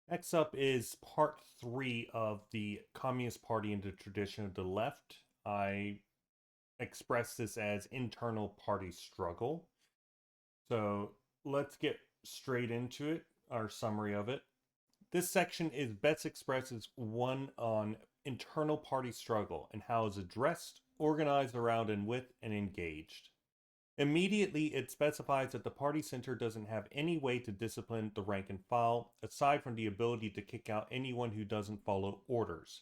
Next up is part 3 of the Communist Party in the tradition of the left. I express this as internal party struggle. So let's get straight into it, our summary of it. This section is best expressed as one on internal party struggle and how it's addressed, organized around and with, and engaged. Immediately, it specifies that the party center doesn't have any way to discipline the rank and file, aside from the ability to kick out anyone who doesn't follow orders.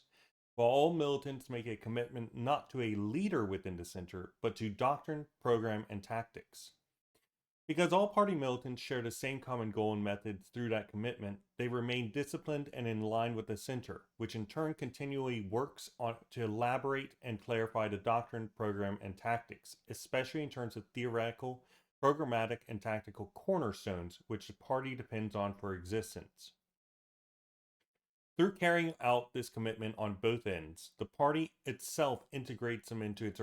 While all militants make a commitment not to a leader within the center, but to doctrine, program, and tactics. Because all party militants share the same common goal and methods through that commitment, they remain disciplined and in line with the center, which in turn continually works to elaborate and clarify the doctrine, program, and tactics, especially in terms of theoretical, programmatic, and tactical cornerstones which the party depends on for existence. Through carrying out this commitment on both ends, the party itself integrates them into its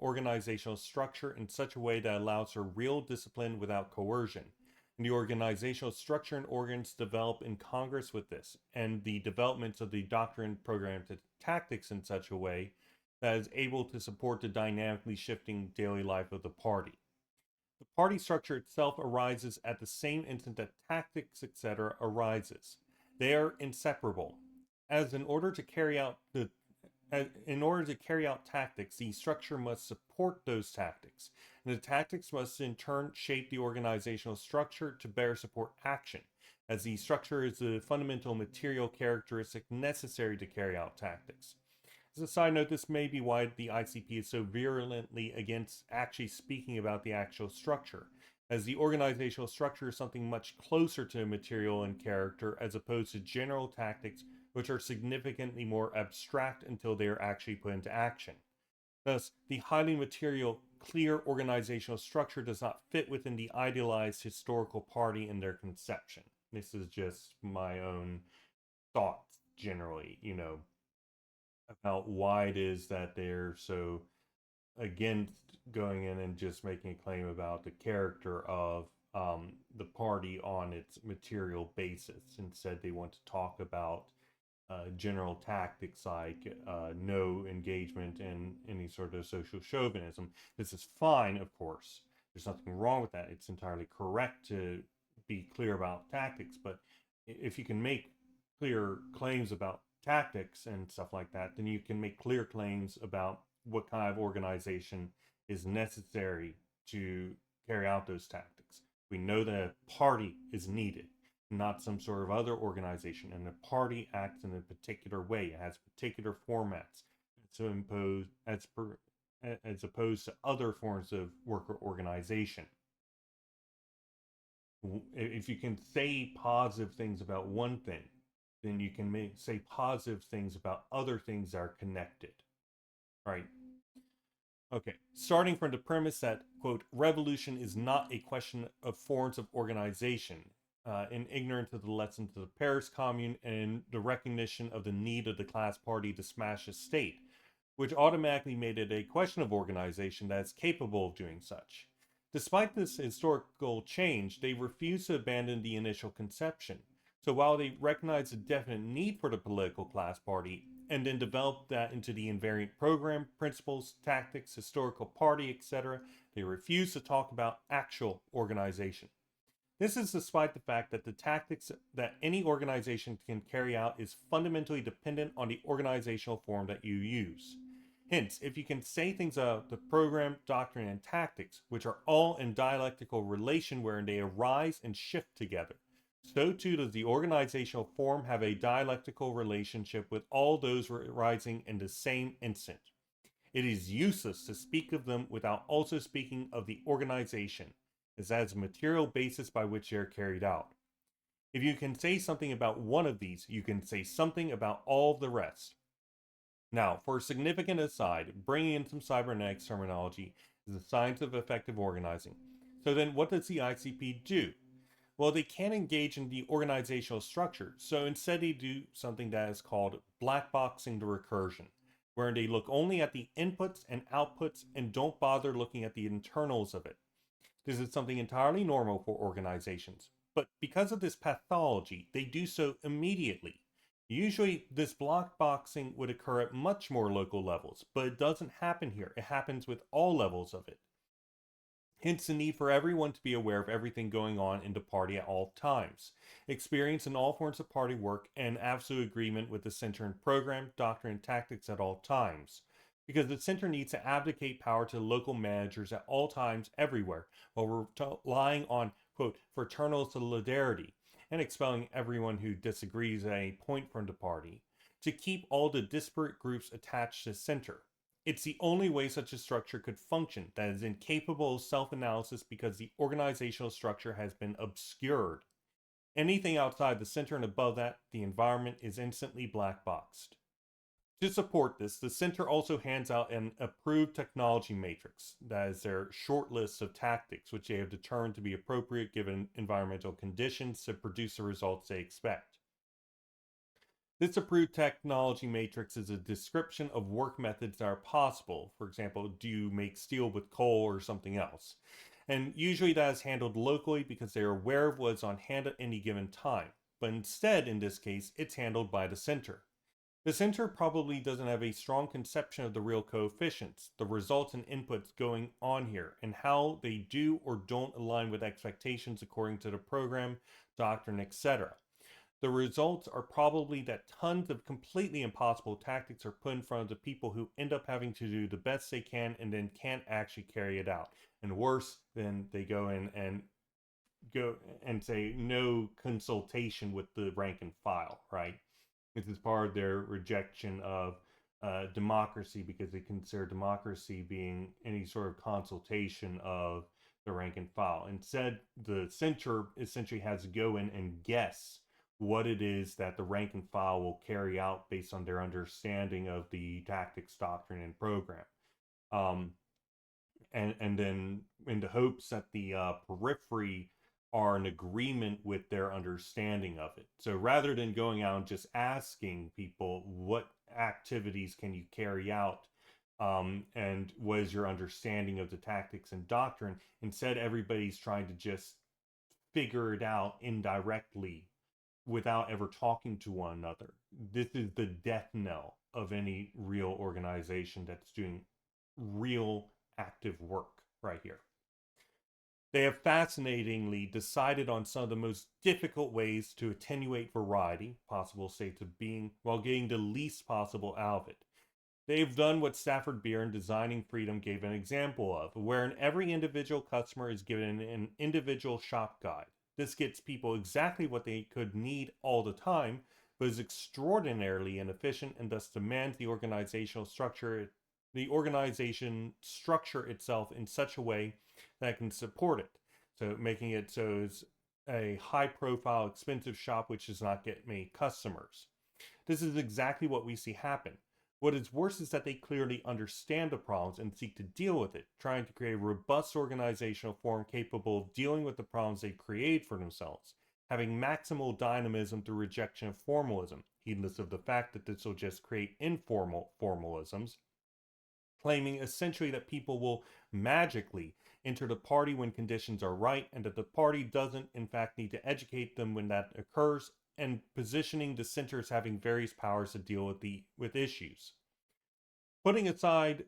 organizational structure in such a way that allows for real discipline without coercion. And the organizational structure and organs develop in Congress with this, and the developments of the doctrine, programs, and tactics in such a way that is able to support the dynamically shifting daily life of the party. The party structure itself arises at the same instant that tactics, etc., arises. They are inseparable. As in order to carry out tactics, the structure must support those tactics, and the tactics must in turn shape the organizational structure to better support action, as the structure is the fundamental material characteristic necessary to carry out tactics. As a side note, this may be why the ICP is so virulently against actually speaking about the actual structure, as the organizational structure is something much closer to material and character as opposed to general tactics, which are significantly more abstract until they are actually put into action. Thus, the highly material, clear organizational structure does not fit within the idealized historical party in their conception. This is just my own thoughts generally, about why it is that they're so against going in and just making a claim about the character of the party on its material basis. Instead, they want to talk about general tactics like no engagement in any sort of social chauvinism. This is fine, of course. There's nothing wrong with that. It's entirely correct to be clear about tactics, but if you can make clear claims about tactics and stuff like that, then you can make clear claims about what kind of organization is necessary to carry out those tactics. We know that a party is needed, not some sort of other organization, and the party acts in a particular way. It has particular formats to impose as opposed to other forms of worker organization. If you can say positive things about one thing, then you can say positive things about other things that are connected, right? Okay, starting from the premise that, quote, revolution is not a question of forms of organization, in ignorance of the lessons of the Paris Commune and the recognition of the need of the class party to smash the state, which automatically made it a question of organization that is capable of doing such. Despite this historical change, they refuse to abandon the initial conception. So while they recognize a definite need for the political class party, and then develop that into the invariant program, principles, tactics, historical party, etc., they refuse to talk about actual organization. This is despite the fact that the tactics that any organization can carry out is fundamentally dependent on the organizational form that you use. Hence, if you can say things about the program, doctrine, and tactics, which are all in dialectical relation wherein they arise and shift together, so too does the organizational form have a dialectical relationship with all those arising in the same instant. It is useless to speak of them without also speaking of the organization, as that is a material basis by which they are carried out. If you can say something about one of these, you can say something about all of the rest. Now, for a significant aside, bringing in some cybernetics terminology is the science of effective organizing. So then what does the ICP do? Well, they can't engage in the organizational structure, so instead they do something that is called blackboxing the recursion, where they look only at the inputs and outputs and don't bother looking at the internals of it. This is something entirely normal for organizations. But because of this pathology, they do so immediately. Usually, this block boxing would occur at much more local levels, but it doesn't happen here. It happens with all levels of it. Hence the need for everyone to be aware of everything going on in the party at all times. Experience in all forms of party work and absolute agreement with the center in program, doctrine, and tactics at all times. Because the center needs to abdicate power to local managers at all times, everywhere, while relying on, quote, fraternal solidarity and expelling everyone who disagrees at any point from the party, to keep all the disparate groups attached to the center. It's the only way such a structure could function that is incapable of self analysis because the organizational structure has been obscured. Anything outside the center and above that, the environment is instantly black boxed. To support this, the center also hands out an approved technology matrix, that is their short list of tactics which they have determined to be appropriate given environmental conditions to produce the results they expect. This approved technology matrix is a description of work methods that are possible. For example, do you make steel with coal or something else? And usually that is handled locally because they are aware of what is on hand at any given time. But instead, in this case, it's handled by the center. The center probably doesn't have a strong conception of the real coefficients, the results and inputs going on here, and how they do or don't align with expectations according to the program, doctrine, etc. The results are probably that tons of completely impossible tactics are put in front of the people who end up having to do the best they can and then can't actually carry it out. And worse, then they go in and say no consultation with the rank and file, right? This is part of their rejection of democracy because they consider democracy being any sort of consultation of the rank and file. Instead, the center essentially has to go in and guess what it is that the rank and file will carry out based on their understanding of the tactics, doctrine, and program. And then in the hopes that the periphery are in agreement with their understanding of it. So rather than going out and just asking people what activities can you carry out and what is your understanding of the tactics and doctrine, instead everybody's trying to just figure it out indirectly without ever talking to one another. This is the death knell of any real organization that's doing real active work right here. They have fascinatingly decided on some of the most difficult ways to attenuate variety, possible states of being, while getting the least possible out of it. They've done what Stafford Beer in Designing Freedom gave an example of, wherein every individual customer is given an individual shop guide. This gets people exactly what they could need all the time, but is extraordinarily inefficient and thus demands the organization structure itself in such a way that can support it. So making it so it's a high profile, expensive shop which does not get many customers. This is exactly what we see happen. What is worse is that they clearly understand the problems and seek to deal with it, trying to create a robust organizational form capable of dealing with the problems they create for themselves, having maximal dynamism through rejection of formalism, heedless of the fact that this will just create informal formalisms, claiming essentially that people will magically enter the party when conditions are right and that the party doesn't in fact need to educate them when that occurs, and positioning the center as having various powers to deal with issues. Putting aside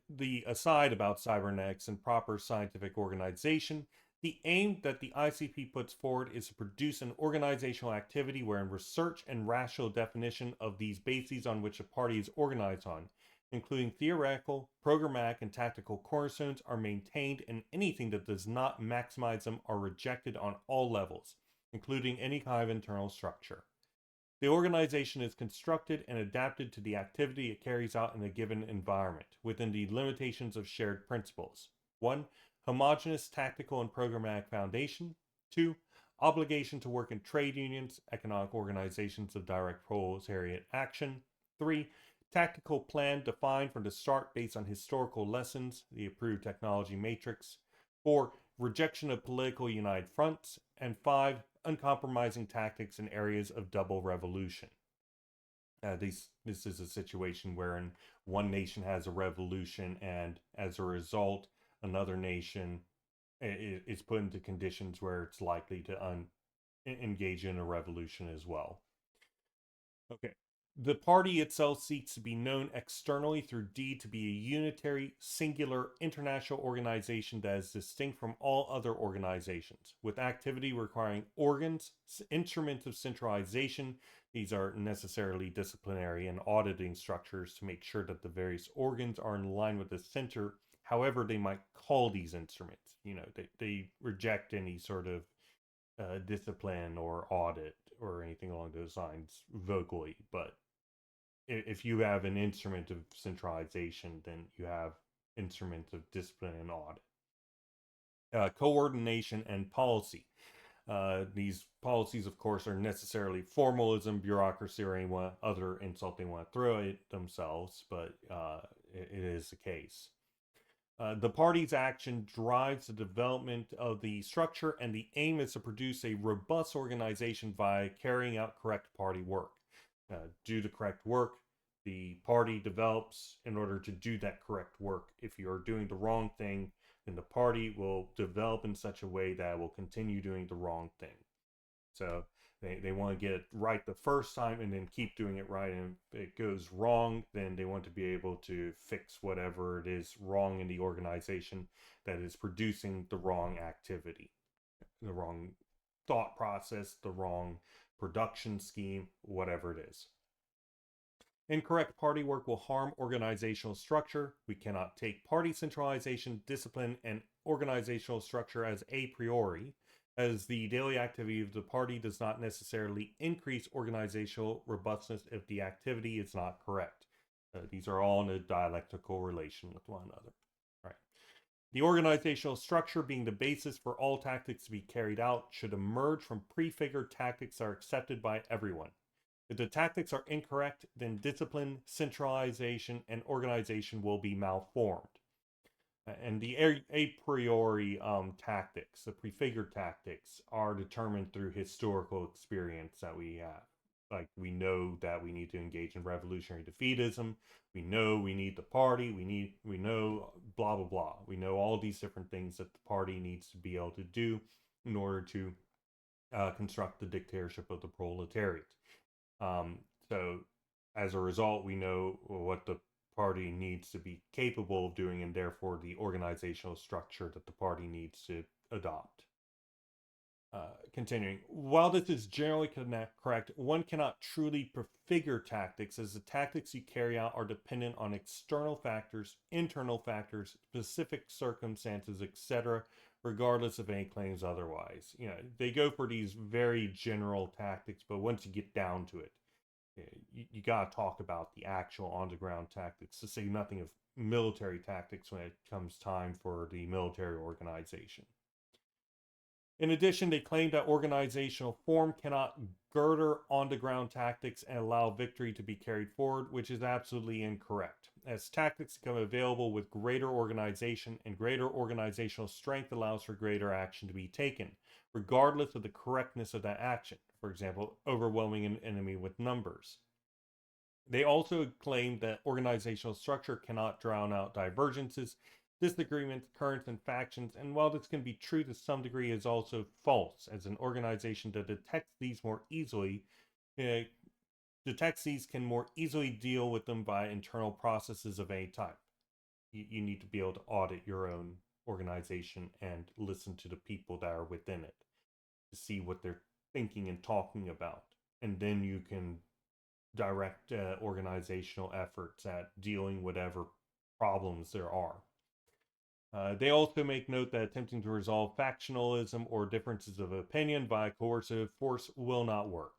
about cybernetics and proper scientific organization, the aim that the ICP puts forward is to produce an organizational activity wherein research and rational definition of these bases on which a party is organized on, including theoretical, programmatic, and tactical cornerstones, are maintained, and anything that does not maximize them are rejected on all levels, including any kind of internal structure. The organization is constructed and adapted to the activity it carries out in a given environment, within the limitations of shared principles. 1. Homogeneous tactical and programmatic foundation. 2. Obligation to work in trade unions, economic organizations of direct proletariat action. 3. Tactical plan defined from the start based on historical lessons, the approved technology matrix. 4. Rejection of political united fronts. And 5. Uncompromising tactics in areas of double revolution. This is a situation wherein one nation has a revolution and as a result another nation is put into conditions where it's likely to engage in a revolution as well. Okay. The party itself seeks to be known externally through D to be a unitary, singular, international organization that is distinct from all other organizations, with activity requiring organs, instruments of centralization. These are necessarily disciplinary and auditing structures to make sure that the various organs are in line with the center, however they might call these instruments. They reject any sort of discipline or audit or anything along those lines vocally, but if you have an instrument of centralization, then you have instruments of discipline and audit. Coordination and policy. These policies, of course, are necessarily formalism, bureaucracy, or any other insult they want to throw at themselves, but it is the case. The party's action drives the development of the structure, and the aim is to produce a robust organization by carrying out correct party work. Do the correct work, the party develops in order to do that correct work. If you're doing the wrong thing, then the party will develop in such a way that it will continue doing the wrong thing. So they want to get it right the first time and then keep doing it right. And if it goes wrong, then they want to be able to fix whatever it is wrong in the organization that is producing the wrong activity, the wrong thought process, the wrong production scheme, whatever it is. Incorrect party work will harm organizational structure. We cannot take party centralization, discipline, and organizational structure as a priori, as the daily activity of the party does not necessarily increase organizational robustness if the activity is not correct. These are all in a dialectical relation with one another. Right. The organizational structure being the basis for all tactics to be carried out should emerge from prefigured tactics that are accepted by everyone. If the tactics are incorrect, then discipline, centralization, and organization will be malformed. And the a priori tactics, the prefigured tactics, are determined through historical experience that we have. Like, we know that we need to engage in revolutionary defeatism. We know we need the party. We know blah, blah, blah. We know all these different things that the party needs to be able to do in order to construct the dictatorship of the proletariat. So as a result, we know what the party needs to be capable of doing, and therefore the organizational structure that the party needs to adopt. Continuing, while this is generally correct, one cannot truly prefigure tactics, as the tactics you carry out are dependent on external factors, internal factors, specific circumstances, etc., regardless of any claims otherwise. They go for these very general tactics, but once you get down to it, you got to talk about the actual on-the-ground tactics, to say nothing of military tactics when it comes time for the military organization. In addition, they claim that organizational form cannot girder on-the-ground tactics and allow victory to be carried forward, which is absolutely incorrect. As tactics become available with greater organization, and greater organizational strength allows for greater action to be taken, regardless of the correctness of that action. For example, overwhelming an enemy with numbers. They also claim that organizational structure cannot drown out divergences, disagreements, currents, and factions, and while this can be true to some degree, is also false, as an organization that detects these more easily can more easily deal with them by internal processes of any type. You need to be able to audit your own organization and listen to the people that are within it to see what they're thinking and talking about, and then you can direct organizational efforts at dealing whatever problems there are. They also make note that attempting to resolve factionalism or differences of opinion by coercive force will not work.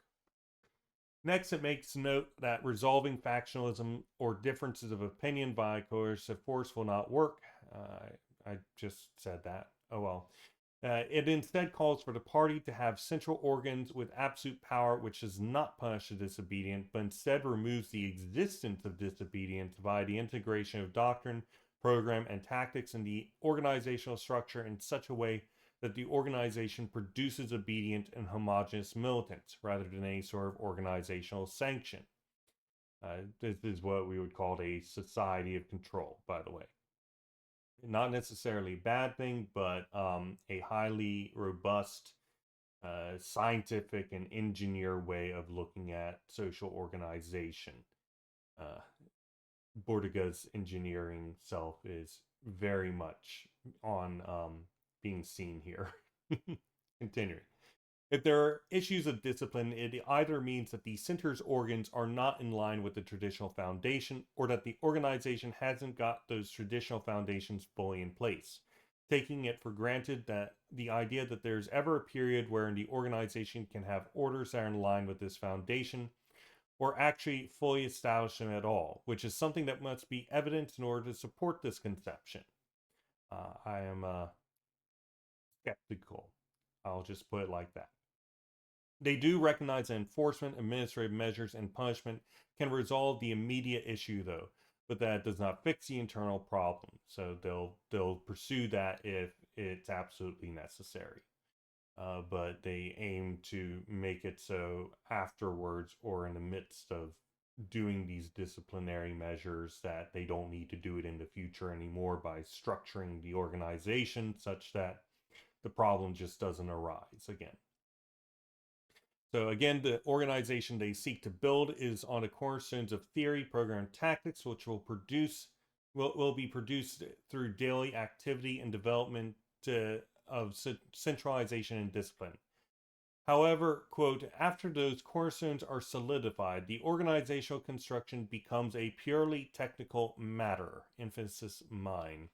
Next, it makes note that resolving factionalism or differences of opinion by coercive force will not work. I just said that. Oh well. It instead calls for the party to have central organs with absolute power, which does not punish the disobedient, but instead removes the existence of disobedience via the integration of doctrine, program, and tactics in the organizational structure in such a way that the organization produces obedient and homogeneous militants rather than any sort of organizational sanction. This is what we would call a society of control, by the way. Not necessarily a bad thing, but a highly robust scientific and engineer way of looking at social organization. Uh, Bordiga's engineering self is very much on being seen here. Continuing. If there are issues of discipline, it either means that the center's organs are not in line with the traditional foundation, or that the organization hasn't got those traditional foundations fully in place. Taking it for granted that the idea that there's ever a period wherein the organization can have orders that are in line with this foundation, or actually fully establish them at all, which is something that must be evident in order to support this conception. I am skeptical. I'll just put it like that. They do recognize that enforcement, administrative measures, and punishment can resolve the immediate issue, though, but that does not fix the internal problem. So they'll pursue that if it's absolutely necessary. But they aim to make it so afterwards or in the midst of doing these disciplinary measures that they don't need to do it in the future anymore by structuring the organization such that the problem just doesn't arise again. So again, the organization they seek to build is on the cornerstones of theory, program, tactics, which will be produced through daily activity and development of centralization and discipline. However, quote, after those cornerstones are solidified, the organizational construction becomes a purely technical matter. Emphasis mine.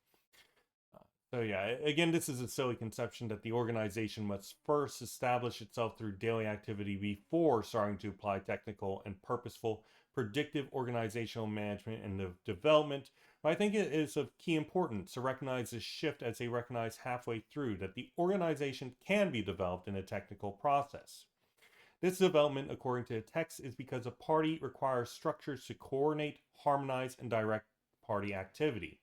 So yeah, again, this is a silly conception that the organization must first establish itself through daily activity before starting to apply technical and purposeful predictive organizational management and development. But I think it is of key importance to recognize this shift as they recognize halfway through that the organization can be developed in a technical process. This development, according to the text, is because a party requires structures to coordinate, harmonize, and direct party activity.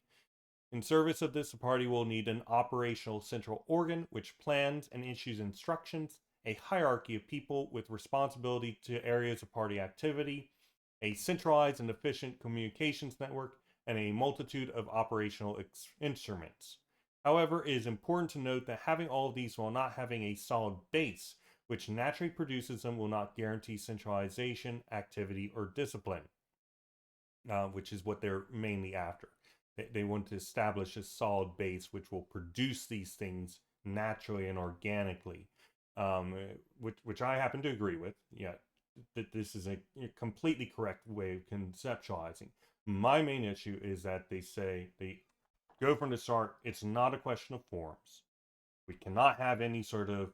In service of this, the party will need an operational central organ which plans and issues instructions, a hierarchy of people with responsibility to areas of party activity, a centralized and efficient communications network, and a multitude of operational instruments. However, it is important to note that having all of these while not having a solid base, which naturally produces them, will not guarantee centralization, activity, or discipline, which is what they're mainly after. They want to establish a solid base which will produce these things naturally and organically, which I happen to agree with. Yeah, that this is a completely correct way of conceptualizing. My main issue is that they say they go from the start. It's not a question of forms. We cannot have any sort of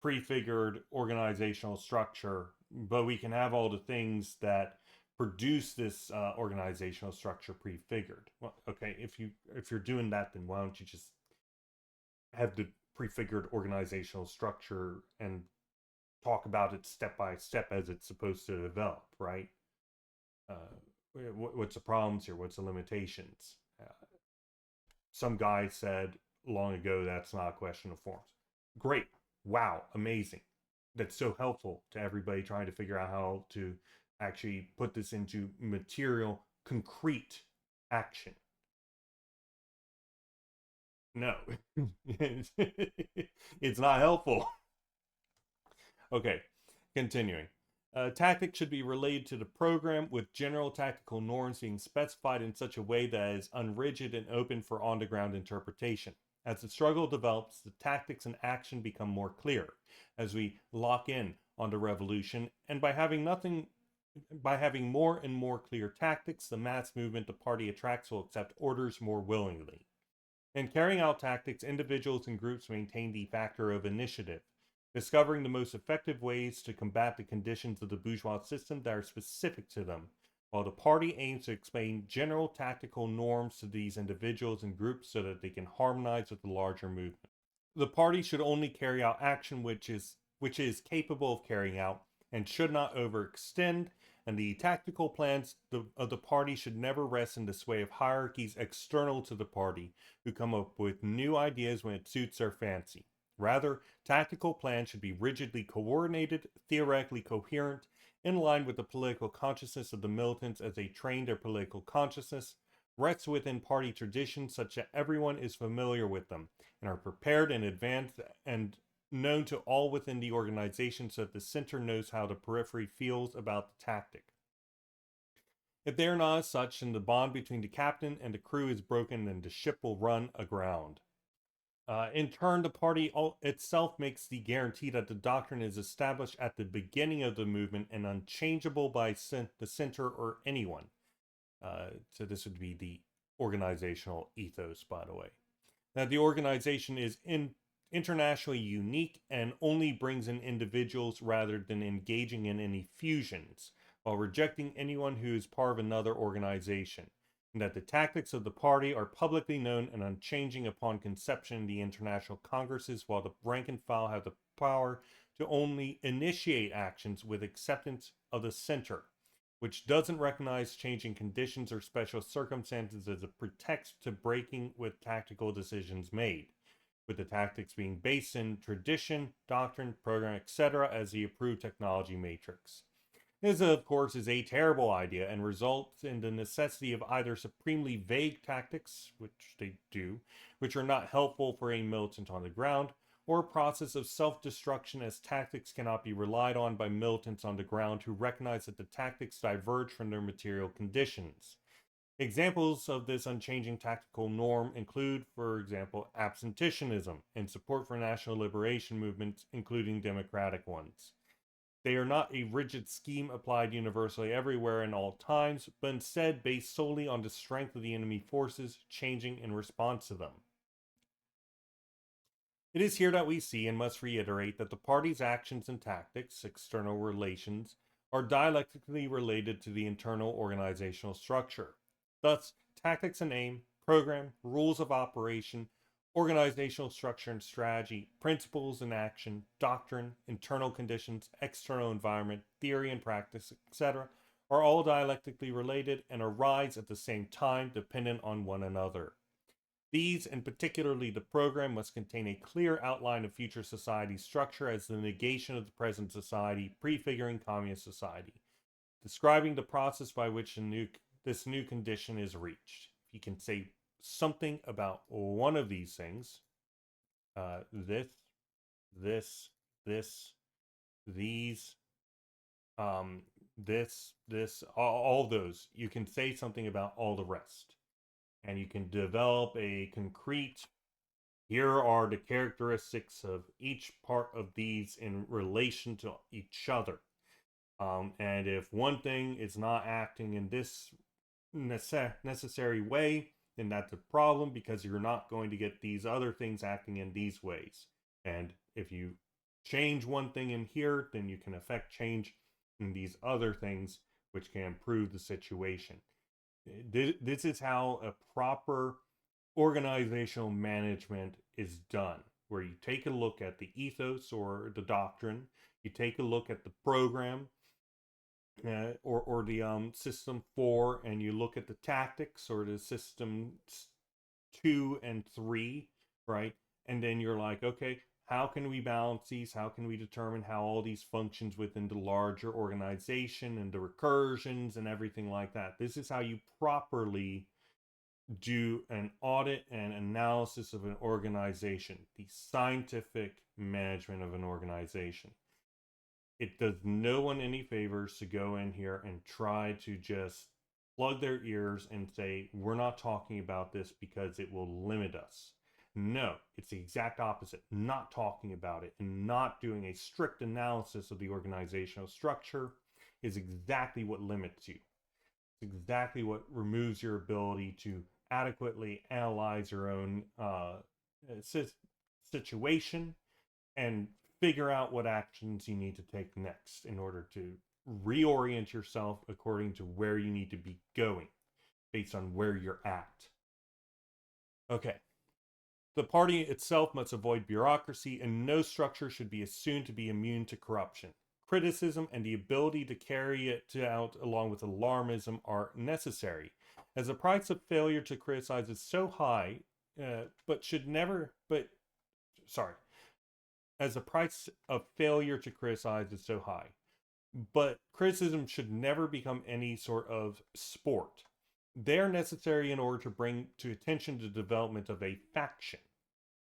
prefigured organizational structure, but we can have all the things that produce this organizational structure prefigured. Well, okay, if you're doing that, then why don't you just have the prefigured organizational structure and talk about it step by step as it's supposed to develop, right? What's the problems here? What's the limitations? Some guy said long ago that's not a question of forms. Great. Wow. Amazing. That's so helpful to everybody trying to figure out how to actually put this into material, concrete action. No, it's not helpful. Okay, continuing. Tactics should be related to the program, with general tactical norms being specified in such a way that is unrigid and open for on-the-ground interpretation. As the struggle develops, the tactics and action become more clear as we lock in on the revolution, and by having more and more clear tactics, the mass movement the party attracts will accept orders more willingly. In carrying out tactics, individuals and groups maintain the factor of initiative, discovering the most effective ways to combat the conditions of the bourgeois system that are specific to them, while the party aims to explain general tactical norms to these individuals and groups so that they can harmonize with the larger movement. The party should only carry out action which is capable of carrying out and should not overextend, and the tactical plans of the party should never rest in the sway of hierarchies external to the party, who come up with new ideas when it suits their fancy. Rather, tactical plans should be rigidly coordinated, theoretically coherent, in line with the political consciousness of the militants as they train their political consciousness, rests within party traditions such that everyone is familiar with them, and are prepared in advance and known to all within the organization so that the center knows how the periphery feels about the tactic. If they are not as such, then the bond between the captain and the crew is broken and the ship will run aground. In turn, the party itself makes the guarantee that the doctrine is established at the beginning of the movement and unchangeable by the center or anyone. So this would be the organizational ethos, by the way. Now, the organization is internationally unique and only brings in individuals rather than engaging in any fusions, while rejecting anyone who is part of another organization, and that the tactics of the party are publicly known and unchanging upon conception in the international congresses, while the rank and file have the power to only initiate actions with acceptance of the center, which doesn't recognize changing conditions or special circumstances as a pretext to breaking with tactical decisions made, with the tactics being based in tradition, doctrine, program, etc. as the approved technology matrix. This, of course, is a terrible idea and results in the necessity of either supremely vague tactics, which they do, which are not helpful for a militant on the ground, or a process of self-destruction as tactics cannot be relied on by militants on the ground who recognize that the tactics diverge from their material conditions. Examples of this unchanging tactical norm include, for example, absenteeism and support for national liberation movements, including democratic ones. They are not a rigid scheme applied universally everywhere in all times, but instead based solely on the strength of the enemy forces changing in response to them. It is here that we see and must reiterate that the party's actions and tactics, external relations, are dialectically related to the internal organizational structure. Thus, tactics and aim, program, rules of operation, organizational structure and strategy, principles and action, doctrine, internal conditions, external environment, theory and practice, etc., are all dialectically related and arise at the same time dependent on one another. These, and particularly the program, must contain a clear outline of future society structure as the negation of the present society, prefiguring communist society, describing the process by which this new condition is reached. If you can say something about one of these things, these, all those, you can say something about all the rest. And you can develop a concrete, here are the characteristics of each part of these in relation to each other. And if one thing is not acting in this necessary way, then that's a problem because you're not going to get these other things acting in these ways. And if you change one thing in here, then you can affect change in these other things, which can improve the situation. This is how a proper organizational management is done, where you take a look at the ethos or the doctrine, you take a look at the program, or the system 4, and you look at the tactics or the system 2 and 3, right? And then you're like, okay, how can we balance these? How can we determine how all these functions within the larger organization and the recursions and everything like that? This is how you properly do an audit and analysis of an organization, the scientific management of an organization. It does no one any favors to go in here and try to just plug their ears and say, we're not talking about this because it will limit us. No, it's the exact opposite. Not talking about it and not doing a strict analysis of the organizational structure is exactly what limits you. It's exactly what removes your ability to adequately analyze your own situation and figure out what actions you need to take next in order to reorient yourself according to where you need to be going based on where you're at. Okay. The party itself must avoid bureaucracy, and no structure should be assumed to be immune to corruption. Criticism and the ability to carry it out along with alarmism are necessary, as the price of failure to criticize is so high, as the price of failure to criticize is so high. But criticism should never become any sort of sport. They are necessary in order to bring to attention the development of a faction.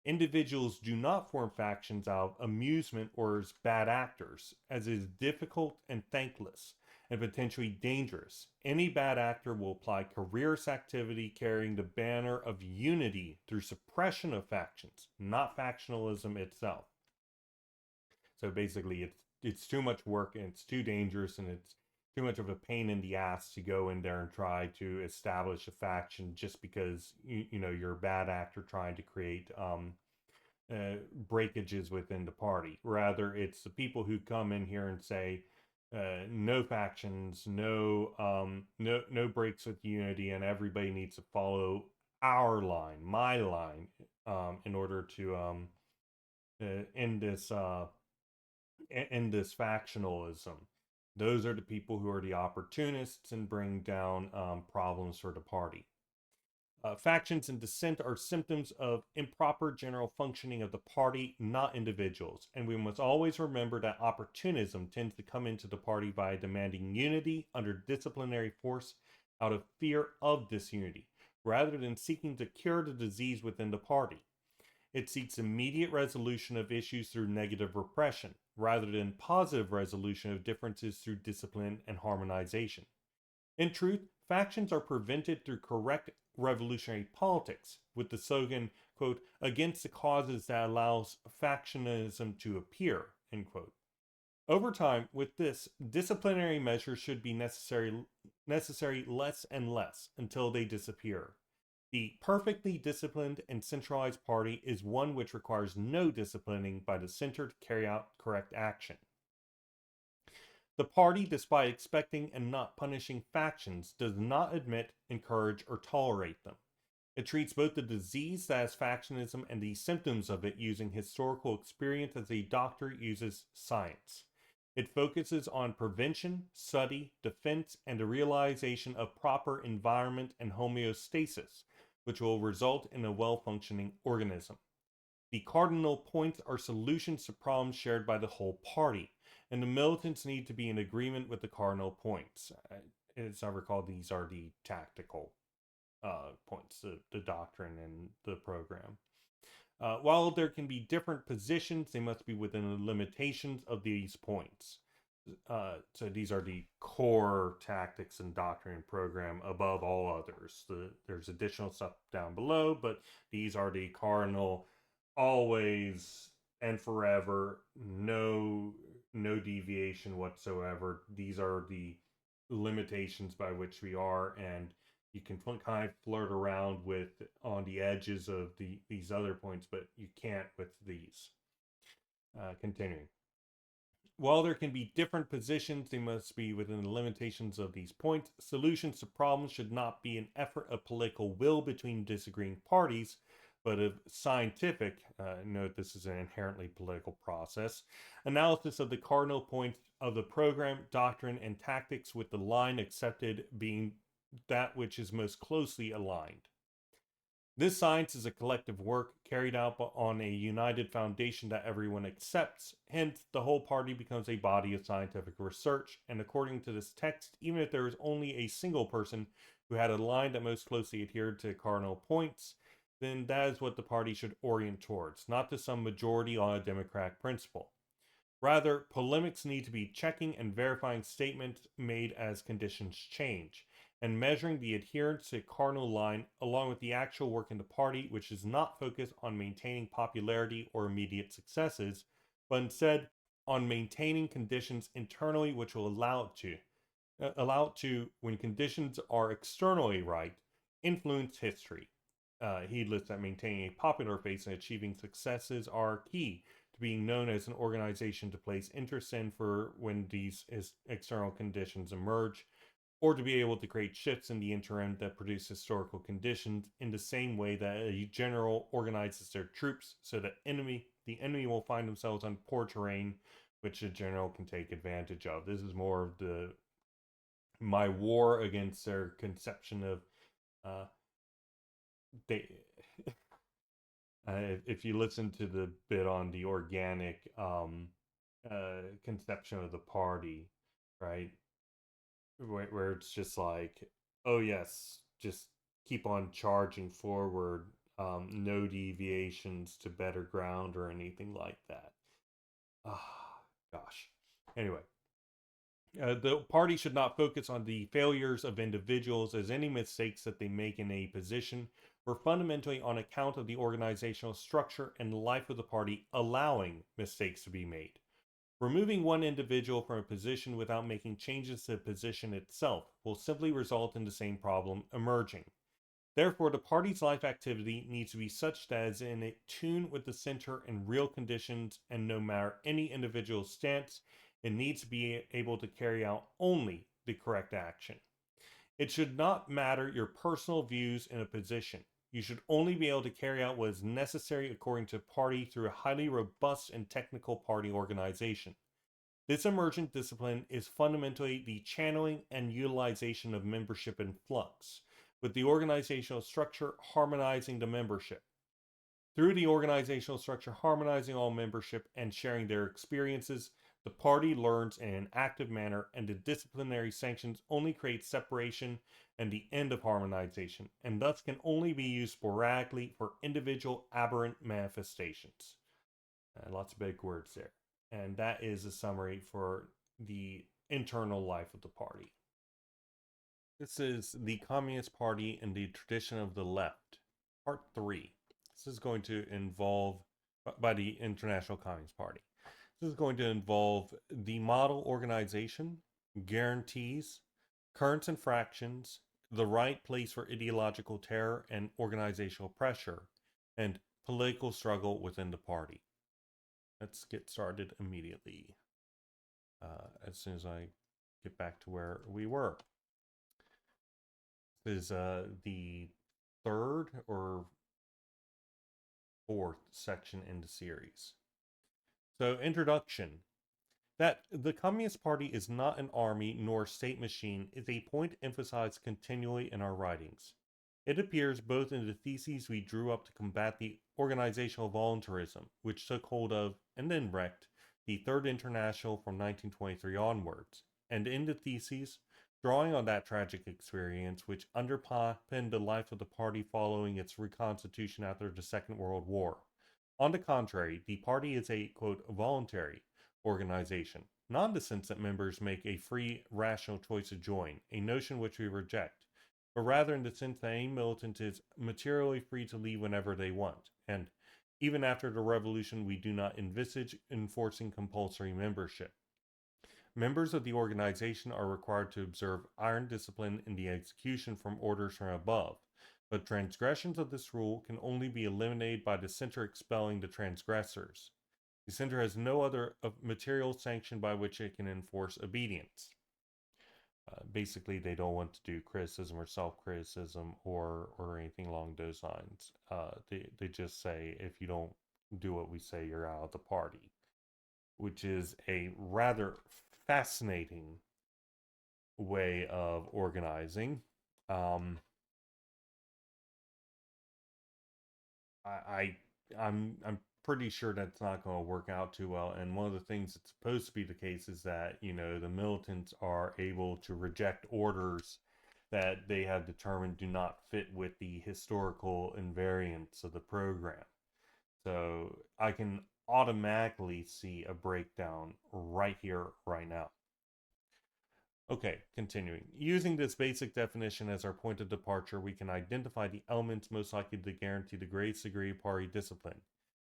Individuals do not form factions out of amusement or as bad actors, as is difficult and thankless and potentially dangerous. Any bad actor will apply careerist activity carrying the banner of unity through suppression of factions, not factionalism itself. So basically, it's too much work and it's too dangerous and it's too much of a pain in the ass to go in there and try to establish a faction just because you're a bad actor trying to create breakages within the party. Rather, it's the people who come in here and say, no factions, no breaks with unity, and everybody needs to follow our line, my line, in order to end this factionalism. Those are the people who are the opportunists and bring down problems for the party. Factions and dissent are symptoms of improper general functioning of the party, not individuals. And we must always remember that opportunism tends to come into the party by demanding unity under disciplinary force out of fear of disunity, rather than seeking to cure the disease within the party. It seeks immediate resolution of issues through negative repression, rather than positive resolution of differences through discipline and harmonization. In truth, factions are prevented through correct revolutionary politics, with the slogan, quote, against the causes that allows factionism to appear, end quote. Over time, with this, disciplinary measures should be necessary less and less until they disappear. The perfectly disciplined and centralized party is one which requires no disciplining by the center to carry out correct action. The party, despite expecting and not punishing factions, does not admit, encourage, or tolerate them. It treats both the disease that is factionism and the symptoms of it using historical experience as a doctor uses science. It focuses on prevention, study, defense, and the realization of proper environment and homeostasis, which will result in a well-functioning organism. The cardinal points are solutions to problems shared by the whole party, and the militants need to be in agreement with the cardinal points. As I recall, these are the tactical points, the doctrine and the program. While there can be different positions, they must be within the limitations of these points. So these are the core tactics and doctrine and program above all others. There's additional stuff down below, but these are the cardinal, always and forever, no deviation whatsoever. These are the limitations by which we are, and you can kind of flirt around with on the edges of these other points, but you can't with these. Continuing. While there can be different positions, they must be within the limitations of these points. Solutions to problems should not be an effort of political will between disagreeing parties, but of scientific, note this is an inherently political process, analysis of the cardinal points of the program, doctrine, and tactics, with the line accepted being that which is most closely aligned. This science is a collective work carried out on a united foundation that everyone accepts. Hence, the whole party becomes a body of scientific research, and according to this text, even if there is only a single person who had a line that most closely adhered to cardinal points, then that is what the party should orient towards, not to some majority on a democratic principle. Rather, polemics need to be checking and verifying statements made as conditions change, and measuring the adherence to a cardinal line along with the actual work in the party, which is not focused on maintaining popularity or immediate successes, but instead on maintaining conditions internally which will allow it to, when conditions are externally right, influence history. Heedless that maintaining a popular face and achieving successes are key to being known as an organization to place interest in for when these external conditions emerge, or to be able to create shifts in the interim that produce historical conditions in the same way that a general organizes their troops so that the enemy will find themselves on poor terrain, which the general can take advantage of. This is more of my war against their conception of they if you listen to the bit on the organic conception of the party, right, where it's just like, oh yes, just keep on charging forward, no deviations to better ground or anything like that. Gosh. Anyway, the party should not focus on the failures of individuals, as any mistakes that they make in a position were fundamentally on account of the organizational structure and life of the party allowing mistakes to be made. Removing one individual from a position without making changes to the position itself will simply result in the same problem emerging. Therefore, the party's life activity needs to be such that it is in tune with the center and real conditions, and no matter any individual's stance, it needs to be able to carry out only the correct action. It should not matter your personal views in a position. You should only be able to carry out what is necessary according to party through a highly robust and technical party organization. This emergent discipline is fundamentally the channeling and utilization of membership in flux, with the organizational structure harmonizing the membership. Through the organizational structure harmonizing all membership and sharing their experiences, the party learns in an active manner, and the disciplinary sanctions only create separation and the end of harmonization, and thus can only be used sporadically for individual aberrant manifestations. Lots of big words there. And that is a summary for the internal life of the party. This is the Communist Party and the Tradition of the Left, Part 3. This is going to involve, by the International Communist Party, this is going to involve the model organization, guarantees, currents and fractions, the right place for ideological terror and organizational pressure, and political struggle within the party. Let's get started immediately, as soon as I get back to where we were. This is the third or fourth section in the series. So, introduction. That the Communist Party is not an army nor state machine is a point emphasized continually in our writings. It appears both in the theses we drew up to combat the organizational voluntarism, which took hold of, and then wrecked, the Third International from 1923 onwards, and in the theses drawing on that tragic experience which underpinned the life of the party following its reconstitution after the Second World War. On the contrary, the party is a, quote, voluntary organization, not in the sense that members make a free, rational choice to join, a notion which we reject, but rather in the sense that any militant is materially free to leave whenever they want, and even after the revolution we do not envisage enforcing compulsory membership. Members of the organization are required to observe iron discipline in the execution from orders from above, but transgressions of this rule can only be eliminated by the center expelling the transgressors. The center has no other material sanction by which it can enforce obedience. Basically, they don't want to do criticism or self-criticism or anything along those lines. They just say, if you don't do what we say, you're out of the party, which is a rather fascinating way of organizing. I'm pretty sure that's not going to work out too well. And one of the things that's supposed to be the case is that, you know, the militants are able to reject orders that they have determined do not fit with the historical invariance of the program. So I can automatically see a breakdown right here, right now. Okay, continuing. Using this basic definition as our point of departure, we can identify the elements most likely to guarantee the greatest degree of party discipline.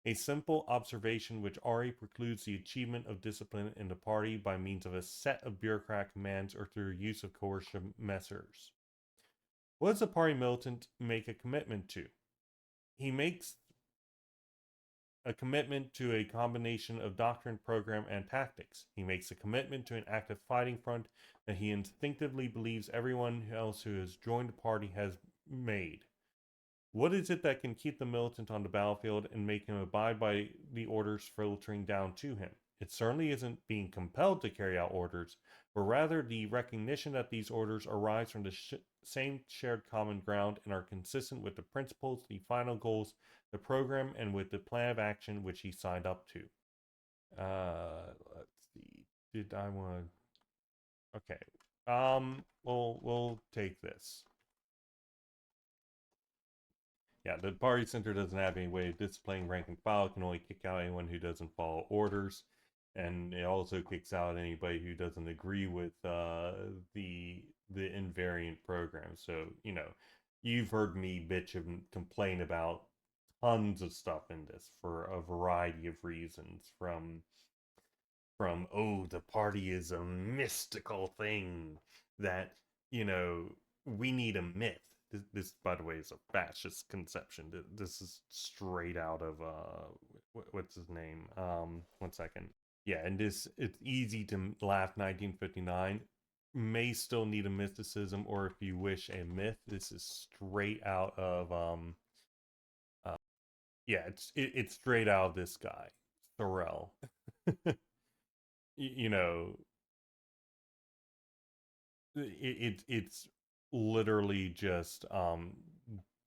A simple observation which already precludes the achievement of discipline in the party by means of a set of bureaucratic commands or through use of coercive measures. What does a party militant make a commitment to? He makes a commitment to a combination of doctrine, program, and tactics. He makes a commitment to an active fighting front that he instinctively believes everyone else who has joined the party has made. What is it that can keep the militant on the battlefield and make him abide by the orders filtering down to him? It certainly isn't being compelled to carry out orders, but rather the recognition that these orders arise from the same shared common ground and are consistent with the principles, the final goals, the program, and with the plan of action which he signed up to. Let's see. Did I want to... Okay. We'll take this. Yeah, the party center doesn't have any way of displaying rank and file. It can only kick out anyone who doesn't follow orders, and it also kicks out anybody who doesn't agree with the invariant program. So you've heard me bitch and complain about tons of stuff in this for a variety of reasons, from oh, the party is a mystical thing that we need a myth. This, by the way, is a fascist conception. This is straight out of what's his name? 1 second. Yeah, and it's easy to laugh. 1959 may still need a mysticism, or if you wish, a myth. This is straight out of uh, yeah, it's straight out of this guy, Thoreau. You know, it's literally just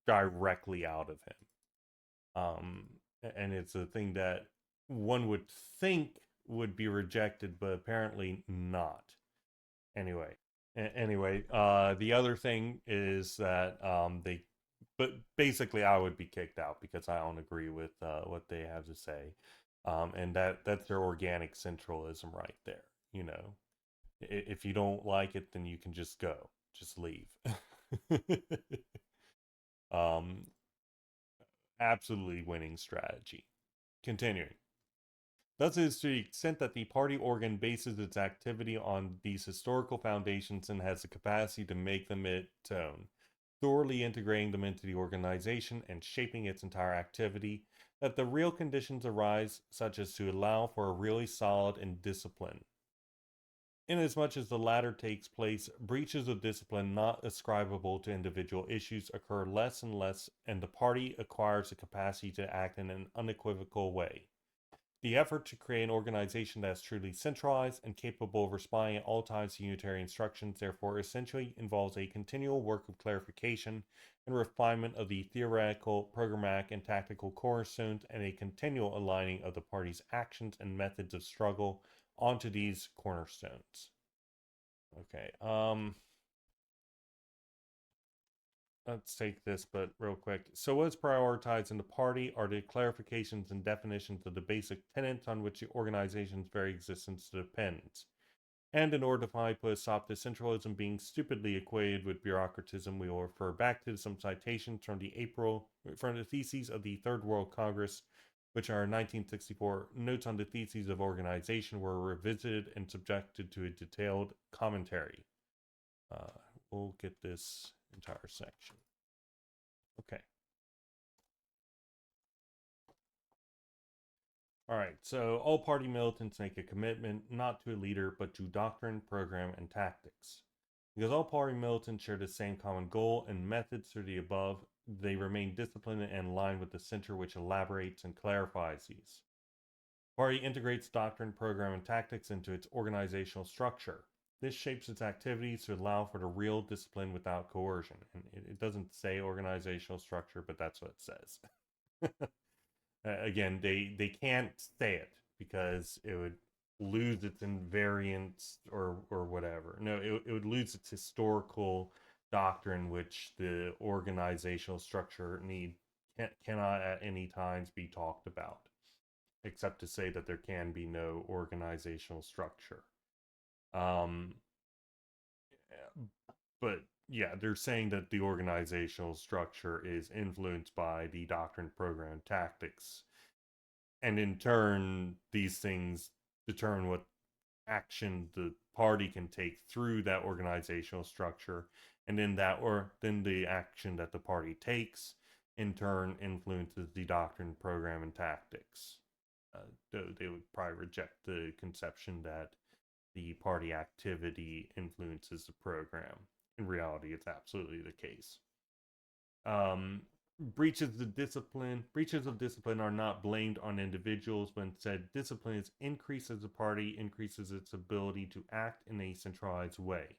directly out of him. And it's a thing that one would think would be rejected, but apparently not. Anyway, the other thing is that but basically I would be kicked out because I don't agree with what they have to say. And that's their organic centralism right there. You know, if you don't like it, then you can just go, just leave. um, Absolutely winning strategy. Continuing. Thus, it is to the extent that the party organ bases its activity on these historical foundations and has the capacity to make them its own, thoroughly integrating them into the organization and shaping its entire activity, that the real conditions arise such as to allow for a really solid and discipline. Inasmuch as the latter takes place, breaches of discipline not ascribable to individual issues occur less and less, and the party acquires the capacity to act in an unequivocal way. The effort to create an organization that is truly centralized and capable of responding at all times to unitary instructions, therefore, essentially involves a continual work of clarification and refinement of the theoretical, programmatic, and tactical cornerstones, and a continual aligning of the party's actions and methods of struggle onto these cornerstones. Okay, let's take this, but real quick. So what's prioritized in the party are the clarifications and definitions of the basic tenets on which the organization's very existence depends. And in order to finally put a stop to centralism being stupidly equated with bureaucratism, we will refer back to some citations from the theses of the Third World Congress, which are 1964 notes on the theses of organization were revisited and subjected to a detailed commentary. We'll get this entire section. Okay. All right, so all party militants make a commitment not to a leader, but to doctrine, program, and tactics. Because all party militants share the same common goal and methods through the above, they remain disciplined and aligned with the center which elaborates and clarifies these. Party integrates doctrine, program, and tactics into its organizational structure. This shapes its activities to allow for the real discipline without coercion. And it doesn't say organizational structure, but that's what it says. Again, they can't say it because it would lose its invariance or whatever. No, it would lose its historical doctrine, which the organizational structure cannot at any times be talked about, except to say that there can be no organizational structure. But yeah, they're saying that the organizational structure is influenced by the doctrine, program, tactics, and in turn, these things determine what action the party can take through that organizational structure, and then the action that the party takes in turn influences the doctrine, program, and tactics. They would probably reject the conception that the party activity influences the program. In reality, it's absolutely the case. Breaches of discipline are not blamed on individuals, but instead discipline is increased as the party increases its ability to act in a centralized way.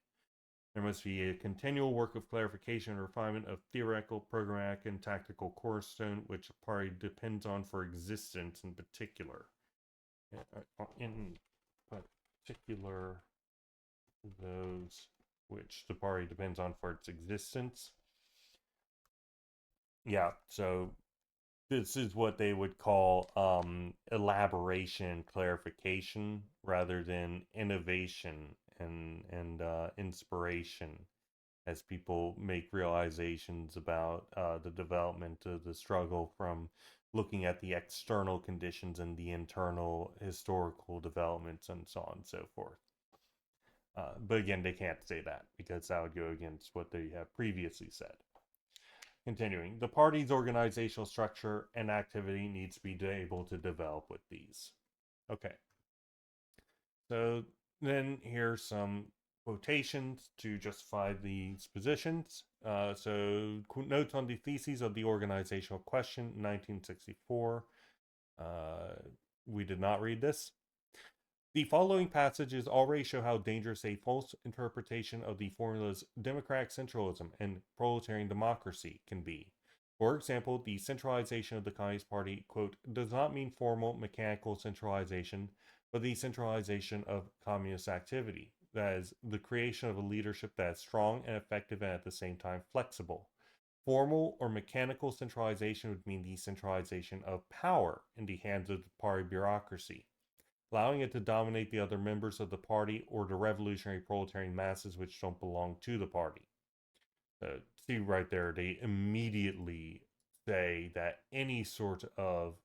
There must be a continual work of clarification and refinement of theoretical, programmatic, and tactical cornerstone which the party depends on for existence in particular. In particular, those which the party depends on for its existence. Yeah, so this is what they would call elaboration, clarification, rather than innovation and inspiration, as people make realizations about the development of the struggle from looking at the external conditions and the internal historical developments and so on and so forth. But again, they can't say that because that would go against what they have previously said. Continuing, the party's organizational structure and activity needs to be able to develop with these. Okay, so then here's some quotations to justify these positions. So, notes on the theses of the organizational question, 1964. Uh, we did not read this. The following passages already show how dangerous a false interpretation of the formulas democratic centralism and proletarian democracy can be. For example, the centralization of the Communist Party, quote, does not mean formal mechanical centralization, but the centralization of communist activity. That is, the creation of a leadership that is strong and effective and at the same time flexible. Formal or mechanical centralization would mean the centralization of power in the hands of the party bureaucracy, allowing it to dominate the other members of the party or the revolutionary proletarian masses which don't belong to the party. See right there, they immediately say that any sort of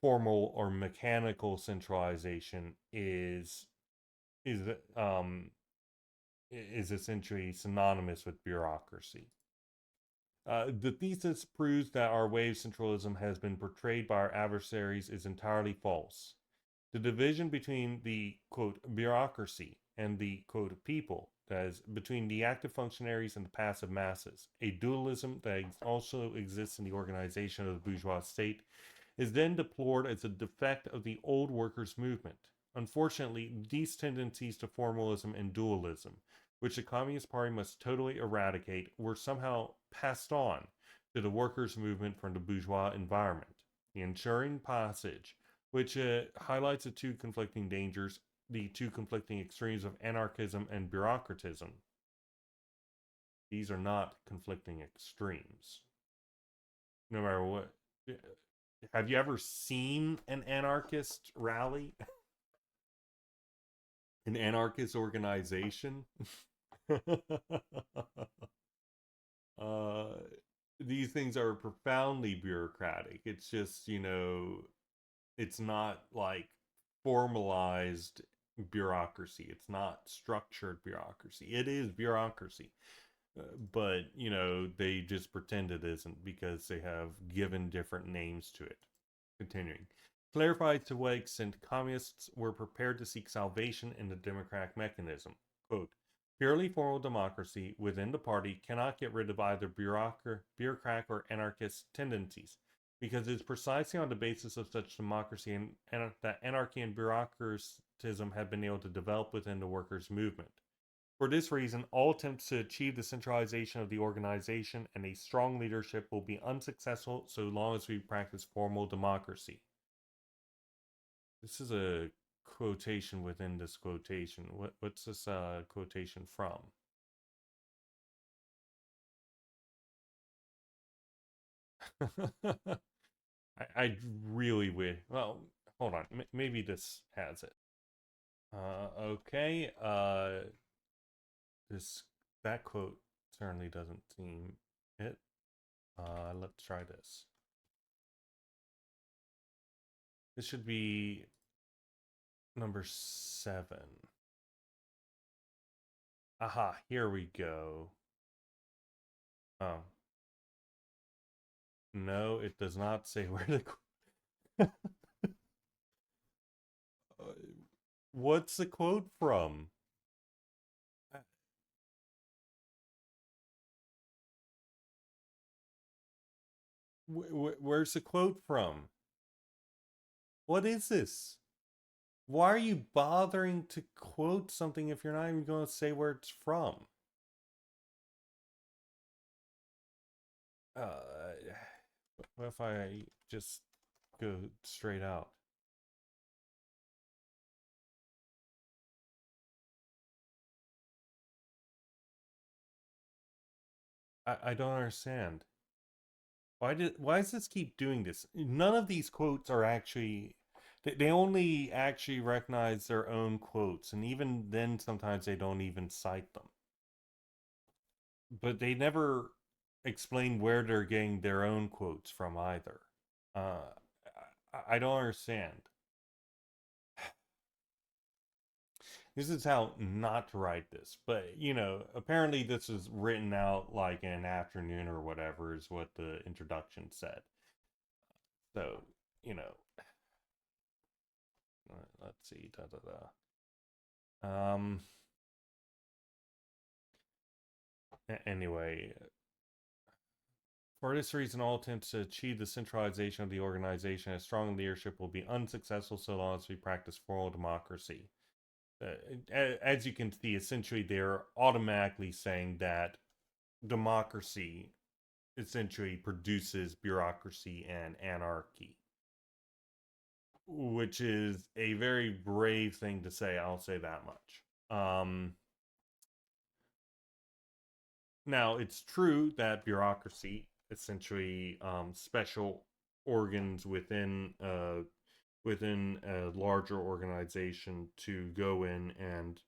formal or mechanical centralization is um, is essentially synonymous with bureaucracy. The thesis proves that our way of centralism has been portrayed by our adversaries is entirely false. The division between the quote bureaucracy and the quote people, that is, between the active functionaries and the passive masses, a dualism that also exists in the organization of the bourgeois state, is then deplored as a defect of the old workers' movement. Unfortunately, these tendencies to formalism and dualism, which the Communist Party must totally eradicate, were somehow passed on to the workers' movement from the bourgeois environment. The ensuing passage, which highlights the two conflicting dangers, the two conflicting extremes of anarchism and bureaucratism. These are not conflicting extremes. No matter what. Have you ever seen an anarchist rally? An anarchist organization? uh, these things are profoundly bureaucratic. It's just, it's not like formalized bureaucracy. It's not structured bureaucracy. It is bureaucracy. But, they just pretend it isn't because they have given different names to it. Continuing. Clarified to what extent communists were prepared to seek salvation in the democratic mechanism. Quote, purely formal democracy within the party cannot get rid of either bureaucratic or anarchist tendencies, because it is precisely on the basis of such democracy that anarchy and bureaucratism have been able to develop within the workers' movement. For this reason, all attempts to achieve the centralization of the organization and a strong leadership will be unsuccessful so long as we practice formal democracy. This is a quotation within this quotation. What's this quotation from? I really wish. Well, hold on. Maybe this has it. Okay. This that quote certainly doesn't seem it. Let's try this. This should be number 7. Aha, here we go. Oh. No, it does not say where the. What's the quote from? Where's the quote from? What is this? Why are you bothering to quote something if you're not even going to say where it's from? What if I just go straight out? I don't understand. Why does this keep doing this? None of these quotes are actually they only actually recognize their own quotes, and even then sometimes they don't even cite them. But they never explain where they're getting their own quotes from either. Uh, I don't understand. This is how not to write this, but apparently this is written out like in an afternoon or whatever, is what the introduction said. So, you know, let's see. Da, da, da. Anyway, for this reason, all attempts to achieve the centralization of the organization as strong leadership will be unsuccessful so long as we practice formal democracy. As you can see, essentially, they're automatically saying that democracy essentially produces bureaucracy and anarchy, which is a very brave thing to say. I'll say that much. Now, it's true that bureaucracy, essentially special organs within a larger organization to go in and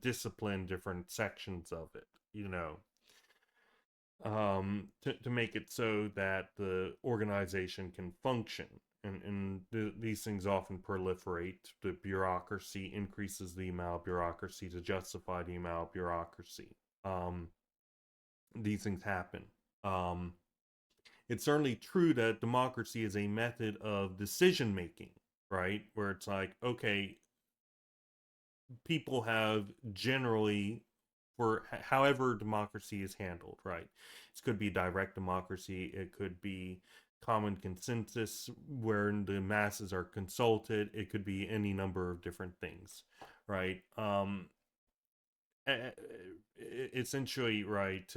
discipline different sections of it, to make it so that the organization can function. And these things often proliferate. The bureaucracy increases the amount of bureaucracy to justify the amount of bureaucracy. Um, these things happen. Um, it's certainly true that democracy is a method of decision making, right? Where it's like, okay, people have generally, for however democracy is handled, right? It could be direct democracy, it could be common consensus where the masses are consulted, it could be any number of different things, right? Essentially, right,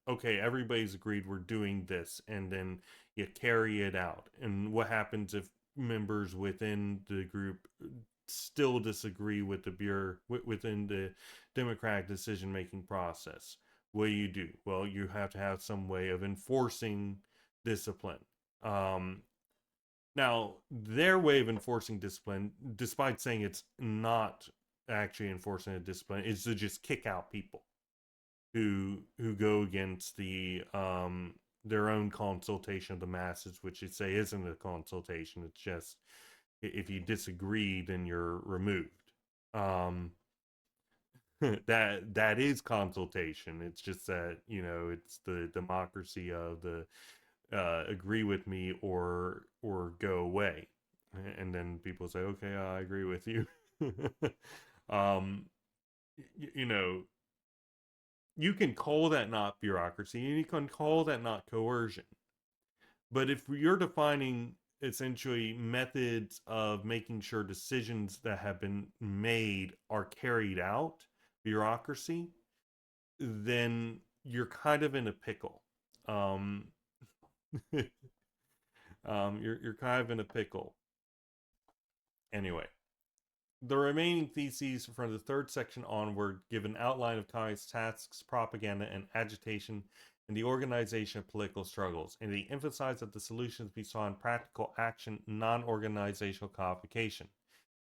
okay, everybody's agreed we're doing this, and then you carry it out. And what happens if members within the group still disagree with the within the democratic decision making process? What do? Well, you have to have some way of enforcing discipline. um Now, their way of enforcing discipline, despite saying it's not actually enforcing a discipline, is to just kick out people who go against their own consultation of the masses, which they say isn't a consultation. It's just, if you disagree, then you're removed. Um, that is consultation. It's just that it's the democracy of the agree with me or go away. And then people say, okay, I agree with you. um, you know, you can call that not bureaucracy, and you can call that not coercion. But if you're defining essentially methods of making sure decisions that have been made are carried out, bureaucracy, then you're kind of in a pickle. Um, you're kind of in a pickle. Anyway, the remaining theses from the third section onward give an outline of communist tasks, propaganda, and agitation in the organization of political struggles, and they emphasize that the solutions be sought in practical action, non-organizational codification.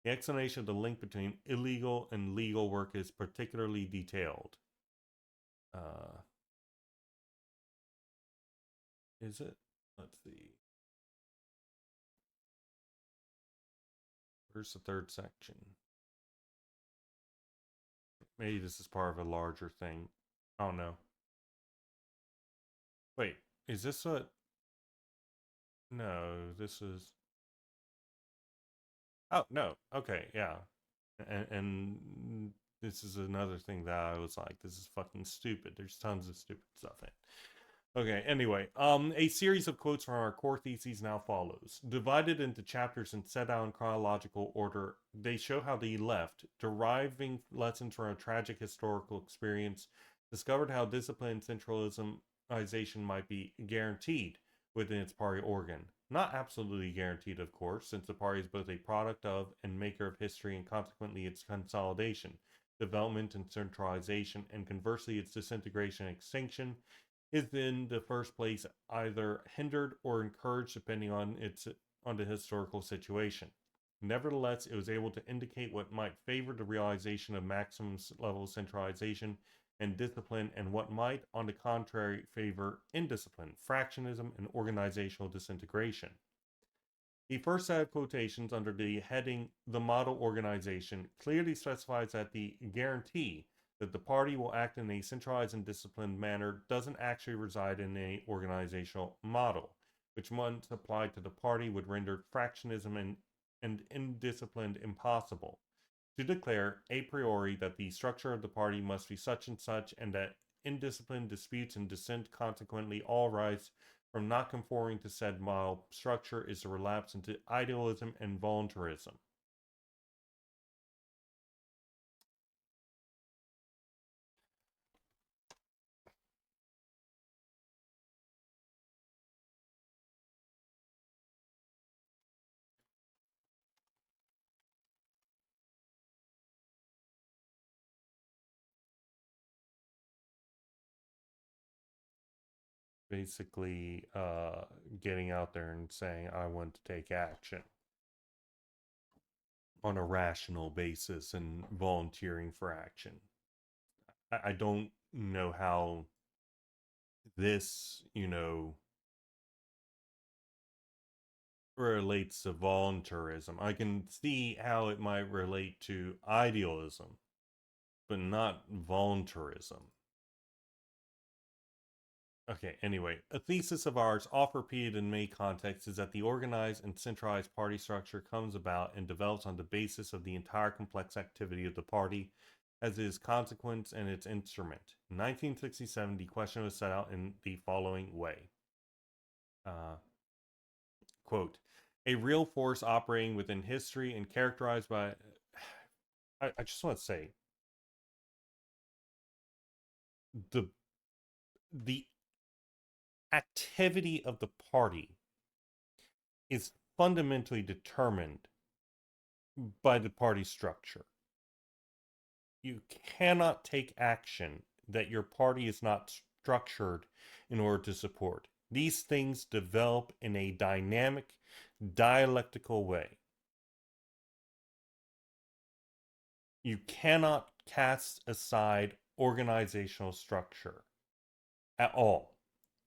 The explanation of the link between illegal and legal work is particularly detailed. Is it? Let's see. Where's the third section? Maybe this is part of a larger thing. I don't know. Wait, is this what? No, this is. Oh, no. Okay, yeah. And this is another thing that I was like, this is fucking stupid. There's tons of stupid stuff in it. Okay, anyway, a series of quotes from our core theses now follows. Divided into chapters and set out in chronological order, they show how the left, deriving lessons from a tragic historical experience, discovered how discipline and centralization might be guaranteed within its party organ. Not absolutely guaranteed, of course, since the party is both a product of and maker of history and consequently its consolidation, development, and centralization, and conversely its disintegration and extinction is in the first place either hindered or encouraged depending on the historical situation. Nevertheless, it was able to indicate what might favor the realization of maximum level of centralization and discipline, and what might, on the contrary, favor indiscipline, fractionism, and organizational disintegration. The first set of quotations under the heading The Model Organization clearly specifies that the guarantee that the party will act in a centralized and disciplined manner doesn't actually reside in a organizational model, which once applied to the party would render fractionism and indiscipline impossible. To declare a priori that the structure of the party must be such and such, and that indiscipline, disputes, and dissent consequently all rise from not conforming to said model structure, is a relapse into idealism and voluntarism. Basically, getting out there and saying, I want to take action on a rational basis and volunteering for action. I don't know how this, relates to voluntarism. I can see how it might relate to idealism, but not voluntarism. Okay, anyway, a thesis of ours, oft repeated in many contexts, is that the organized and centralized party structure comes about and develops on the basis of the entire complex activity of the party as its consequence and its instrument. In 1967, the question was set out in the following way. Quote, a real force operating within history and characterized by... I just want to say, the activity of the party is fundamentally determined by the party structure. You cannot take action that your party is not structured in order to support. These things develop in a dynamic, dialectical way. You cannot cast aside organizational structure at all.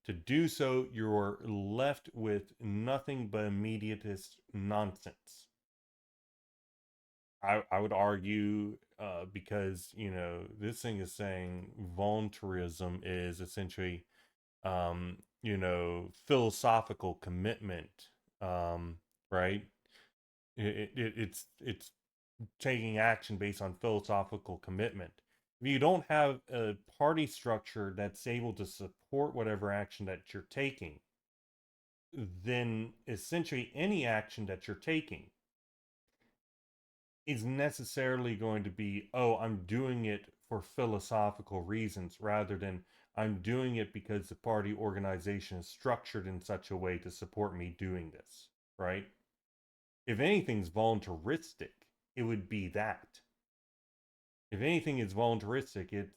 To do so, you're left with nothing but immediatist nonsense. I would argue, because, this thing is saying voluntarism is essentially, philosophical commitment, right? It's taking action based on philosophical commitment. If you don't have a party structure that's able to support whatever action that you're taking, then essentially any action that you're taking is necessarily going to be, oh, I'm doing it for philosophical reasons, rather than I'm doing it because the party organization is structured in such a way to support me doing this, right? If anything's voluntaristic, it would be that. If anything is voluntaristic, it's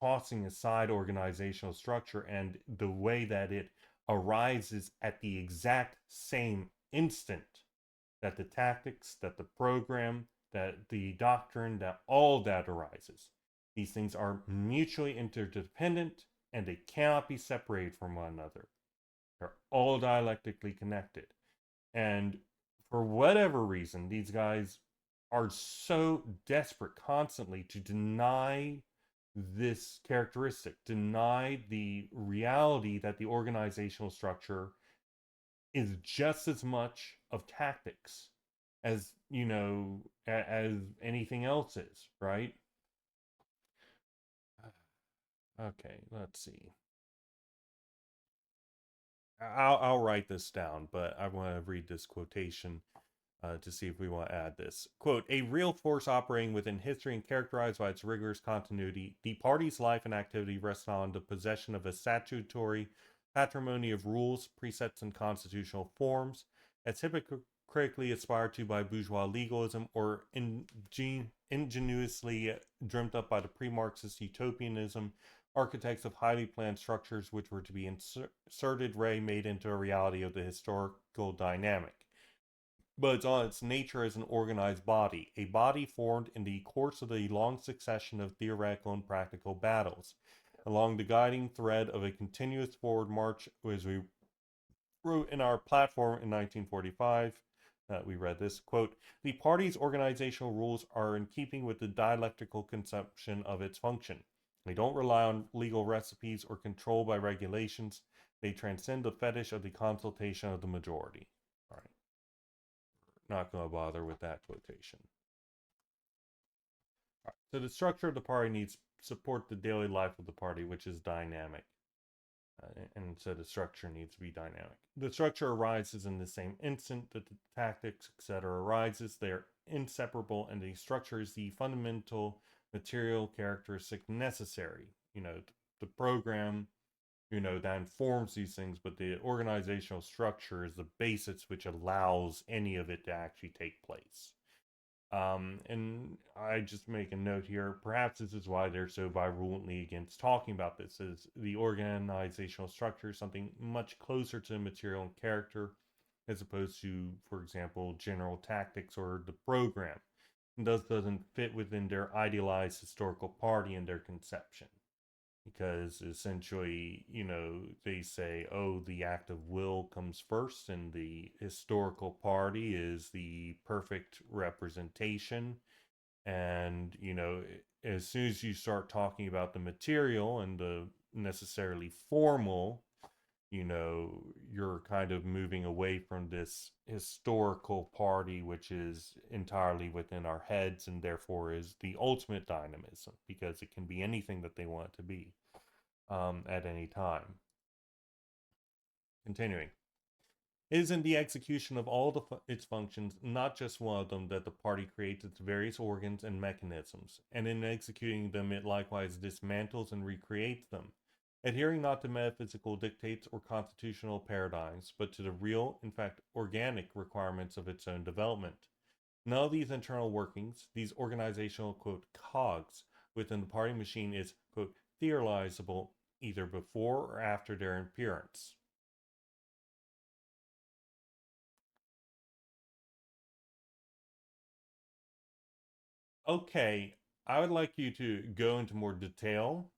tossing aside organizational structure and the way that it arises at the exact same instant that the tactics, that the program, that the doctrine, that all that arises. These things are mutually interdependent and they cannot be separated from one another. They're all dialectically connected. And for whatever reason, these guys are so desperate constantly to deny this characteristic, deny the reality that the organizational structure is just as much of tactics as, as anything else is, right? Okay, let's see. I'll write this down, but I want to read this quotation to see if we want to add this. Quote, a real force operating within history and characterized by its rigorous continuity, the party's life and activity rests on the possession of a statutory patrimony of rules, precepts, and constitutional forms, as hypocritically aspired to by bourgeois legalism or ingeniously dreamt up by the pre-Marxist utopianism, architects of highly planned structures which were to be inserted made into a reality of the historical dynamic. But it's on its nature as an organized body, a body formed in the course of a long succession of theoretical and practical battles, along the guiding thread of a continuous forward march, as we wrote in our platform in 1945. We read this quote: "The party's organizational rules are in keeping with the dialectical conception of its function. They don't rely on legal recipes or control by regulations. They transcend the fetish of the consultation of the majority." All right. Not going to bother with that quotation. All right. So the structure of the party needs to support the daily life of the party, which is dynamic. And so the structure needs to be dynamic. The structure arises in the same instant that the tactics, etc., arises. They are inseparable, and the structure is the fundamental material characteristic necessary. The program, that informs these things, but the organizational structure is the basis which allows any of it to actually take place. And I just make a note here, perhaps this is why they're so virulently against talking about this, is the organizational structure is something much closer to material and character, as opposed to, for example, general tactics or the program. And thus doesn't fit within their idealized historical party and their conception. Because essentially, they say, oh, the act of will comes first, and the historical party is the perfect representation. And, as soon as you start talking about the material and the necessarily formal, you're kind of moving away from this historical party, which is entirely within our heads and therefore is the ultimate dynamism, because it can be anything that they want it to be at any time. Continuing. It is in the execution of all its functions, not just one of them, that the party creates its various organs and mechanisms, and in executing them it likewise dismantles and recreates them, adhering not to metaphysical dictates or constitutional paradigms, but to the real, in fact organic, requirements of its own development. None of these internal workings, these organizational, quote, cogs within the party machine is, quote, theorizable either before or after their appearance. Okay, I would like you to go into more detail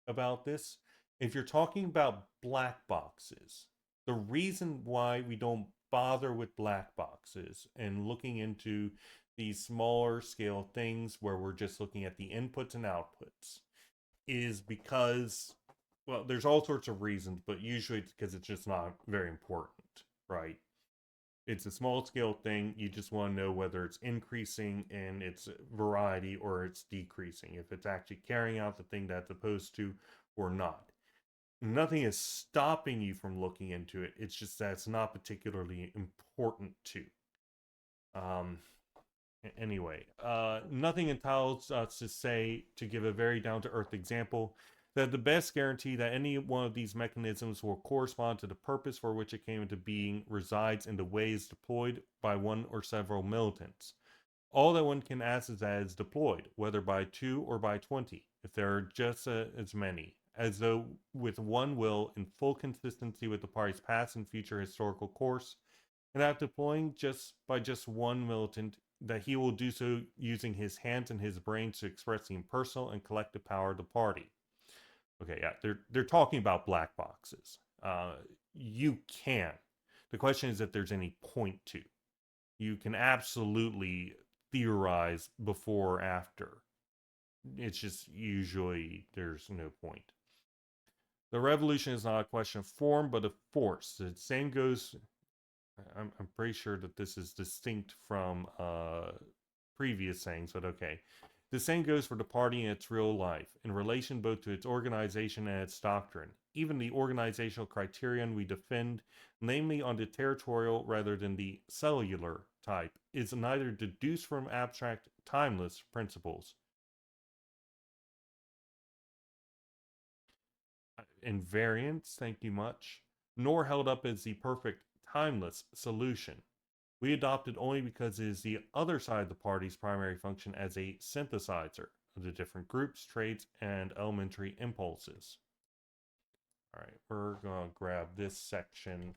about this. If you're talking about black boxes, the reason why we don't bother with black boxes and looking into these smaller scale things where we're just looking at the inputs and outputs is because, well, there's all sorts of reasons, but usually it's because it's just not very important, right? It's a small scale thing. You just want to know whether it's increasing in its variety or it's decreasing, if it's actually carrying out the thing that's supposed to or not. Nothing is stopping you from looking into it. It's just that it's not particularly important to. Anyway, nothing entitles us to say, to give a very down-to-earth example, that the best guarantee that any one of these mechanisms will correspond to the purpose for which it came into being resides in the ways deployed by one or several militants. All that one can ask is that it's deployed, whether by 2 or by 20, if there are just as many, as though with one will, in full consistency with the party's past and future historical course, and that deploying just one militant, that he will do so using his hands and his brains to express the impersonal and collective power of the party. Okay, yeah, they're talking about black boxes. You can. The question is if there's any point to. You can absolutely theorize before or after. It's just usually there's no point. The revolution is not a question of form, but of force. The same goes. I'm pretty sure that this is distinct from previous sayings, but okay. The same goes for the party in its real life, in relation both to its organization and its doctrine. Even the organizational criterion we defend, namely on the territorial rather than the cellular type, is neither deduced from abstract, timeless principles. Invariance, thank you much, nor held up as the perfect, timeless solution. We adopt it only because it is the other side of the party's primary function as a synthesizer, of the different groups, traits, and elementary impulses. All right, we're going to grab this section.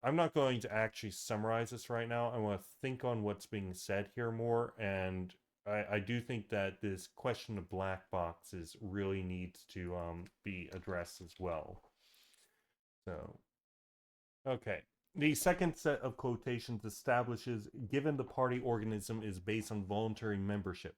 I'm not going to actually summarize this right now. I want to think on what's being said here more, and I do think that this question of black boxes really needs to be addressed as well. So, okay. The second set of quotations establishes, given the party organism is based on voluntary membership,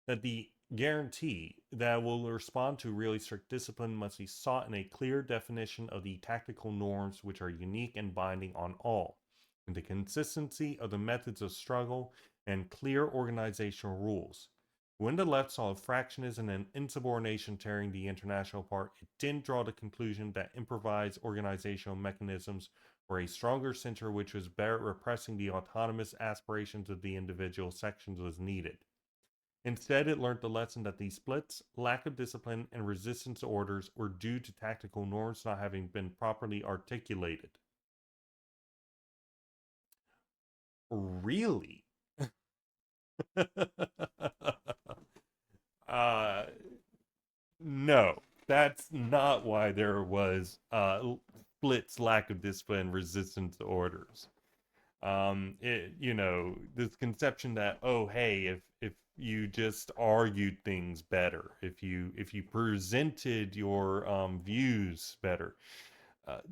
that the guarantee that will respond to really strict discipline must be sought in a clear definition of the tactical norms which are unique and binding on all, and the consistency of the methods of struggle, and clear organizational rules. When the left saw fractionism and insubordination tearing the international apart, it didn't draw the conclusion that improvised organizational mechanisms were a stronger center which was better at repressing the autonomous aspirations of the individual sections was needed. Instead, it learned the lesson that these splits, lack of discipline, and resistance to orders were due to tactical norms not having been properly articulated. Really? uh, no, that's not why there was splits, lack of discipline, resistance to orders. This conception that, oh, hey, if you just argued things better, if you presented your views better,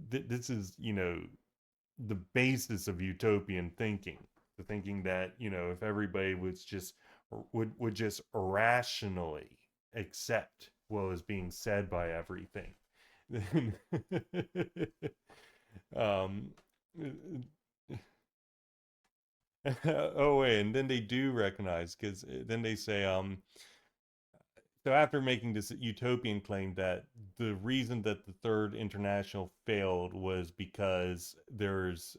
this is the basis of utopian thinking. The thinking that if everybody was just would just rationally accept what was being said by everything, then um oh wait, and then they do recognize, because then they say so after making this utopian claim that the reason that the Third International failed was because there's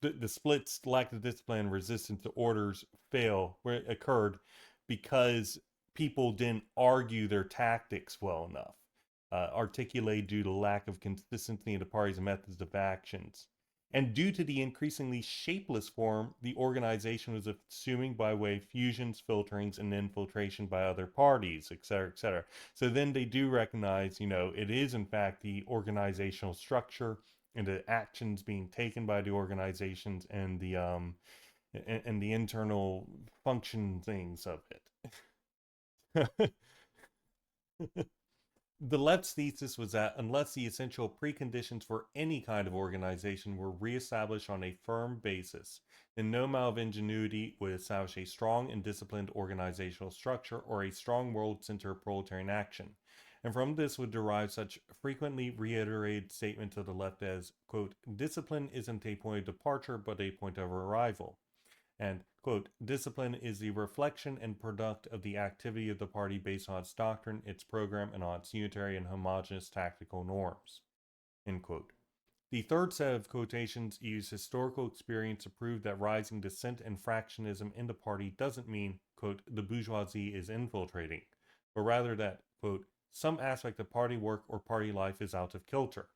the splits, lack of discipline, resistance to orders where occurred because people didn't argue their tactics well enough, articulate due to lack of consistency in the party's methods of actions, and due to the increasingly shapeless form the organization was assuming by way of fusions, filterings, and infiltration by other parties, etc., etc. So then they do recognize, it is in fact the organizational structure and the actions being taken by the organizations and the internal function things of it. The left's thesis was that unless the essential preconditions for any kind of organization were reestablished on a firm basis, then no amount of ingenuity would establish a strong and disciplined organizational structure or a strong world center of proletarian action. And from this would derive such frequently reiterated statements of the left as, quote, discipline isn't a point of departure but a point of arrival. And, quote, discipline is the reflection and product of the activity of the party based on its doctrine, its program, and on its unitary and homogeneous tactical norms, end quote. The third set of quotations use historical experience to prove that rising dissent and fractionism in the party doesn't mean, quote, the bourgeoisie is infiltrating, but rather that, quote, some aspect of party work or party life is out of kilter.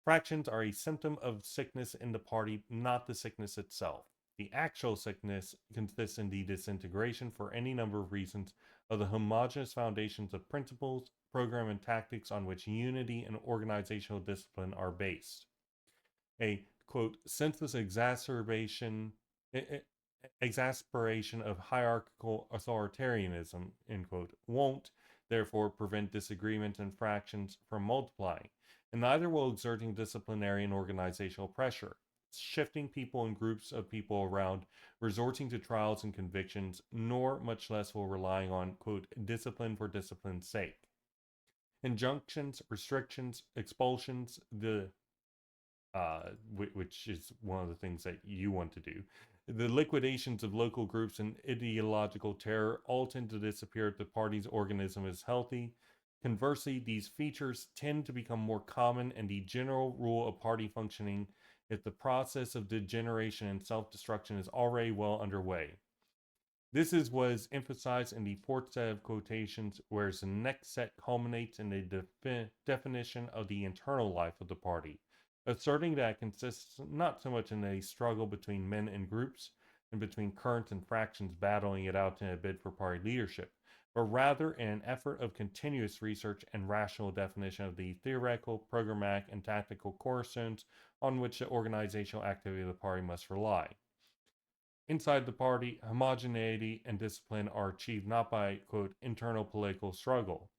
Fractions are a symptom of sickness in the party, not the sickness itself. The actual sickness consists in the disintegration, for any number of reasons, of the homogeneous foundations of principles, program, and tactics on which unity and organizational discipline are based. A, quote, senseless exasperation of hierarchical authoritarianism, end quote, won't, therefore, prevent disagreement and fractions from multiplying, and neither will exerting disciplinary and organizational pressure, shifting people and groups of people around, resorting to trials and convictions, nor much less will relying on, quote, discipline for discipline's sake. Injunctions, restrictions, expulsions, which is one of the things that you want to do, the liquidations of local groups and ideological terror all tend to disappear if the party's organism is healthy. Conversely, these features tend to become more common, and the general rule of party functioning if the process of degeneration and self-destruction is already well underway. This is what is emphasized in the fourth set of quotations, whereas the next set culminates in a definition of the internal life of the party, asserting that it consists not so much in a struggle between men and groups, and between currents and fractions battling it out in a bid for party leadership, but rather in an effort of continuous research and rational definition of the theoretical, programmatic, and tactical cornerstones on which the organizational activity of the party must rely. Inside the party, homogeneity and discipline are achieved not by, quote, internal political struggle,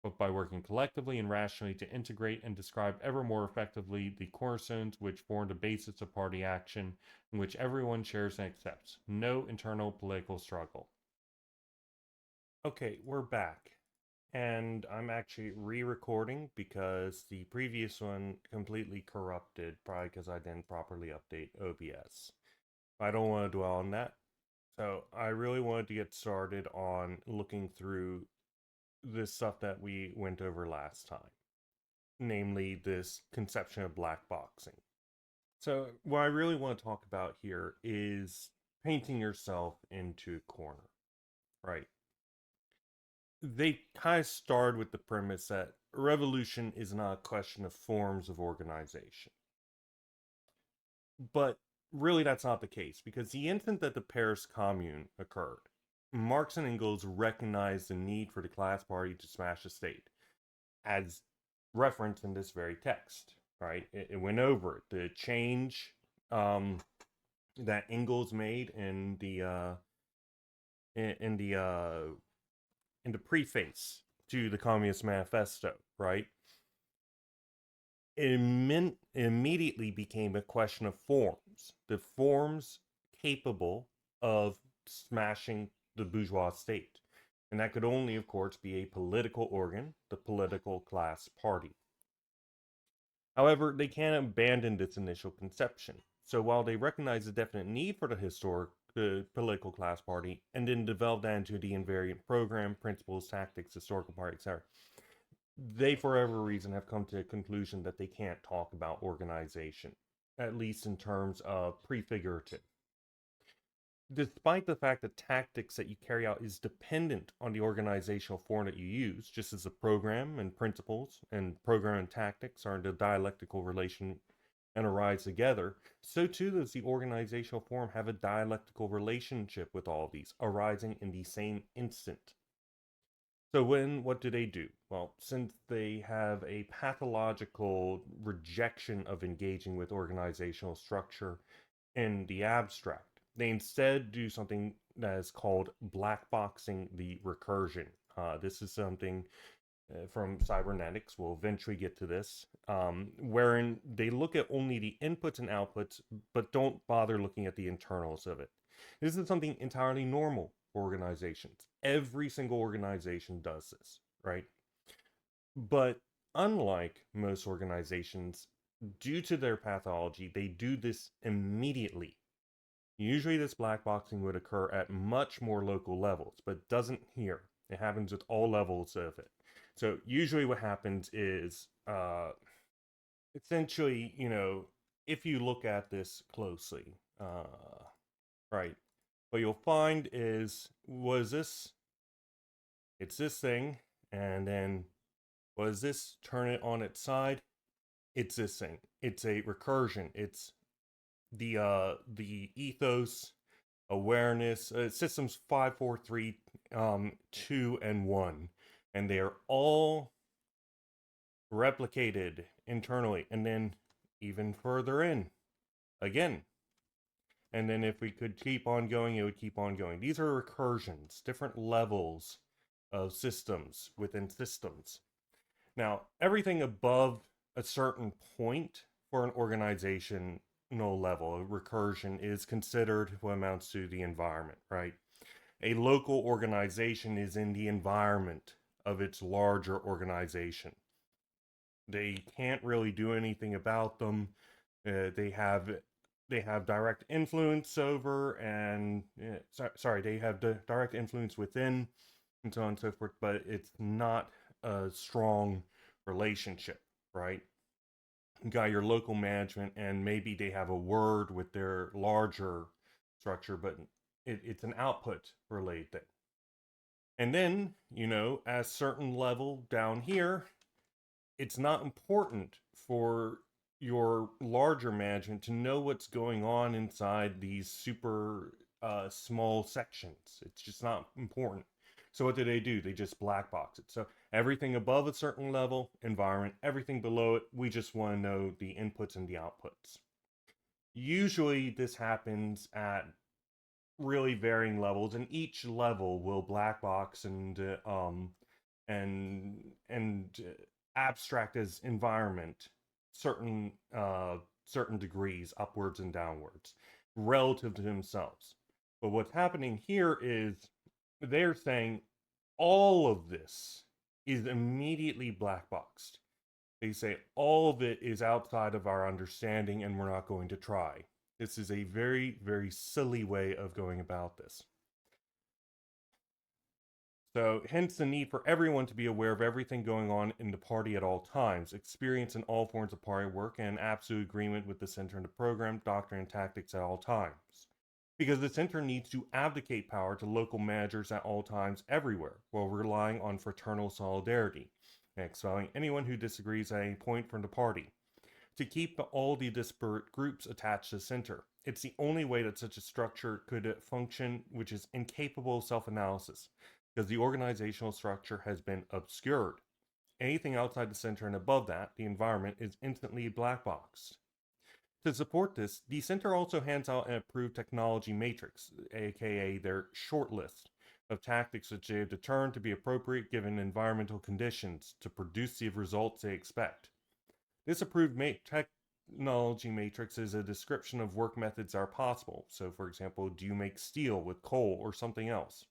but by working collectively and rationally to integrate and describe ever more effectively the cornerstones which form the basis of party action, in which everyone shares and accepts. No internal political struggle. Okay, we're back. And I'm actually re-recording because the previous one completely corrupted, probably because I didn't properly update OBS. I don't want to dwell on that. So I really wanted to get started on looking through this stuff that we went over last time, namely this conception of black boxing. So what I really want to talk about here is painting yourself into a corner, right? They kind of started with the premise that revolution is not a question of forms of organization. But really, that's not the case, because the instant that the Paris Commune occurred, Marx and Engels recognized the need for the class party to smash the state, as referenced in this very text, right? It went over it. The change that Engels made in the preface to the Communist Manifesto, right? It immediately became a question of forms. The forms capable of smashing the bourgeois state. And that could only, of course, be a political organ, the political class party. However, they can't abandon this initial conception. So while they recognize the definite need for the political class party, and then develop that into the invariant program, principles, tactics, historical party, etc., they, for whatever reason, have come to a conclusion that they can't talk about organization, at least in terms of prefigurative. Despite the fact that tactics that you carry out is dependent on the organizational form that you use, just as the program and principles and program and tactics are in a dialectical relation and arise together, so too does the organizational form have a dialectical relationship with all of these, arising in the same instant. So what do they do? Well, since they have a pathological rejection of engaging with organizational structure in the abstract, they instead do something that is called black boxing the recursion. This is something from cybernetics. We'll eventually get to this, wherein they look at only the inputs and outputs, but don't bother looking at the internals of it. This is something entirely normal for organizations. Every single organization does this, right? But unlike most organizations, due to their pathology, they do this immediately. Usually this black boxing would occur at much more local levels, but doesn't here. It happens at all levels of it. So usually what happens is, essentially, if you look at this closely, right, what you'll find is, it's this thing, and then turn it on its side, it's this thing. It's a recursion. It's the ethos, awareness, systems 5, 4, 3, 2, and 1, and they are all replicated internally, and then even further in again. And then if we could keep on going, it would keep on going. These are recursions, different levels of systems within systems. Now, everything above a certain point for an organizational level, recursion, is considered what amounts to the environment, right? A local organization is in the environment of its larger organization. They can't really do anything about them. They have direct influence over, and they have direct influence within, and so on and so forth. But it's not a strong relationship, right? You got your local management, and maybe they have a word with their larger structure, but it's an output related thing. And then, at a certain level down here, it's not important for your larger management to know what's going on inside these super small sections. It's just not important. So what do? They just black box it. So everything above a certain level, environment, everything below it, we just want to know the inputs and the outputs. Usually this happens at really varying levels, and each level will black box and abstract as environment certain degrees upwards and downwards relative to themselves. But what's happening here is they're saying all of this is immediately black boxed. They say all of it is outside of our understanding and we're not going to try. This is a very, very silly way of going about this. So, hence the need for everyone to be aware of everything going on in the party at all times, experience in all forms of party work, and absolute agreement with the center and the program, doctrine, and tactics at all times. Because the center needs to abdicate power to local managers at all times everywhere, while relying on fraternal solidarity, and expelling anyone who disagrees at any point from the party. To keep all the disparate groups attached to the center. It's the only way that such a structure could function, which is incapable of self-analysis, because the organizational structure has been obscured. Anything outside the center and above that, the environment, is instantly black-boxed. To support this, the center also hands out an approved technology matrix, aka their short list, of tactics which they have determined to be appropriate given environmental conditions to produce the results they expect. This approved technology matrix is a description of work methods that are possible. So, for example, do you make steel with coal or something else?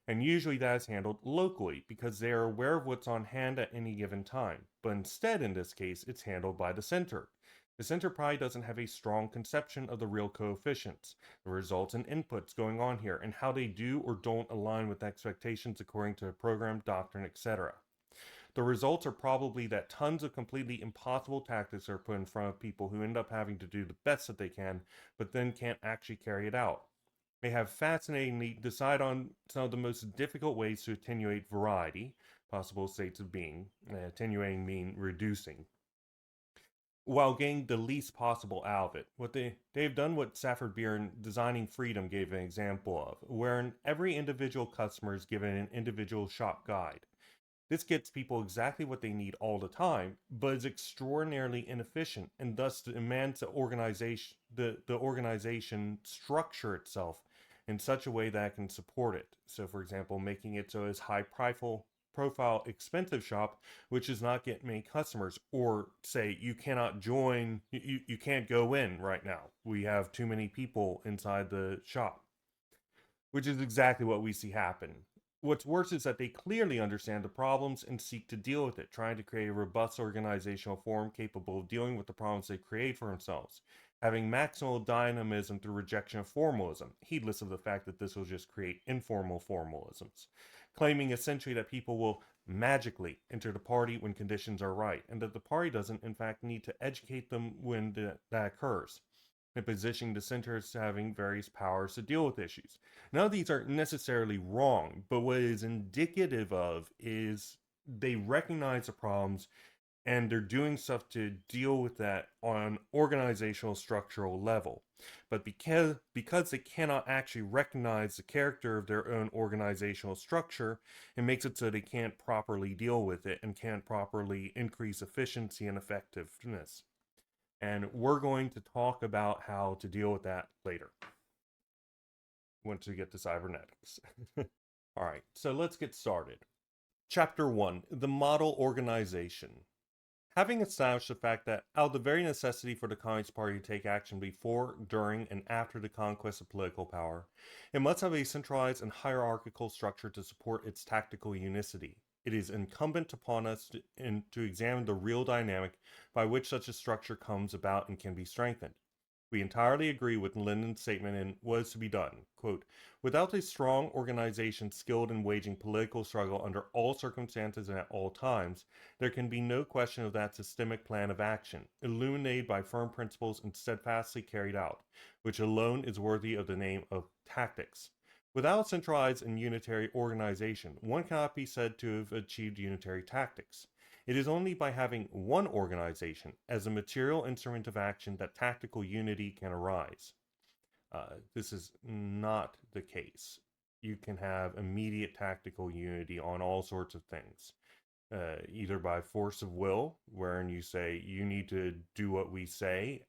And usually that is handled locally because they are aware of what's on hand at any given time. But instead, in this case, it's handled by the center. The center probably doesn't have a strong conception of the real coefficients, the results and inputs going on here, and how they do or don't align with expectations according to a program, doctrine, etc. The results are probably that tons of completely impossible tactics are put in front of people who end up having to do the best that they can, but then can't actually carry it out. They have fascinatingly decide on some of the most difficult ways to attenuate variety, possible states of being, attenuating mean reducing, while getting the least possible out of it. They've done what Safford Beer in Designing Freedom gave an example of, wherein every individual customer is given an individual shop guide. This gets people exactly what they need all the time, but is extraordinarily inefficient and thus demands the organization structure itself in such a way that it can support it. So, for example, making it so it's high profile expensive shop which does not get many customers, or say you cannot join, you can't go in right now, we have too many people inside the shop, which is exactly what we see happen. What's worse is that they clearly understand the problems and seek to deal with it, trying to create a robust organizational form capable of dealing with the problems they create for themselves, having maximal dynamism through rejection of formalism, heedless of the fact that this will just create informal formalisms, claiming essentially that people will magically enter the party when conditions are right, and that the party doesn't in fact need to educate them when that occurs, and positioning the center as having various powers to deal with issues. None of these are necessarily wrong, but what it is indicative of is they recognize the problems and they're doing stuff to deal with that on an organizational structural level. But because they cannot actually recognize the character of their own organizational structure, it makes it so they can't properly deal with it and can't properly increase efficiency and effectiveness. And we're going to talk about how to deal with that later once we get to cybernetics. All right, so let's get started. Chapter 1, the model organization. Having established the fact that out of the very necessity for the Communist Party to take action before, during, and after the conquest of political power, it must have a centralized and hierarchical structure to support its tactical unicity. It is incumbent upon us to examine the real dynamic by which such a structure comes about and can be strengthened. We entirely agree with Lenin's statement in What is to be Done. Quote, without a strong organization skilled in waging political struggle under all circumstances and at all times, there can be no question of that systemic plan of action, illuminated by firm principles and steadfastly carried out, which alone is worthy of the name of tactics. Without centralized and unitary organization, one cannot be said to have achieved unitary tactics. It is only by having one organization as a material instrument of action that tactical unity can arise. This is not the case. You can have immediate tactical unity on all sorts of things, either by force of will, wherein you say you need to do what we say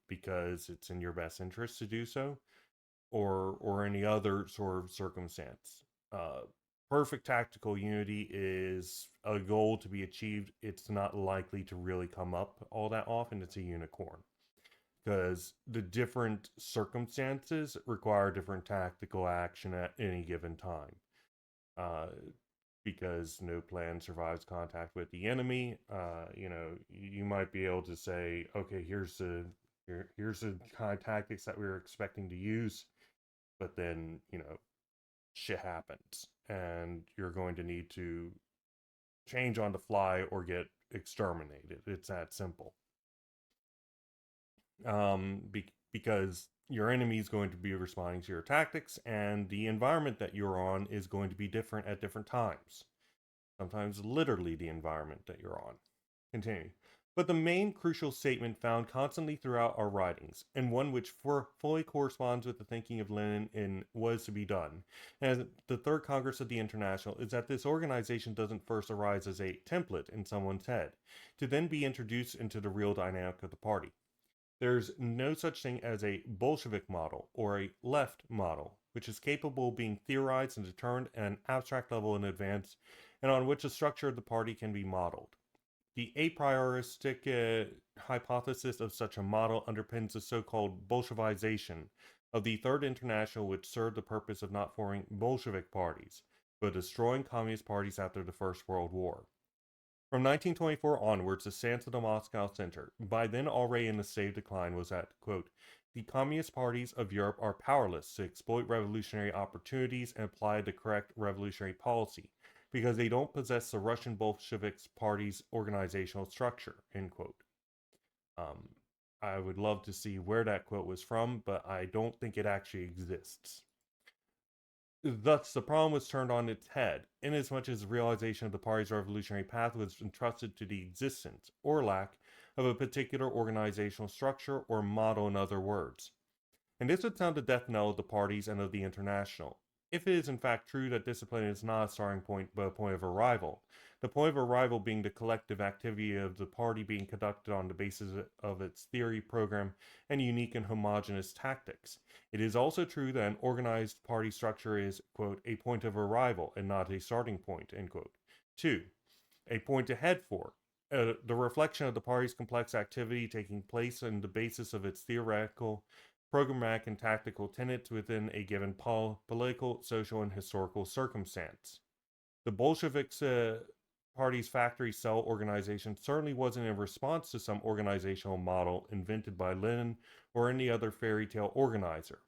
because it's in your best interest to do so, or any other sort of circumstance. Uh, Perfect tactical unity is a goal to be achieved. It's not likely to really come up all that often. It's a unicorn because the different circumstances require different tactical action at any given time. Uh, because no plan survives contact with the enemy. You might be able to say, okay, here's the kind of tactics that we were expecting to use, but then shit happens, and you're going to need to change on the fly or get exterminated. It's that simple. Because your enemy is going to be responding to your tactics, and the environment that you're on is going to be different at different times. Sometimes, literally, the environment that you're on. Continue. But the main crucial statement found constantly throughout our writings, and one which fully corresponds with the thinking of Lenin in What is to be Done, and the Third Congress of the International, is that this organization doesn't first arise as a template in someone's head, to then be introduced into the real dynamic of the party. There's no such thing as a Bolshevik model or a left model, which is capable of being theorized and determined at an abstract level in advance, and on which the structure of the party can be modeled. The a prioristic hypothesis of such a model underpins the so-called Bolshevization of the Third International, which served the purpose of not forming Bolshevik parties, but destroying communist parties after the First World War. From 1924 onwards, the stance of the Moscow Center, by then already in a state of decline, was that, quote, the communist parties of Europe are powerless to exploit revolutionary opportunities and apply the correct revolutionary policy, because they don't possess the Russian Bolshevik Party's organizational structure, end quote. Um, I would love to see where that quote was from, but I don't think it actually exists. Thus, the problem was turned on its head, inasmuch as the realization of the party's revolutionary path was entrusted to the existence, or lack, of a particular organizational structure or model, in other words. And this would sound the death knell of the parties and of the International. If it is in fact true that discipline is not a starting point but a point of arrival, the point of arrival being the collective activity of the party being conducted on the basis of its theory, program, and unique and homogeneous tactics, it is also true that an organized party structure is, quote, a point of arrival and not a starting point, end quote. 2. A point to head for, the reflection of the party's complex activity taking place on the basis of its theoretical, programmatic, and tactical tenets within a given political, social, and historical circumstance. The Bolsheviks' party's factory cell organization certainly wasn't in response to some organizational model invented by Lenin or any other fairy tale organizer.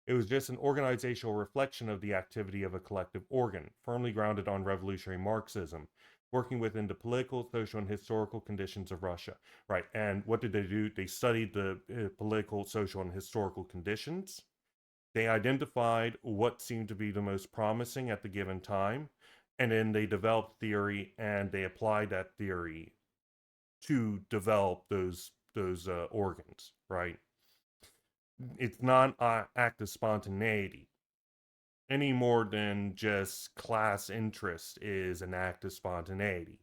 It was just an organizational reflection of the activity of a collective organ, firmly grounded on revolutionary Marxism, working within the political, social, and historical conditions of Russia. Right, and what did they do? They studied the political, social, and historical conditions. They identified what seemed to be the most promising at the given time, and then they developed theory and they applied that theory to develop those organs. Right, it's not an act of spontaneity any more than just class interest is an act of spontaneity.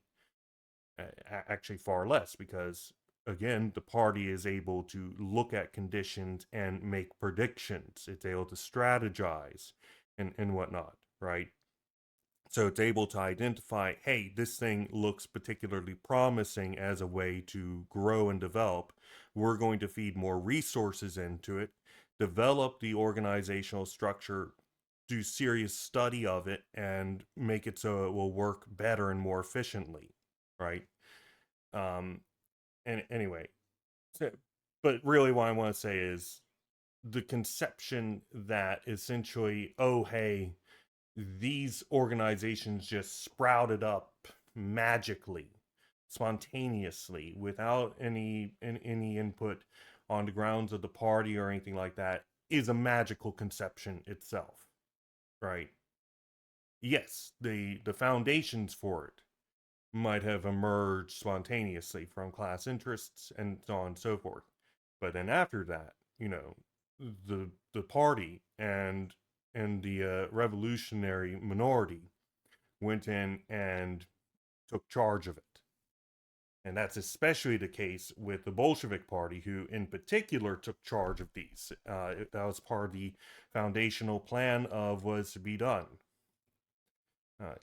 Actually, far less, because again, the party is able to look at conditions and make predictions. It's able to strategize and whatnot, right? So it's able to identify, hey, this thing looks particularly promising as a way to grow and develop. We're going to feed more resources into it, develop the organizational structure, do serious study of it, and make it so it will work better and more efficiently, right? Um, and anyway, so, but really, what I want to say is the conception that essentially, oh, hey, these organizations just sprouted up magically, spontaneously, without any input on the grounds of the party or anything like that, is a magical conception itself, right? Yes, the foundations for it might have emerged spontaneously from class interests and so on and so forth. But then after that, the party and the revolutionary minority went in and took charge of it. And that's especially the case with the Bolshevik Party, who in particular took charge of these. That was part of the foundational plan of what was to be done.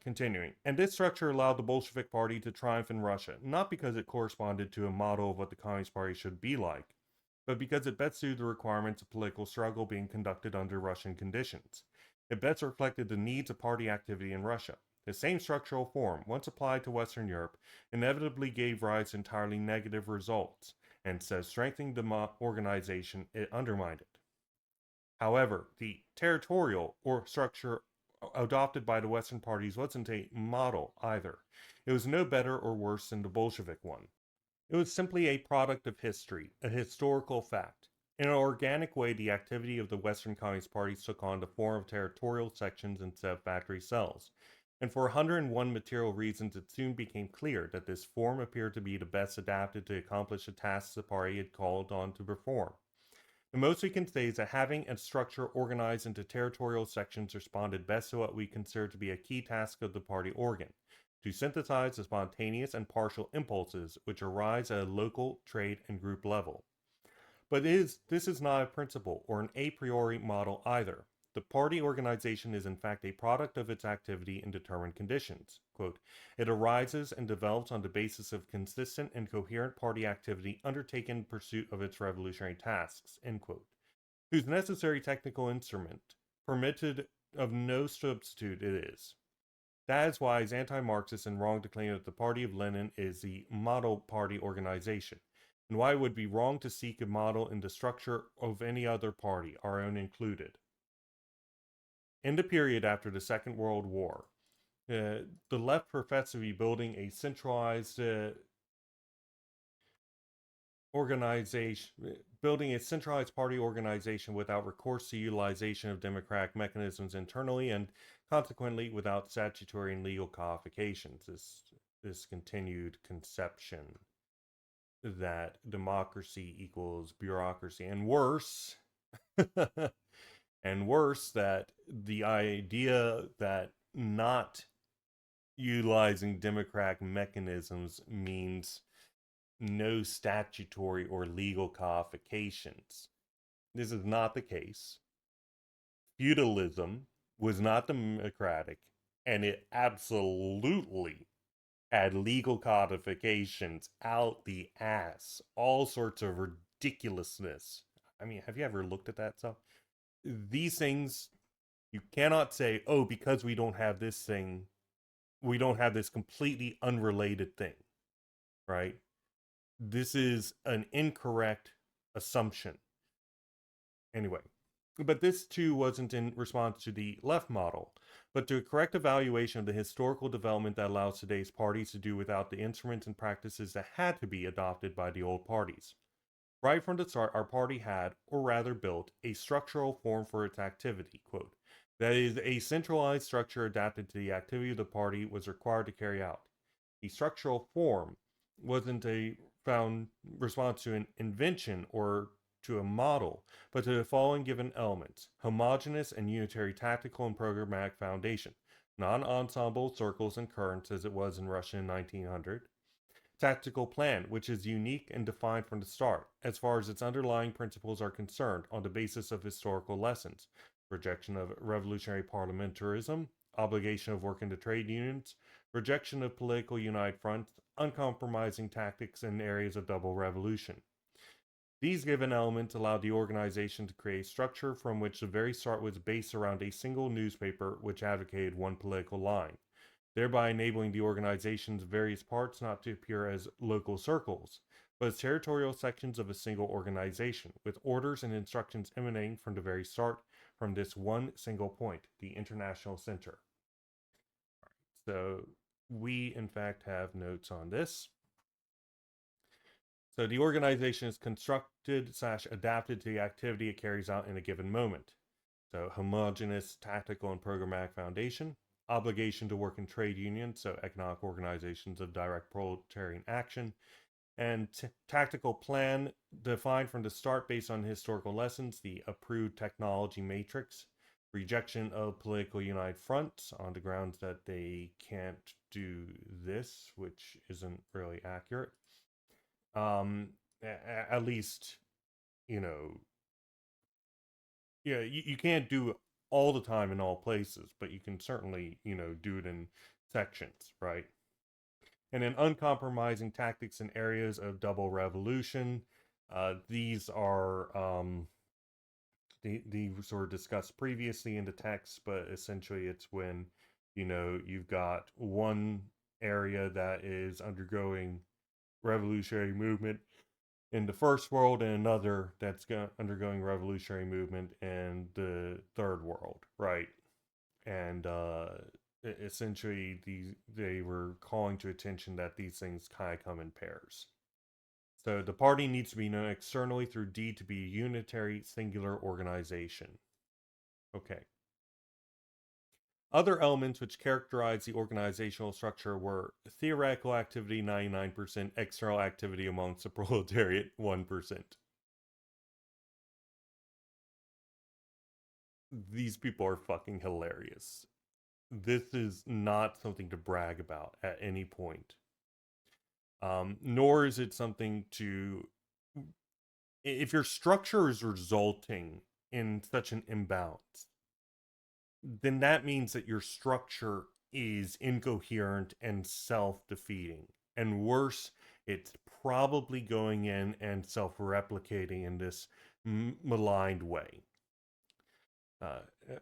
Continuing. And this structure allowed the Bolshevik Party to triumph in Russia, not because it corresponded to a model of what the Communist Party should be like, but because it best suited the requirements of political struggle being conducted under Russian conditions. It best reflected the needs of party activity in Russia. The same structural form, once applied to Western Europe, inevitably gave rise to entirely negative results, and instead of strengthening the organization, it undermined it. However, the territorial or structure adopted by the Western parties wasn't a model either. It was no better or worse than the Bolshevik one. It was simply a product of history, a historical fact. In an organic way, the activity of the Western Communist parties took on the form of territorial sections instead of factory cells. And for 101 material reasons, it soon became clear that this form appeared to be the best adapted to accomplish the tasks the party had called on to perform. The most we can say is that having a structure organized into territorial sections responded best to what we consider to be a key task of the party organ: to synthesize the spontaneous and partial impulses which arise at a local, trade, and group level. But this is not a principle or an a priori model either. The party organization is in fact a product of its activity in determined conditions. Quote, it arises and develops on the basis of consistent and coherent party activity undertaken in pursuit of its revolutionary tasks, end quote, whose necessary technical instrument, permitted of no substitute it is. That is why it's anti-Marxist and wrong to claim that the party of Lenin is the model party organization, and why it would be wrong to seek a model in the structure of any other party, our own included. In the period after the Second World War, the left professed to be building a centralized party organization without recourse to utilization of democratic mechanisms internally, and consequently without statutory and legal qualifications. This continued conception that democracy equals bureaucracy, and worse, and worse, that the idea that not utilizing democratic mechanisms means no statutory or legal qualifications. This is not the case. Feudalism was not democratic, and it absolutely had legal codifications out the ass. All sorts of ridiculousness. I mean, have you ever looked at that stuff? These things, you cannot say, oh, because we don't have this thing, we don't have this completely unrelated thing, right? This is an incorrect assumption. Anyway, but this too wasn't in response to the left model, but to a correct evaluation of the historical development that allows today's parties to do without the instruments and practices that had to be adopted by the old parties. Right from the start, our party had, or rather built, a structural form for its activity, quote, that is, a centralized structure adapted to the activity the party was required to carry out. The structural form wasn't a found response to an invention or to a model, but to the following given elements: homogeneous and unitary tactical and programmatic foundation, non-ensemble circles and currents as it was in Russia in 1900, tactical plan, which is unique and defined from the start, as far as its underlying principles are concerned, on the basis of historical lessons: rejection of revolutionary parliamentarism, obligation of work into trade unions, rejection of political united fronts, uncompromising tactics in areas of double revolution. These given elements allowed the organization to create a structure from which the very start was based around a single newspaper which advocated one political line, thereby enabling the organization's various parts not to appear as local circles, but as territorial sections of a single organization, with orders and instructions emanating from the very start from this one single point, the international center. So we, in fact, have notes on this. So the organization is constructed / adapted to the activity it carries out in a given moment. So homogeneous, tactical, and programmatic foundation, obligation to work in trade unions, so economic organizations of direct proletarian action, and tactical plan defined from the start based on historical lessons, the approved technology matrix, rejection of political united fronts on the grounds that they can't do this, which isn't really accurate. Um, at least, you know, yeah, you can't do it all the time in all places, but you can certainly, do it in sections, right? And then uncompromising tactics in areas of double revolution. These are these were discussed previously in the text, but essentially it's when you've got one area that is undergoing revolutionary movement in the first world and another that's undergoing revolutionary movement in the third world, right? And essentially they were calling to attention that these things kind of come in pairs. So the party needs to be known externally through D to be a unitary singular organization. Okay. Other elements which characterize the organizational structure were theoretical activity 99%, external activity amongst the proletariat 1%. These people are fucking hilarious. This is not something to brag about at any point. Nor is it something to. If your structure is resulting in such an imbalance, then that means that your structure is incoherent and self defeating. And worse, it's probably going in and self replicating in this maligned way.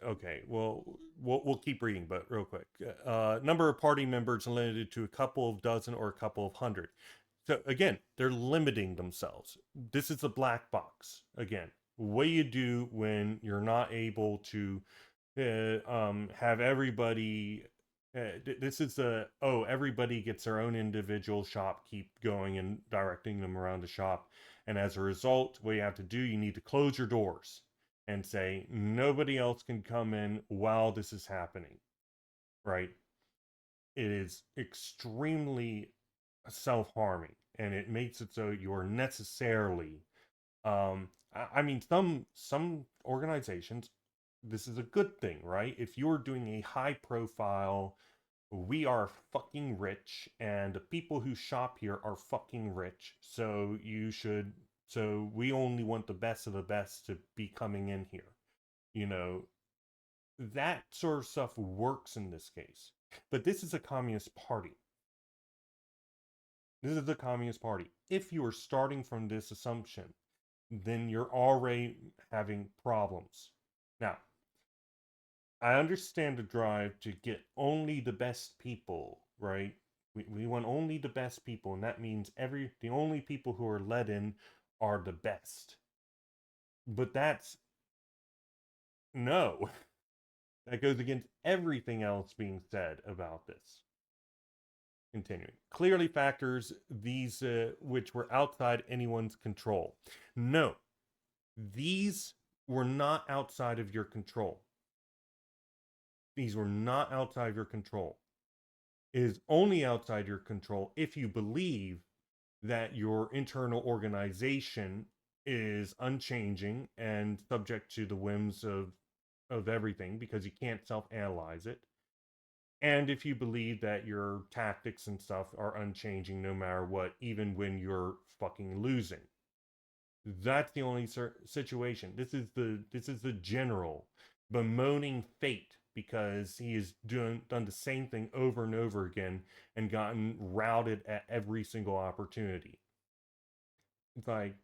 Okay, well, we'll keep reading, but real quick. Number of party members limited to a couple of dozen or a couple of hundred. So again, they're limiting themselves. This is a black box. Again, what you do when you're not able to have everybody. This is everybody gets their own individual shop, keep going and directing them around the shop. And as a result, what you have to do, you need to close your doors and say nobody else can come in while this is happening, right? It is extremely self-harming, and it makes it so you're necessarily I mean some organizations, this is a good thing, right? If you're doing a high profile, we are fucking rich and the people who shop here are fucking rich, so we only want the best of the best to be coming in here, you know that sort of stuff works in this case. But this is a communist party. This is the Communist Party. If you are starting from this assumption, then you're already having problems. Now, I understand the drive to get only the best people, right? We want only the best people, and that means the only people who are let in are the best. But that's no. That goes against everything else being said about this. Continuing. Clearly factors these which were outside anyone's control. No, these were not outside of your control. These were not outside of your control. It is only outside your control if you believe that your internal organization is unchanging and subject to the whims of everything, because you can't self-analyze it. And if you believe that your tactics and stuff are unchanging no matter what, even when you're fucking losing. That's the only situation. This is the general bemoaning fate because he has done the same thing over and over again and gotten routed at every single opportunity. It's like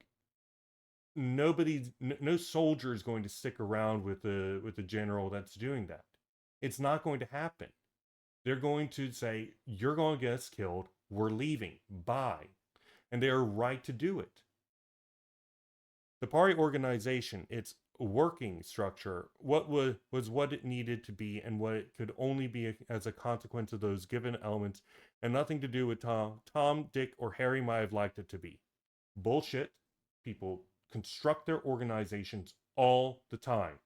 no soldier is going to stick around with the general that's doing that. It's not going to happen. They're going to say, you're going to get us killed. We're leaving. Bye. And they are right to do it. The party organization, its working structure, what was what it needed to be and what it could only be as a consequence of those given elements, and nothing to do with Tom, Dick, or Harry might have liked it to be. Bullshit. People construct their organizations all the time.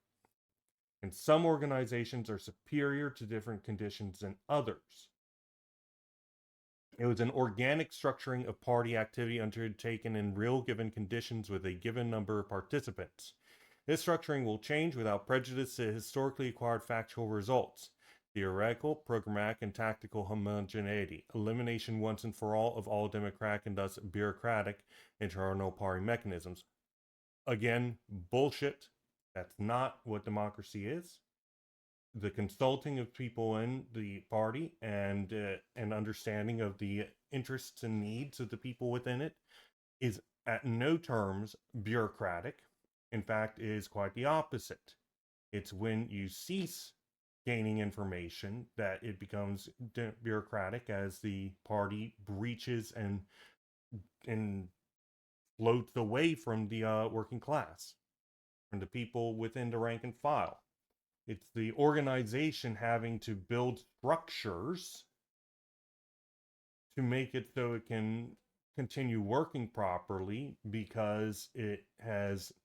And some organizations are superior to different conditions than others. It was an organic structuring of party activity undertaken in real given conditions with a given number of participants. This structuring will change without prejudice to historically acquired factual results. Theoretical, programmatic, and tactical homogeneity. Elimination once and for all democratic and thus bureaucratic internal party mechanisms. Again, bullshit. That's not what democracy is. The consulting of people in the party and understanding of the interests and needs of the people within it is at no terms bureaucratic. In fact, it is quite the opposite. It's when you cease gaining information that it becomes bureaucratic, as the party breaches and floats away from the working class, from the people within the rank and file. It's the organization having to build structures to make it so it can continue working properly because it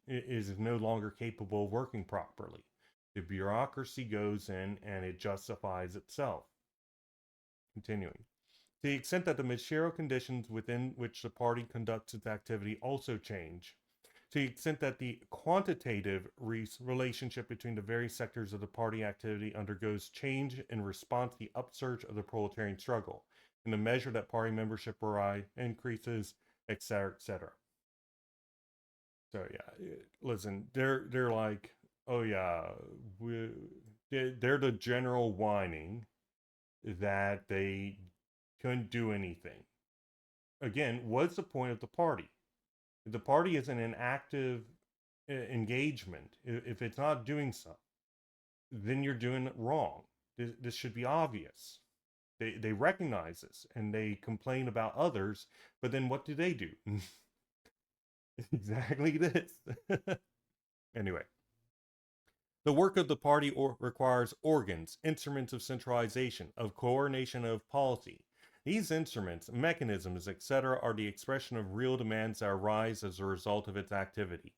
is no longer capable of working properly. The bureaucracy goes in and it justifies itself. Continuing. To the extent that the material conditions within which the party conducts its activity also change, to the extent that the quantitative relationship between the various sectors of the party activity undergoes change in response to the upsurge of the proletarian struggle, in the measure that party membership increases, etc., etc. So yeah, listen, they're like, oh yeah, they're the general whining that they couldn't do anything. Again, what's the point of the party? If the party isn't an active engagement, if it's not doing so, then you're doing it wrong. This should be obvious. They recognize this and they complain about others, but then what do? Exactly this. Anyway, the work of the party requires organs, instruments of centralization, of coordination of policy. These instruments, mechanisms, etc., are the expression of real demands that arise as a result of its activity.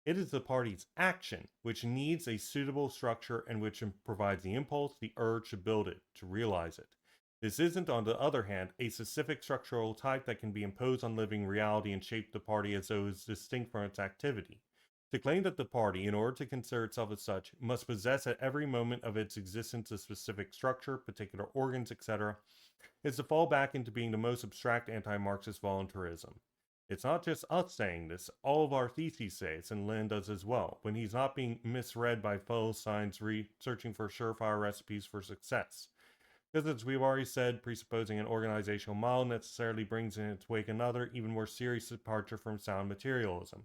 It is the party's action which needs a suitable structure and which provides the impulse, the urge to build it, to realize it. This isn't, on the other hand, a specific structural type that can be imposed on living reality and shape the party as though it is distinct from its activity. To claim that the party, in order to consider itself as such, must possess at every moment of its existence a specific structure, particular organs, etc., is to fall back into being the most abstract anti-Marxist voluntarism. It's not just us saying this, all of our theses say it, and Lin does as well, when he's not being misread by fellow science searching for surefire recipes for success. Because, as we've already said, presupposing an organizational model necessarily brings in its wake another, even more serious departure from sound materialism.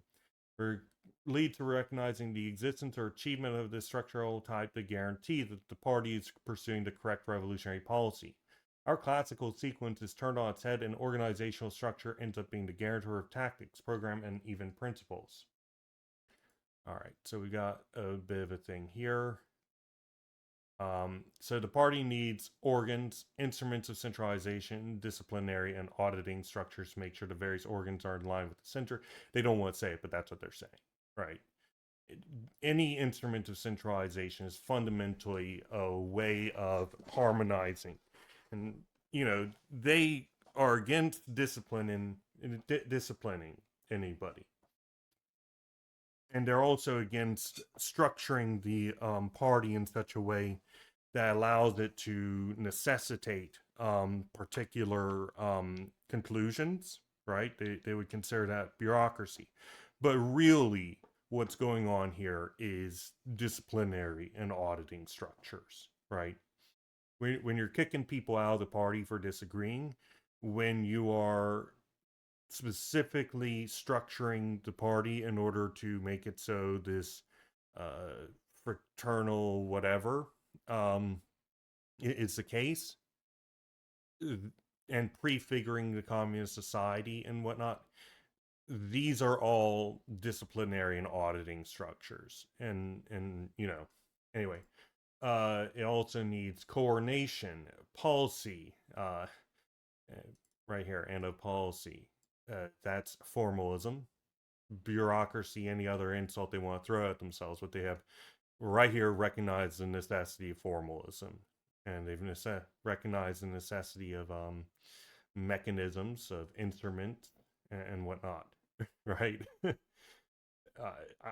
Or lead to recognizing the existence or achievement of this structural type to guarantee that the party is pursuing the correct revolutionary policy. Our classical sequence is turned on its head, and organizational structure ends up being the guarantor of tactics, program, and even principles. All right, so we got a bit of a thing here. So the party needs organs, instruments of centralization, disciplinary and auditing structures to make sure the various organs are in line with the center. They don't want to say it, but that's what they're saying, right? Any instrument of centralization is fundamentally a way of harmonizing. And, they are against disciplining anybody. And they're also against structuring the party in such a way that allows it to necessitate particular conclusions, right? They would consider that bureaucracy. But really, what's going on here is disciplinary and auditing structures, right? When you're kicking people out of the party for disagreeing, when you are specifically structuring the party in order to make it so this fraternal whatever is the case, and prefiguring the communist society and whatnot, these are all disciplinary and auditing structures. And anyway, it also needs coordination, policy, right here, and a policy. That's formalism, bureaucracy, any other insult they want to throw at themselves. But they have right here recognized the necessity of formalism, and they've recognized the necessity of mechanisms of instruments and whatnot, right?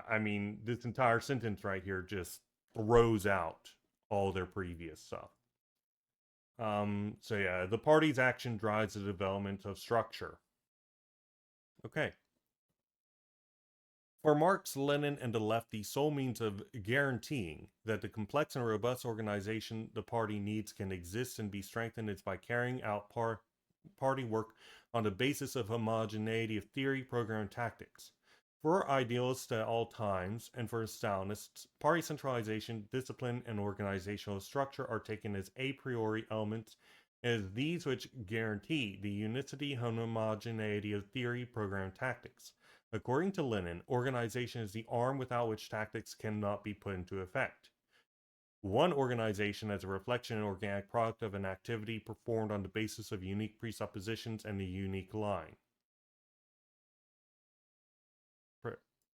I mean, this entire sentence right here just throws out all their previous stuff. So yeah, the party's action drives the development of structure. Okay. For Marx, Lenin, and the left, the sole means of guaranteeing that the complex and robust organization the party needs can exist and be strengthened is by carrying out party work on the basis of homogeneity of theory, program, and tactics. For idealists at all times, and for Stalinists, party centralization, discipline, and organizational structure are taken as a priori elements as these which guarantee the unicity and homogeneity of theory, program, and tactics. According to Lenin, organization is the arm without which tactics cannot be put into effect. One organization as a reflection and organic product of an activity performed on the basis of unique presuppositions and a unique line.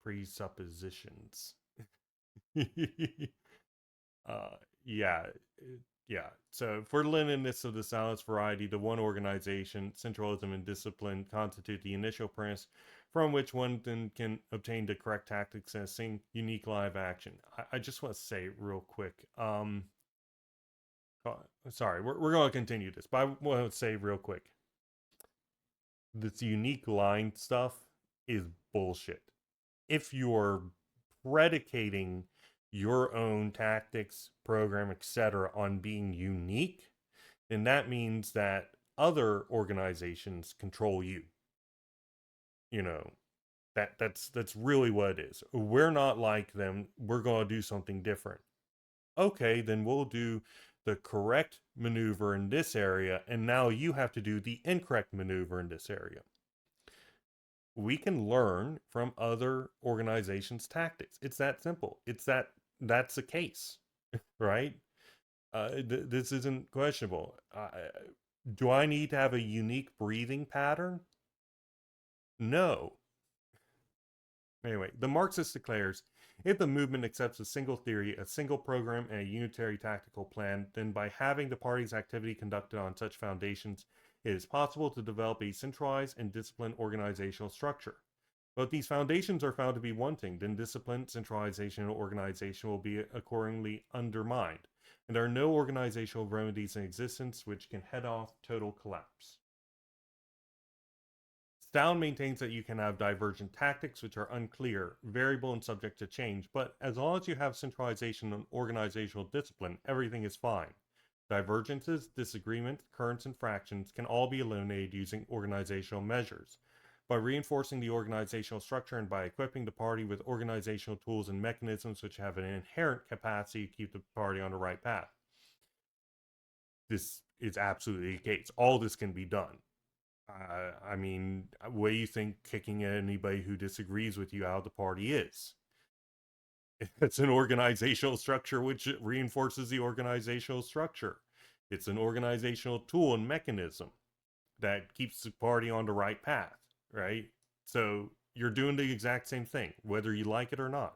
Presuppositions. uh, yeah, yeah. So for Leninists of the Stalinist variety, the one organization, centralism, and discipline constitute the initial premise from which one then can obtain the correct tactics and a unique line of action. I just want to say real quick. Sorry, we're going to continue this, but I want to say real quick. This unique line stuff is bullshit. If you're predicating your own tactics, program, etc. on being unique, then that means that other organizations control you. You know, that's really what it is. We're not like them. We're going to do something different. Okay, then we'll do the correct maneuver in this area, and now you have to do the incorrect maneuver in this area. We can learn from other organizations' tactics. It's that simple. That's the case, right? This isn't questionable. Do I need to have a unique breathing pattern? No. Anyway, the Marxist declares if the movement accepts a single theory, a single program, and a unitary tactical plan, then by having the party's activity conducted on such foundations, it is possible to develop a centralized and disciplined organizational structure. But if these foundations are found to be wanting, then discipline, centralization, and organization will be accordingly undermined, and there are no organizational remedies in existence which can head off total collapse. Stalin maintains that you can have divergent tactics which are unclear, variable, and subject to change, but as long as you have centralization and organizational discipline, everything is fine. Divergences, disagreements, currents, and fractions can all be eliminated using organizational measures. By reinforcing the organizational structure and by equipping the party with organizational tools and mechanisms which have an inherent capacity to keep the party on the right path. This is absolutely the case. All this can be done. I mean, what do you think kicking anybody who disagrees with you out of the party is? It's an organizational structure which reinforces the organizational structure. It's an organizational tool and mechanism that keeps the party on the right path, right? So you're doing the exact same thing, whether you like it or not.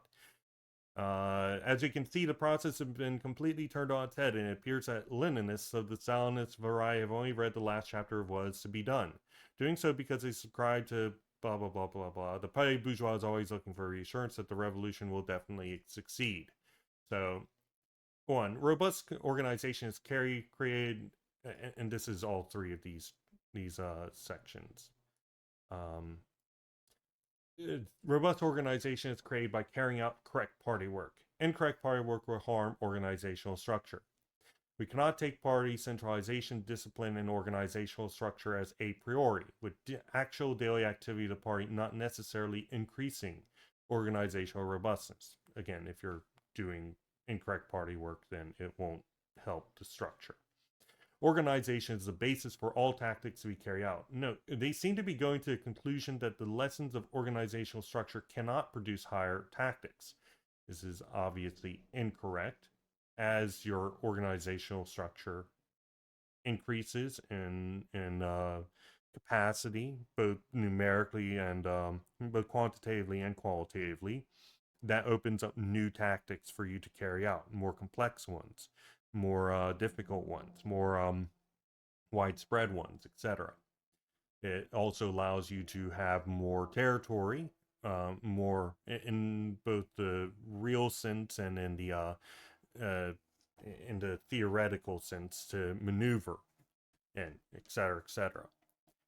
As you can see, the process has been completely turned on its head, and it appears that Leninists of the Stalinist variety have only read the last chapter of what is to be done. Doing so because they subscribe to blah, blah, blah, blah, blah. The petty bourgeois is always looking for reassurance that the revolution will definitely succeed. So, one, robust organization is created, and this is all three of these sections. Robust organization is created by carrying out correct party work. Incorrect party work will harm organizational structure. We cannot take party centralization, discipline, and organizational structure as a priori, with actual daily activity of the party not necessarily increasing organizational robustness. Again, if you're doing incorrect party work, then it won't help the structure. Organization is the basis for all tactics we carry out. No, they seem to be going to the conclusion that the lessons of organizational structure cannot produce higher tactics. This is obviously incorrect, as your organizational structure increases in capacity, both numerically and both quantitatively and qualitatively. That opens up new tactics for you to carry out, more complex ones, more difficult ones, more widespread ones, etc. It also allows you to have more territory, more in both the real sense and uh, in the theoretical sense to maneuver in, et cetera, et cetera.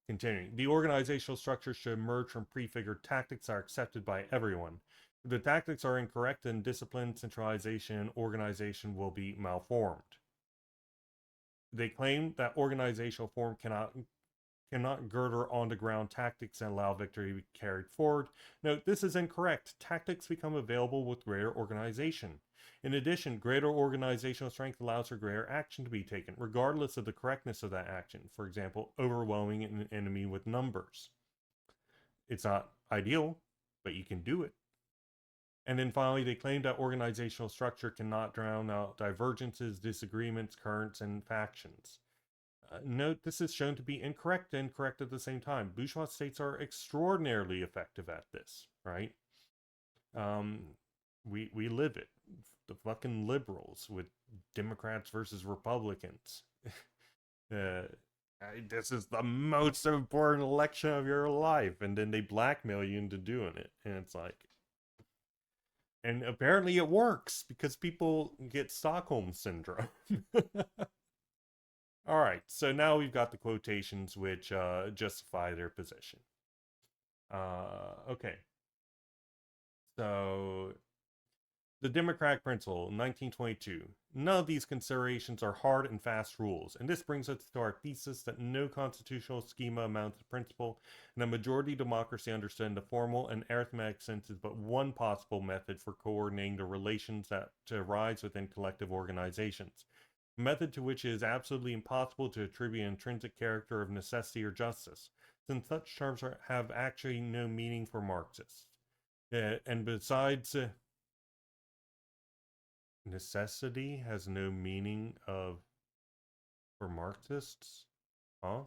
Continuing, the organizational structure should emerge from prefigured tactics that are accepted by everyone. If the tactics are incorrect, then discipline, centralization, and organization will be malformed. They claim that organizational form cannot girder on the ground tactics and allow victory to be carried forward. Note, this is incorrect. Tactics become available with greater organization. In addition, greater organizational strength allows for greater action to be taken, regardless of the correctness of that action. For example, overwhelming an enemy with numbers. It's not ideal, but you can do it. And then finally, they claim that organizational structure cannot drown out divergences, disagreements, currents, and factions. Note, this is shown to be incorrect and correct at the same time. Bourgeois states are extraordinarily effective at this, right? We live it. The fucking liberals with Democrats versus Republicans. This is the most important election of your life, and then they blackmail you into doing it, and it's like, and apparently it works because people get Stockholm syndrome. All right, so now we've got the quotations which justify their position. Okay, so the democratic principle, 1922. None of these considerations are hard and fast rules, and this brings us to our thesis that no constitutional schema amounts to principle, and a majority democracy understood in the formal and arithmetic sense is but one possible method for coordinating the relations that arise within collective organizations. A method to which it is absolutely impossible to attribute an intrinsic character of necessity or justice, since such terms have actually no meaning for Marxists. And besides, necessity has no meaning for Marxists? Huh?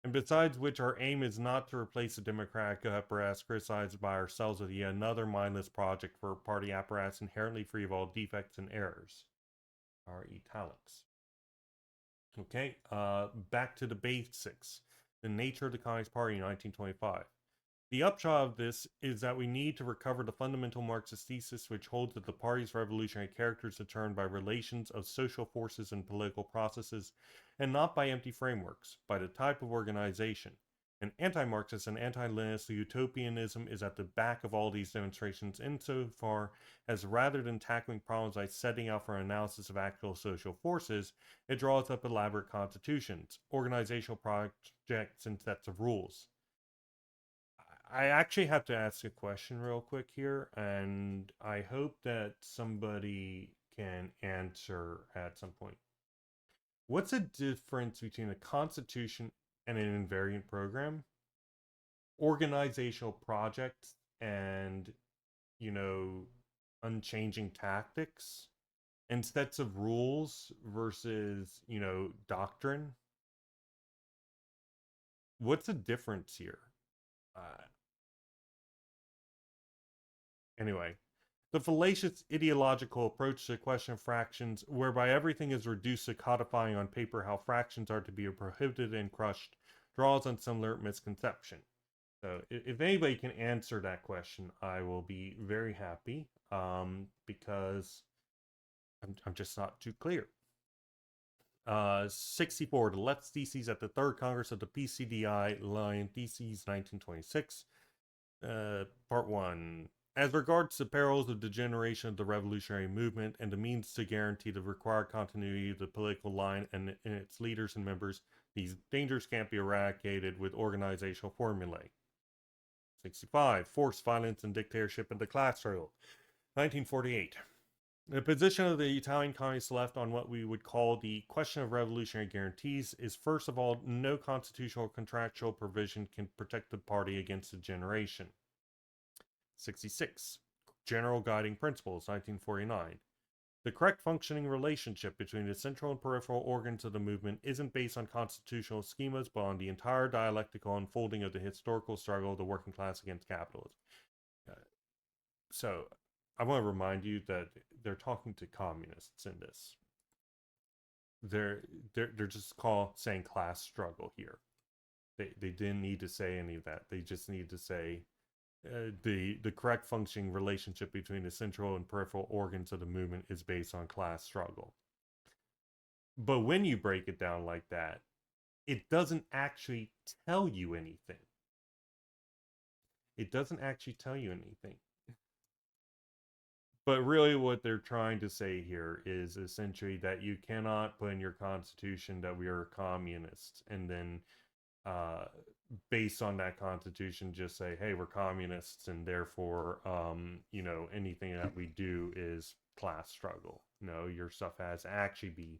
And besides which, our aim is not to replace the democratic apparatus criticized by ourselves with yet another mindless project for a party apparatus inherently free of all defects and errors. Our italics. Okay, back to the basics. The nature of the Communist Party in 1925. The upshot of this is that we need to recover the fundamental Marxist thesis which holds that the party's revolutionary character is determined by relations of social forces and political processes, and not by empty frameworks, by the type of organization. An anti-Marxist and anti-Leninist utopianism is at the back of all these demonstrations insofar as rather than tackling problems by setting out for an analysis of actual social forces, it draws up elaborate constitutions, organizational projects, and sets of rules. I actually have to ask a question real quick here, and I hope that somebody can answer at some point. What's the difference between a constitution and an invariant program? Organizational projects and, you know, unchanging tactics and sets of rules versus, doctrine? What's the difference here? Uh, Anyway, the fallacious ideological approach to the question of fractions, whereby everything is reduced to codifying on paper how fractions are to be prohibited and crushed, draws on similar misconception. So, if anybody can answer that question, I will be very happy, because I'm just not too clear. 64, the left theses at the Third Congress of the PCDI, line Theses 1926. Part 1. As regards the perils of degeneration of the revolutionary movement and the means to guarantee the required continuity of the political line and its leaders and members, these dangers can't be eradicated with organizational formulae. 65. Force, violence, and dictatorship in the class struggle. 1948. The position of the Italian communist left on what we would call the question of revolutionary guarantees is, first of all, no constitutional or contractual provision can protect the party against degeneration. 66. General Guiding Principles, 1949. The correct functioning relationship between the central and peripheral organs of the movement isn't based on constitutional schemas, but on the entire dialectical unfolding of the historical struggle of the working class against capitalism. So, I want to remind you that they're talking to communists in this. They're just saying class struggle here. They didn't need to say any of that. They just need to say the correct functioning relationship between the central and peripheral organs of the movement is based on class struggle. But when you break it down like that, it doesn't actually tell you anything. It doesn't actually tell you anything. But really, what they're trying to say here is essentially that you cannot put in your constitution that we are communists and then based on that constitution just say, hey, we're communists and therefore anything that we do is class struggle. No, your stuff has to actually be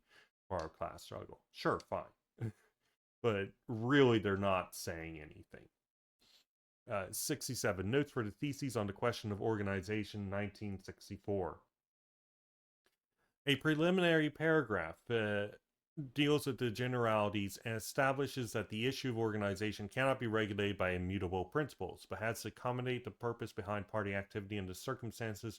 part of class struggle. Sure, fine. But really they're not saying anything. 67 notes for the theses on the question of organization, 1964. A preliminary paragraph deals with the generalities and establishes that the issue of organization cannot be regulated by immutable principles, but has to accommodate the purpose behind party activity and the circumstances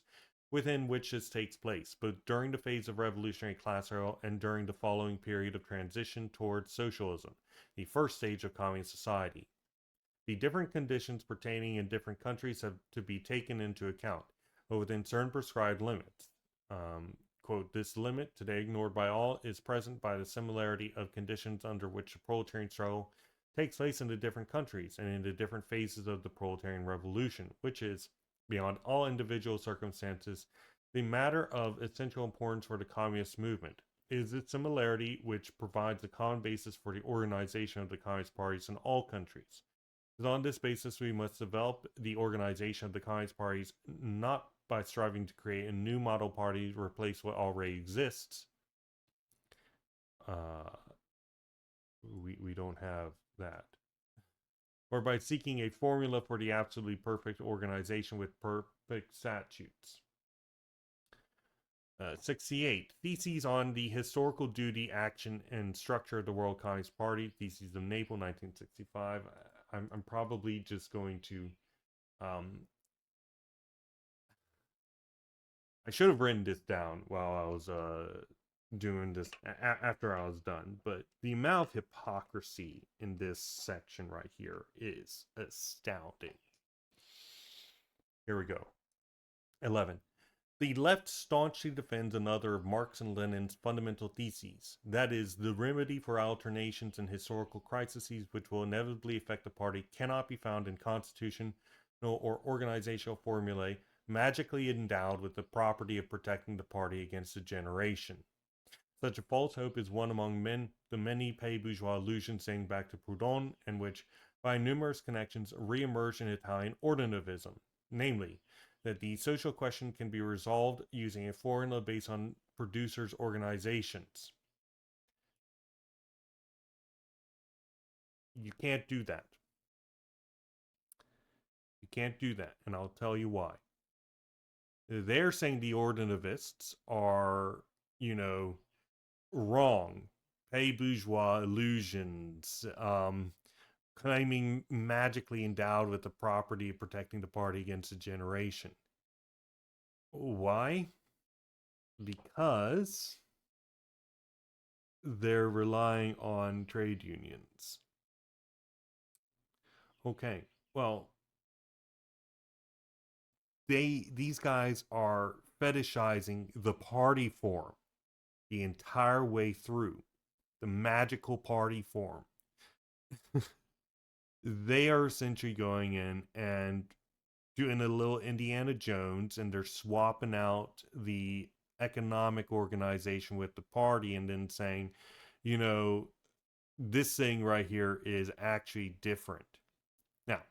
within which this takes place, both during the phase of revolutionary class struggle and during the following period of transition towards socialism, the first stage of communist society. The different conditions pertaining in different countries have to be taken into account, but within certain prescribed limits. Quote, this limit, today ignored by all, is present by the similarity of conditions under which the proletarian struggle takes place in the different countries and in the different phases of the proletarian revolution, which is, beyond all individual circumstances, the matter of essential importance for the communist movement. It is its similarity which provides a common basis for the organization of the communist parties in all countries. On this basis, we must develop the organization of the communist parties not by striving to create a new model party to replace what already exists. We don't have that. Or by seeking a formula for the absolutely perfect organization with perfect statutes. 68. Theses on the historical duty, action, and structure of the World Communist Party. Theses of Naples, 1965. I'm probably just going to I should have written this down while I was doing this after I was done, but the amount of hypocrisy in this section right here is astounding. Here we go. 11. The left staunchly defends another of Marx and Lenin's fundamental theses, that is, the remedy for alternations and historical crises which will inevitably affect the party cannot be found in constitutional or organizational formulae magically endowed with the property of protecting the party against degeneration. Such a false hope is one among the many pay bourgeois illusions dating back to Proudhon, and which, by numerous connections, re-emerged in Italian ordinativism, namely, that the social question can be resolved using a formula based on producers' organizations. You can't do that. You can't do that, and I'll tell you why. They're saying the ordinativists are, wrong. Pay bourgeois illusions, claiming magically endowed with the property of protecting the party against degeneration. Why? Because they're relying on trade unions. Okay, well, these guys are fetishizing the party form the entire way through, the magical party form. They are essentially going in and doing a little Indiana Jones, and they're swapping out the economic organization with the party and then saying, this thing right here is actually different. Now,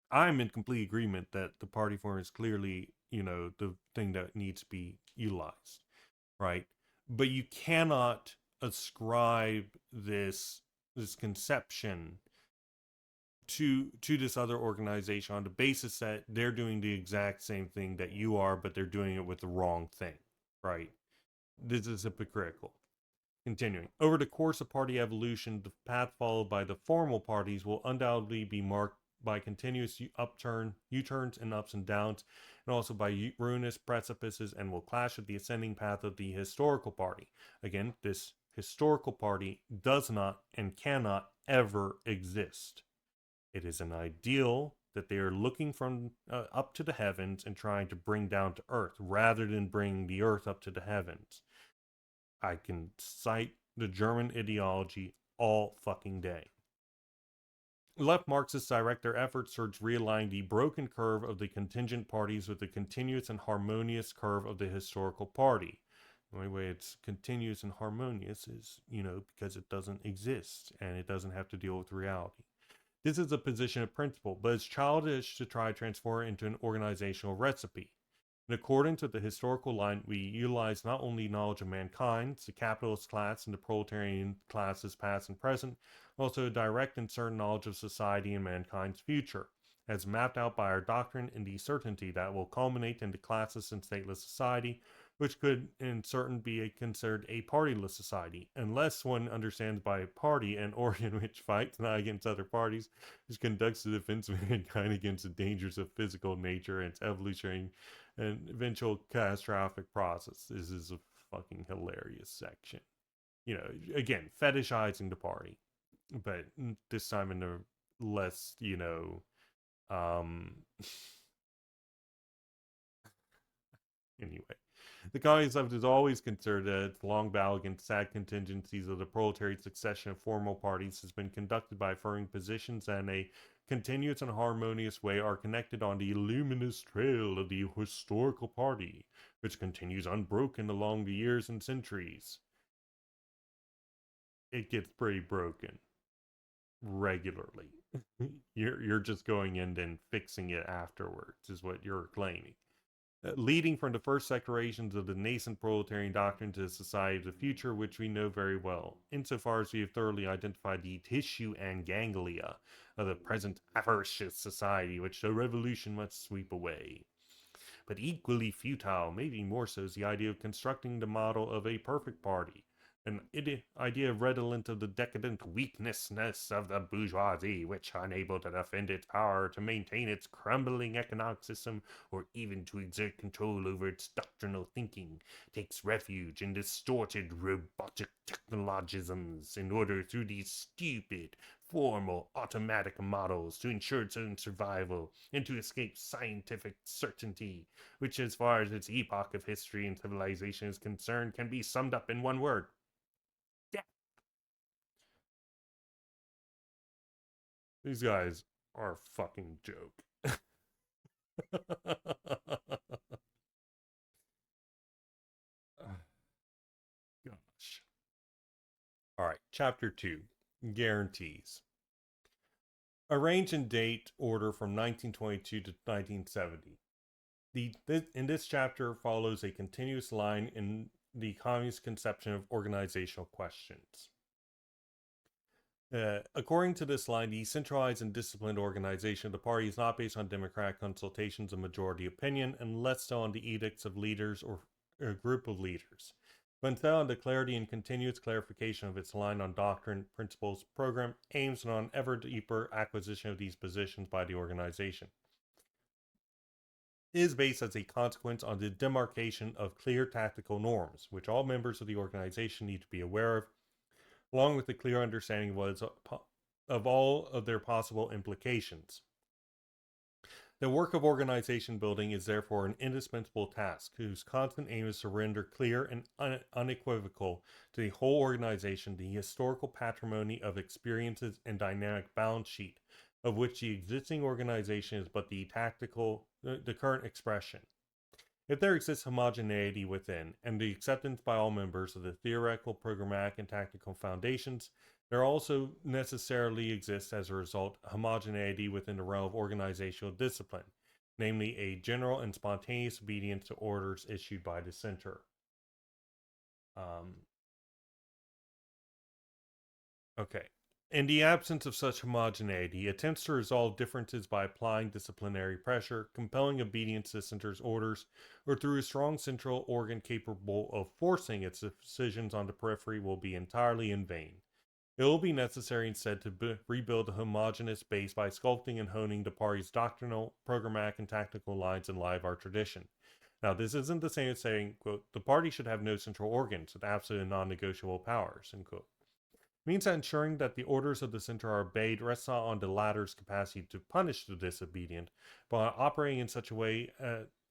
I'm in complete agreement that the party form is clearly, the thing that needs to be utilized, right? But you cannot ascribe this conception to this other organization on the basis that they're doing the exact same thing that you are, but they're doing it with the wrong thing, right? This is hypocritical. Continuing, over the course of party evolution, the path followed by the formal parties will undoubtedly be marked by continuous U-turns and ups and downs, and also by ruinous precipices, and will clash with the ascending path of the historical party. Again, this historical party does not and cannot ever exist. It is an ideal that they are looking from up to the heavens and trying to bring down to earth rather than bring the earth up to the heavens. I can cite the German ideology all fucking day. Left Marxists direct their efforts towards realigning the broken curve of the contingent parties with the continuous and harmonious curve of the historical party. The only way it's continuous and harmonious is, because it doesn't exist and it doesn't have to deal with reality. This is a position of principle, but it's childish to try to transform it into an organizational recipe. In accordance with the historical line, we utilize not only knowledge of mankind, the capitalist class, and the proletarian classes past and present, but also a direct and certain knowledge of society and mankind's future, as mapped out by our doctrine and the certainty that will culminate in the classless and stateless society, which could in certain be considered a partyless society, unless one understands by a party an organ which fights not against other parties, which conducts the defense of mankind against the dangers of physical nature and its evolutionary and eventual catastrophic process. This is a fucking hilarious section. Again, fetishizing the party, but this time in a less, anyway. The communist left is always considered that its long battle against sad contingencies of the proletariat succession of formal parties has been conducted by affirming positions that in a continuous and harmonious way are connected on the luminous trail of the historical party, which continues unbroken along the years and centuries. It gets pretty broken regularly. You're just going in and fixing it afterwards, is what you're claiming. Leading from the first declarations of the nascent proletarian doctrine to the society of the future, which we know very well, insofar as we have thoroughly identified the tissue and ganglia of the present avaricious society which the revolution must sweep away. But equally futile, maybe more so, is the idea of constructing the model of a perfect party, an idea redolent of the decadent weaknessness of the bourgeoisie, which, unable to defend its power, to maintain its crumbling economic system, or even to exert control over its doctrinal thinking, takes refuge in distorted robotic technologisms in order, through these stupid, formal, automatic models, to ensure its own survival and to escape scientific certainty, which, as far as its epoch of history and civilization is concerned, can be summed up in one word: death. These guys are a fucking joke. Gosh. All right, chapter 2, guarantees. Arranged in date order from 1922 to 1970. In this chapter follows a continuous line in the communist conception of organizational questions. According to this line, the centralized and disciplined organization of the party is not based on democratic consultations of majority opinion, and less so on the edicts of leaders or a group of leaders, but instead on the clarity and continuous clarification of its line on doctrine, principles, program, aims, and on ever deeper acquisition of these positions by the organization. It is based as a consequence on the demarcation of clear tactical norms, which all members of the organization need to be aware of, along with a clear understanding of all of their possible implications. The work of organization building is therefore an indispensable task, whose constant aim is to render clear and unequivocal to the whole organization the historical patrimony of experiences and dynamic balance sheet, of which the existing organization is but the current expression. If there exists homogeneity within, and the acceptance by all members of the theoretical, programmatic, and tactical foundations, there also necessarily exists, as a result, homogeneity within the realm of organizational discipline, namely a general and spontaneous obedience to orders issued by the center. Okay. In the absence of such homogeneity, attempts to resolve differences by applying disciplinary pressure, compelling obedience to center's orders, or through a strong central organ capable of forcing its decisions on the periphery will be entirely in vain. It will be necessary instead to rebuild a homogeneous base by sculpting and honing the party's doctrinal, programmatic, and tactical lines in light of our tradition. Now, this isn't the same as saying, quote, the party should have no central organs with absolute and non-negotiable powers, end quote. It means that ensuring that the orders of the center are obeyed rests not on the latter's capacity to punish the disobedient, but on operating in such a way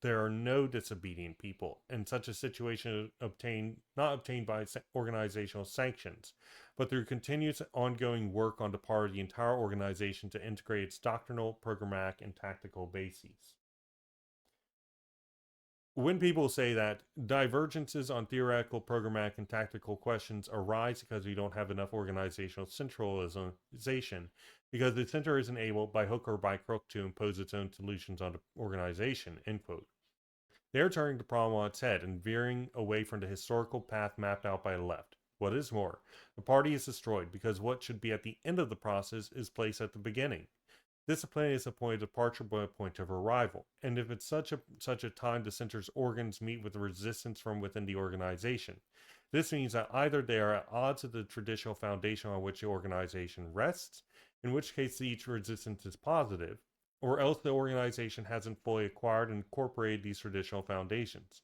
there are no disobedient people, and such a situation not obtained by organizational sanctions, but through continuous ongoing work on the part of the entire organization to integrate its doctrinal, programmatic, and tactical bases. When people say that divergences on theoretical, programmatic, and tactical questions arise because we don't have enough organizational centralization, because the center isn't able, by hook or by crook, to impose its own solutions on the organization, end quote. They're turning the problem on its head and veering away from the historical path mapped out by the left. What is more, the party is destroyed because what should be at the end of the process is placed at the beginning. Discipline is a point of departure but a point of arrival, and if it's such a time the center's organs meet with resistance from within the organization, this means that either they are at odds with the traditional foundation on which the organization rests, in which case each resistance is positive, or else the organization hasn't fully acquired and incorporated these traditional foundations.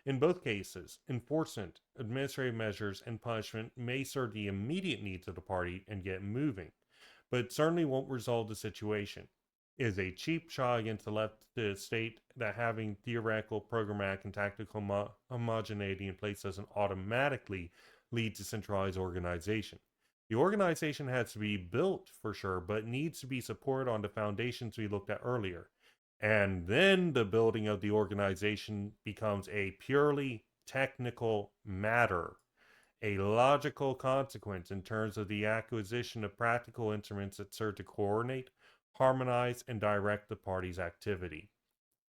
In both cases, enforcement, administrative measures, and punishment may serve the immediate needs of the party and get moving, but it certainly won't resolve the situation. It is a cheap shot against the left to state that having theoretical, programmatic, and tactical homogeneity in place doesn't automatically lead to centralized organization. The organization has to be built for sure, but needs to be supported on the foundations we looked at earlier. And then the building of the organization becomes a purely technical matter, a logical consequence in terms of the acquisition of practical instruments that serve to coordinate, harmonize, and direct the party's activity.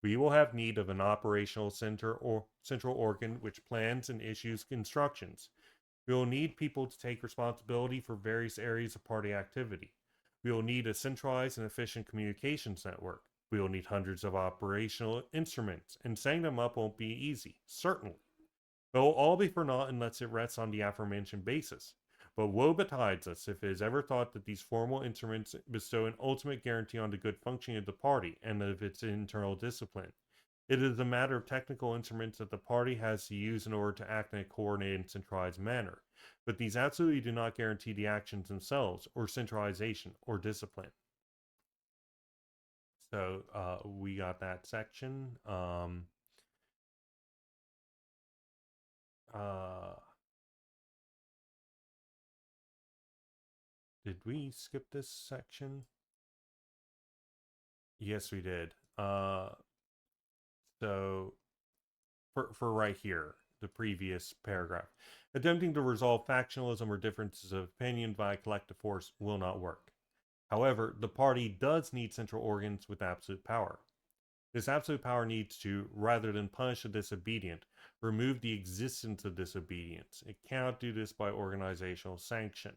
We will have need of an operational center or central organ which plans and issues instructions. We will need people to take responsibility for various areas of party activity. We will need a centralized and efficient communications network. We will need hundreds of operational instruments, and setting them up won't be easy, certainly. It will all be for naught unless it rests on the aforementioned basis. But woe betides us if it is ever thought that these formal instruments bestow an ultimate guarantee on the good functioning of the party and of its internal discipline. It is a matter of technical instruments that the party has to use in order to act in a coordinated and centralized manner. But these absolutely do not guarantee the actions themselves, or centralization, or discipline. So we got that section. Did we skip this section? Yes, we did. So for right here, the previous paragraph, attempting to resolve factionalism or differences of opinion via collective force will not work. However, the party does need central organs with absolute power. This absolute power needs to, rather than punish the disobedient, remove the existence of disobedience. It cannot do this by organizational sanction.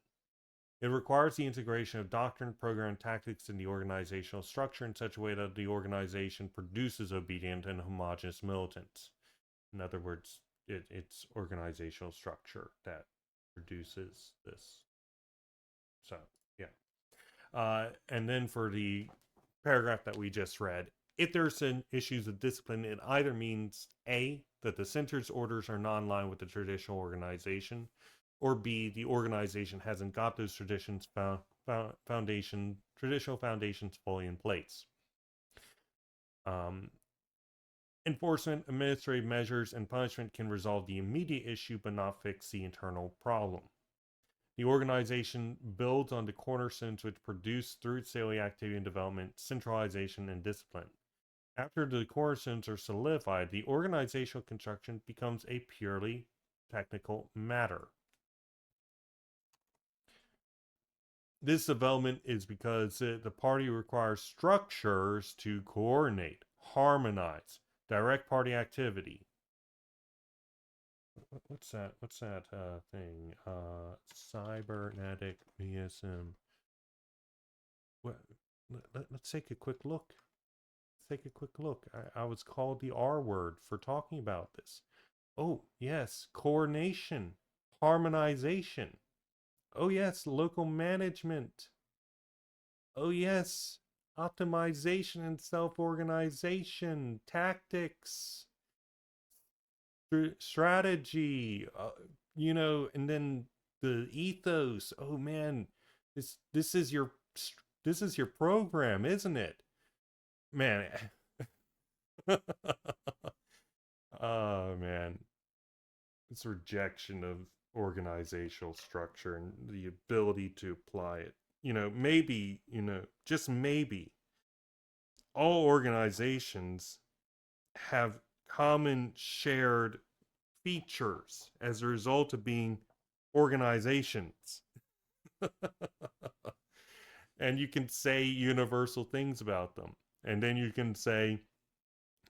It requires the integration of doctrine, program, and tactics in the organizational structure in such a way that the organization produces obedient and homogeneous militants. In other words, it's organizational structure that produces this. So, yeah. And then for the paragraph that we just read, if there's issues of discipline, it either means A, that the center's orders are not in line with the traditional organization, or B, the organization hasn't got those traditional foundations fully in place. Enforcement, administrative measures, and punishment can resolve the immediate issue but not fix the internal problem. The organization builds on the cornerstones which produce through its daily activity and development, centralization, and discipline. After the cornerstones are solidified, the organizational construction becomes a purely technical matter. This development is because the party requires structures to coordinate, harmonize, direct party activity. What's that thing? Cybernetic BSM. Let's take a quick look. I was called the R word for talking about this. Oh, yes, coordination, harmonization. Oh, yes, local management. Oh, yes, optimization and self-organization, tactics. strategy, and then the ethos. Oh man, this is your program, isn't it? Man. Oh man, this rejection of organizational structure and the ability to apply it. Maybe, just maybe all organizations have common shared features as a result of being organizations. And you can say universal things about them. And then you can say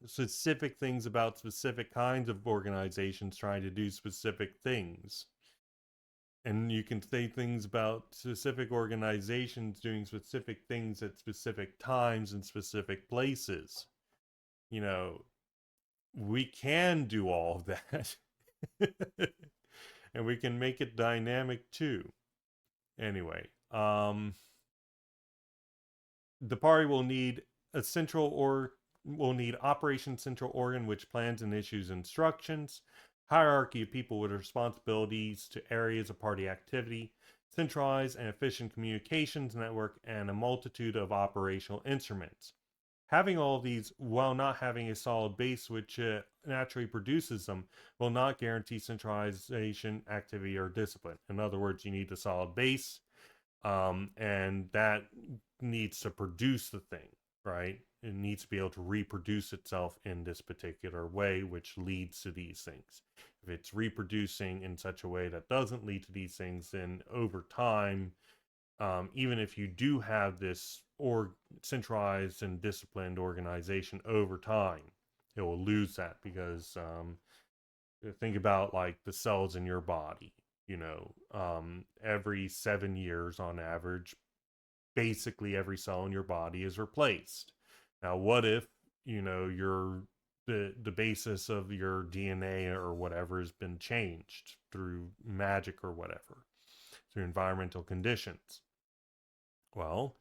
specific things about specific kinds of organizations trying to do specific things. And you can say things about specific organizations doing specific things at specific times in specific places. We can do all of that. And we can make it dynamic too. Anyway, the party will need operation central organ which plans and issues instructions, hierarchy of people with responsibilities to areas of party activity, centralized and efficient communications network, and a multitude of operational instruments. Having all these while not having a solid base which naturally produces them will not guarantee centralization, activity, or discipline. In other words, you need a solid base, and that needs to produce the thing, right? It needs to be able to reproduce itself in this particular way, which leads to these things. If it's reproducing in such a way that doesn't lead to these things, then over time, even if you do have this centralized and disciplined organization over time, it will lose that because think about like the cells in your body. Every 7 years on average, basically every cell in your body is replaced. Now, what if the basis of your DNA or whatever has been changed through magic or whatever, through environmental conditions? Well,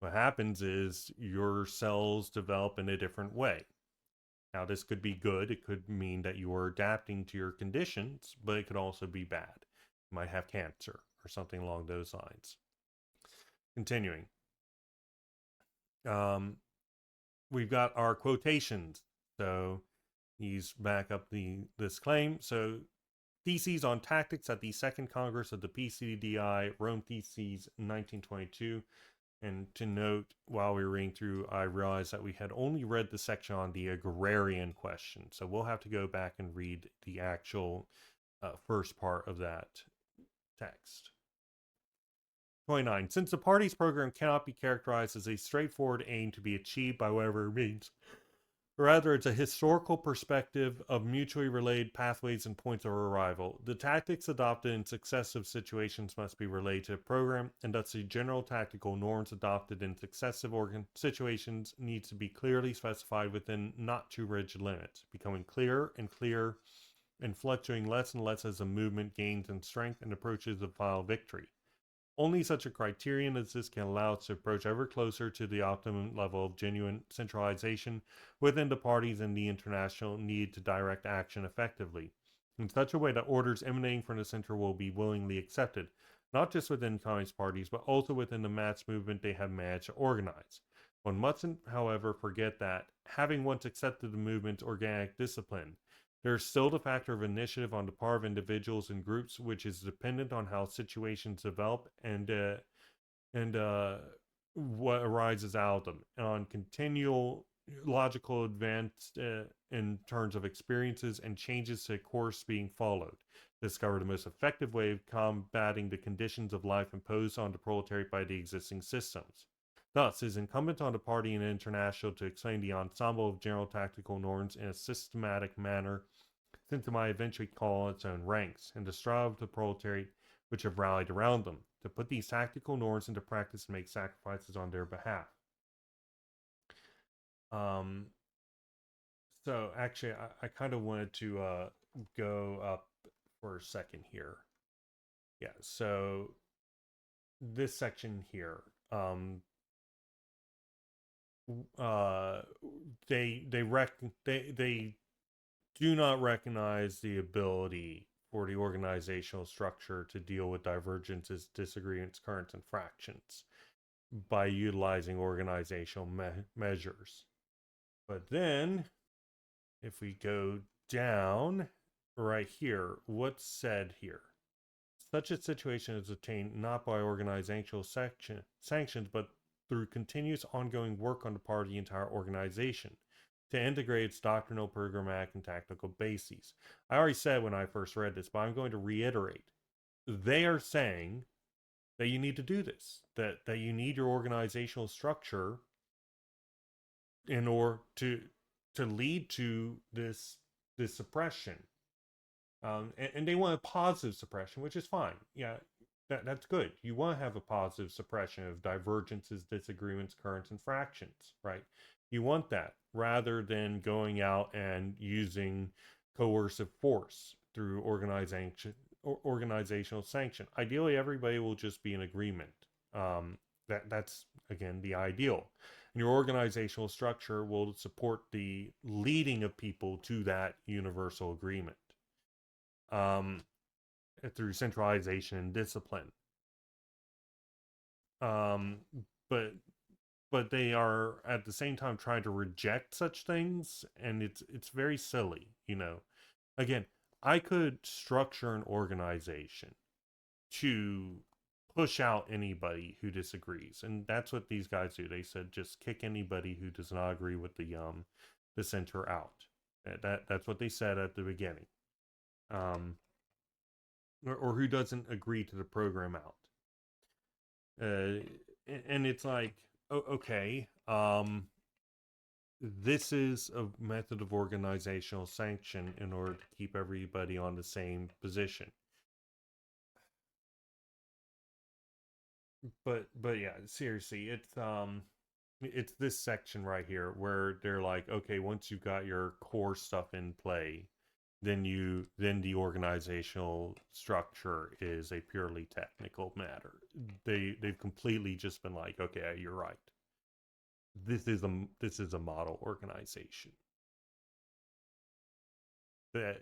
what happens is your cells develop in a different way. Now, this could be good. It could mean that you are adapting to your conditions, but it could also be bad. You might have cancer or something along those lines. Continuing. We've got our quotations. So he's back up this claim. So theses on tactics at the Second Congress of the PCDI, Rome Theses 1922. And to note, while we were reading through, I realized that we had only read the section on the agrarian question. So we'll have to go back and read the actual first part of that text. 29. Since the party's program cannot be characterized as a straightforward aim to be achieved by whatever means, rather it's a historical perspective of mutually related pathways and points of arrival, the tactics adopted in successive situations must be related to the program, and thus the general tactical norms adopted in successive situations needs to be clearly specified within not too rigid limits, becoming clearer and fluctuating less and less as the movement gains in strength and approaches the final victory. Only such a criterion as this can allow us to approach ever closer to the optimum level of genuine centralization within the parties and the international need to direct action effectively, in such a way that orders emanating from the center will be willingly accepted, not just within communist parties, but also within the mass movement they have managed to organize. One mustn't, however, forget that, having once accepted the movement's organic discipline, there is still the factor of initiative on the part of individuals and groups, which is dependent on how situations develop and what arises out of them, and on continual logical advance in terms of experiences and changes to course being followed. Discover the most effective way of combating the conditions of life imposed on the proletariat by the existing systems. Thus, it is incumbent on the party and international to explain the ensemble of general tactical norms in a systematic manner, since it might eventually call its own ranks, and to strive with the proletariat which have rallied around them, to put these tactical norms into practice and make sacrifices on their behalf. So actually, I kind of wanted to go up for a second here. Yeah, so this section here, they do not recognize the ability for the organizational structure to deal with divergences, disagreements, currents, and fractions by utilizing organizational measures. But then, if we go down right here, what's said here? Such a situation is attained not by organizational sanctions, but through continuous ongoing work on the part of the entire organization to integrate its doctrinal, programmatic, and tactical bases. I already said when I first read this, but I'm going to reiterate. They are saying that you need to do this, that you need your organizational structure in order to lead to this suppression. And they want a positive suppression, which is fine. Yeah, that's good. You want to have a positive suppression of divergences, disagreements, currents, and fractions, right? You want that rather than going out and using coercive force through organizational sanction. Ideally, everybody will just be in agreement. That's again the ideal. And your organizational structure will support the leading of people to that universal agreement through centralization and discipline. But they are at the same time trying to reject such things, and it's very silly, you know. Again, I could structure an organization to push out anybody who disagrees, and that's what these guys do. They said just kick anybody who does not agree with the center out. That's what they said at the beginning. Or who doesn't agree to the program out. And it's like, okay, this is a method of organizational sanction in order to keep everybody on the same position. But yeah, seriously, it's this section right here where they're like, okay, once you've got your core stuff in play, then the organizational structure is a purely technical matter. They've completely just been like, okay, you're right. This is a model organization. That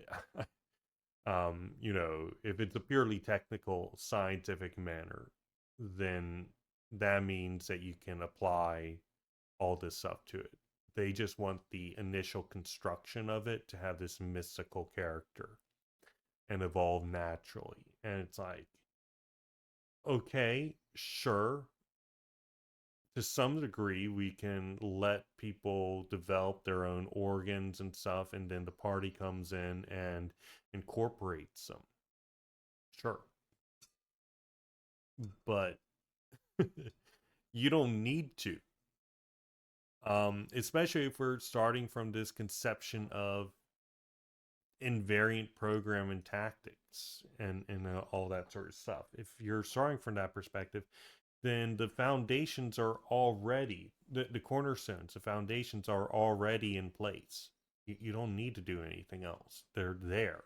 you know, if it's a purely technical scientific manner, then that means that you can apply all this stuff to it. They just want the initial construction of it to have this mystical character and evolve naturally. And it's like, okay, sure. To some degree, we can let people develop their own organs and stuff, and then the party comes in and incorporates them. Sure. But you don't need to. Especially if we're starting from this conception of invariant program and tactics and all that sort of stuff. If you're starting from that perspective, then the foundations are already the cornerstones. The foundations are already in place. You don't need to do anything else. They're there,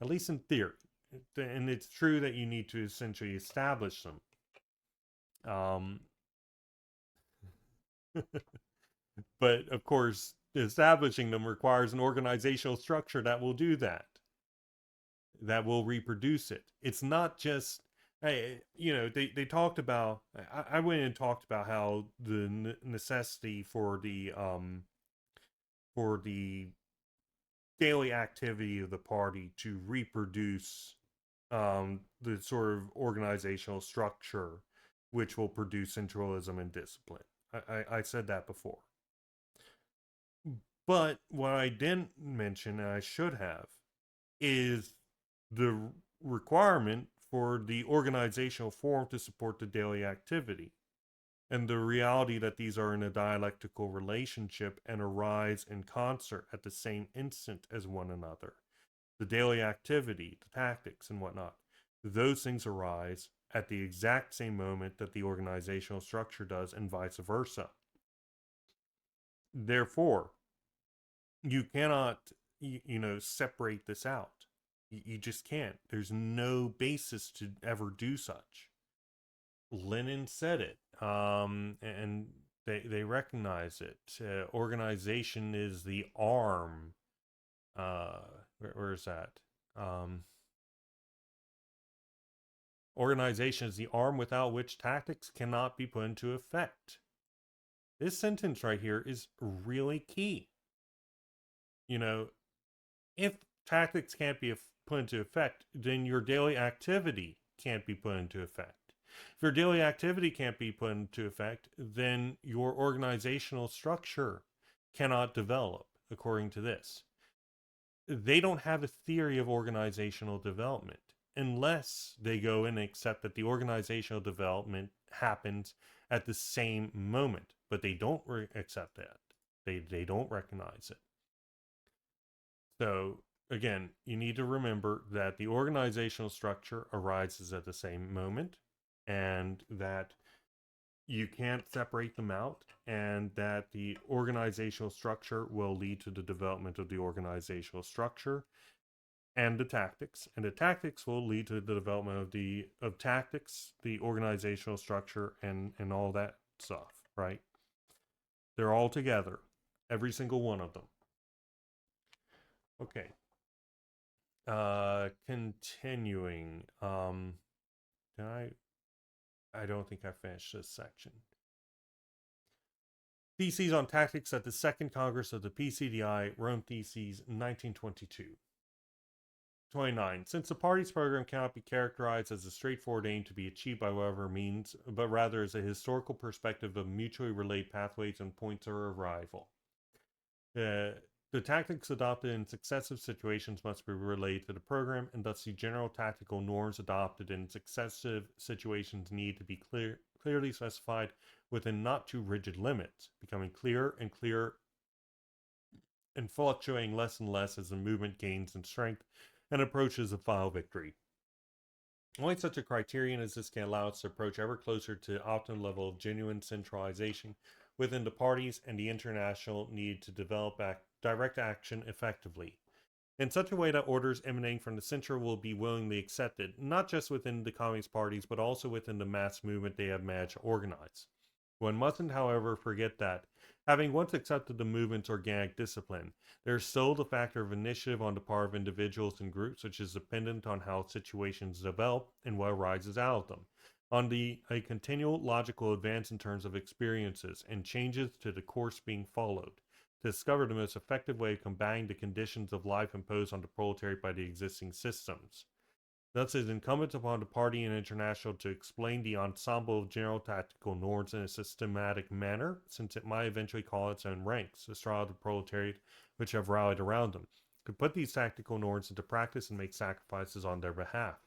at least in theory. And it's true that you need to essentially establish them. But of course, establishing them requires an organizational structure that will do that, that will reproduce it. It's not just, hey, you know, they talked about, I went and talked about how the necessity for the daily activity of the party to reproduce the sort of organizational structure which will produce centralism and discipline. I said that before. But what I didn't mention, and I should have, is the requirement for the organizational form to support the daily activity, and the reality that these are in a dialectical relationship and arise in concert at the same instant as one another. The daily activity, the tactics, and whatnot, those things arise at the exact same moment that the organizational structure does, and vice versa. Therefore, you cannot, separate this out. You just can't. There's no basis to ever do such. Lenin said it, and they recognize it. Organization is the arm where's that? Organization is the arm without which tactics cannot be put into effect. This sentence right here is really key. You know, if tactics can't be put into effect, then your daily activity can't be put into effect. If your daily activity can't be put into effect, then your organizational structure cannot develop, according to this. They don't have a theory of organizational development unless they go and accept that the organizational development happens at the same moment, but they don't accept that. They don't recognize it. So again, you need to remember that the organizational structure arises at the same moment, and that you can't separate them out, and that the organizational structure will lead to the development of the organizational structure and the tactics will lead to the development of tactics, the organizational structure, and all that stuff, right? They're all together, every single one of them. Okay. Continuing. I don't think I finished this section. Theses on Tactics at the Second Congress of the PCDI, Rome Theses, 1922. 29. Since the party's program cannot be characterized as a straightforward aim to be achieved by whatever means, but rather as a historical perspective of mutually related pathways and points of arrival. The tactics adopted in successive situations must be related to the program, and thus the general tactical norms adopted in successive situations need to be clearly specified within not too rigid limits, becoming clearer and clearer and fluctuating less and less as the movement gains in strength and approaches a final victory. Only such a criterion as this can allow us to approach ever closer to the optimal level of genuine centralization within the parties and the international need to develop direct action effectively, in such a way that orders emanating from the center will be willingly accepted, not just within the communist parties, but also within the mass movement they have managed to organize. One mustn't, however, forget that, having once accepted the movement's organic discipline, there is still the factor of initiative on the part of individuals and groups, which is dependent on how situations develop and what arises out of them, on a continual logical advance in terms of experiences and changes to the course being followed, to discover the most effective way of combating the conditions of life imposed on the proletariat by the existing systems. Thus, it is incumbent upon the party and international to explain the ensemble of general tactical norms in a systematic manner, since it might eventually call its own ranks, the straw of the proletariat which have rallied around them, to put these tactical norms into practice and make sacrifices on their behalf.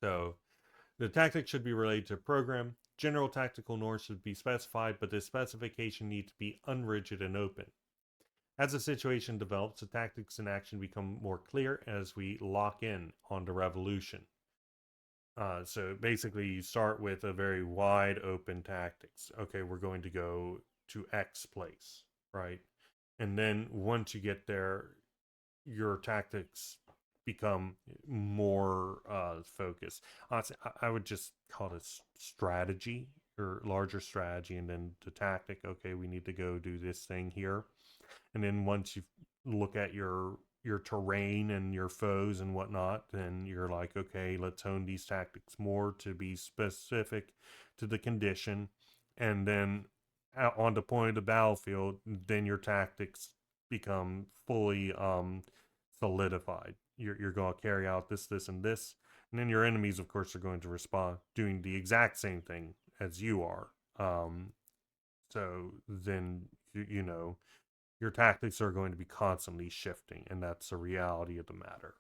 So, the tactics should be related to a program. General tactical norms should be specified, but the specification needs to be unrigid and open. As the situation develops, the tactics in action become more clear as we lock in on the revolution. So basically, you start with a very wide open tactics. Okay, we're going to go to X place, right? And then once you get there, your tactics become more focused. Honestly, I would just call it strategy or larger strategy, and then the tactic. Okay, we need to go do this thing here. And then once you look at your terrain and your foes and whatnot, then you're like, okay, let's hone these tactics more to be specific to the condition. And then on the point of the battlefield, then your tactics become fully solidified. You're going to carry out this, and this. And then your enemies, of course, are going to respond doing the exact same thing as you are. So then, you know, your tactics are going to be constantly shifting, and that's the reality of the matter.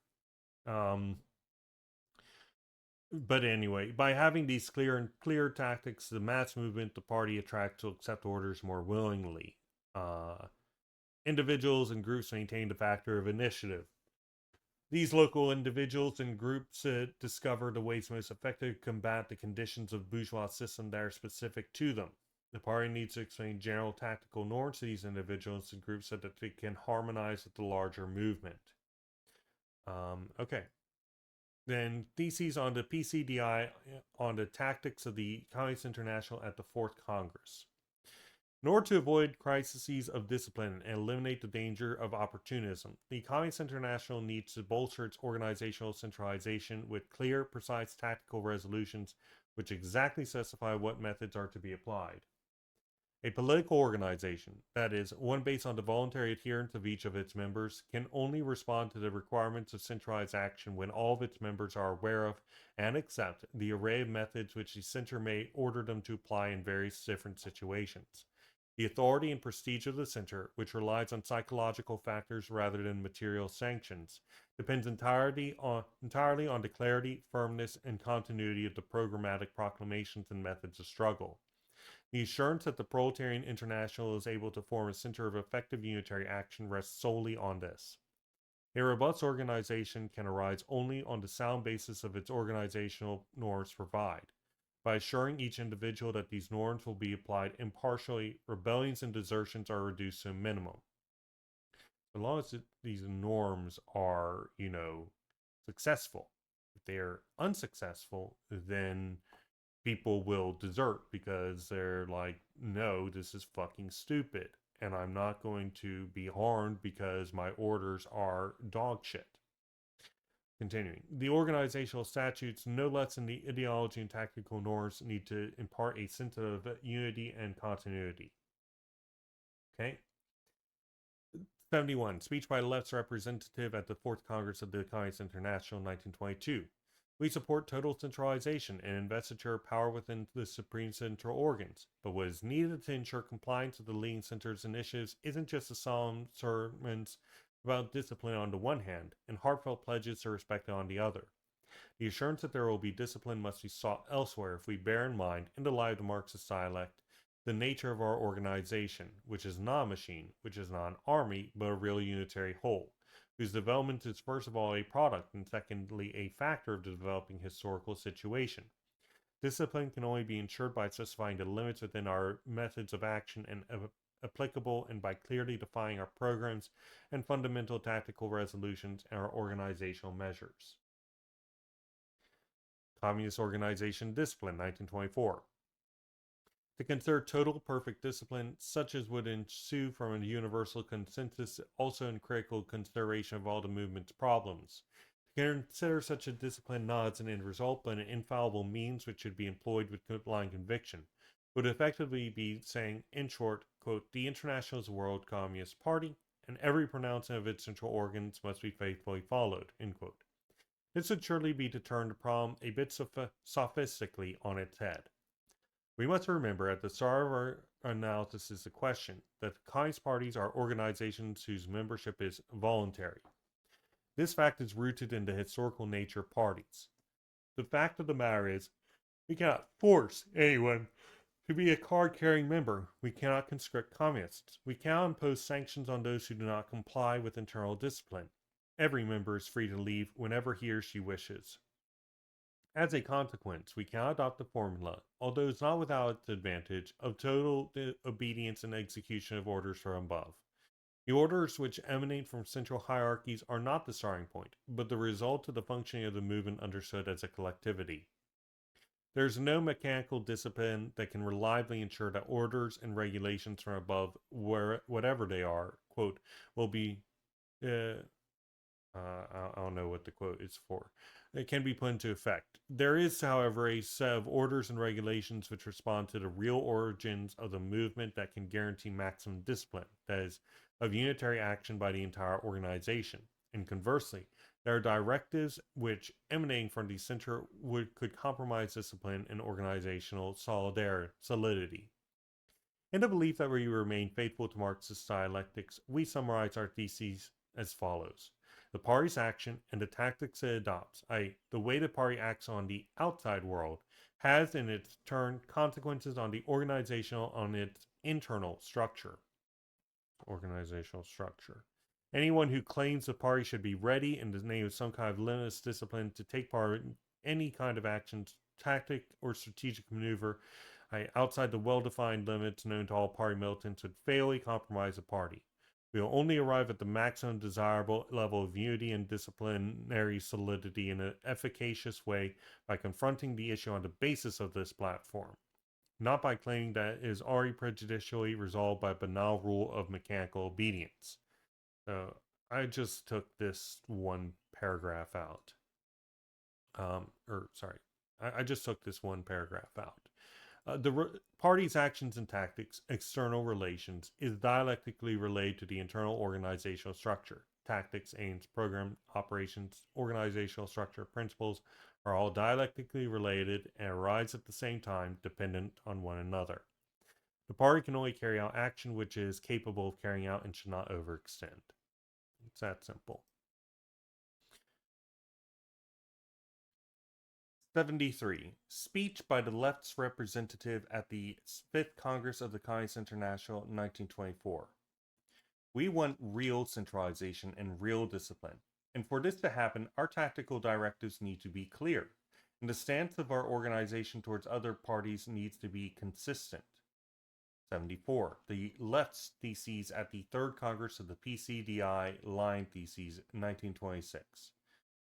But anyway, by having these clear tactics, the mass movement, the party attracts to accept orders more willingly. Individuals and groups maintain the factor of initiative. These local individuals and groups discover the ways most effective to combat the conditions of the bourgeois system that are specific to them. The party needs to explain general tactical norms to these individuals and groups so that they can harmonize with the larger movement. Okay. Then theses on the PCDI on the tactics of the Communist International at the Fourth Congress. In order to avoid crises of discipline and eliminate the danger of opportunism, the Communist International needs to bolster its organizational centralization with clear, precise tactical resolutions which exactly specify what methods are to be applied. A political organization, that is, one based on the voluntary adherence of each of its members, can only respond to the requirements of centralized action when all of its members are aware of and accept the array of methods which the center may order them to apply in various different situations. The authority and prestige of the center, which relies on psychological factors rather than material sanctions, depends entirely on the clarity, firmness, and continuity of the programmatic proclamations and methods of struggle. The assurance that the Proletarian International is able to form a center of effective unitary action rests solely on this. A robust organization can arise only on the sound basis of its organizational norms provide. By assuring each individual that these norms will be applied impartially, rebellions and desertions are reduced to a minimum. As long as these norms are, successful. If they're unsuccessful, then people will desert because they're like, no, this is fucking stupid. And I'm not going to be harmed because my orders are dog shit. Continuing, the organizational statutes, no less than the ideology and tactical norms, need to impart a sense of unity and continuity. Okay. 71. Speech by the left's representative at the Fourth Congress of the Communist International, 1922. We support total centralization and investiture of power within the supreme central organs, but what is needed to ensure compliance with the leading center's initiatives isn't just the solemn sermons about discipline on the one hand and heartfelt pledges to respect on the other. The assurance that there will be discipline must be sought elsewhere if we bear in mind, in the light of the Marxist dialect, the nature of our organization, which is not a machine, which is not an army, but a real unitary whole, whose development is first of all a product and secondly a factor of the developing historical situation. Discipline can only be ensured by specifying the limits within our methods of action and applicable and by clearly defining our programs and fundamental tactical resolutions and our organizational measures. Communist Organization Discipline, 1924. To consider total perfect discipline, such as would ensue from a universal consensus, also in critical consideration of all the movement's problems. To consider such a discipline not as an end result, but an infallible means which should be employed with blind conviction, would effectively be saying, in short, quote, the International is a World Communist Party, and every pronouncement of its central organs must be faithfully followed, end quote. This would surely be to turn the problem a bit sophistically on its head. We must remember at the start of our analysis is the question that the Communist parties are organizations whose membership is voluntary. This fact is rooted in the historical nature of parties. The fact of the matter is, we cannot force anyone to be a card-carrying member. We cannot conscript communists. We cannot impose sanctions on those who do not comply with internal discipline. Every member is free to leave whenever he or she wishes. As a consequence, we cannot adopt the formula, although it's not without its advantage, of total obedience and execution of orders from above. The orders which emanate from central hierarchies are not the starting point, but the result of the functioning of the movement understood as a collectivity. There is no mechanical discipline that can reliably ensure that orders and regulations from above, whatever they are, quote, will be I don't know what the quote is for. It can be put into effect. There is, however, a set of orders and regulations which respond to the real origins of the movement that can guarantee maximum discipline, that is, of unitary action by the entire organization. And conversely, there are directives which, emanating from the center, could compromise discipline and organizational solidity. In the belief that we remain faithful to Marxist dialectics, we summarize our theses as follows. The party's action and the tactics it adopts, i.e., the way the party acts on the outside world, has in its turn consequences on the on its internal structure. Organizational structure. Anyone who claims the party should be ready in the name of some kind of limitless discipline to take part in any kind of action, tactic, or strategic maneuver outside the well-defined limits known to all party militants would fatally compromise the party. We will only arrive at the maximum desirable level of unity and disciplinary solidity in an efficacious way by confronting the issue on the basis of this platform. not by claiming that it is already prejudicially resolved by a banal rule of mechanical obedience. So I just took this one paragraph out. I just took this one paragraph out. Party's actions and tactics, external relations, is dialectically related to the internal organizational structure. Tactics, aims, program, operations, organizational structure, principles are all dialectically related and arise at the same time, dependent on one another. The party can only carry out action which is capable of carrying out and should not overextend. It's that simple. 73. Speech by the left's representative at the 5th Congress of the Communist International, 1924. We want real centralization and real discipline. And for this to happen, our tactical directives need to be clear. And the stance of our organization towards other parties needs to be consistent. 74. The left's theses at the 3rd Congress of the PCDI line theses, 1926.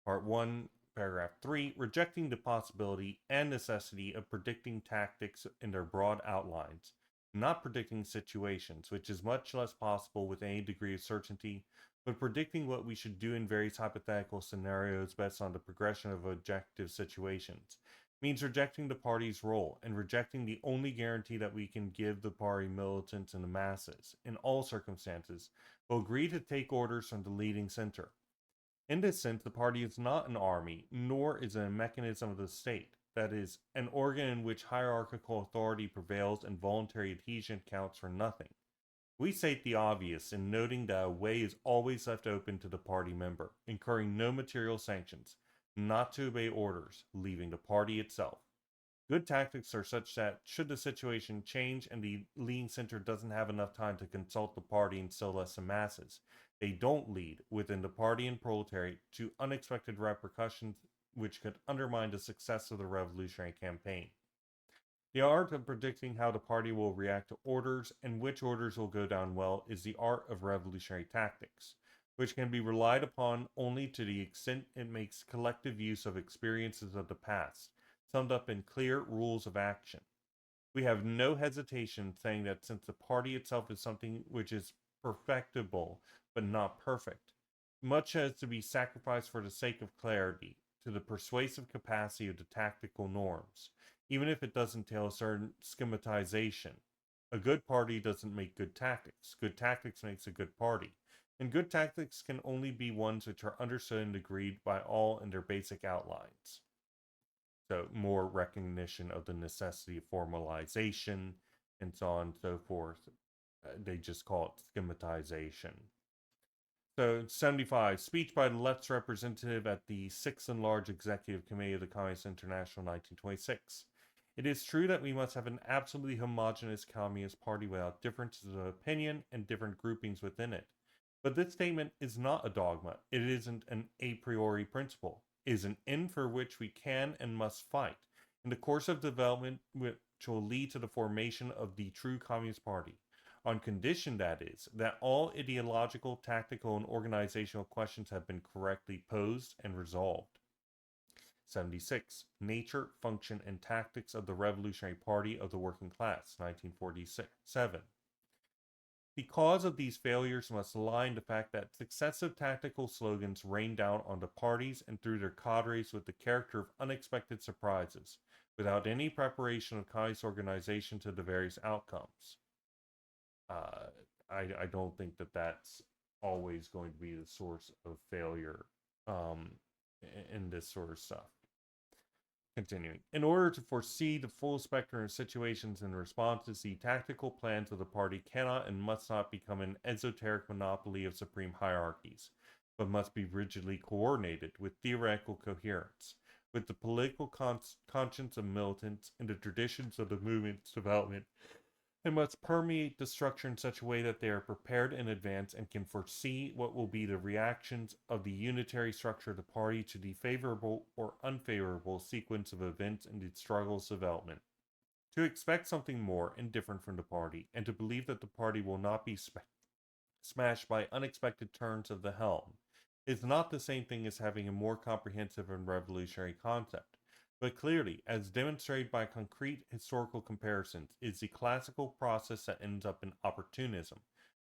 Part 1, Paragraph 3, rejecting the possibility and necessity of predicting tactics in their broad outlines, not predicting situations, which is much less possible with any degree of certainty, but predicting what we should do in various hypothetical scenarios based on the progression of objective situations, means rejecting the party's role and rejecting the only guarantee that we can give the party militants and the masses, in all circumstances, will agree to take orders from the leading center. In this sense, the party is not an army, nor is it a mechanism of the state, that is, an organ in which hierarchical authority prevails and voluntary adhesion counts for nothing. We state the obvious in noting that a way is always left open to the party member, incurring no material sanctions, not to obey orders, leaving the party itself. Good tactics are such that, should the situation change and the leading center doesn't have enough time to consult the party and still less the masses, they don't lead, within the party and proletariat, to unexpected repercussions which could undermine the success of the revolutionary campaign. The art of predicting how the party will react to orders and which orders will go down well is the art of revolutionary tactics, which can be relied upon only to the extent it makes collective use of experiences of the past, summed up in clear rules of action. We have no hesitation saying that since the party itself is something which is perfectible but not perfect, much has to be sacrificed for the sake of clarity to the persuasive capacity of the tactical norms, even if it does entail a certain schematization. A good party doesn't make good tactics. Good tactics makes a good party. And good tactics can only be ones which are understood and agreed by all in their basic outlines. So more recognition of the necessity of formalization and so on and so forth. They just call it schematization. So 75, speech by the left's representative at the 6th and Large Executive Committee of the Communist International, 1926. It is true that we must have an absolutely homogeneous Communist Party without differences of opinion and different groupings within it. But this statement is not a dogma. It isn't an a priori principle. It is an end for which we can and must fight in the course of development which will lead to the formation of the true Communist Party, on condition, that is, that all ideological, tactical, and organizational questions have been correctly posed and resolved. 76. Nature, function, and tactics of the Revolutionary Party of the Working Class, 1947. The cause of these failures must lie in the fact that successive tactical slogans rain down on the parties and through their cadres with the character of unexpected surprises, without any preparation of communist organization to the various outcomes. I don't think that that's always going to be the source of failure in this sort of stuff. Continuing. In order to foresee the full spectrum of situations and responses, the tactical plans of the party cannot and must not become an esoteric monopoly of supreme hierarchies, but must be rigidly coordinated with theoretical coherence, with the political conscience of militants and the traditions of the movement's development, and must permeate the structure in such a way that they are prepared in advance and can foresee what will be the reactions of the unitary structure of the party to the favorable or unfavorable sequence of events in the struggle's development. To expect something more and different from the party, and to believe that the party will not be smashed by unexpected turns of the helm, is not the same thing as having a more comprehensive and revolutionary concept, but clearly, as demonstrated by concrete historical comparisons, is the classical process that ends up in opportunism,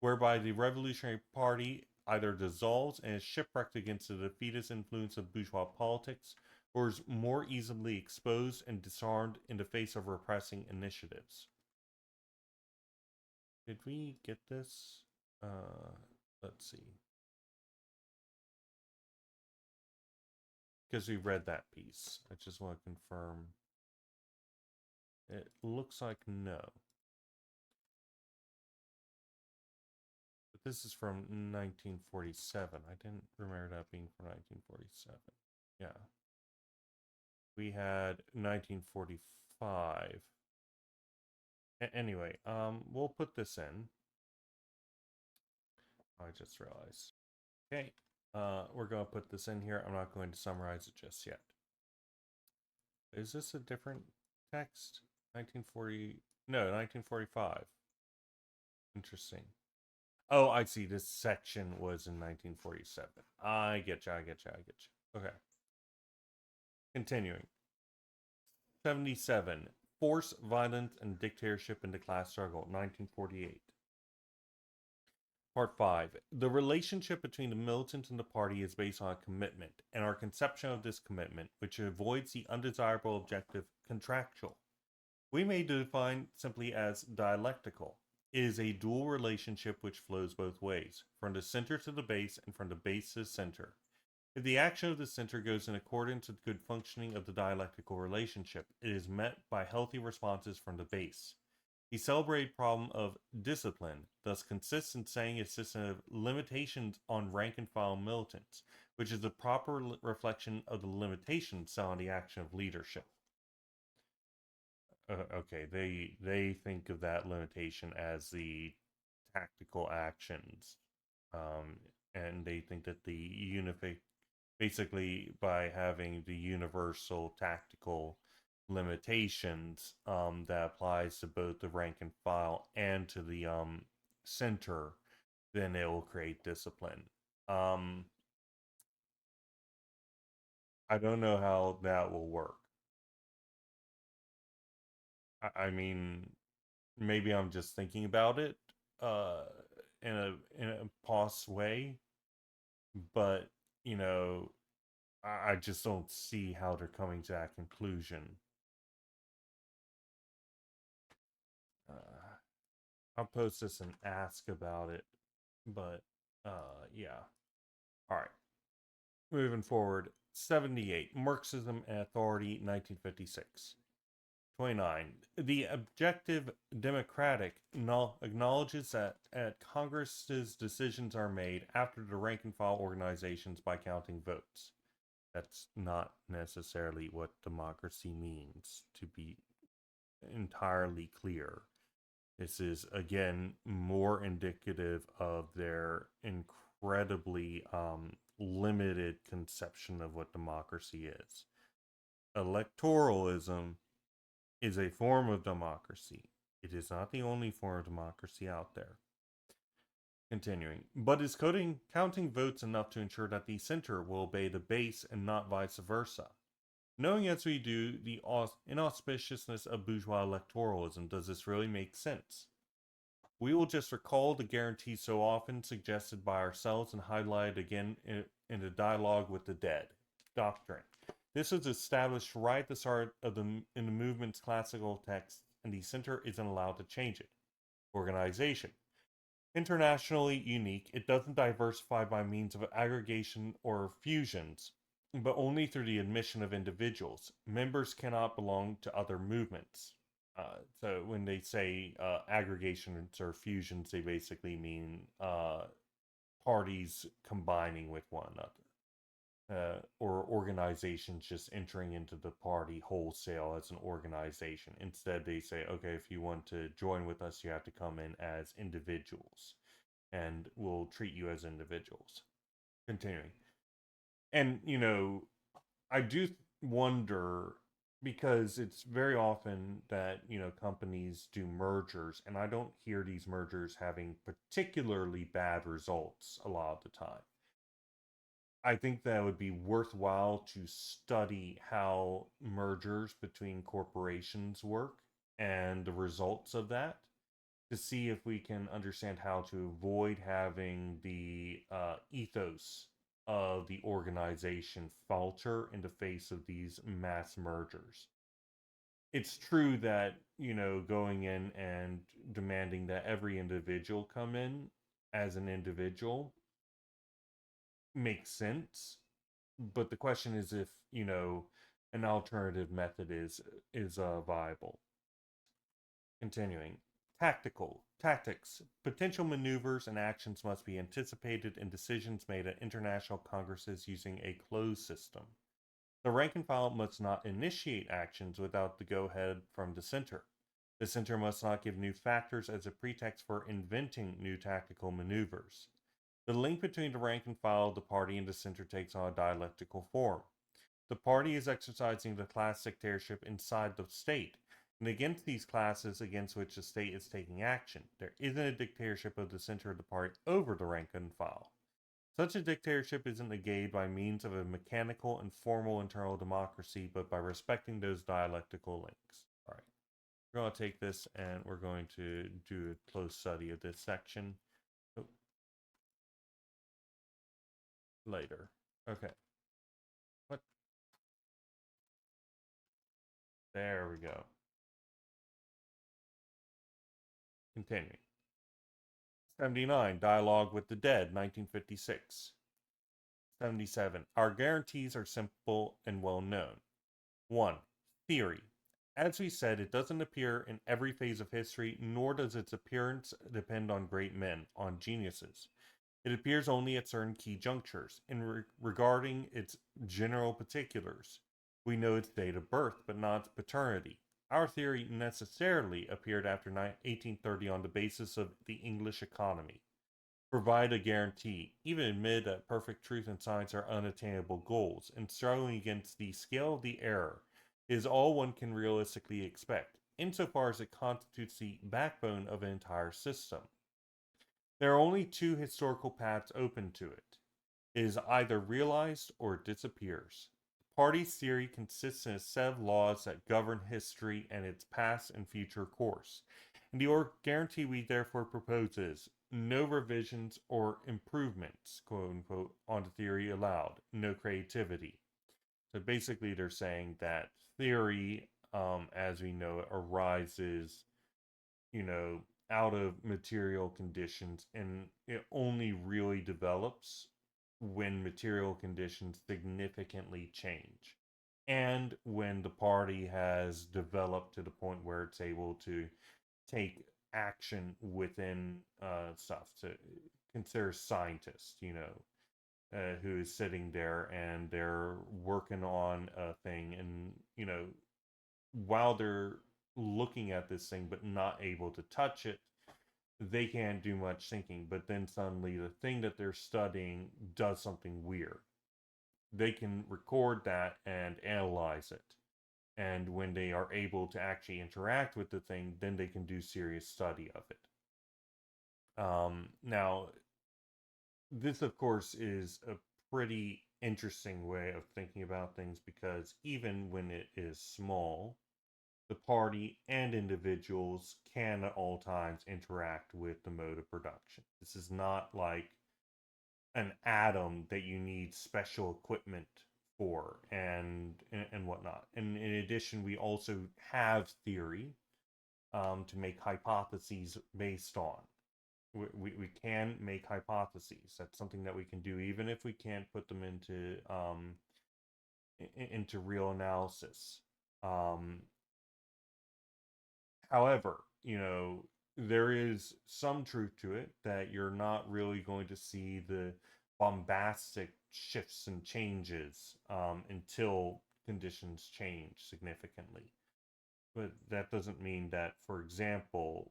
whereby the Revolutionary Party either dissolves and is shipwrecked against the defeatist influence of bourgeois politics, or is more easily exposed and disarmed in the face of repressing initiatives. Did we get this? Let's see. Because we read that piece. I just want to confirm. It looks like no. But this is from 1947. I didn't remember that being from 1947. Yeah. We had 1945. Anyway, we'll put this in. I just realized. Okay. We're going to put this in here. I'm not going to summarize it just yet. Is this a different text? 1940. No, 1945. Interesting. Oh, I see. This section was in 1947. I get you. Okay. Continuing. 77. Force, Violence, and Dictatorship in the Class Struggle, 1948. Part 5. The relationship between the militant and the party is based on a commitment, and our conception of this commitment, which avoids the undesirable objective, contractual. We may define simply as dialectical. It is a dual relationship which flows both ways, from the center to the base and from the base to the center. If the action of the center goes in accordance with good functioning of the dialectical relationship, it is met by healthy responses from the base. The celebrated problem of discipline thus consists in saying a system of limitations on rank and file militants, which is a proper reflection of the limitations on the action of leadership. Okay, they think of that limitation as the tactical actions, and they think that the basically by having the universal tactical limitations that applies to both the rank and file and to the center, then it will create discipline. I don't know how that will work. I mean, maybe I'm just thinking about it uh, in a pause way, but you know, I just don't see how they're coming to that conclusion. I'll post this and ask about it, but yeah. All right, moving forward. 78. Marxism and Authority, 1956. 29. The objective democratic acknowledges that Congress's decisions are made after the rank and file organizations by counting votes. That's not necessarily what democracy means, to be entirely clear. This is, again, more indicative of their incredibly limited conception of what democracy is. Electoralism is a form of democracy. It is not the only form of democracy out there. Continuing, but is counting votes enough to ensure that the center will obey the base and not vice versa? Knowing as we do the inauspiciousness of bourgeois electoralism, does this really make sense? We will just recall the guarantee so often suggested by ourselves and highlighted again in the dialogue with the dead doctrine. This was established right at the start of in the movement's classical text, and the center isn't allowed to change it. Organization. Internationally unique, it doesn't diversify by means of aggregation or fusions, but only through the admission of individuals. Members cannot belong to other movements. So when they say aggregations or fusions, they basically mean parties combining with one another, or organizations just entering into the party wholesale as an organization. Instead, they say, okay, if you want to join with us, you have to come in as individuals, and we'll treat you as individuals. Continuing. And, I do wonder, because it's very often that companies do mergers, and I don't hear these mergers having particularly bad results a lot of the time. I think that would be worthwhile to study how mergers between corporations work and the results of that to see if we can understand how to avoid having the ethos of the organization falter in the face of these mass mergers. It's true that, going in and demanding that every individual come in as an individual makes sense, but the question is if, an alternative method is viable. Continuing. Tactics. Potential maneuvers and actions must be anticipated in decisions made at international congresses using a closed system. The rank and file must not initiate actions without the go-ahead from the center. The center must not give new factors as a pretext for inventing new tactical maneuvers. The link between the rank and file of the party and the center takes on a dialectical form. The party is exercising the class dictatorship inside the state, and against these classes against which the state is taking action. There isn't a dictatorship of the center of the party over the rank and file. Such a dictatorship isn't negated by means of a mechanical and formal internal democracy, but by respecting those dialectical links. All right, we're going to take this and we're going to do a close study of this section later. Okay. What? There we go. Continuing. 79, Dialogue with the Dead, 1956. 77, our guarantees are simple and well known. 1. Theory. As we said, it doesn't appear in every phase of history, nor does its appearance depend on great men, on geniuses. It appears only at certain key junctures. Regarding its general particulars, we know its date of birth, but not its paternity. Our theory necessarily appeared after 1830 on the basis of the English economy. Provide a guarantee, even admit that perfect truth and science are unattainable goals, and struggling against the scale of the error is all one can realistically expect, insofar as it constitutes the backbone of an entire system. There are only two historical paths open to it. It is either realized or it disappears. The party's theory consists in a set of laws that govern history and its past and future course. And the guarantee we therefore propose is no revisions or improvements, quote unquote, on the theory allowed, no creativity. So basically, they're saying that theory, as we know it, arises, out of material conditions, and it only really develops when material conditions significantly change. And when the party has developed to the point where it's able to take action within stuff. To consider scientists, who is sitting there and they're working on a thing, and while they're looking at this thing but not able to touch it, they can't do much thinking. But then suddenly the thing that they're studying does something weird. They can record that and analyze it. And when they are able to actually interact with the thing, then they can do serious study of it. Now, this, of course, is a pretty interesting way of thinking about things, because even when it is small, the party and individuals can at all times interact with the mode of production. This is not like an atom that you need special equipment for and whatnot. And in addition, we also have theory to make hypotheses based on. We can make hypotheses. That's something that we can do, even if we can't put them into real analysis. However, there is some truth to it that you're not really going to see the bombastic shifts and changes until conditions change significantly. But that doesn't mean that, for example,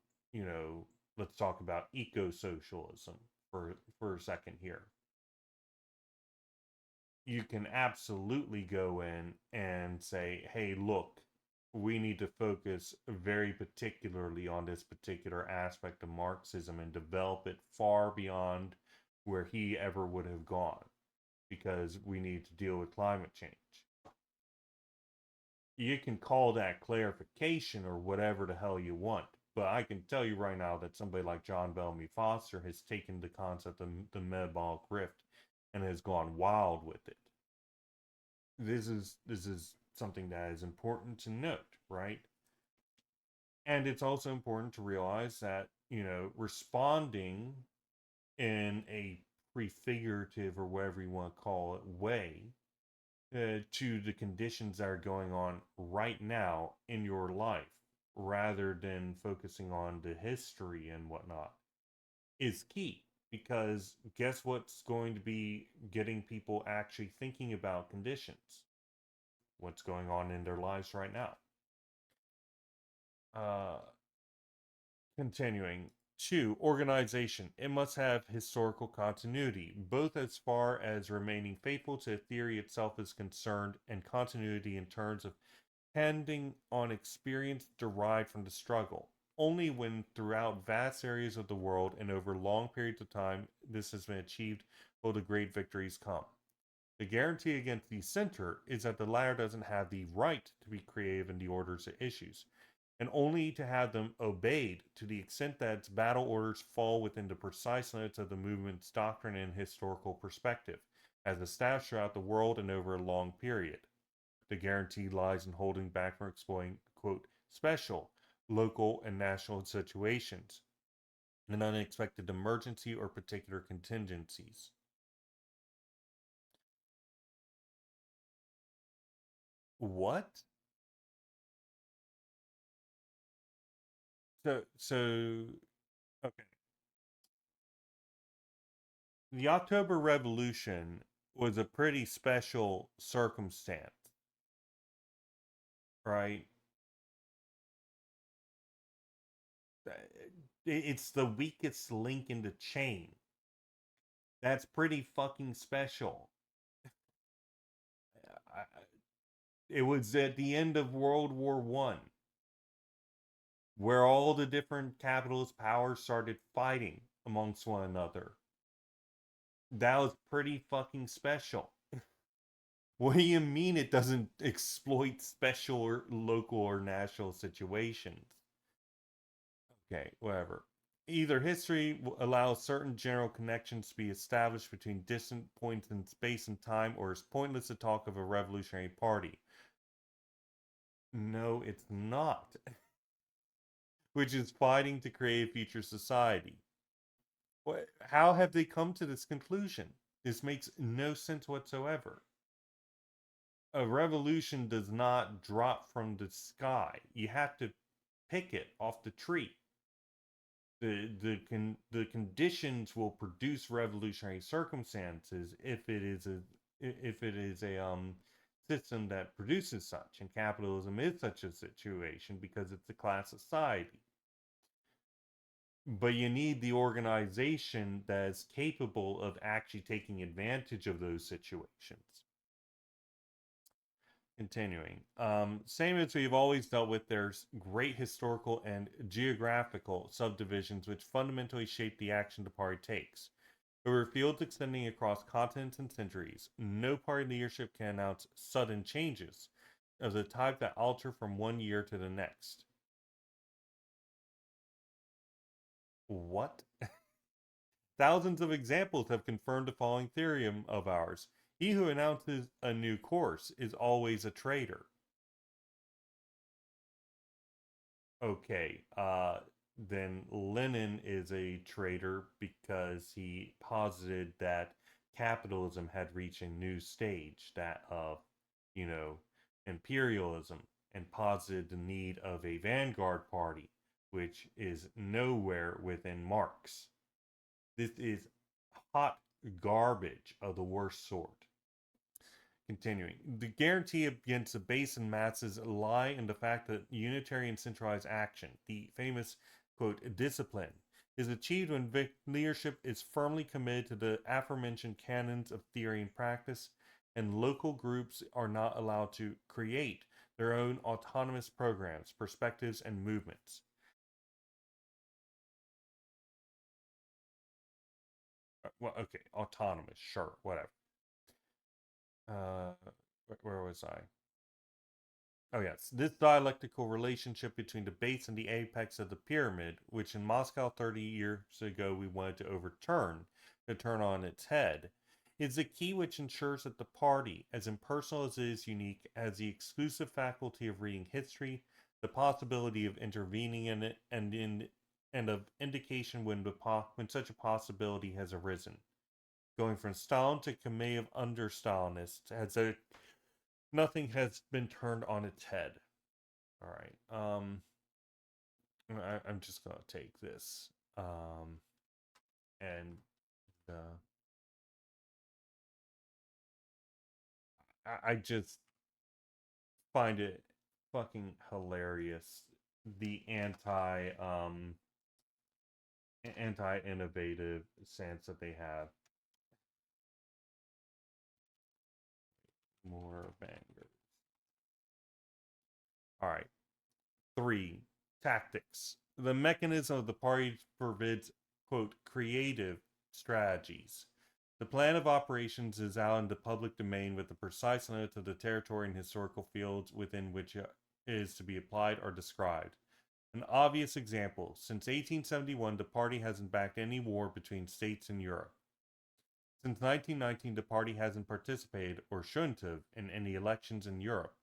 let's talk about eco-socialism for a second here. You can absolutely go in and say, hey, look, we need to focus very particularly on this particular aspect of Marxism and develop it far beyond where he ever would have gone. because we need to deal with climate change. You can call that clarification or whatever the hell you want, but I can tell you right now that somebody like John Bellamy Foster has taken the concept of the metabolic rift and has gone wild with it. This is something that is important to note, right? And it's also important to realize that, responding in a prefigurative or whatever you want to call it way to the conditions that are going on right now in your life, rather than focusing on the history and whatnot, is key. Because guess what's going to be getting people actually thinking about conditions? What's going on in their lives right now. Uh, Continuing. 2. Organization. It must have historical continuity, both as far as remaining faithful to the theory itself is concerned, and continuity in terms of handing on experience derived from the struggle. Only when throughout vast areas of the world and over long periods of time this has been achieved will the great victories come. The guarantee against the center is that the latter doesn't have the right to be creative in the orders it issues, and only to have them obeyed to the extent that its battle orders fall within the precise limits of the movement's doctrine and historical perspective, as established throughout the world and over a long period. The guarantee lies in holding back from exploiting, quote, special, local, and national situations, and unexpected emergency or particular contingencies. What? So, okay. The October Revolution was a pretty special circumstance, right? It's the weakest link in the chain. That's pretty fucking special. It was at the end of World War One, where all the different capitalist powers started fighting amongst one another. That was pretty fucking special. What do you mean it doesn't exploit special or local or national situations? Okay, whatever. Either history allows certain general connections to be established between distant points in space and time, or is pointless to talk of a revolutionary party. No, it's not. Which is fighting to create a future society. How have they come to this conclusion? This makes no sense whatsoever. A revolution does not drop from the sky. You have to pick it off the tree. The conditions will produce revolutionary circumstances if it is a system that produces such, and capitalism is such a situation because it's a class society. But you need the organization that is capable of actually taking advantage of those situations. Continuing. Same as we've always dealt with, there's great historical and geographical subdivisions which fundamentally shape the action the party takes. Over fields extending across continents and centuries, no party leadership can announce sudden changes of the type that alter from one year to the next. What? Thousands of examples have confirmed the following theorem of ours. He who announces a new course is always a traitor. Okay, then Lenin is a traitor because he posited that capitalism had reached a new stage, that of, you know, imperialism, and posited the need of a vanguard party, which is nowhere within Marx. This is hot garbage of the worst sort. Continuing, the guarantee against the base and masses lie in the fact that unitary and centralized action, the famous, quote, discipline, is achieved when leadership is firmly committed to the aforementioned canons of theory and practice, and local groups are not allowed to create their own autonomous programs, perspectives, and movements. Well, okay, autonomous, sure, whatever. where was I? Oh, yes. This dialectical relationship between the base and the apex of the pyramid, which in Moscow 30 years ago we wanted to overturn, to turn on its head, is the key which ensures that the party, as impersonal as it is unique, has the exclusive faculty of reading history, the possibility of intervening in it, and of indication when such a possibility has arisen. Going from Stalin to Kameyev under Stalinists nothing has been turned on its head. All right. I'm just gonna take this. And uh, I just find it fucking hilarious. The anti-innovative stance that they have. More bangers. All right. 3. Tactics. The mechanism of the party forbids, quote, creative strategies. The plan of operations is out in the public domain with the precise limits of the territory and historical fields within which it is to be applied are described. An obvious example, since 1871, the party hasn't backed any war between states in Europe. Since 1919, the party hasn't participated, or shouldn't have, in any elections in Europe.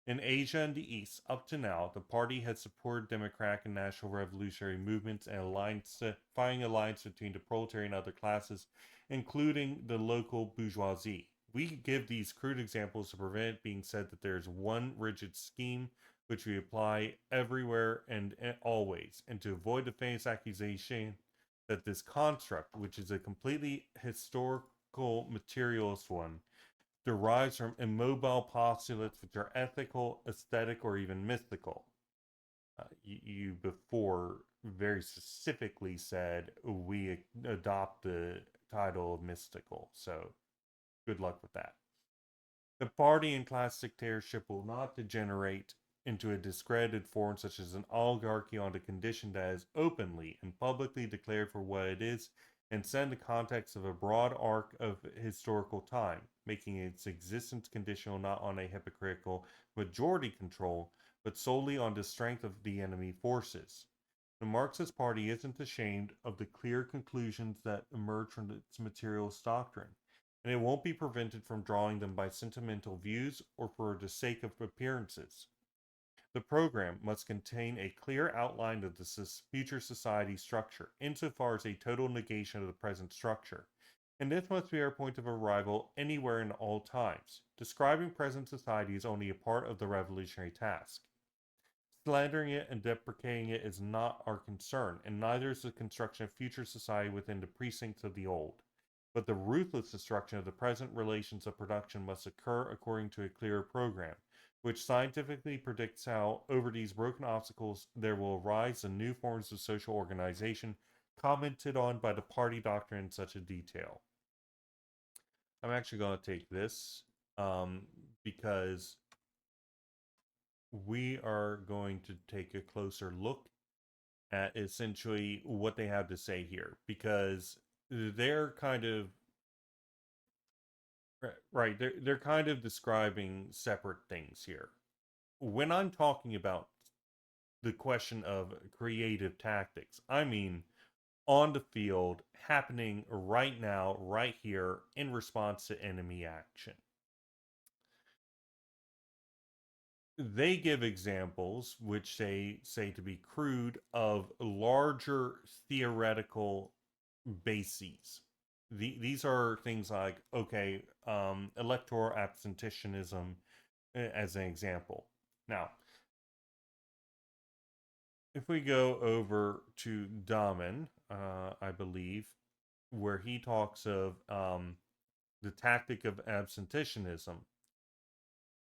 In Asia and the East, up to now, the party has supported democratic and national revolutionary movements and finding alliance between the proletariat and other classes, including the local bourgeoisie. We give these crude examples to prevent it being said that there is one rigid scheme which we apply everywhere and always, and to avoid the famous accusation that this construct, which is a completely historical materialist one, derives from immobile postulates which are ethical, aesthetic, or even mystical. You before very specifically said we adopt the title of mystical, so good luck with that. The party and class dictatorship will not degenerate into a discredited form such as an oligarchy on the condition that is openly and publicly declared for what it is and set in the context of a broad arc of historical time, making its existence conditional not on a hypocritical majority control, but solely on the strength of the enemy forces. The Marxist Party isn't ashamed of the clear conclusions that emerge from its materialist doctrine, and it won't be prevented from drawing them by sentimental views or for the sake of appearances. The program must contain a clear outline of the future society structure, insofar as a total negation of the present structure. And this must be our point of arrival anywhere in all times. Describing present society is only a part of the revolutionary task. Slandering it and deprecating it is not our concern, and neither is the construction of future society within the precincts of the old. But the ruthless destruction of the present relations of production must occur according to a clearer program, which scientifically predicts how, over these broken obstacles, there will arise the new forms of social organization commented on by the party doctrine in such a detail. I'm actually going to take this because we are going to take a closer look at essentially what they have to say here, because they're kind of right. They're kind of describing separate things here. When I'm talking about the question of creative tactics, I mean on the field, happening right now, right here, in response to enemy action. They give examples, which they say to be crude, of larger theoretical bases. These are things like, okay, electoral absenteeism as an example. Now, if we go over to Dahmen, I believe, where he talks of the tactic of absenteeism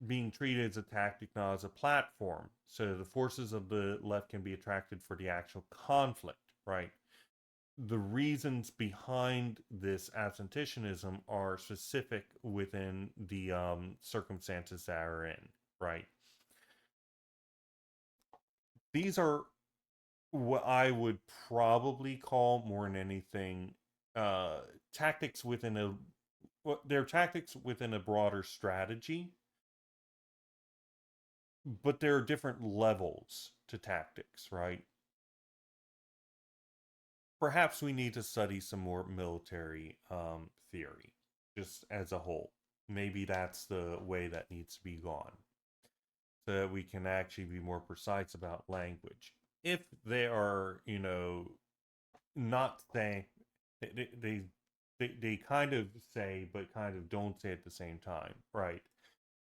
being treated as a tactic, not as a platform, so the forces of the left can be attracted for the actual conflict, right? The reasons behind this absenteeism are specific within the circumstances that are in, right? These are what I would probably call more than anything tactics within a well, they're tactics within a broader strategy, but there are different levels to tactics, right? Perhaps we need to study some more military theory, just as a whole. Maybe that's the way that needs to be gone, so that we can actually be more precise about language. If they are, not saying they they, they kind of say, but kind of don't say at the same time, right?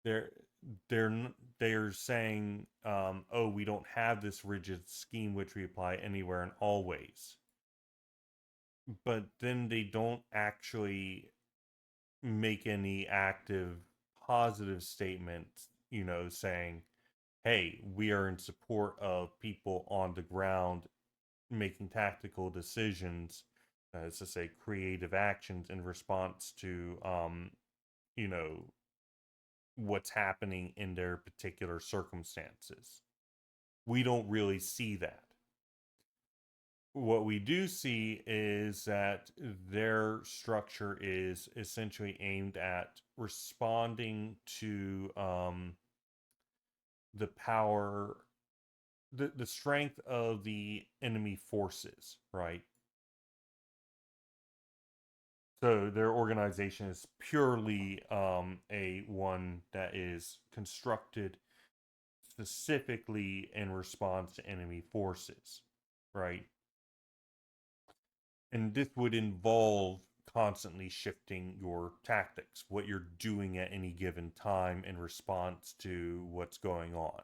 They're they're saying, oh, we don't have this rigid scheme which we apply anywhere and always, but then they don't actually make any active positive statements, saying, hey, we are in support of people on the ground making tactical decisions, as to say, creative actions in response to, you know, what's happening in their particular circumstances. We don't really see that. What we do see is that their structure is essentially aimed at responding to the power, the strength of the enemy forces, right? So their organization is purely a one that is constructed specifically in response to enemy forces, right? And this would involve constantly shifting your tactics, what you're doing at any given time in response to what's going on.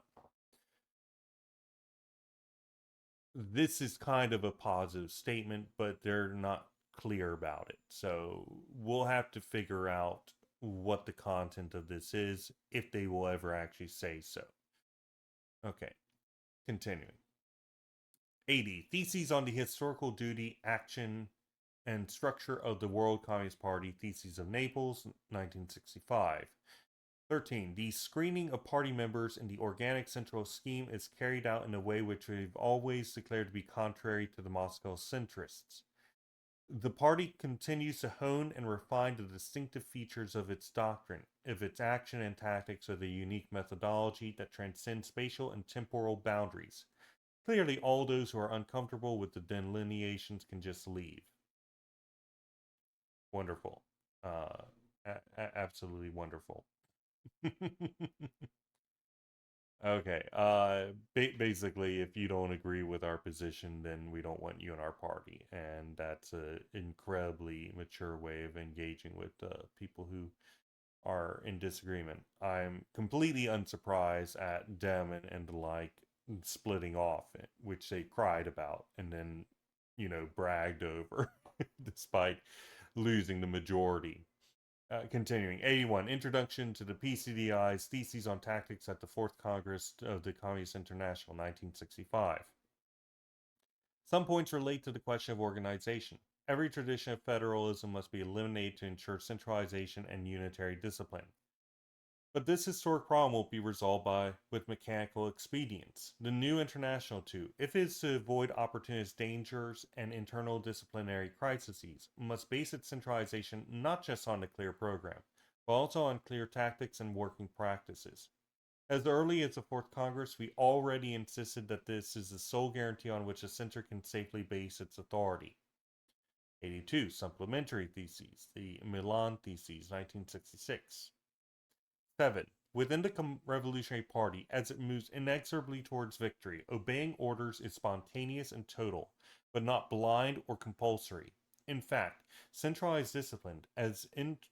This is kind of a positive statement, but they're not clear about it. So we'll have to figure out what the content of this is, if they will ever actually say so. Okay, continuing. 80. Theses on the historical duty, action, and structure of the World Communist Party, Theses of Naples, 1965. 13. The screening of party members in the organic central scheme is carried out in a way which we've always declared to be contrary to the Moscow centrists. The party continues to hone and refine the distinctive features of its doctrine, of its action and tactics, of the unique methodology that transcends spatial and temporal boundaries. Clearly, all those who are uncomfortable with the delineations can just leave. Wonderful. Absolutely wonderful. Okay. Basically, if you don't agree with our position, then we don't want you in our party, and that's an incredibly mature way of engaging with people who are in disagreement. I'm completely unsurprised at them and the like splitting off, which they cried about and then, bragged over, despite losing the majority. Continuing, 81, Introduction to the PCDI's Theses on Tactics at the Fourth Congress of the Communist International, 1965. Some points relate to the question of organization. Every tradition of federalism must be eliminated to ensure centralization and unitary discipline. But this historic problem won't be resolved with mechanical expedients. The new international, too, if it is to avoid opportunist dangers and internal disciplinary crises, must base its centralization not just on a clear program, but also on clear tactics and working practices. As early as the Fourth Congress, we already insisted that this is the sole guarantee on which a center can safely base its authority. 82. Supplementary Theses, the Milan Theses, 1966. 7. Within the Revolutionary Party, as it moves inexorably towards victory, obeying orders is spontaneous and total, but not blind or compulsory. In fact, centralized discipline, as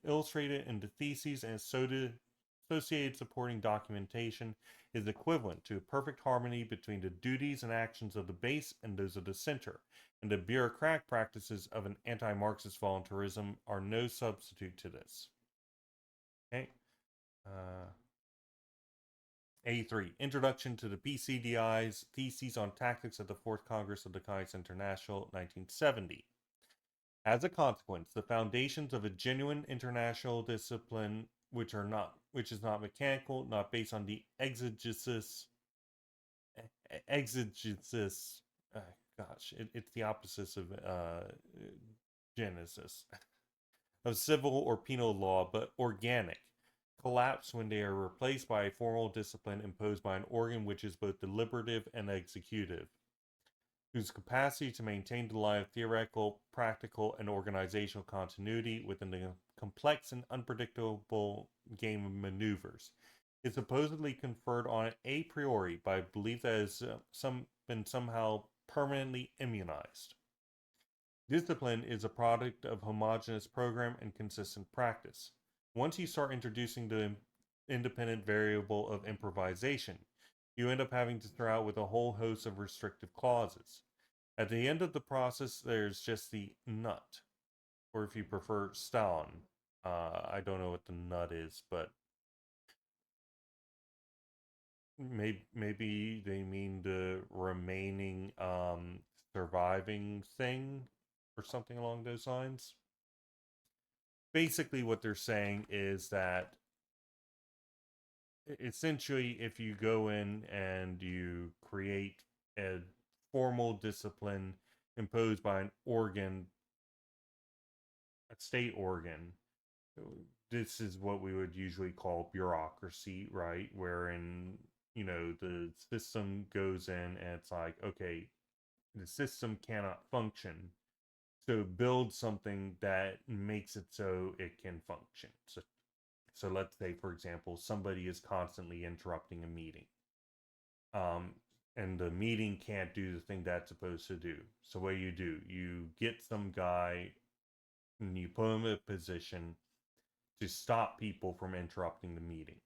illustrated in the theses and associated supporting documentation, is equivalent to a perfect harmony between the duties and actions of the base and those of the center, and the bureaucratic practices of an anti-Marxist voluntarism are no substitute to this. Okay. Uh, 83. Introduction to the PCDI's Theses on Tactics at the Fourth Congress of the Communist International, 1970. As a consequence, the foundations of a genuine international discipline, which is not mechanical, not based on the exegesis. It's the opposite of genesis. of civil or penal law, but organic, collapse when they are replaced by a formal discipline imposed by an organ which is both deliberative and executive, whose capacity to maintain the line of theoretical, practical, and organizational continuity within the complex and unpredictable game of maneuvers is supposedly conferred on it a priori by belief that it has been somehow permanently immunized. Discipline is a product of homogeneous program and consistent practice. Once you start introducing the independent variable of improvisation, you end up having to throw out with a whole host of restrictive clauses. At the end of the process, there's just the nut, or if you prefer, stone. I don't know what the nut is, but maybe they mean the remaining surviving thing or something along those lines. Basically, what they're saying is that essentially, if you go in and you create a formal discipline imposed by an organ, a state organ, this is what we would usually call bureaucracy, right? Wherein, the system goes in and it's like, okay, the system cannot function. So build something that makes it so it can function. So let's say, for example, somebody is constantly interrupting a meeting. And the meeting can't do the thing that's supposed to do. So what do? You get some guy and you put him in a position to stop people from interrupting the meeting.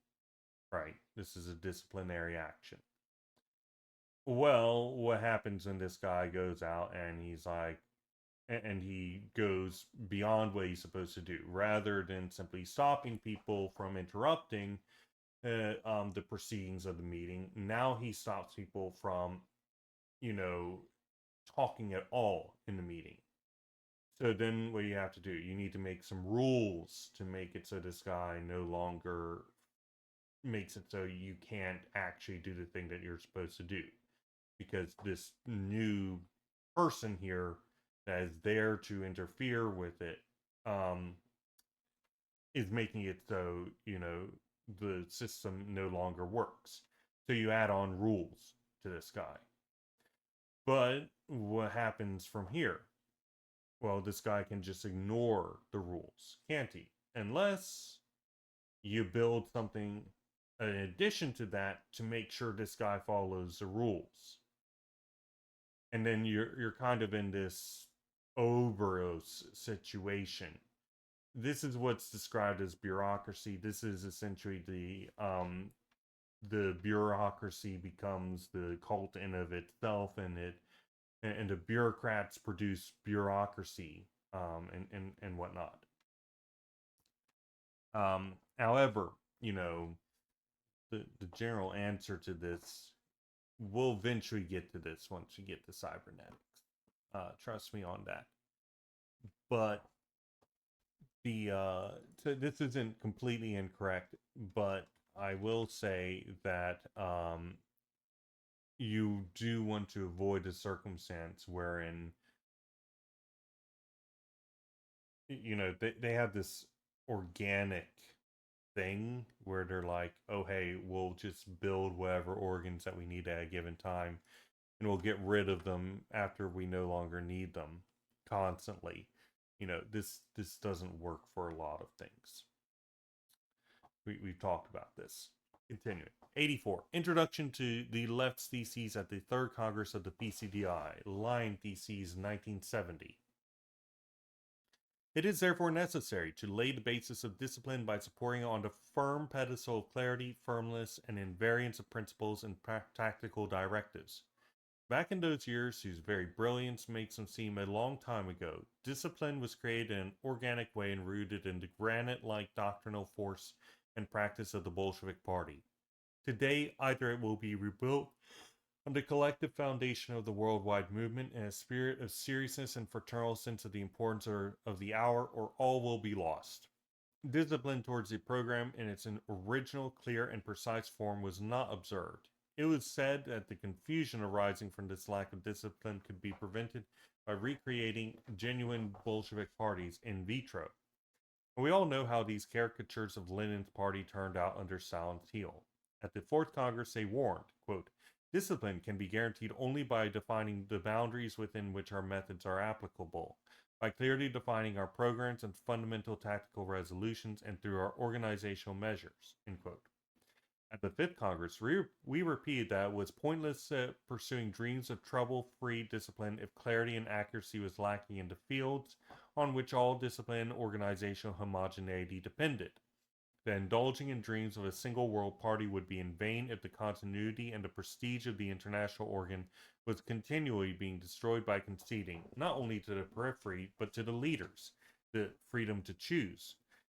Right? This is a disciplinary action. Well, what happens when this guy goes out and he's like, and he goes beyond what he's supposed to do, rather than simply stopping people from interrupting the proceedings of the meeting. Now he stops people from, talking at all in the meeting. So then what you have to do, you need to make some rules to make it so this guy no longer makes it so you can't actually do the thing that you're supposed to do. Because this new person here that is there to interfere with it is making it so, the system no longer works. So you add on rules to this guy. But what happens from here? Well, this guy can just ignore the rules, can't he? Unless you build something in addition to that to make sure this guy follows the rules. And then you're kind of in this Oberos situation. This is what's described as bureaucracy. This is essentially the bureaucracy becomes the cult in of itself, and the bureaucrats produce bureaucracy, and whatnot. However, the general answer to this, we'll eventually get to this once we get to cybernetics. Trust me on that. But so this isn't completely incorrect, but I will say that you do want to avoid a circumstance wherein they have this organic thing where they're like, oh hey, we'll just build whatever organs that we need at a given time, and we'll get rid of them after we no longer need them constantly. This doesn't work for a lot of things. We've talked about this. Continuing. 84. Introduction to the Left's Theses at the Third Congress of the PCDI. Line Theses 1970. It is therefore necessary to lay the basis of discipline by supporting it on the firm pedestal of clarity, firmness, and invariance of principles and tactical directives. Back in those years whose very brilliance makes them seem a long time ago, discipline was created in an organic way and rooted in the granite-like doctrinal force and practice of the Bolshevik Party. Today, either it will be rebuilt on the collective foundation of the worldwide movement in a spirit of seriousness and fraternal sense of the importance of the hour, or all will be lost. Discipline towards the program in its original, clear, and precise form was not observed. It was said that the confusion arising from this lack of discipline could be prevented by recreating genuine Bolshevik parties in vitro. And we all know how these caricatures of Lenin's party turned out under Stalin's heel. At the Fourth Congress, they warned, quote, "Discipline can be guaranteed only by defining the boundaries within which our methods are applicable, by clearly defining our programs and fundamental tactical resolutions, and through our organizational measures," end quote. At the Fifth Congress, we repeated that it was pointless pursuing dreams of trouble-free discipline if clarity and accuracy was lacking in the fields on which all discipline and organizational homogeneity depended. That indulging in dreams of a single world party would be in vain if the continuity and the prestige of the international organ was continually being destroyed by conceding, not only to the periphery, but to the leaders, the freedom to choose,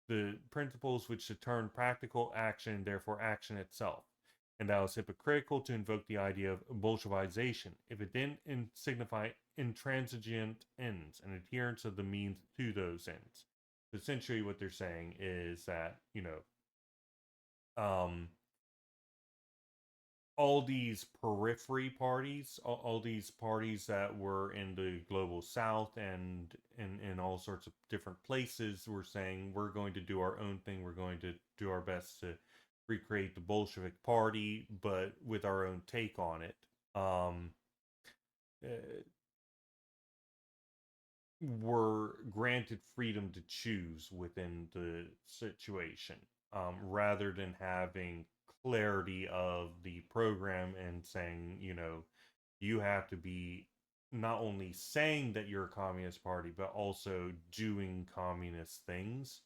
the principles which determine practical action and therefore action itself. And that was hypocritical to invoke the idea of Bolshevization if it didn't signify intransigent ends and adherence of the means to those ends. Essentially, what they're saying is that, all these periphery parties, all these parties that were in the global south and in all sorts of different places were saying, we're going to do our own thing, we're going to do our best to recreate the Bolshevik party, but with our own take on it. Were granted freedom to choose within the situation, rather than having clarity of the program and saying, you have to be not only saying that you're a communist party, but also doing communist things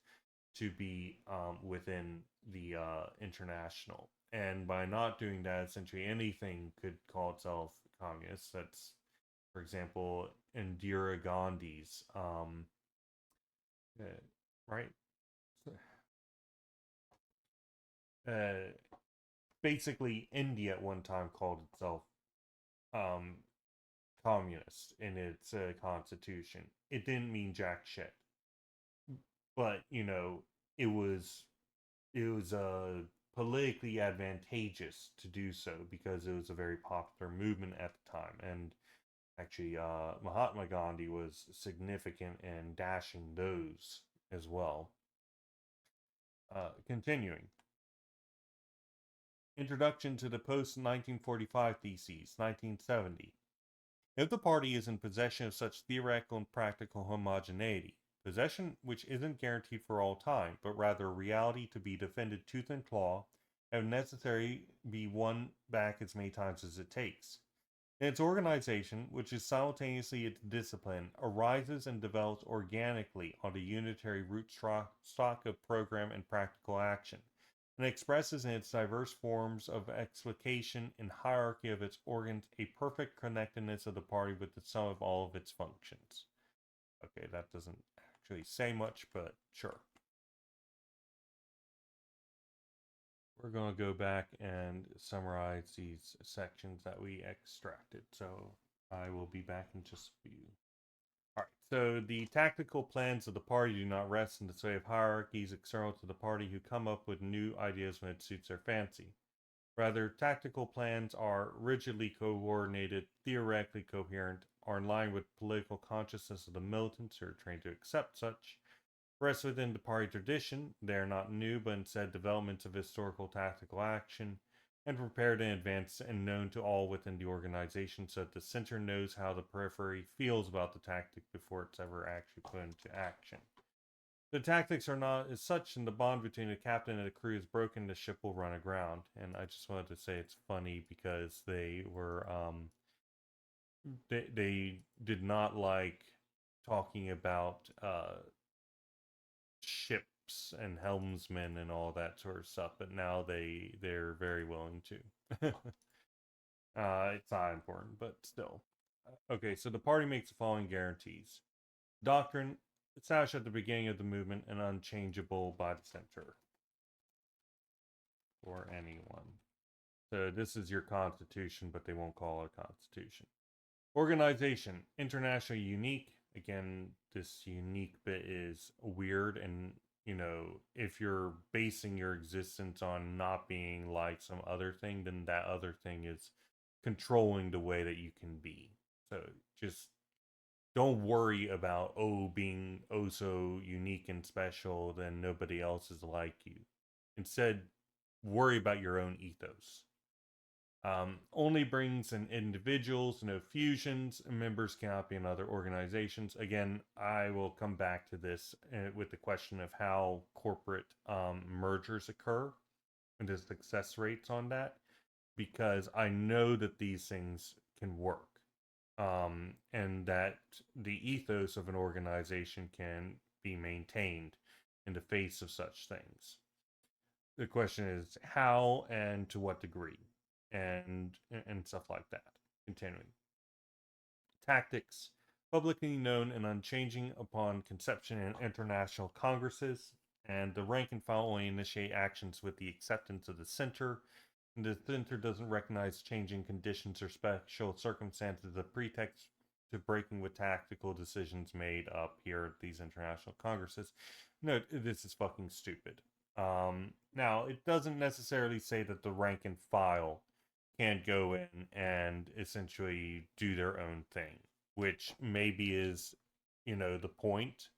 to be within the international. And by not doing that, essentially anything could call itself communist. That's, for example, Indira Gandhi's, right? Uh, Basically, India at one time called itself um, communist in its constitution. It didn't mean jack shit, but it was politically advantageous to do so because it was a very popular movement at the time, and actually, Mahatma Gandhi was significant in dashing those as well. Continuing. Introduction to the post-1945 Theses, 1970. If the party is in possession of such theoretical and practical homogeneity, possession which isn't guaranteed for all time, but rather a reality to be defended tooth and claw, and necessary be won back as many times as it takes. And its organization, which is simultaneously its discipline, arises and develops organically on the unitary root stock of program and practical action, and expresses in its diverse forms of explication and hierarchy of its organs a perfect connectedness of the party with the sum of all of its functions. Okay, that doesn't actually say much, but sure. We're going to go back and summarize these sections that we extracted. So I will be back in just a few. All right, so the tactical plans of the party do not rest in the sway of hierarchies external to the party who come up with new ideas when it suits their fancy. Rather, tactical plans are rigidly coordinated, theoretically coherent, are in line with political consciousness of the militants who are trained to accept such, rest within the party tradition. They are not new, but instead developments of historical tactical action, and prepared in advance and known to all within the organization so that the center knows how the periphery feels about the tactic before it's ever actually put into action. The tactics are not as such, and the bond between the captain and the crew is broken, the ship will run aground. And I just wanted to say it's funny because they were, they did not like talking about ships and helmsmen and all that sort of stuff, but now they're very willing to. It's not important, but still. Okay, so the party makes the following guarantees. Doctrine, established at the beginning of the movement and unchangeable by the center. For anyone. So this is your constitution, but they won't call it a constitution. Organization, internationally unique. Again, this unique bit is weird, and if you're basing your existence on not being like some other thing, then that other thing is controlling the way that you can be. So just don't worry about being so unique and special, then nobody else is like you. Instead, worry about your own ethos. Only brings in individuals, no fusions. Members cannot be in other organizations. Again, I will come back to this with the question of how corporate mergers occur and the success rates on that, because I know that these things can work, and that the ethos of an organization can be maintained in the face of such things. The question is how and to what degree, and stuff like that. Continuing. Tactics. Publicly known and unchanging upon conception in international congresses, and the rank and file only initiate actions with the acceptance of the center. And the center doesn't recognize changing conditions or special circumstances as a pretext to breaking with tactical decisions made up here at these international congresses. No, this is fucking stupid. Now, it doesn't necessarily say that the rank and file can go in and essentially do their own thing, which maybe is, the point.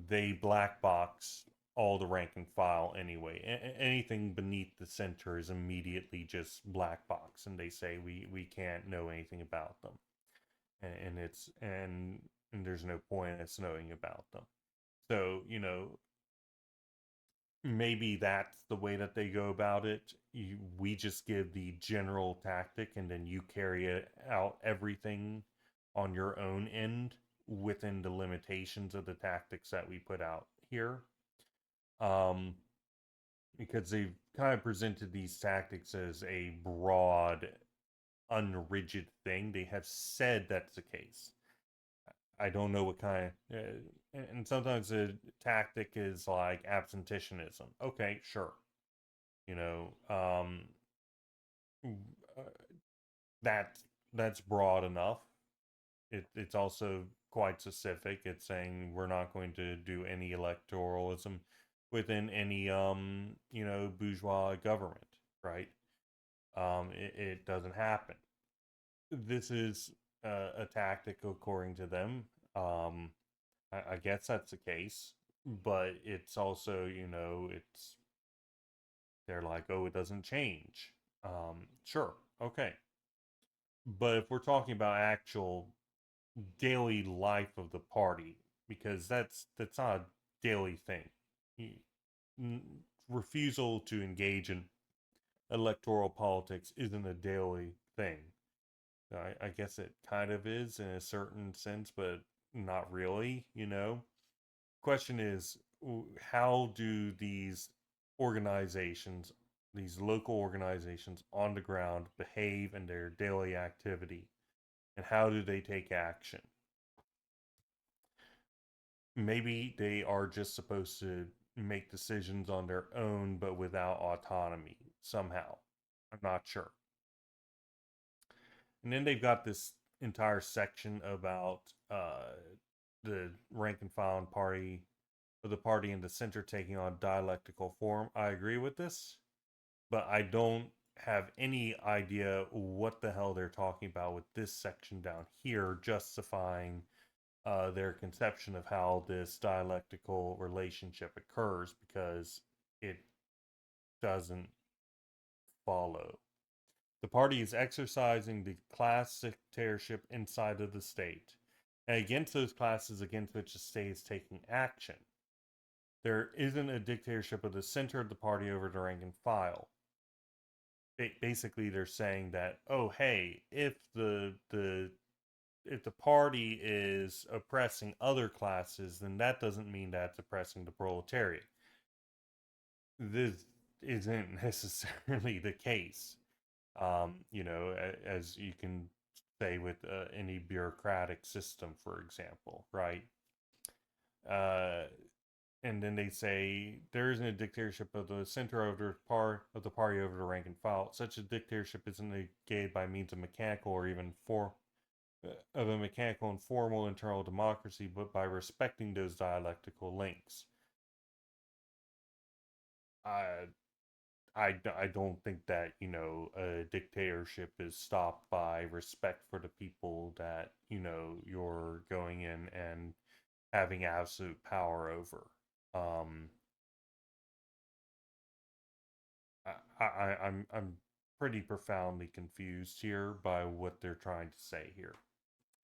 They black box all the rank and file anyway. Anything beneath the center is immediately just black box, and they say we can't know anything about them, and there's no point in us knowing about them. So maybe that's the way that they go about it. We just give the general tactic, and then you carry it out everything on your own end within the limitations of the tactics that we put out here. Um, because they've kind of presented these tactics as a broad, unrigid thing. They have said that's the case. I don't know what kind of, and sometimes the tactic is like absenteeism. Okay, sure. You know, uh, that's broad enough. It's also quite specific. It's saying we're not going to do any electoralism within any bourgeois government, right? It doesn't happen. This is a tactic according to them. Um, I guess that's the case, but it's also, it's they're like, oh, it doesn't change. Sure, okay, but if we're talking about actual daily life of the party, because that's not a daily thing. Refusal to engage in electoral politics isn't a daily thing. I guess it kind of is in a certain sense, but not really, Question is, how do these organizations, these local organizations on the ground, behave in their daily activity? And how do they take action? Maybe they are just supposed to make decisions on their own, but without autonomy somehow. I'm not sure. And then they've got this entire section about the rank and file party of the party in the center taking on dialectical form. I agree with this, but I don't have any idea what the hell they're talking about with this section down here, justifying their conception of how this dialectical relationship occurs, because it doesn't follow. The party is exercising the class sectarianship inside of the state, and against those classes against which the state is taking action. There isn't a dictatorship of the center of the party over the rank and file. Basically, they're saying that, oh, hey, if the party is oppressing other classes, then that doesn't mean that's oppressing the proletariat. This isn't necessarily the case. As you can say with any bureaucratic system, for example, right? Uh, and then they say there isn't a dictatorship of the center over of the party over the rank and file. Such a dictatorship isn't negated by means of mechanical or even of a mechanical and formal internal democracy, but by respecting those dialectical links. I don't think that, a dictatorship is stopped by respect for the people that, you're going in and having absolute power over. Um, I'm pretty profoundly confused here by what they're trying to say here.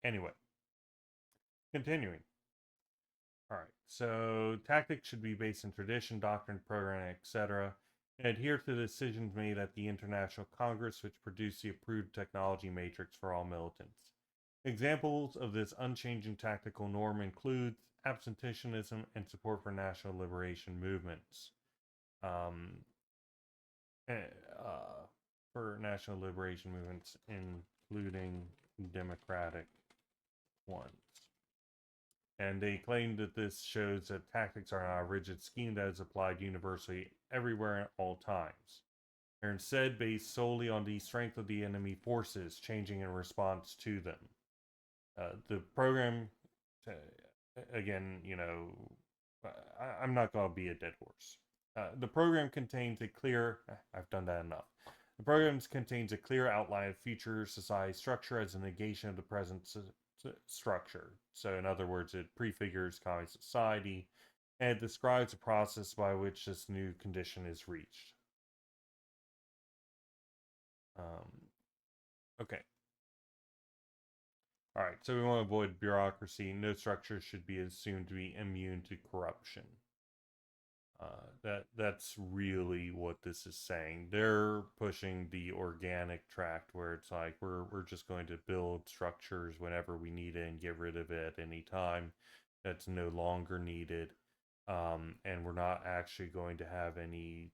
Anyway, continuing. All right. So tactics should be based in tradition, doctrine, programming, etc., and adhere to the decisions made at the International Congress, which produced the approved technology matrix for all militants. Examples of this unchanging tactical norm include absenteeism and support for national liberation movements. Um, uh, for national liberation movements, including democratic ones. And they claim that this shows that tactics are not a rigid scheme that is applied universally everywhere at all times. They're instead based solely on the strength of the enemy forces changing in response to them. The program, uh, again, I'm not going to be a dead horse. The program contains a clear, I've done that enough. The program contains a clear outline of future society structure as a negation of the present structure. So, in other words, it prefigures communist society and it describes the process by which this new condition is reached. Okay. All right. So we want to avoid bureaucracy. No structure should be assumed to be immune to corruption. That's really what this is saying. They're pushing the organic tract where it's like we're just going to build structures whenever we need it and get rid of it at any time that's no longer needed. And we're not actually going to have any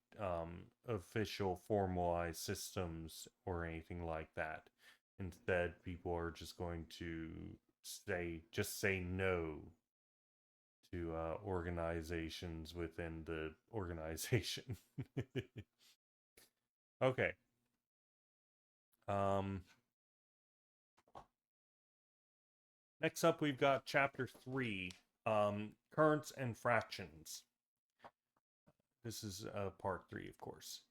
official formalized systems or anything like that. Instead, people are just going to say no to organizations within the organization. Okay. Um, Next up, we've got Chapter 3, Currents and Fractions. This is Part 3, of course.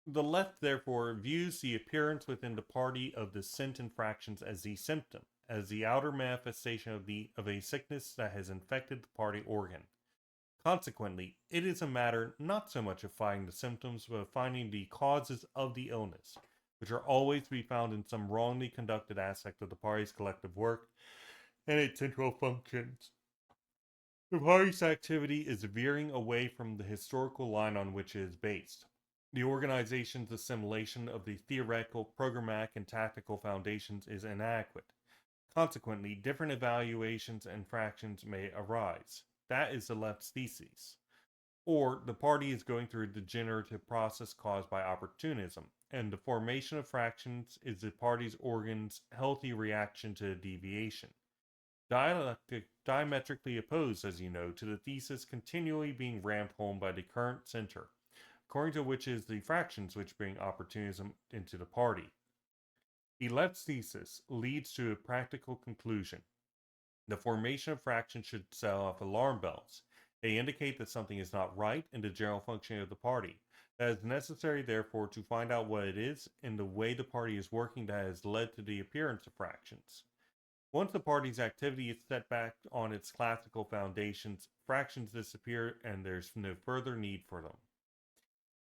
The left, therefore, views the appearance within the party of the scent and fractions as the symptom, as the outer manifestation of a sickness that has infected the party organ. Consequently, it is a matter not so much of finding the symptoms, but of finding the causes of the illness, which are always to be found in some wrongly conducted aspect of the party's collective work and its central functions. The party's activity is veering away from the historical line on which it is based. The organization's assimilation of the theoretical, programmatic, and tactical foundations is inadequate. Consequently, different evaluations and fractions may arise. That is the left's thesis. Or the party is going through a degenerative process caused by opportunism, and the formation of fractions is the party's organ's healthy reaction to the deviation. Diametrically opposed, as you know, to the thesis continually being rammed home by the current center, according to which is the fractions which bring opportunism into the party. The left's thesis leads to a practical conclusion. The formation of fractions should set off alarm bells. They indicate that something is not right in the general functioning of the party. That is necessary, therefore, to find out what it is in the way the party is working that has led to the appearance of fractions. Once the party's activity is set back on its classical foundations, fractions disappear and there's no further need for them.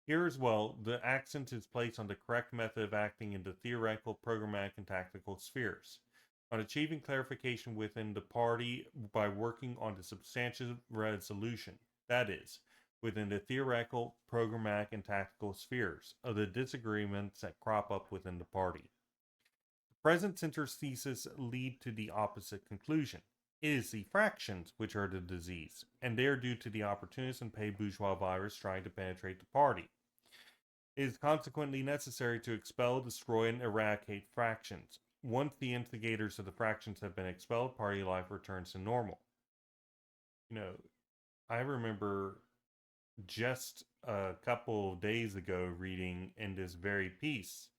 Here as well, the accent is placed on the correct method of acting in the theoretical, programmatic, and tactical spheres. On achieving clarification within the party by working on the substantive resolution, that is, within the theoretical, programmatic, and tactical spheres of the disagreements that crop up within the party. The present center's thesis lead to the opposite conclusion. It is the fractions which are the disease, and they are due to the opportunist and paid bourgeois virus trying to penetrate the party. It is consequently necessary to expel, destroy, and eradicate fractions. Once the instigators of the fractions have been expelled, party life returns to normal. I remember just a couple of days ago reading in this very piece,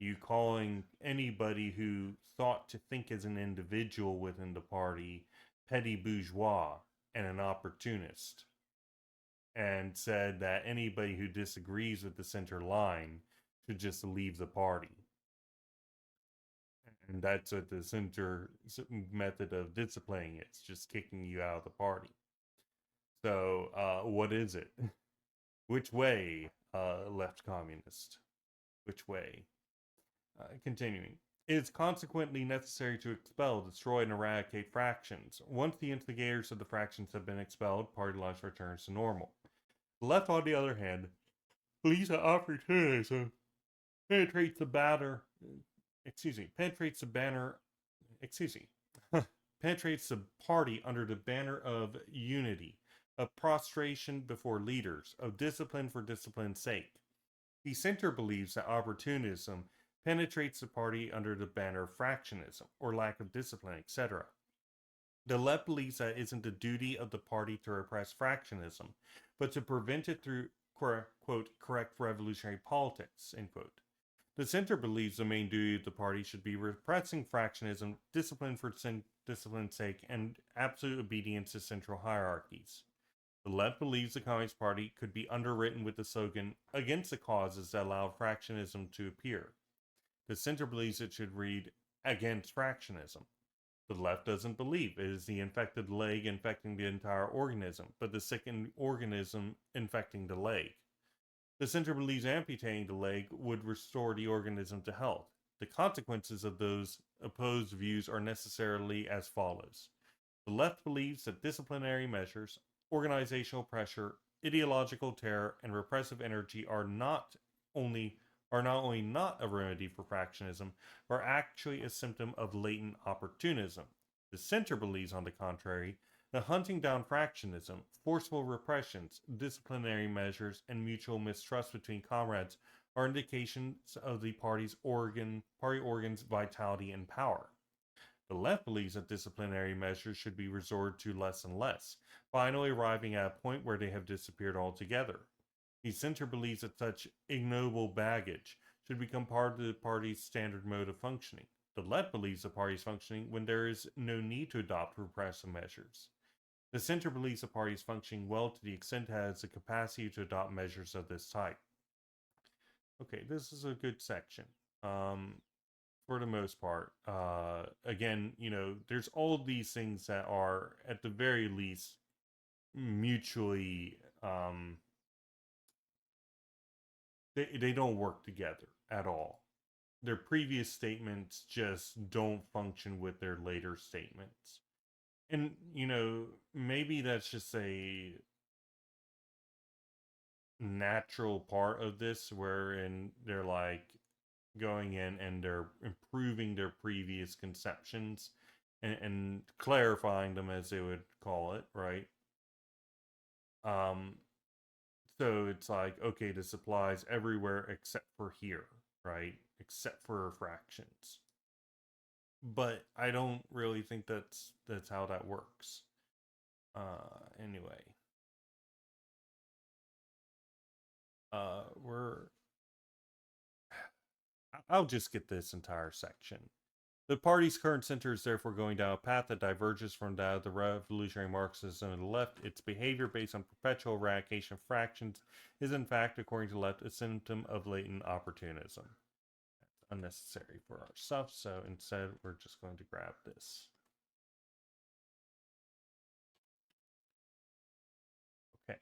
you calling anybody who thought to think as an individual within the party petty bourgeois and an opportunist. and said that anybody who disagrees with the center line should just leave the party. And that's what the center method of disciplining it's just kicking you out of the party. So, what is it? Which way, left communist? Which way? Continuing. It is consequently necessary to expel, destroy, and eradicate fractions. Once the instigators of the fractions have been expelled, party life returns to normal. The left, on the other hand, believes that opportunism penetrates the banner. Penetrates the banner. Penetrates the party under the banner of unity, of prostration before leaders, of discipline for discipline's sake. The center believes that opportunism penetrates the party under the banner of fractionism, or lack of discipline, etc. The left believes that it isn't the duty of the party to repress fractionism, but to prevent it through, quote, correct revolutionary politics, end quote. The center believes the main duty of the party should be repressing fractionism, discipline for discipline's sake, and absolute obedience to central hierarchies. The left believes the Communist Party could be underwritten with the slogan, against the causes that allow fractionism to appear. The center believes it should read, against fractionism. The left doesn't believe it is the infected leg infecting the entire organism, but the sickened organism infecting the leg. The center believes amputating the leg would restore the organism to health. The consequences of those opposed views are necessarily as follows. The left believes that disciplinary measures, organizational pressure, ideological terror, and repressive energy are not only not a remedy for fractionism, but are actually a symptom of latent opportunism. The center believes, on the contrary, that hunting down fractionism, forceful repressions, disciplinary measures, and mutual mistrust between comrades are indications of the party organs' vitality and power. The left believes that disciplinary measures should be resorted to less and less, finally arriving at a point where they have disappeared altogether. The center believes that such ignoble baggage should become part of the party's standard mode of functioning. The left believes the party is functioning when there is no need to adopt repressive measures. The center believes the party is functioning well to the extent it has the capacity to adopt measures of this type. Okay, this is a good section. For the most part. Again, there's all these things that are, at the very least, mutually, they don't work together at all. Their previous statements just don't function with their later statements. And, maybe that's just a natural part of this, wherein they're like going in and they're improving their previous conceptions and clarifying them, as they would call it, right? So it's like, okay, this applies everywhere except for here, right? Except for fractions. But I don't really think that's how that works. Anyway. I'll just get this entire section. The party's current center is therefore going down a path that diverges from that of the revolutionary Marxism of the left. Its behavior based on perpetual eradication of fractions is in fact, according to the left, a symptom of latent opportunism. That's unnecessary for our stuff, so instead we're just going to grab this. Okay.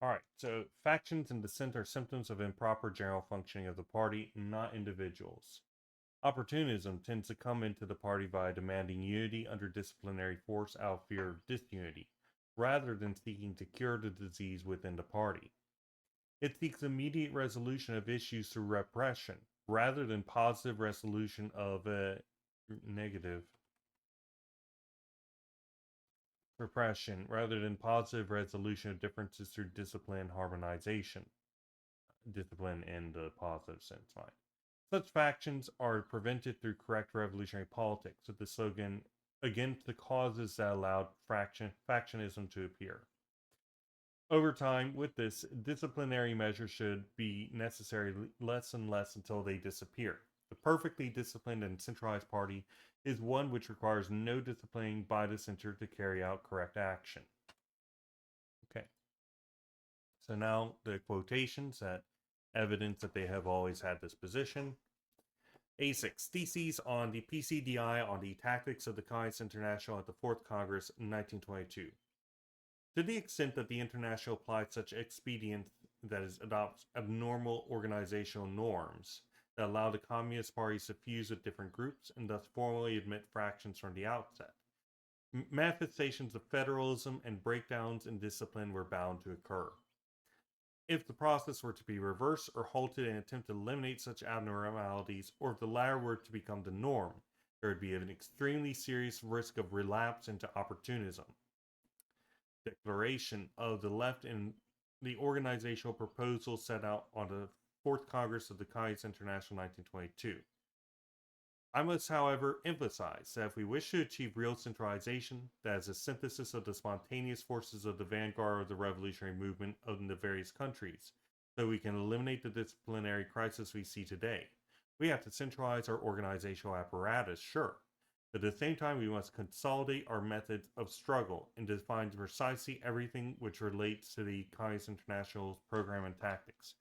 Alright, so factions and dissent are symptoms of improper general functioning of the party, not individuals. Opportunism tends to come into the party by demanding unity under disciplinary force out of fear of disunity, rather than seeking to cure the disease within the party. It seeks immediate resolution of issues through repression, rather than positive resolution of negative repression, rather than positive resolution of differences through discipline and harmonization. Discipline in the positive sense, fine. Such factions are prevented through correct revolutionary politics, with the slogan, against the causes that allowed factionism to appear. Over time, with this, disciplinary measures should be necessary less and less until they disappear. The perfectly disciplined and centralized party is one which requires no disciplining by the center to carry out correct action. So now the quotations that evidence that they have always had this position. A6, theses on the PCDI on the tactics of the Communist International at the Fourth Congress in 1922. To the extent that the International applied such expedient, that is, adopts abnormal organizational norms that allow the Communist parties to fuse with different groups and thus formally admit fractions from the outset, manifestations of federalism and breakdowns in discipline were bound to occur. If the process were to be reversed or halted in an attempt to eliminate such abnormalities, or if the latter were to become the norm, there would be an extremely serious risk of relapse into opportunism. Declaration of the left in the organizational proposal set out on the Fourth Congress of the Communist International 1922. I must, however, emphasize that if we wish to achieve real centralization, that is a synthesis of the spontaneous forces of the vanguard of the revolutionary movement in the various countries, so we can eliminate the disciplinary crisis we see today, we have to centralize our organizational apparatus, sure, but at the same time we must consolidate our methods of struggle and define precisely everything which relates to the Communist International's program and tactics.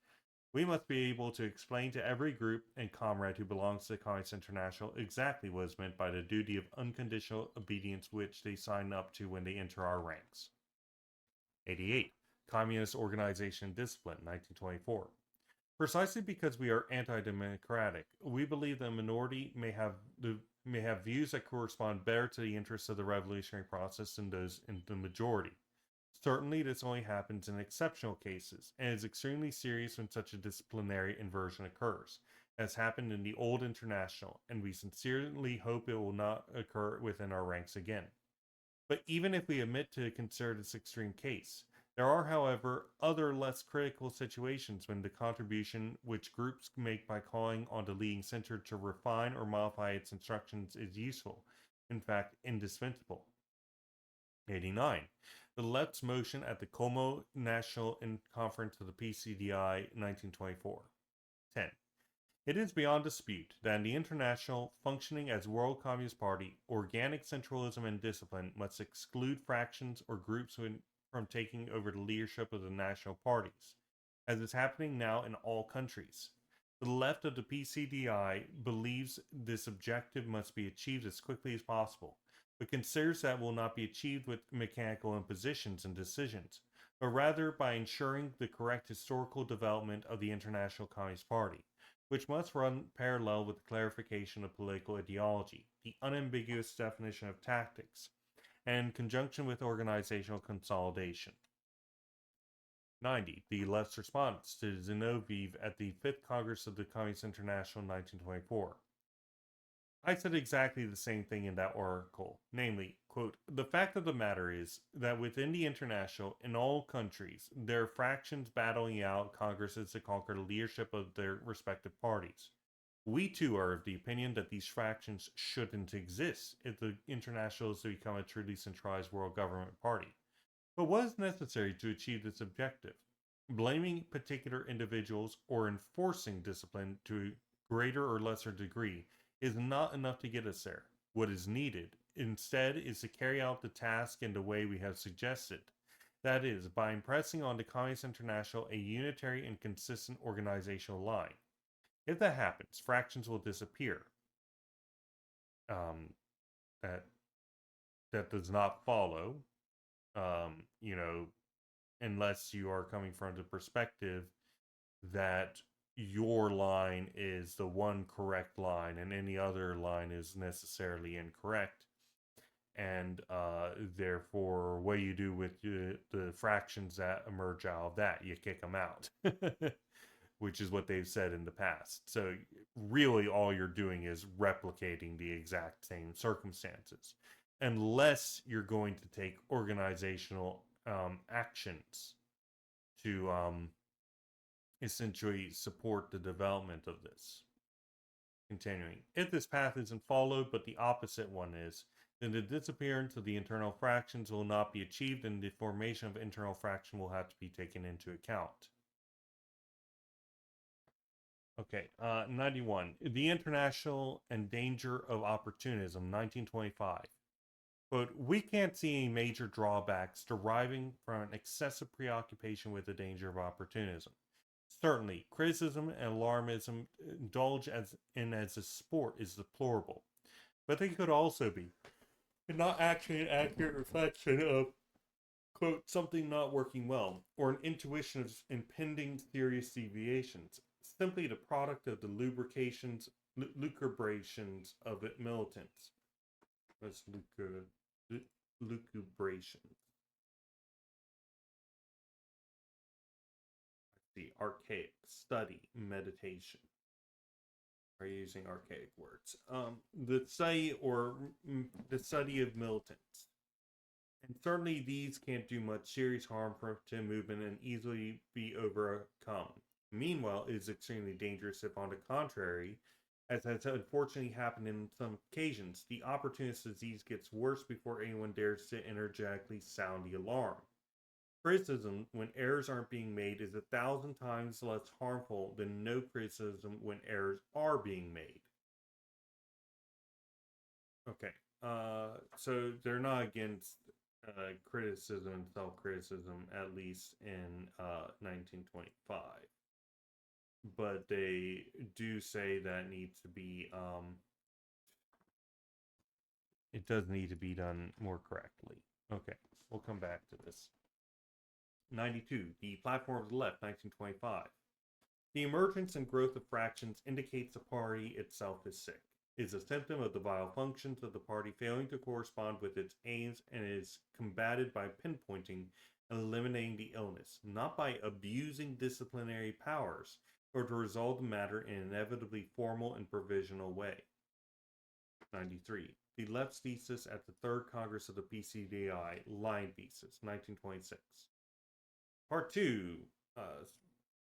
We must be able to explain to every group and comrade who belongs to the Communist International exactly what is meant by the duty of unconditional obedience which they sign up to when they enter our ranks. 88. Communist Organization Discipline, 1924. Precisely because we are anti-democratic, we believe the minority may have views that correspond better to the interests of the revolutionary process than those in the majority. Certainly, this only happens in exceptional cases, and is extremely serious when such a disciplinary inversion occurs, as happened in the old International, and we sincerely hope it will not occur within our ranks again. But even if we omit to consider this extreme case, there are, however, other less critical situations when the contribution which groups make by calling on the leading center to refine or modify its instructions is useful, in fact, indispensable. 89. The left's motion at the Como National Conference of the PCDI 1924. 10. It is beyond dispute that in the International, functioning as World Communist Party, organic centralism and discipline must exclude fractions or groups from taking over the leadership of the national parties, as is happening now in all countries. The left of the PCDI believes this objective must be achieved as quickly as possible, but considers that will not be achieved with mechanical impositions and decisions, but rather by ensuring the correct historical development of the International Communist Party, which must run parallel with the clarification of political ideology, the unambiguous definition of tactics, and in conjunction with organizational consolidation. 90. The left's response to Zinoviev at the Fifth Congress of the Communist International in 1924. I said exactly the same thing in that article, namely, quote, the fact of the matter is that within the International, in all countries, there are fractions battling out congresses to conquer the leadership of their respective parties. We too are of the opinion that these fractions shouldn't exist if the International is to become a truly centralized world government party. But what is necessary to achieve this objective? Blaming particular individuals or enforcing discipline to a greater or lesser degree is not enough to get us there. What is needed, instead, is to carry out the task in the way we have suggested. That is, by impressing on the Communist International a unitary and consistent organizational line. If that happens, fractions will disappear. That does not follow, unless you are coming from the perspective that your line is the one correct line and any other line is necessarily incorrect, and therefore what you do with the fractions that emerge out of that, you kick them out. Which is what they've said in the past. So really all you're doing is replicating the exact same circumstances, unless you're going to take organizational actions to essentially support the development of this. Continuing, if this path isn't followed, but the opposite one is, then the disappearance of the internal fractions will not be achieved, and the formation of internal fraction will have to be taken into account. Okay, 91. The International and Danger of Opportunism, 1925. But we can't see any major drawbacks deriving from an excessive preoccupation with the danger of opportunism. Certainly, criticism and alarmism indulged as a sport is deplorable, but they could also be not actually an accurate reflection of, quote, something not working well, or an intuition of impending serious deviations, simply the product of the lucubrations of militants. What's lucubration? The archaic study, meditation. Are using archaic words. The study of militants. And certainly these can't do much serious harm to movement and easily be overcome. Meanwhile, it is extremely dangerous if, on the contrary, as has unfortunately happened in some occasions, the opportunist disease gets worse before anyone dares to energetically sound the alarm. Criticism, when errors aren't being made, is 1,000 times less harmful than no criticism when errors are being made. Okay, so they're not against criticism and self-criticism, at least in 1925. But they do say that needs to be, it does need to be done more correctly. Okay, we'll come back to this. 92. The Platform of the Left, 1925. The emergence and growth of fractions indicates the party itself is sick. It is a symptom of the vile functions of the party failing to correspond with its aims, and is combated by pinpointing and eliminating the illness, not by abusing disciplinary powers, or to resolve the matter in an inevitably formal and provisional way. 93. The Left's Thesis at the Third Congress of the PCDI, Line Thesis, 1926. Part 2,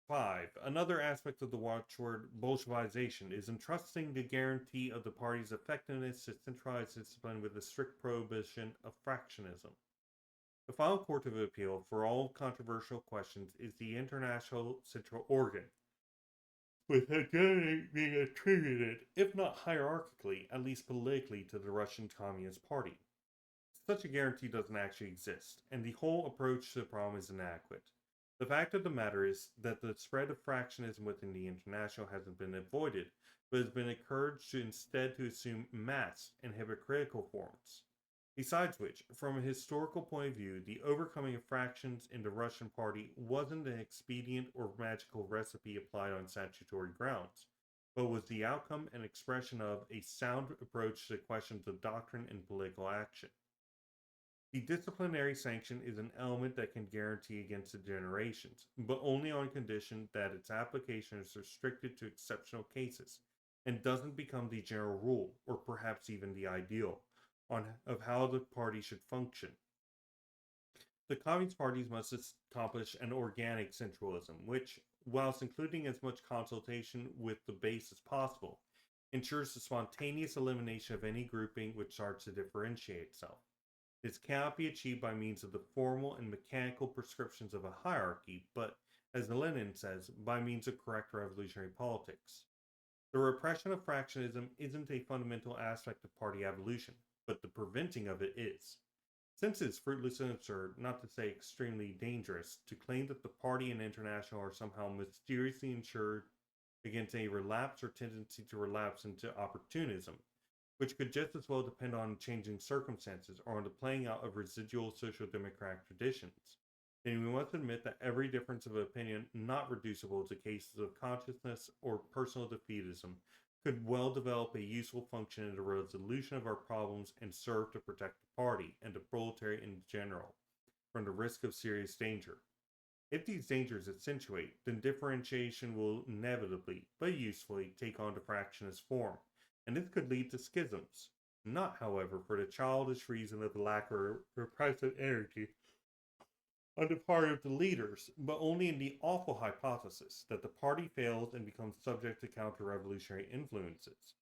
5. Another aspect of the watchword Bolshevization is entrusting the guarantee of the party's effectiveness to centralized discipline with a strict prohibition of fractionism. The final court of appeal for all controversial questions is the International Central Organ, with hegemony being attributed, if not hierarchically, at least politically, to the Russian Communist Party. Such a guarantee doesn't actually exist, and the whole approach to the problem is inadequate. The fact of the matter is that the spread of fractionism within the International hasn't been avoided, but has been encouraged to instead to assume masked and hypocritical forms. Besides which, from a historical point of view, the overcoming of fractions in the Russian party wasn't an expedient or magical recipe applied on statutory grounds, but was the outcome and expression of a sound approach to questions of doctrine and political action. The disciplinary sanction is an element that can guarantee against degenerations, but only on condition that its application is restricted to exceptional cases and doesn't become the general rule, or perhaps even the ideal, of how the party should function. The Communist parties must accomplish an organic centralism, which, whilst including as much consultation with the base as possible, ensures the spontaneous elimination of any grouping which starts to differentiate itself. This cannot be achieved by means of the formal and mechanical prescriptions of a hierarchy, but, as Lenin says, by means of correct revolutionary politics. The repression of fractionism isn't a fundamental aspect of party evolution, but the preventing of it is. Since it is fruitless and absurd, not to say extremely dangerous, to claim that the party and International are somehow mysteriously insured against a relapse or tendency to relapse into opportunism, which could just as well depend on changing circumstances or on the playing out of residual social democratic traditions, then we must admit that every difference of opinion not reducible to cases of consciousness or personal defeatism could well develop a useful function in the resolution of our problems and serve to protect the party and the proletariat in general from the risk of serious danger. If these dangers accentuate, then differentiation will inevitably, but usefully, take on the fractionist form, and this could lead to schisms, not, however, for the childish reason of the lack of repressive energy on the part of the leaders, but only in the awful hypothesis that the party fails and becomes subject to counter-revolutionary influences.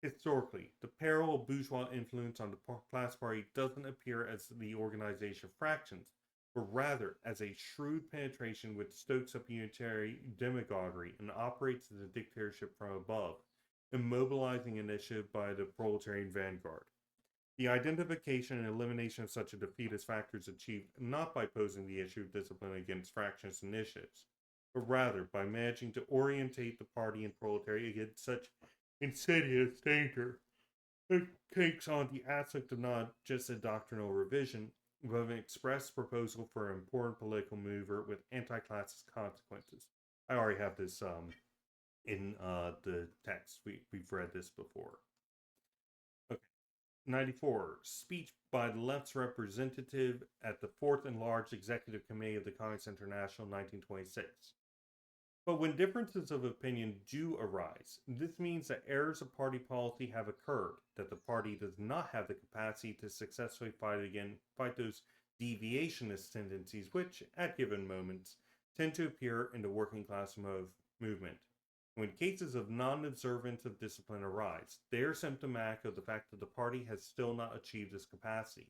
Historically, the peril of bourgeois influence on the class party doesn't appear as the organization of fractions, but rather as a shrewd penetration which stokes up unitary demagoguery and operates as a dictatorship from above, immobilizing initiative by the proletarian vanguard. The identification and elimination of such a defeat as factors achieved not by posing the issue of discipline against fractionist initiatives, but rather by managing to orientate the party and proletariat against such insidious danger. It takes on the aspect of not just a doctrinal revision, but of an express proposal for an important political mover with anti-classist consequences. I already have this in the text. We've read this before. Okay. 94. Speech by the left's representative at the Fourth Enlarged Executive Committee of the Congress International, 1926. But when differences of opinion do arise, this means that errors of party policy have occurred, that the party does not have the capacity to successfully fight those deviationist tendencies which, at given moments, tend to appear in the working class movement. When cases of non-observance of discipline arise, they are symptomatic of the fact that the party has still not achieved this capacity.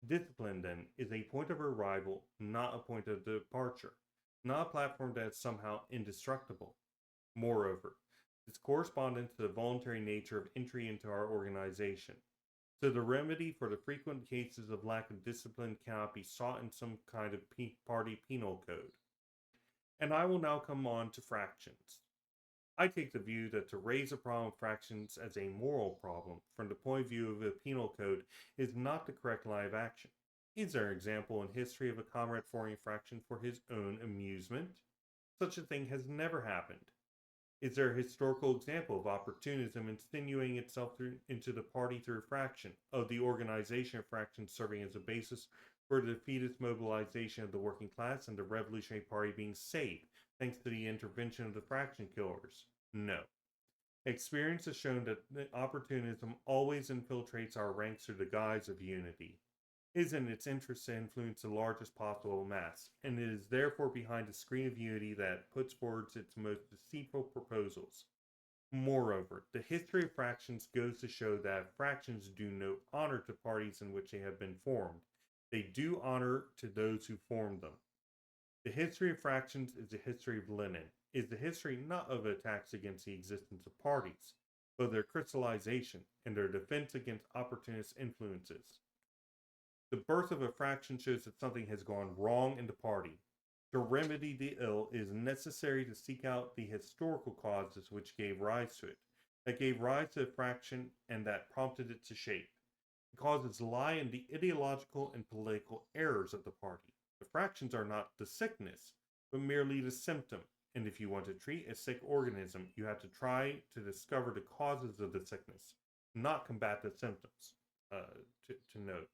Discipline, then, is a point of arrival, not a point of departure, not a platform that is somehow indestructible. Moreover, this corresponds to the voluntary nature of entry into our organization. So the remedy for the frequent cases of lack of discipline cannot be sought in some kind of party penal code. And I will now come on to fractions. I take the view that to raise a problem of fractions as a moral problem from the point of view of a penal code is not the correct line of action. Is there an example in history of a comrade forming a fraction for his own amusement? Such a thing has never happened. Is there a historical example of opportunism insinuating itself into the party through fraction, of the organization of fractions serving as a basis for the defeatist mobilization of the working class and the Revolutionary Party being saved, thanks to the intervention of the fraction killers? No. Experience has shown that opportunism always infiltrates our ranks through the guise of unity. It is in its interest to influence the largest possible mass, and it is therefore behind a screen of unity that puts forward its most deceitful proposals. Moreover, the history of fractions goes to show that fractions do no honor to parties in which they have been formed. They do honor to those who formed them. The history of fractions is the history of Lenin, is the history not of attacks against the existence of parties, but their crystallization and their defense against opportunist influences. The birth of a fraction shows that something has gone wrong in the party. To remedy the ill, it is necessary to seek out the historical causes which gave rise to it, that gave rise to the fraction and that prompted it to shape. The causes lie in the ideological and political errors of the party. The fractions are not the sickness, but merely the symptom. And if you want to treat a sick organism, you have to try to discover the causes of the sickness, not combat the symptoms. To note,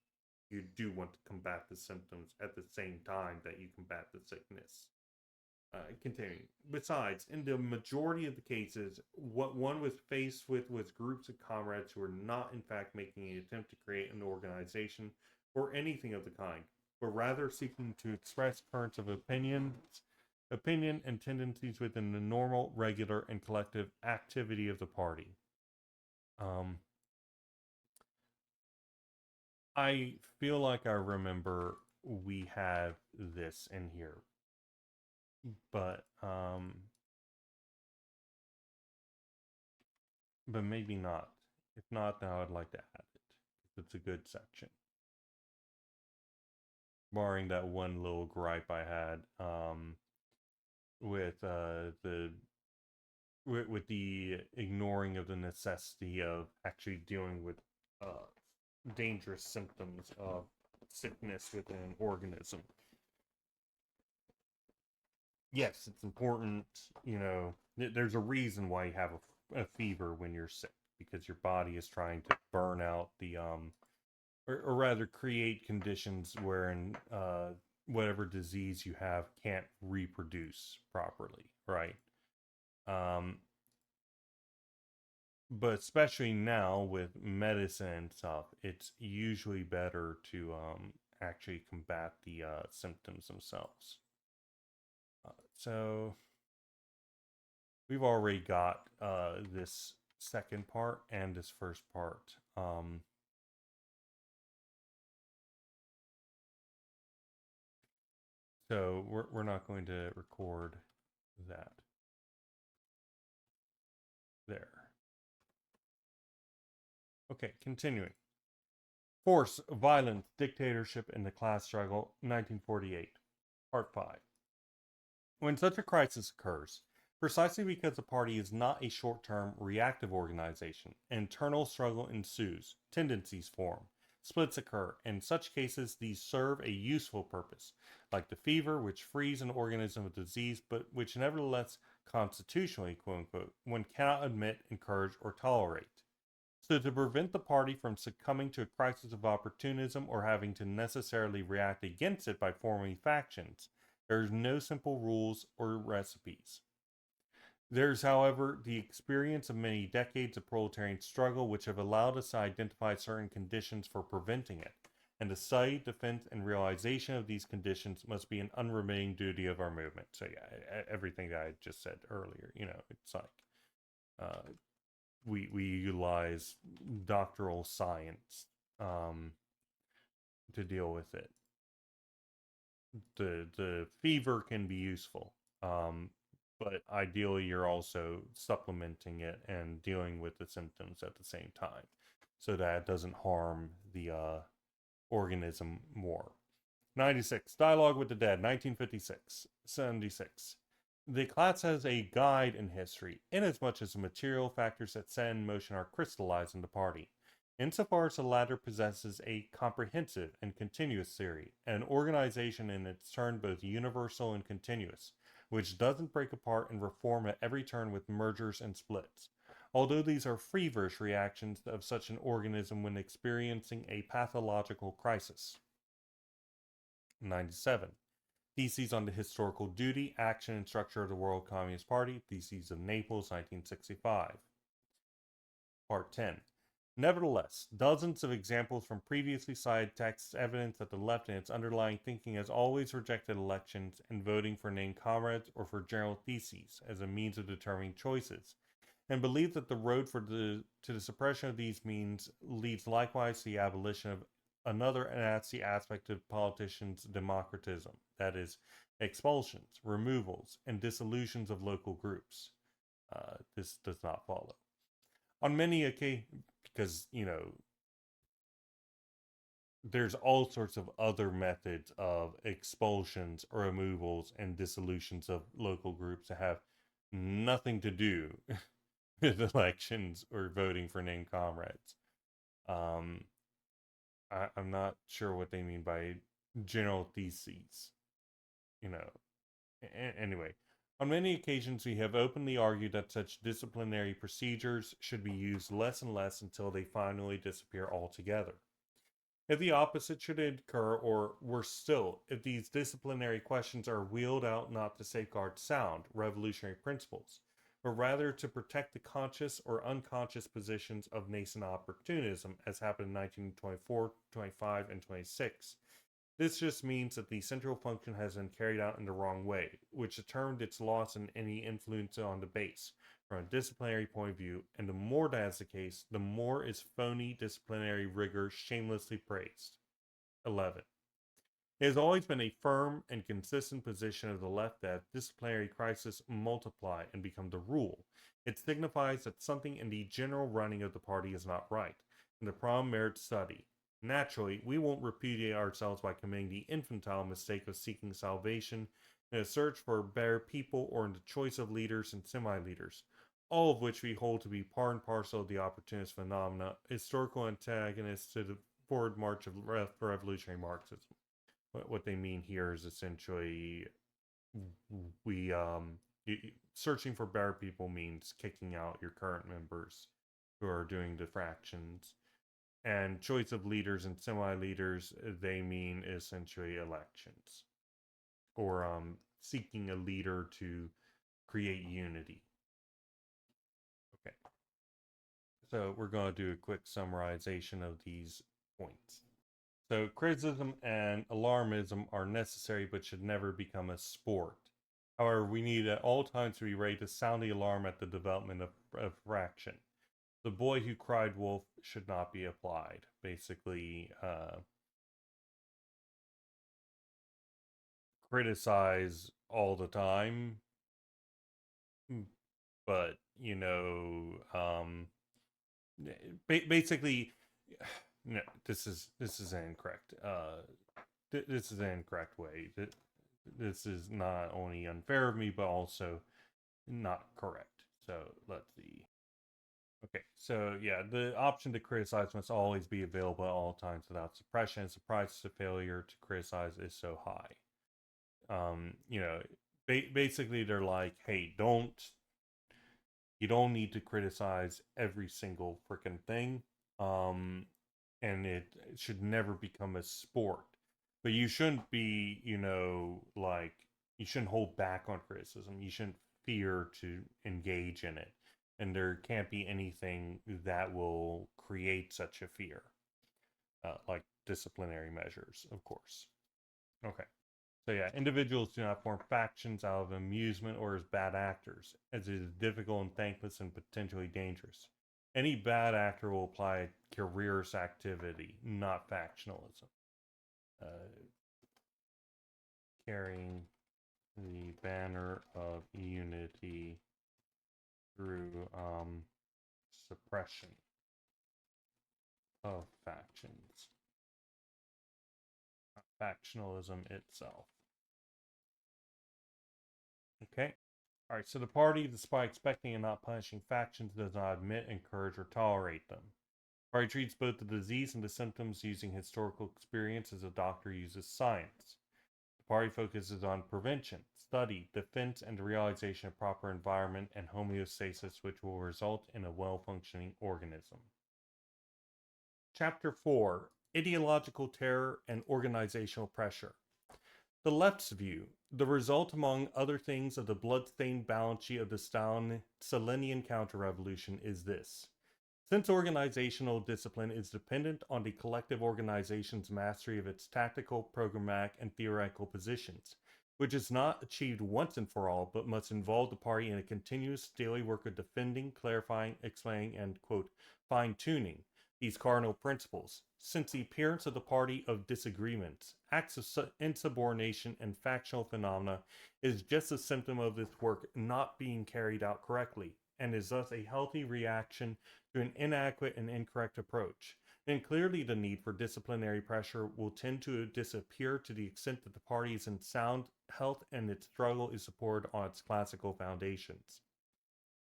you do want to combat the symptoms at the same time that you combat the sickness. Continuing. Besides, in the majority of the cases, what one was faced with was groups of comrades who were not in fact making an attempt to create an organization or anything of the kind, but rather seeking to express currents of opinion and tendencies within the normal, regular, and collective activity of the party. I feel like I remember we have this in here, but maybe not. If not, now I'd like to add it. It's a good section. Barring that one little gripe I had with the ignoring of the necessity of actually dealing with dangerous symptoms of sickness within an organism. Yes, it's important, there's a reason why you have a fever when you're sick, because your body is trying to burn out the or rather create conditions wherein whatever disease you have can't reproduce properly, right? But especially now with medicine and stuff, it's usually better to actually combat the symptoms themselves. So we've already got this second part and this first part. So we're not going to record that. There. Okay, continuing. Force, Violence, Dictatorship, and the Class Struggle, 1948, Part 5. When such a crisis occurs, precisely because the party is not a short-term reactive organization, internal struggle ensues, tendencies form, splits occur. In such cases, these serve a useful purpose, like the fever, which frees an organism of disease, but which nevertheless constitutionally, quote-unquote, one cannot admit, encourage, or tolerate. So to prevent the party from succumbing to a crisis of opportunism or having to necessarily react against it by forming factions, there's no simple rules or recipes. There's, however, the experience of many decades of proletarian struggle which have allowed us to identify certain conditions for preventing it. And the study, defense, and realization of these conditions must be an unremitting duty of our movement. So yeah, everything that I just said earlier, it's like we utilize doctoral science to deal with it. The fever can be useful, but ideally you're also supplementing it and dealing with the symptoms at the same time, so that it doesn't harm the organism more. 96. Dialogue with the Dead, 1956. 76. The class has a guide in history, inasmuch as the material factors that set in motion are crystallized in the party. Insofar as the latter possesses a comprehensive and continuous theory, an organization in its turn both universal and continuous, which doesn't break apart and reform at every turn with mergers and splits. Although these are feverish reactions of such an organism when experiencing a pathological crisis. 97. Theses on the Historical Duty, Action, and Structure of the World Communist Party, Theses of Naples, 1965. Part 10. Nevertheless, dozens of examples from previously cited texts evidence that the left in its underlying thinking has always rejected elections and voting for named comrades or for general theses as a means of determining choices, and believe that the road to the suppression of these means leads likewise to the abolition of another, and that's the aspect of politicians' democratism, that is, expulsions, removals, and dissolutions of local groups. This does not follow. On many occasions, because, there's all sorts of other methods of expulsions, removals, and dissolutions of local groups that have nothing to do with elections or voting for named comrades. I'm not sure what they mean by general theses. Anyway, on many occasions we have openly argued that such disciplinary procedures should be used less and less until they finally disappear altogether. If the opposite should occur, or worse still, if these disciplinary questions are wheeled out not to safeguard sound, revolutionary principles, but rather to protect the conscious or unconscious positions of nascent opportunism, as happened in 1924, 25, and 26. This just means that the central function has been carried out in the wrong way, which determined its loss in any influence on the base, from a disciplinary point of view, and the more that is the case, the more is phony disciplinary rigor shamelessly praised. 11. It has always been a firm and consistent position of the left that disciplinary crises multiply and become the rule. It signifies that something in the general running of the party is not right, and the problem merits study. Naturally, we won't repudiate ourselves by committing the infantile mistake of seeking salvation in a search for better people or in the choice of leaders and semi-leaders, all of which we hold to be part and parcel of the opportunist phenomena, historical antagonists to the forward march of revolutionary Marxism. What they mean here is essentially we searching for better people means kicking out your current members who are doing the fractions, and choice of leaders and semi-leaders, they mean essentially elections or seeking a leader to create unity. Okay, so we're going to do a quick summarization of these points. So criticism and alarmism are necessary but should never become a sport. However, we need at all times to be ready to sound the alarm at the development of fraction. The boy who cried wolf should not be applied. Basically, criticize all the time, but, basically no, this is incorrect. This is an incorrect way. This is not only unfair of me, but also not correct. So let's see. Okay, so yeah, the option to criticize must always be available at all times without suppression. As the price of failure to criticize is so high. You know, basically they're like, hey, you don't need to criticize every single freaking thing. Um, and it should never become a sport. But you shouldn't be, like you shouldn't hold back on criticism. You shouldn't fear to engage in it. And there can't be anything that will create such a fear, like disciplinary measures, of course. Okay. So yeah, individuals do not form factions out of amusement or as bad actors, as it is difficult and thankless and potentially dangerous. Any bad actor will apply careerist activity, not factionalism. Uh, Carrying the banner of unity through suppression of factions, not factionalism itself. Okay. All right, so the party, despite expecting and not punishing factions, does not admit, encourage, or tolerate them. The party treats both the disease and the symptoms using historical experience as a doctor uses science. The party focuses on prevention, study, defense, and the realization of proper environment and homeostasis, which will result in a well functioning organism. Chapter 4: Ideological Terror and Organizational Pressure. The left's view, the result, among other things, of the blood-stained balance sheet of the Stalinian counter-revolution is this. Since organizational discipline is dependent on the collective organization's mastery of its tactical, programmatic, and theoretical positions, which is not achieved once and for all, but must involve the party in a continuous daily work of defending, clarifying, explaining, and, quote, fine-tuning these cardinal principles, since the appearance of the party of disagreements, acts of insubordination, and factional phenomena is just a symptom of this work not being carried out correctly, and is thus a healthy reaction to an inadequate and incorrect approach, then clearly the need for disciplinary pressure will tend to disappear to the extent that the party is in sound health and its struggle is supported on its classical foundations.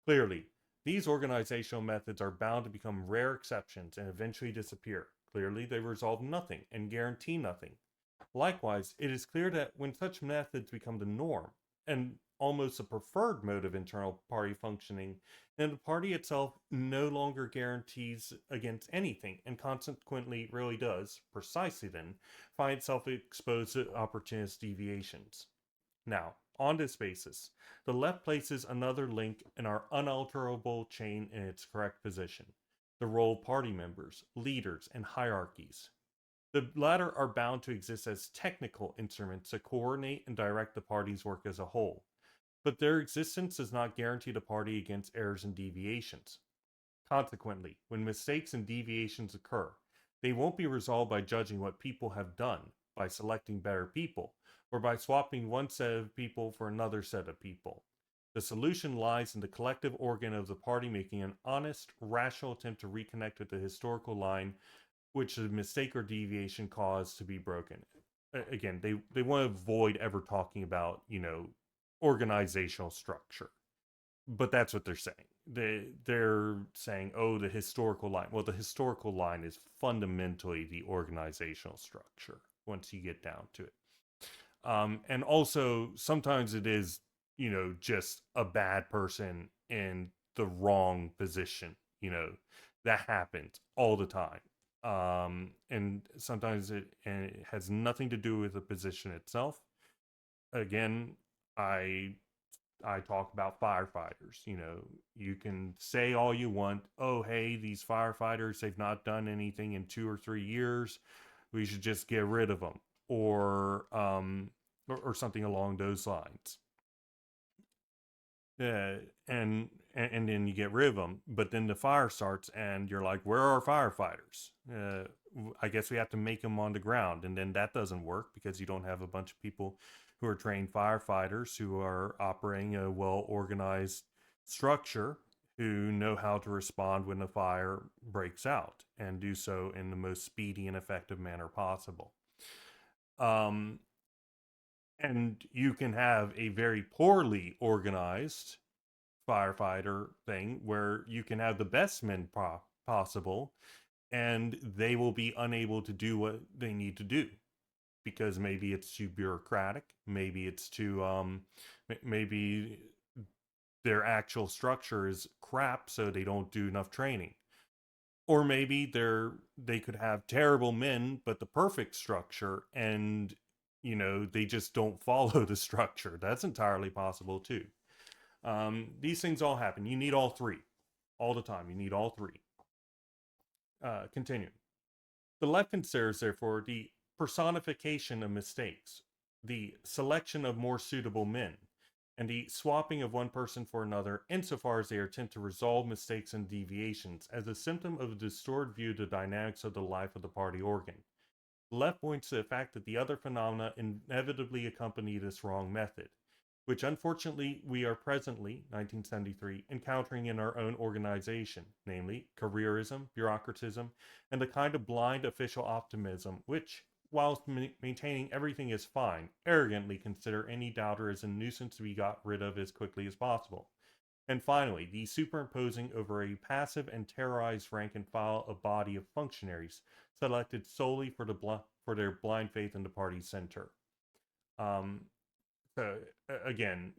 Clearly, these organizational methods are bound to become rare exceptions and eventually disappear. Clearly, they resolve nothing and guarantee nothing. Likewise, it is clear that when such methods become the norm, and almost a preferred mode of internal party functioning, then the party itself no longer guarantees against anything, and consequently really does, precisely then, find itself exposed to opportunist deviations. Now, on this basis, the left places another link in our unalterable chain in its correct position: the role of party members, leaders, and hierarchies. The latter are bound to exist as technical instruments to coordinate and direct the party's work as a whole, but their existence does not guarantee the party against errors and deviations. Consequently, when mistakes and deviations occur, they won't be resolved by judging what people have done, by selecting better people, or by swapping one set of people for another set of people. The solution lies in the collective organ of the party making an honest, rational attempt to reconnect with the historical line which the mistake or deviation caused to be broken. Again, they want to avoid ever talking about, organizational structure, but that's what they're saying. They're saying, oh, the historical line. Well, the historical line is fundamentally the organizational structure once you get down to it. And also sometimes it is, just a bad person in the wrong position. That happens all the time. And sometimes it has nothing to do with the position itself. Again, I I talk about firefighters. You can say all you want. Oh, hey, these firefighters, they've not done anything in 2 or 3 years. We should just get rid of them, or something along those lines. Uh, and then you get rid of them, but then the fire starts, and you're like, "Where are our firefighters?" I guess we have to make them on the ground, and then that doesn't work because you don't have a bunch of people who are trained firefighters who are operating a well organized structure who know how to respond when the fire breaks out and do so in the most speedy and effective manner possible. Um, and you can have a very poorly organized firefighter thing where you can have the best men possible and they will be unable to do what they need to do because maybe it's too bureaucratic, maybe it's too maybe their actual structure is crap so they don't do enough training, or maybe they could have terrible men but the perfect structure, and they just don't follow the structure. That's entirely possible too. These things all happen. You need all three all the time. You need all three. Continuing. The left considers, therefore, the personification of mistakes, the selection of more suitable men, and the swapping of one person for another insofar as they attempt to resolve mistakes and deviations as a symptom of a distorted view of the dynamics of the life of the party organ. The left points to the fact that the other phenomena inevitably accompany this wrong method, which unfortunately we are presently, 1973, encountering in our own organization, namely careerism, bureaucratism, and the kind of blind official optimism which, whilst maintaining everything is fine, arrogantly consider any doubter as a nuisance to be got rid of as quickly as possible. And finally, the superimposing over a passive and terrorized rank and file a body of functionaries selected solely for their blind faith in the party center. Um, so again,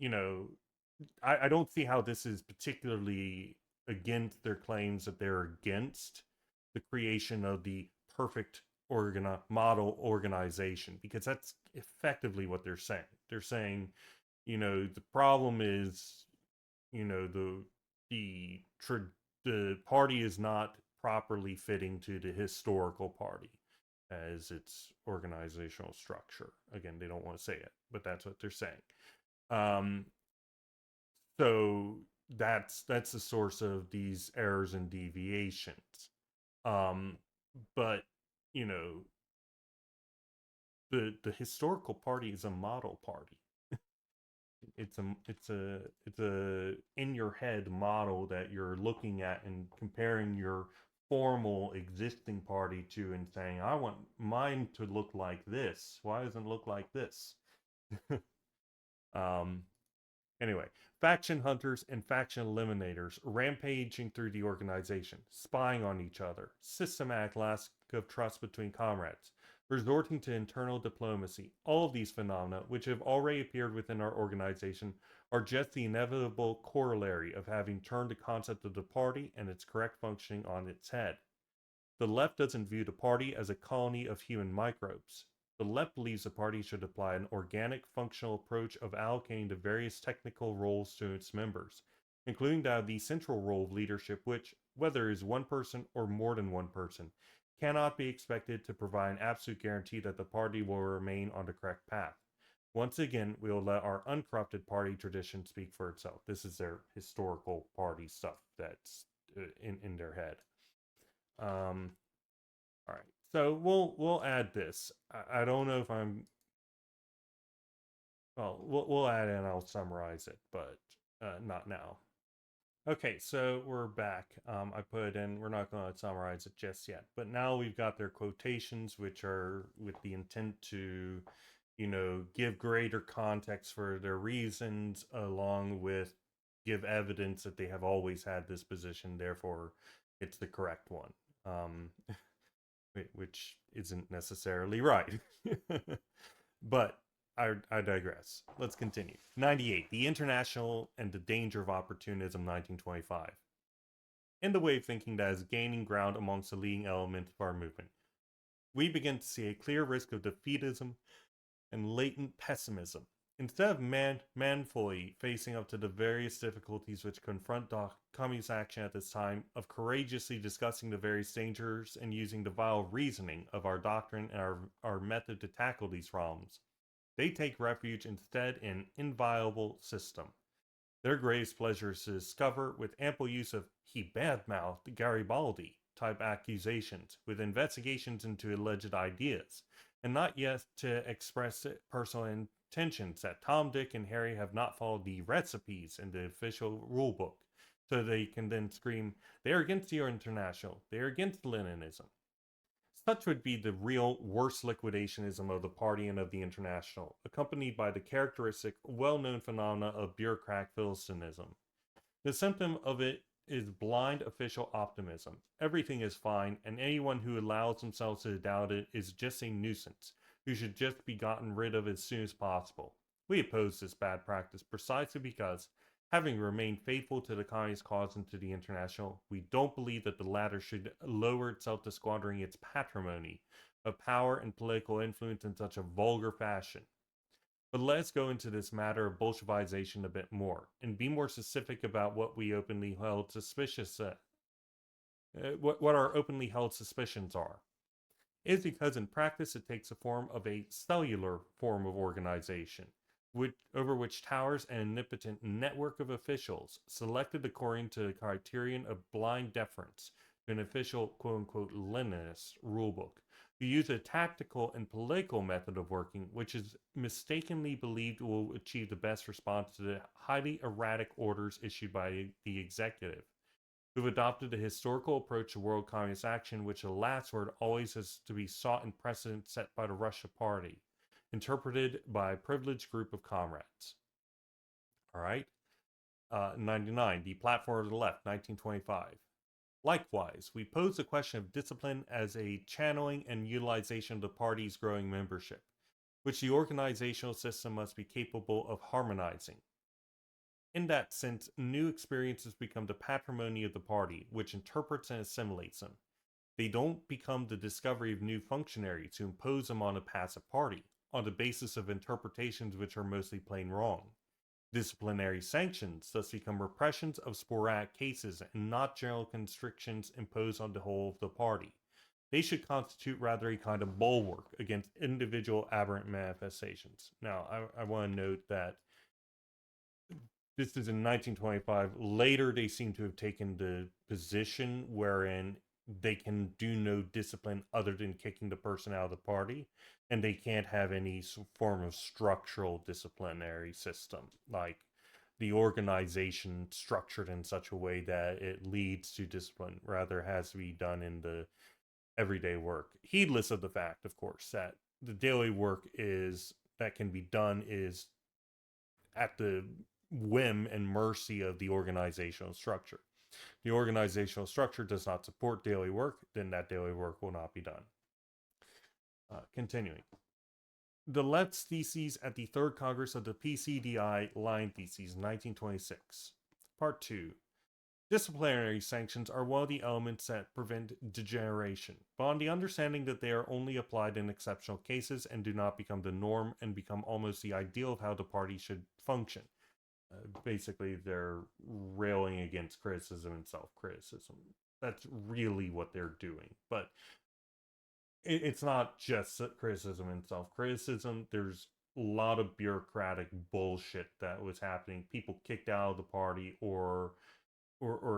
I don't see how this is particularly against their claims that they're against the creation of the perfect model organization, because that's effectively what they're saying. They're saying, the problem is, the the party is not properly fitting to the historical party as its organizational structure. Again, they don't want to say it, but that's what they're saying. Um, so that's the source of these errors and deviations. Um, but you know, the historical party is a model party. It's a in your head model that you're looking at and comparing your formal existing party to and saying, I want mine to look like this. Why doesn't it look like this? um Anyway, faction hunters and faction eliminators rampaging through the organization, spying on each other, systematic lack of trust between comrades, resorting to internal diplomacy. All of these phenomena, which have already appeared within our organization, are just the inevitable corollary of having turned the concept of the party and its correct functioning on its head. The left doesn't view the party as a colony of human microbes. The left believes the party should apply an organic, functional approach of allocating the various technical roles to its members, including that of the central role of leadership, which, whether it is one person or more than one person, cannot be expected to provide an absolute guarantee that the party will remain on the correct path. Once again, we will let our uncorrupted party tradition speak for itself. This is their historical party stuff that's in their head. Um, all right. So we'll add this. I don't know if I'm. Well, we'll add it and I'll summarize it, but not now. Okay, so we're back. I put in. We're not going to summarize it just yet, but now we've got their quotations, which are with the intent to, give greater context for their reasons, along with give evidence that they have always had this position. Therefore, it's the correct one. Um, which isn't necessarily right. But I digress. Let's continue. 98. The International and the Danger of Opportunism, 1925. In the way of thinking that is gaining ground amongst the leading elements of our movement, we begin to see a clear risk of defeatism and latent pessimism. Instead of manfully facing up to the various difficulties which confront communist action at this time, of courageously discussing the various dangers and using the vile reasoning of our doctrine and our method to tackle these problems, they take refuge instead in an inviolable system. Their greatest pleasure is to discover, with ample use of he bad-mouthed Garibaldi type accusations, with investigations into alleged ideas, and not yet to express personal intentions that Tom, Dick, and Harry have not followed the recipes in the official rulebook, so they can then scream, "They are against the International. They are against Leninism." Such would be the real worst liquidationism of the party and of the International, accompanied by the characteristic, well-known phenomena of bureaucratic philistinism. The symptom of it is blind official optimism. Everything is fine, and anyone who allows themselves to doubt it is just a nuisance, who should just be gotten rid of as soon as possible. We oppose this bad practice precisely because, having remained faithful to the communist cause and to the International, we don't believe that the latter should lower itself to squandering its patrimony of power and political influence in such a vulgar fashion. But let's go into this matter of Bolshevization a bit more, and be more specific about what we openly held suspicious, what our openly held suspicions are. It is because in practice it takes the form of a cellular form of organization, over which towers an omnipotent network of officials, selected according to the criterion of blind deference to an official quote-unquote Leninist rulebook, who use a tactical and political method of working which is mistakenly believed will achieve the best response to the highly erratic orders issued by the executive, who've adopted a historical approach to world communist action which the last word always has to be sought in precedent set by the Russia Party, interpreted by a privileged group of comrades. All right. 99, the platform of the left, 1925. Likewise, we pose the question of discipline as a channeling and utilization of the party's growing membership, which the organizational system must be capable of harmonizing. In that sense, new experiences become the patrimony of the party, which interprets and assimilates them. They don't become the discovery of new functionaries to impose them on a passive party, on the basis of interpretations which are mostly plain wrong. Disciplinary sanctions thus become repressions of sporadic cases and not general constrictions imposed on the whole of the party. They should constitute rather a kind of bulwark against individual aberrant manifestations. Now, I want to note that this is in 1925. Later, they seem to have taken the position wherein they can do no discipline other than kicking the person out of the party, and they can't have any form of structural disciplinary system, like the organization structured in such a way that it leads to discipline. Rather, it has to be done in the everyday work, heedless of the fact, of course, that the daily work that can be done is at the whim and mercy of the organizational structure. The organizational structure does not support daily work, then that daily work will not be done. Continuing. The left's theses at the Third Congress of the PCDI line theses, 1926. Part 2. Disciplinary sanctions are one of the elements that prevent degeneration, but on the understanding that they are only applied in exceptional cases and do not become the norm and become almost the ideal of how the party should function. Basically, they're railing against criticism and self-criticism. That's really what they're doing. But it's not just criticism and self-criticism. There's a lot of bureaucratic bullshit that was happening. People kicked out of the party or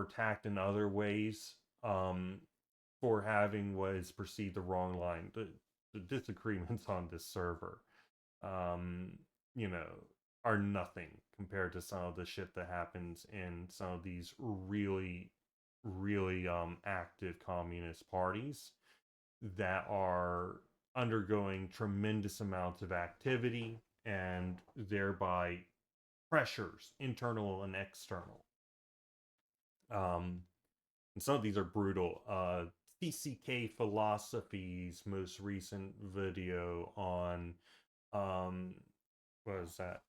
attacked in other ways for having what is perceived the wrong line. The disagreements on this server, are nothing compared to some of the shit that happens in some of these really, really active communist parties that are undergoing tremendous amounts of activity and thereby pressures, internal and external. And some of these are brutal. CCK Philosophy's most recent video on what is that?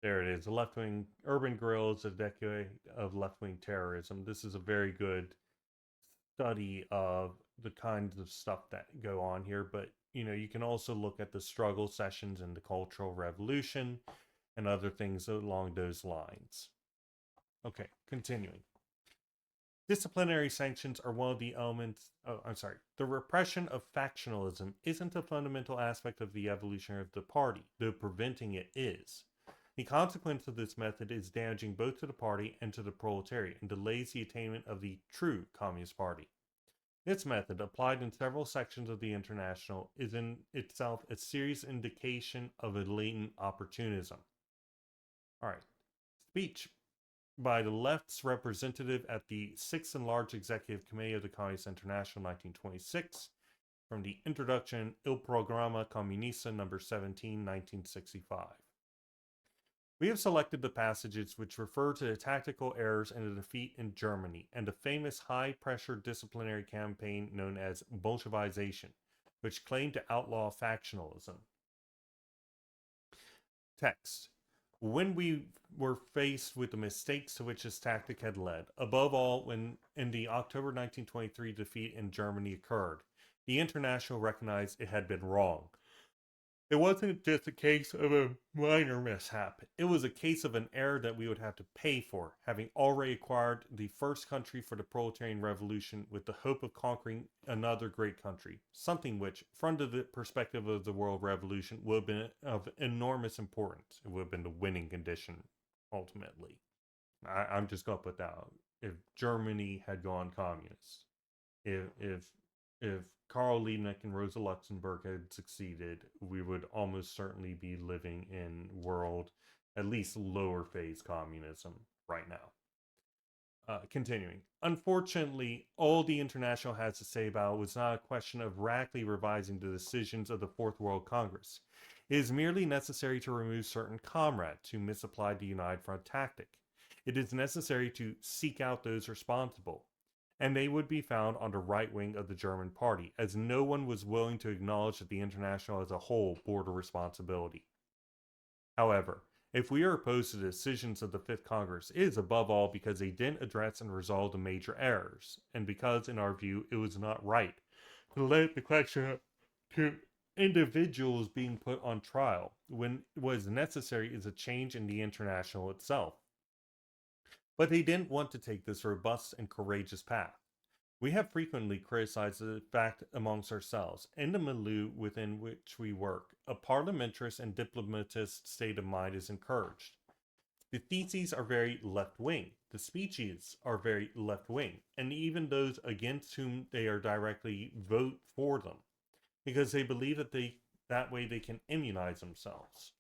There it is. The left-wing urban guerrillas, a decade of left-wing terrorism. This is a very good study of the kinds of stuff that go on here, but you can also look at the struggle sessions and the Cultural Revolution and other things along those lines. Okay, continuing. Disciplinary sanctions are one of the elements. The repression of factionalism isn't a fundamental aspect of the evolution of the party, though preventing it is. The consequence of this method is damaging both to the party and to the proletariat and delays the attainment of the true Communist Party. This method, applied in several sections of the International, is in itself a serious indication of a latent opportunism. Alright. speech by the left's representative at the Sixth Enlarged Executive Committee of the Communist International 1926, from the Introduction Il Programma Comunista number 17, 1965. We have selected the passages which refer to the tactical errors and the defeat in Germany and the famous high-pressure disciplinary campaign known as Bolshevization, which claimed to outlaw factionalism. Text. When we were faced with the mistakes to which this tactic had led, above all when in the October 1923 defeat in Germany occurred, the International recognized it had been wrong. It wasn't just a case of a minor mishap. It was a case of an error that we would have to pay for, having already acquired the first country for the proletarian revolution with the hope of conquering another great country, something which, from the perspective of the world revolution, would have been of enormous importance. It would have been the winning condition, ultimately. I'm just going to put that out. If Germany had gone communist, if Karl Liebknecht and Rosa Luxemburg had succeeded, we would almost certainly be living in world, at least lower phase communism right now. Continuing. Unfortunately, all the International has to say about it was not a question of radically revising the decisions of the Fourth World Congress. It is merely necessary to remove certain comrades who misapplied the United Front tactic. It is necessary to seek out those responsible, and they would be found on the right wing of the German party, as no one was willing to acknowledge that the International as a whole bore the responsibility. However, if we are opposed to the decisions of the Fifth Congress, it is above all because they didn't address and resolve the major errors, and because, in our view, it was not right to let the question to individuals being put on trial when what is necessary is a change in the International itself. But they didn't want to take this robust and courageous path. We have frequently criticized the fact amongst ourselves, in the milieu within which we work, a parliamentarist and diplomatist state of mind is encouraged. The theses are very left-wing, the speeches are very left-wing, and even those against whom they are directly vote for them, because they believe that that way they can immunize themselves.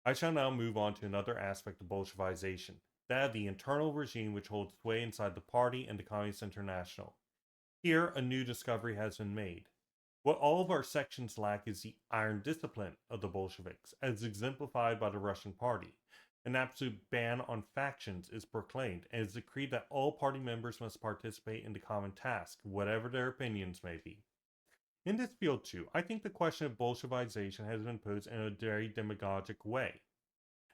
I shall now move on to another aspect of Bolshevization, that of the internal regime which holds sway inside the party and the Communist International. Here, a new discovery has been made. What all of our sections lack is the iron discipline of the Bolsheviks, as exemplified by the Russian party. An absolute ban on factions is proclaimed, and it is decreed that all party members must participate in the common task, whatever their opinions may be. In this field, too, I think the question of Bolshevization has been posed in a very demagogic way.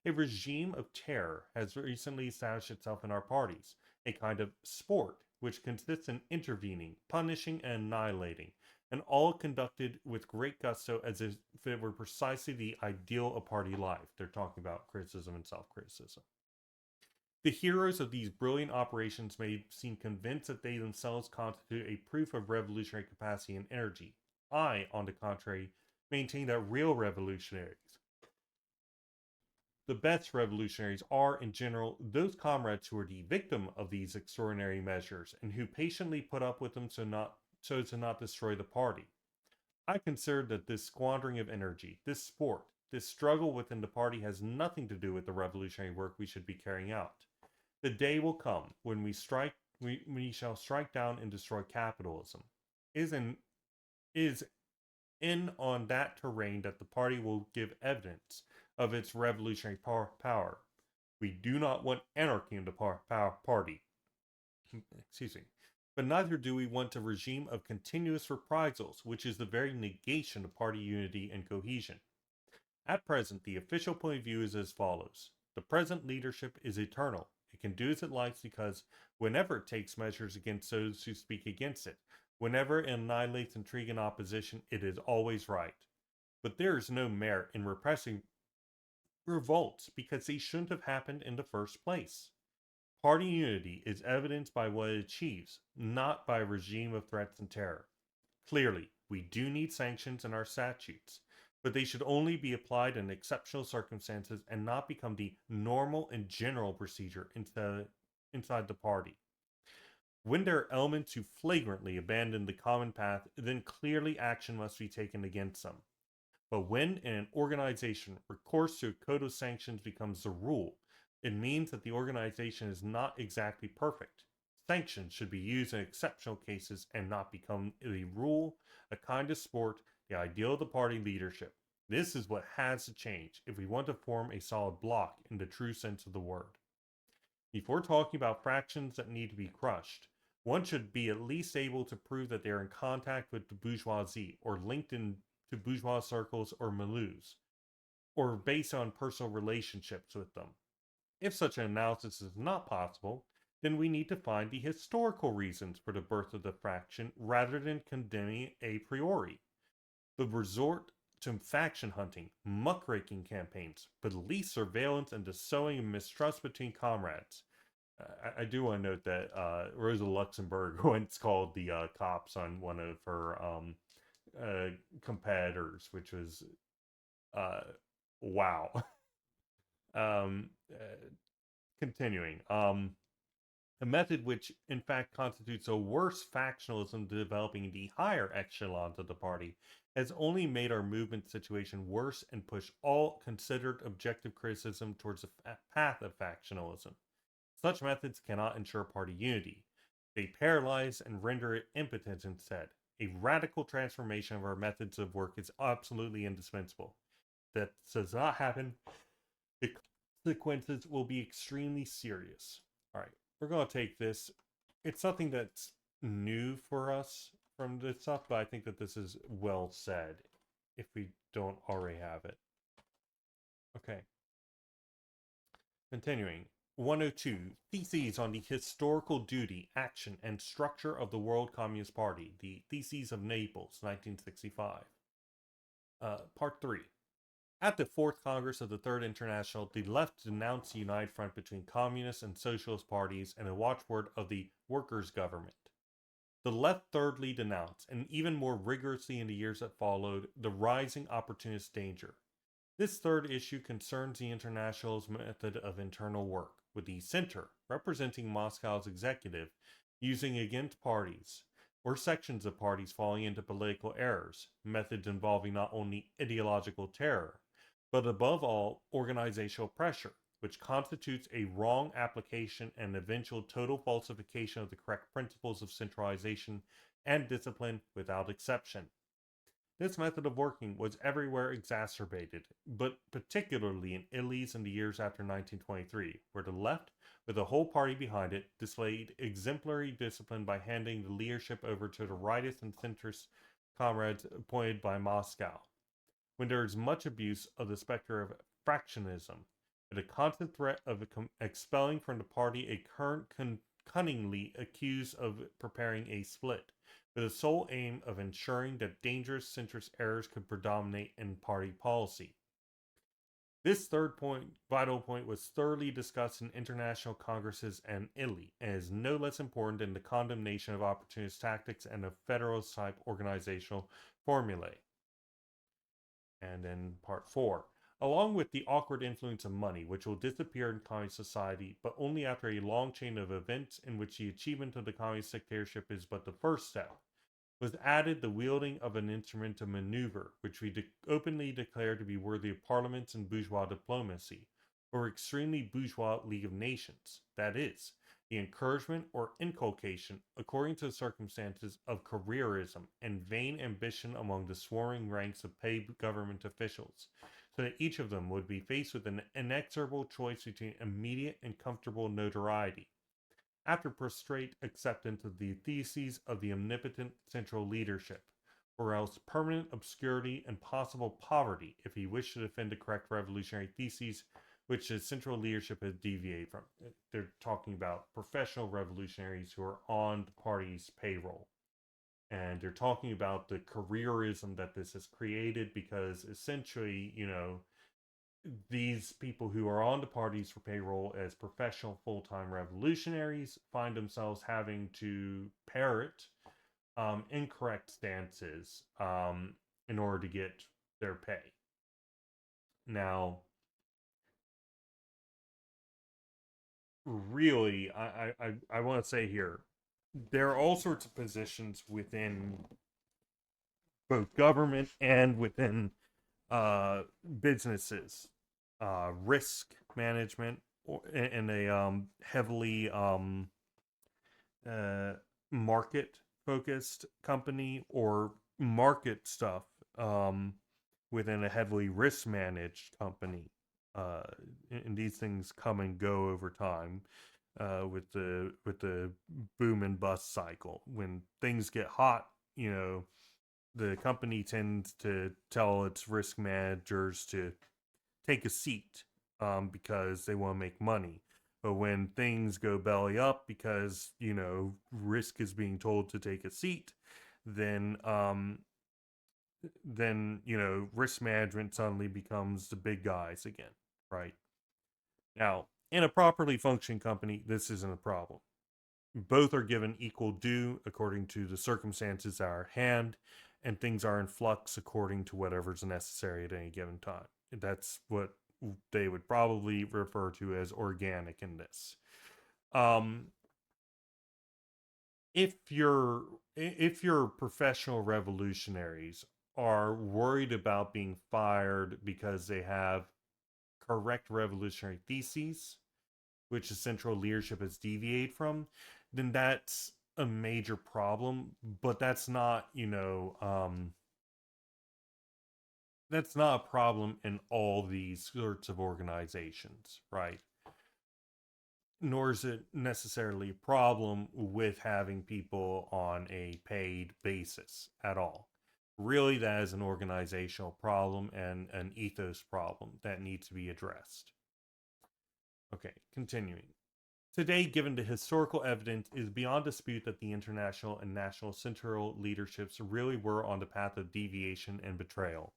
A regime of terror has recently established itself in our parties, a kind of sport which consists in intervening, punishing, and annihilating, and all conducted with great gusto as if it were precisely the ideal of party life. They're talking about criticism and self-criticism. The heroes of these brilliant operations may seem convinced that they themselves constitute a proof of revolutionary capacity and energy. I, on the contrary, maintain that real revolutionaries, the best revolutionaries, are, in general, those comrades who are the victim of these extraordinary measures and who patiently put up with them so as to not destroy the party. I consider that this squandering of energy, this sport, this struggle within the party has nothing to do with the revolutionary work we should be carrying out. The day will come when we shall strike down and destroy capitalism. It is in on that terrain that the party will give evidence of its revolutionary power. We do not want anarchy in the party. Excuse me. But neither do we want a regime of continuous reprisals, which is the very negation of party unity and cohesion. At present, the official point of view is as follows. The present leadership is eternal. It can do as it likes because whenever it takes measures against those who speak against it, whenever it annihilates intrigue and opposition, it is always right. But there is no merit in repressing revolts because they shouldn't have happened in the first place. Party unity is evidenced by what it achieves, not by a regime of threats and terror. Clearly, we do need sanctions in our statutes, but they should only be applied in exceptional circumstances and not become the normal and general procedure inside the party. When there are elements who flagrantly abandon the common path, then clearly action must be taken against them. But when in an organization recourse to a code of sanctions becomes the rule, It means that the organization is not exactly perfect. Sanctions should be used in exceptional cases and not become the rule, a kind of sport, the ideal of the party leadership. This is what has to change if we want to form a solid bloc in the true sense of the word. Before talking about fractions that need to be crushed, one should be at least able to prove that they are in contact with the bourgeoisie or linked in to bourgeois circles or milieus, or based on personal relationships with them. If such an analysis is not possible, then we need to find the historical reasons for the birth of the fraction rather than condemning a priori. The resort to faction hunting, muckraking campaigns, police surveillance, and the sowing of mistrust between comrades. I do want to note that Rosa Luxemburg once called the cops on one of her competitors, which was uh, wow. um, uh, Continuing. A method which, in fact, constitutes a worse factionalism developing the higher echelons of the party, has only made our movement situation worse and pushed all considered objective criticism towards the path of factionalism. Such methods cannot ensure party unity. They paralyze and render it impotent instead. A radical transformation of our methods of work is absolutely indispensable. If that does not happen, the consequences will be extremely serious. All right, we're going to take this. It's something that's new for us from this stuff, but I think that this is well said if we don't already have it. Okay. Continuing. 102. Theses on the historical duty, action, and structure of the World Communist Party. The Theses of Naples, 1965. Part 3. At the Fourth Congress of the Third International, the left denounced the United Front between communist and socialist parties and a watchword of the workers' government. The left thirdly denounced, and even more rigorously in the years that followed, the rising opportunist danger. This third issue concerns the International's method of internal work, with the center, representing Moscow's executive, using against parties, or sections of parties falling into political errors, methods involving not only ideological terror, but above all, organizational pressure, which constitutes a wrong application and eventual total falsification of the correct principles of centralization and discipline without exception. This method of working was everywhere exacerbated, but particularly in Italy in the years after 1923, where the left, with the whole party behind it, displayed exemplary discipline by handing the leadership over to the rightist and centrist comrades appointed by Moscow. When there is much abuse of the specter of fractionism, and a constant threat of expelling from the party a current cunningly accused of preparing a split, with the sole aim of ensuring that dangerous centrist errors could predominate in party policy. This third vital point, was thoroughly discussed in international congresses and Italy, and is no less important than the condemnation of opportunist tactics and of federalist type organizational formulae. And then part 4. Along with the awkward influence of money, which will disappear in communist society, but only after a long chain of events in which the achievement of the communist dictatorship is but the first step, was added the wielding of an instrument of maneuver, which we openly declare to be worthy of parliaments and bourgeois diplomacy, or extremely bourgeois League of Nations, that is, the encouragement or inculcation, according to the circumstances, of careerism and vain ambition among the swarming ranks of paid government officials, so that each of them would be faced with an inexorable choice between immediate and comfortable notoriety, after prostrate acceptance of the theses of the omnipotent central leadership, or else permanent obscurity and possible poverty if he wished to defend the correct revolutionary theses which the central leadership has deviated from. They're talking about professional revolutionaries who are on the party's payroll. And they're talking about the careerism that this has created because essentially, these people who are on the parties for payroll as professional full-time revolutionaries find themselves having to parrot incorrect stances in order to get their pay. Now, really, I want to say here, there are all sorts of positions within both government and within businesses. Risk management, in a heavily uh, market focused company or market stuff within a heavily risk managed company. Uh, and these things come and go over time with the boom and bust cycle. When things get hot, you know, the company tends to tell its risk managers to take a seat because they want to make money. But when things go belly up because, you know, risk is being told to take a seat, then you know, risk management suddenly becomes the big guys again, right? Now, in a properly functioning company, this isn't a problem. Both are given equal due according to the circumstances that are at hand, and things are in flux according to whatever's necessary at any given time. That's what they would probably refer to as organic in this. Um, if your professional revolutionaries are worried about being fired because they have correct revolutionary theses, which the central leadership has deviated from, then that's a major problem. But that's not, you know, that's not a problem in all these sorts of organizations, right? Nor is it necessarily a problem with having people on a paid basis at all. Really, that is an organizational problem and an ethos problem that needs to be addressed. Okay, continuing. Today, given the historical evidence, it is beyond dispute that the international and national central leaderships really were on the path of deviation and betrayal.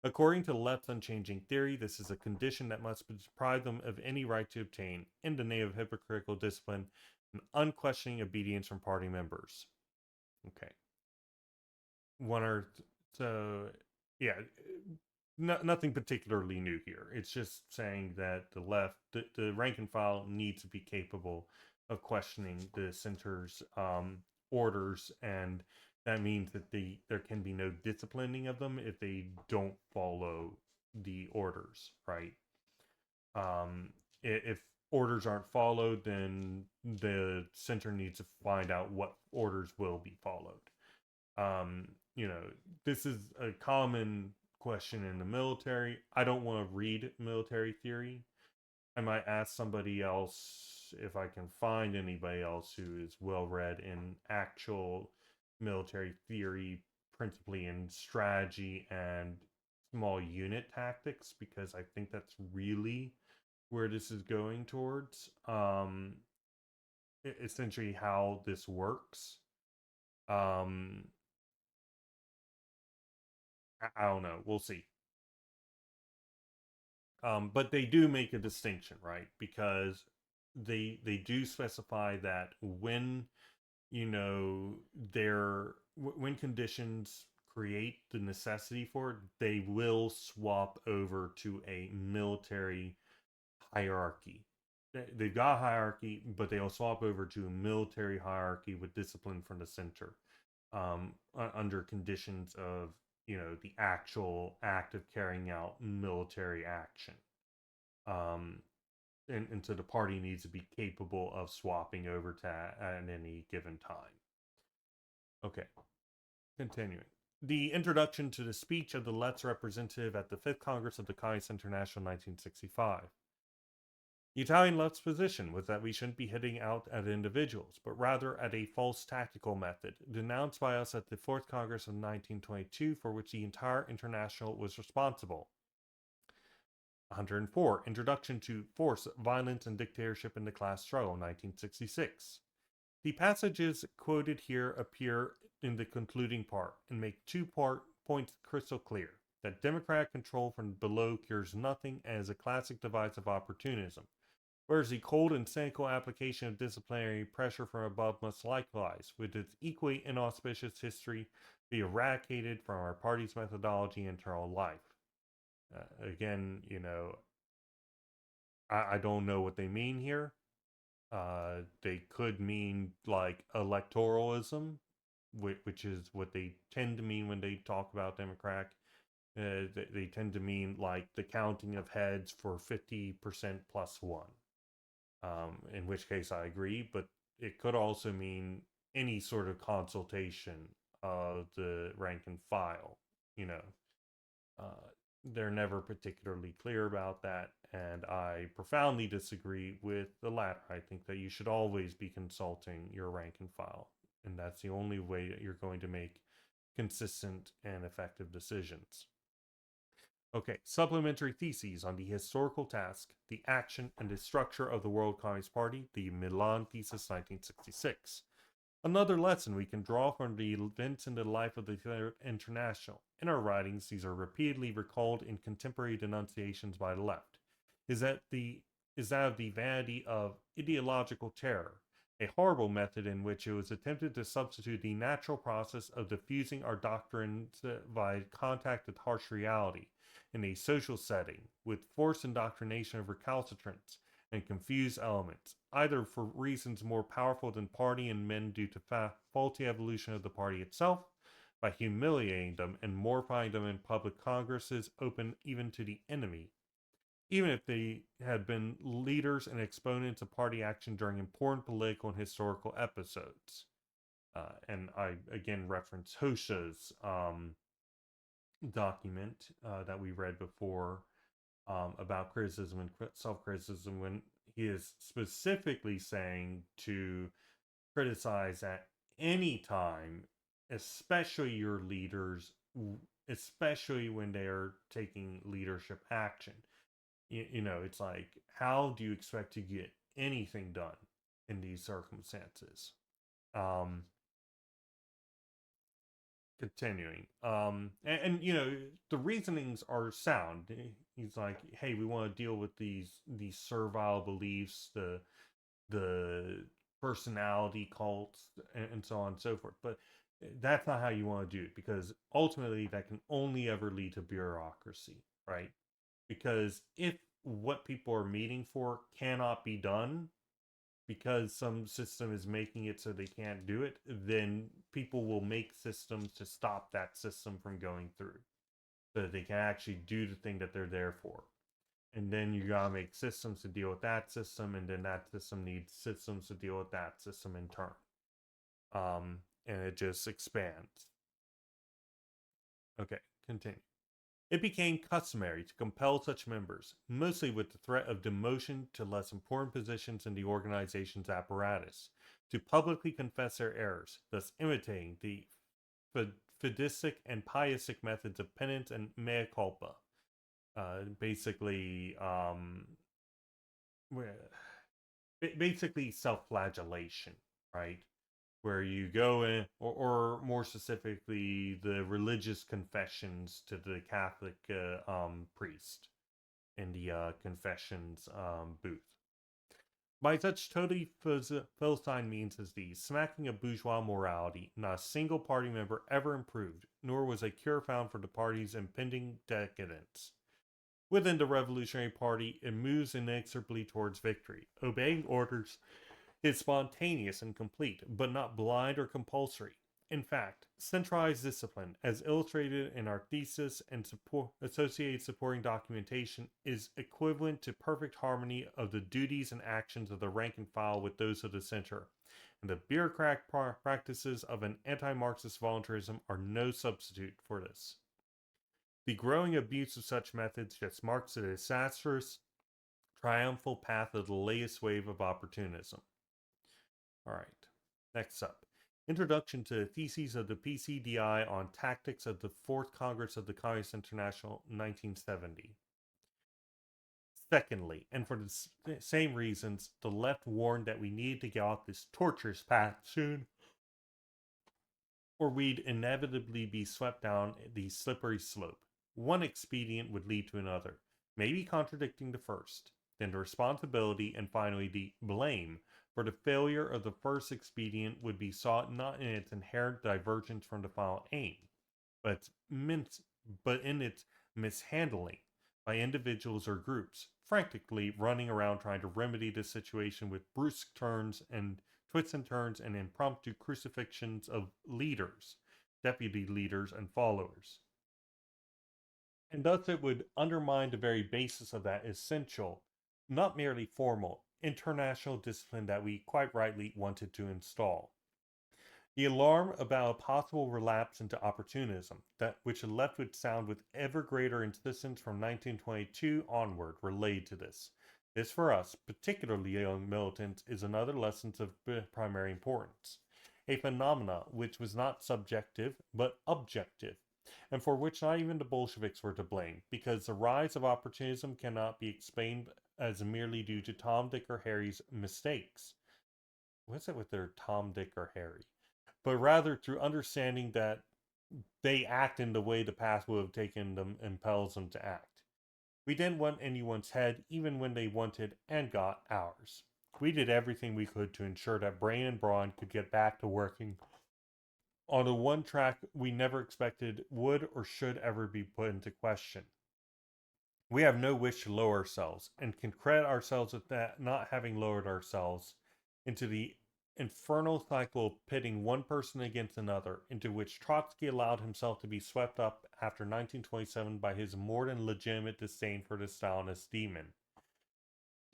According to the left's unchanging theory, this is a condition that must deprive them of any right to obtain, in the name of hypocritical discipline, an unquestioning obedience from party members. Okay. One or so, yeah, nothing particularly new here. It's just saying that the left, the rank and file, needs to be capable of questioning the center's orders, and that means that there can be no disciplining of them if they don't follow the orders, right? Um, if orders aren't followed, then the center needs to find out what orders will be followed. You know, this is a common question in the military. I don't want to read military theory. I might ask somebody else if I can find anybody else who is well read in actual military theory, principally in strategy and small unit tactics, because I think that's really where this is going towards. Essentially, how this works. Um, I don't know. We'll see. But they do make a distinction, right? Because they do specify that when, you know, when conditions create the necessity for it, they will swap over to a military hierarchy. They've got a hierarchy, but they'll swap over to a military hierarchy with discipline from the center, under conditions of, you know, the actual act of carrying out military action. Um, and so the party needs to be capable of swapping over to at any given time. Okay, continuing. The introduction to the speech of the Left's representative at the Fifth Congress of the Communist International 1965. The Italian left's position was that we shouldn't be hitting out at individuals, but rather at a false tactical method, denounced by us at the Fourth Congress of 1922, for which the entire International was responsible. 104. Introduction to Force, Violence, and Dictatorship in the Class Struggle, 1966. The passages quoted here appear in the concluding part and make points crystal clear. That democratic control from below cures nothing and is a classic device of opportunism, whereas the cold and cynical application of disciplinary pressure from above must likewise, with its equally inauspicious history, be eradicated from our party's methodology and internal life. Again, you know, I don't know what they mean here. They could mean like electoralism, which is what they tend to mean when they talk about Democratic. They tend to mean like the counting of heads for 50% plus one. in which case I agree, but it could also mean any sort of consultation of the rank and file. You know, uh, they're never particularly clear about that, and I profoundly disagree with the latter. I think that you should always be consulting your rank and file, and that's the only way that you're going to make consistent and effective decisions. Okay, supplementary theses on the historical task, the action, and the structure of the World Communist Party, the Milan Thesis 1966. Another lesson we can draw from the events in the life of the Third International. In our writings, these are repeatedly recalled in contemporary denunciations by the left. Is that of the vanity of ideological terror, a horrible method in which it was attempted to substitute the natural process of diffusing our doctrines by contact with harsh reality in a social setting with forced indoctrination of recalcitrants and confused elements, either for reasons more powerful than party and men due to faulty evolution of the party itself, by humiliating them and mortifying them in public congresses open even to the enemy, even if they had been leaders and exponents of party action during important political and historical episodes. And I again reference Hosha's document that we read before about criticism and self-criticism, when he is specifically saying to criticize at any time, especially your leaders, especially when they are taking leadership action. You know, it's like, how do you expect to get anything done in these circumstances? Um, Continuing, you know, the reasonings are sound. He's like, hey, we want to deal with these servile beliefs, the personality cults, and so on and so forth. But that's not how you want to do it, because ultimately that can only ever lead to bureaucracy, right? Because if what people are meeting for cannot be done because some system is making it so they can't do it, then people will make systems to stop that system from going through so that they can actually do the thing that they're there for. And then you gotta make systems to deal with that system, and then that system needs systems to deal with that system in turn. And it just expands. Okay, continue. It became customary to compel such members, mostly with the threat of demotion to less important positions in the organization's apparatus, to publicly confess their errors, thus imitating the fideistic and pietistic methods of penance and mea culpa. Basically, basically self-flagellation, right? Where you go in, or more specifically, the religious confessions to the Catholic priest in the confessions booth. By such totally Philistine means as these, smacking of bourgeois morality, not a single party member ever improved, nor was a cure found for the party's impending decadence. Within the Revolutionary Party, it moves inexorably towards victory, obeying orders is spontaneous and complete, but not blind or compulsory. In fact, centralized discipline, as illustrated in our thesis and associated supporting documentation, is equivalent to perfect harmony of the duties and actions of the rank and file with those of the center, and the bureaucratic practices of an anti-Marxist voluntarism are no substitute for this. The growing abuse of such methods just marks the disastrous, triumphal path of the latest wave of opportunism. All right, next up. Introduction to the Theses of the PCDI on Tactics of the Fourth Congress of the Communist International, 1970. Secondly, and for the same reasons, the left warned that we needed to get off this torturous path soon, or we'd inevitably be swept down the slippery slope. One expedient would lead to another, maybe contradicting the first, then the responsibility, and finally the blame for the failure of the first expedient would be sought not in its inherent divergence from the final aim, but in its mishandling by individuals or groups, frantically running around trying to remedy the situation with brusque turns and twists and turns and impromptu crucifixions of leaders, deputy leaders, and followers. And thus it would undermine the very basis of that essential, not merely formal, international discipline that we quite rightly wanted to install. The alarm about a possible relapse into opportunism, that which the left would sound with ever greater insistence from 1922 onward, relayed to this. This, for us, particularly young militants, is another lesson of primary importance. A phenomena which was not subjective, but objective, and for which not even the Bolsheviks were to blame, because the rise of opportunism cannot be explained as merely due to Tom, Dick, or Harry's mistakes. What's it with their Tom, Dick, or Harry? But rather through understanding that they act in the way the past would have taken them impels them to act. We didn't want anyone's head, even when they wanted and got ours. We did everything we could to ensure that Brain and Brawn could get back to working on the one track we never expected would or should ever be put into question. We have no wish to lower ourselves, and can credit ourselves with that not having lowered ourselves into the infernal cycle of pitting one person against another, into which Trotsky allowed himself to be swept up after 1927 by his more than legitimate disdain for the Stalinist demon.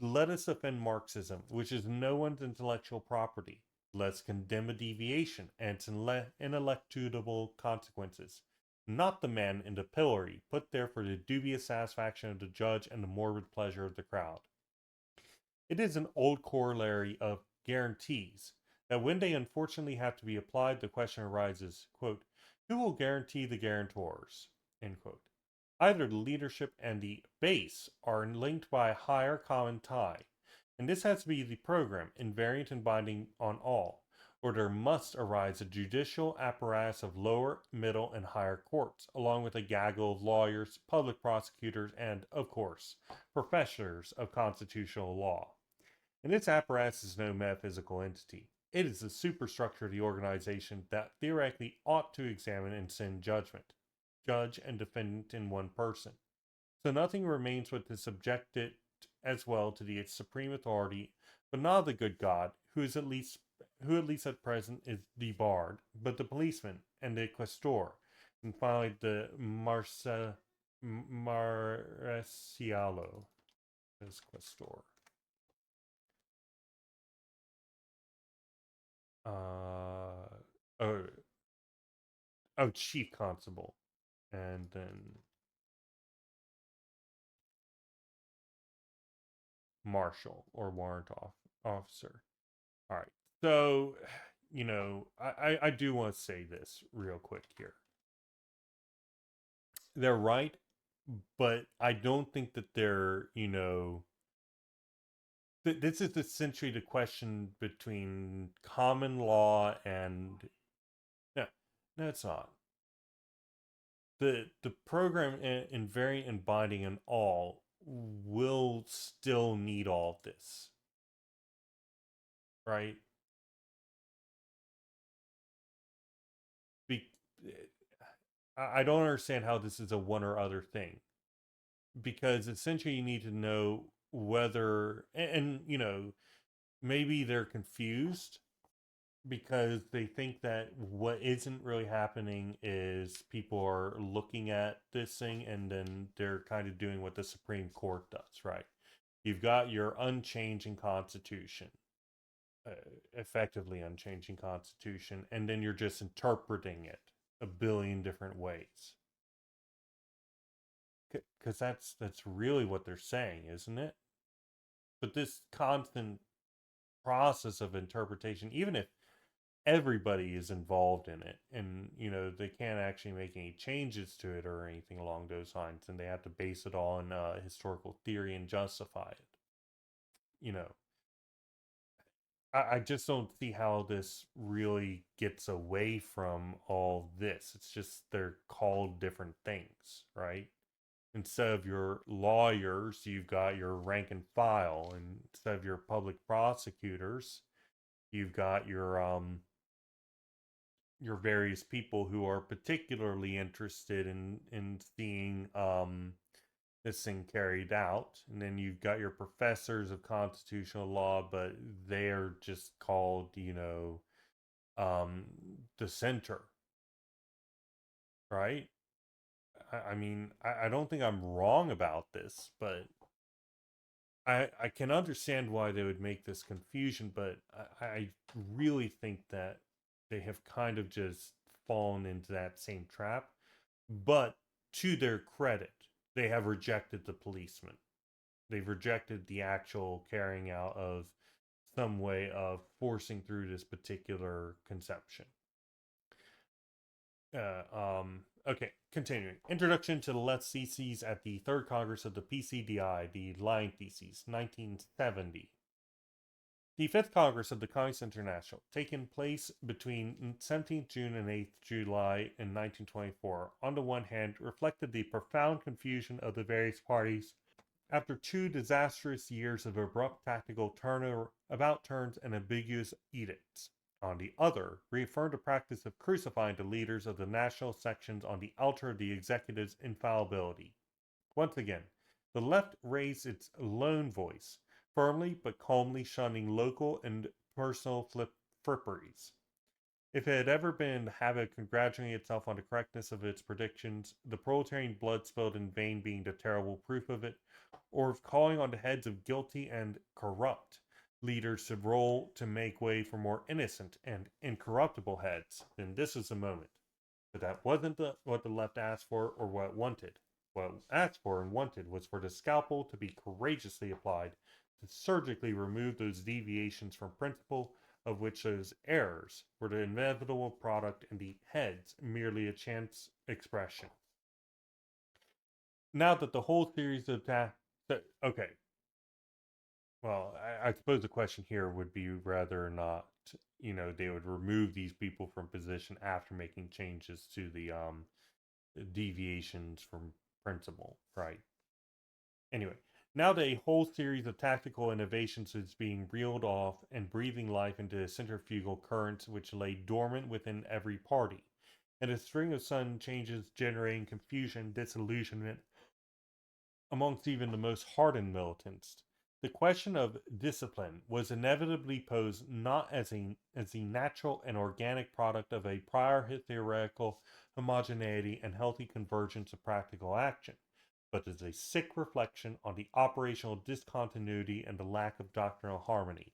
Let us offend Marxism, which is no one's intellectual property. Let's condemn a deviation and its ineluctable consequences. Not the man in the pillory, put there for the dubious satisfaction of the judge and the morbid pleasure of the crowd. It is an old corollary of guarantees, that when they unfortunately have to be applied, the question arises, quote, who will guarantee the guarantors? End quote. Either the leadership and the base are linked by a higher common tie, and this has to be the program, invariant and binding on all, or there must arise a judicial apparatus of lower, middle, and higher courts, along with a gaggle of lawyers, public prosecutors, and, of course, professors of constitutional law. And this apparatus is no metaphysical entity. It is the superstructure of the organization that theoretically ought to examine and send judgment, judge and defendant in one person. So nothing remains but to subject it as well to the supreme authority, but not the good God, who at least at present is debarred, but the policeman and the questor, and finally the marcialo as questor. Oh, chief constable, and then marshal or warrant officer. All right. So, I do want to say this real quick here. They're right, but I don't think that they're, this is essentially the question between common law and no, no, it's not. The program invariant and binding and all will still need all this, right? Be, I don't understand how this is a one or other thing, because essentially you need to know whether and maybe they're confused because they think that what isn't really happening is people are looking at this thing and then they're kind of doing what the Supreme Court does, right? You've got your unchanging constitution, effectively unchanging constitution, and then you're just interpreting it a billion different ways. Because that's really what they're saying, isn't it? But this constant process of interpretation, even if everybody is involved in it and they can't actually make any changes to it or anything along those lines, and they have to base it on historical theory and justify it, I just don't see how this really gets away from all this. It's just they're called different things, right? Instead of your lawyers, you've got your rank and file, and instead of your public prosecutors, you've got your various people who are particularly interested in seeing this thing carried out. And then you've got your professors of constitutional law, but they're just called the center, right? I mean, I don't think I'm wrong about this, but I can understand why they would make this confusion, but I really think that they have kind of just fallen into that same trap. But to their credit, they have rejected the policeman. They've rejected the actual carrying out of some way of forcing through this particular conception. Okay, continuing. Introduction to the Left Theses at the Third Congress of the PCDI, the Line Theses, 1970. The Fifth Congress of the Communist International, taking place between 17th June and 8th July in 1924, on the one hand, reflected the profound confusion of the various parties after 2 disastrous years of abrupt tactical about turns and ambiguous edicts. On the other, reaffirmed the practice of crucifying the leaders of the national sections on the altar of the executive's infallibility. Once again, the left raised its lone voice, firmly but calmly shunning local and personal fripperies. If it had ever been in the habit of congratulating itself on the correctness of its predictions, the proletarian blood spilled in vain being the terrible proof of it, or of calling on the heads of guilty and corrupt leaders to roll to make way for more innocent and incorruptible heads, then this is the moment. But that wasn't what the left asked for or what it wanted. What it asked for and wanted was for the scalpel to be courageously applied to surgically remove those deviations from principle of which those errors were the inevitable product and the heads merely a chance expression. Now that the whole series of okay, well, I suppose the question here would be whether or not they would remove these people from position after making changes to the deviations from principle, right? Anyway, now that a whole series of tactical innovations is being reeled off and breathing life into the centrifugal currents which lay dormant within every party, and a string of sudden changes generating confusion, disillusionment amongst even the most hardened militants. The question of discipline was inevitably posed not as the natural and organic product of a prior theoretical homogeneity and healthy convergence of practical action, but as a sick reflection on the operational discontinuity and the lack of doctrinal harmony.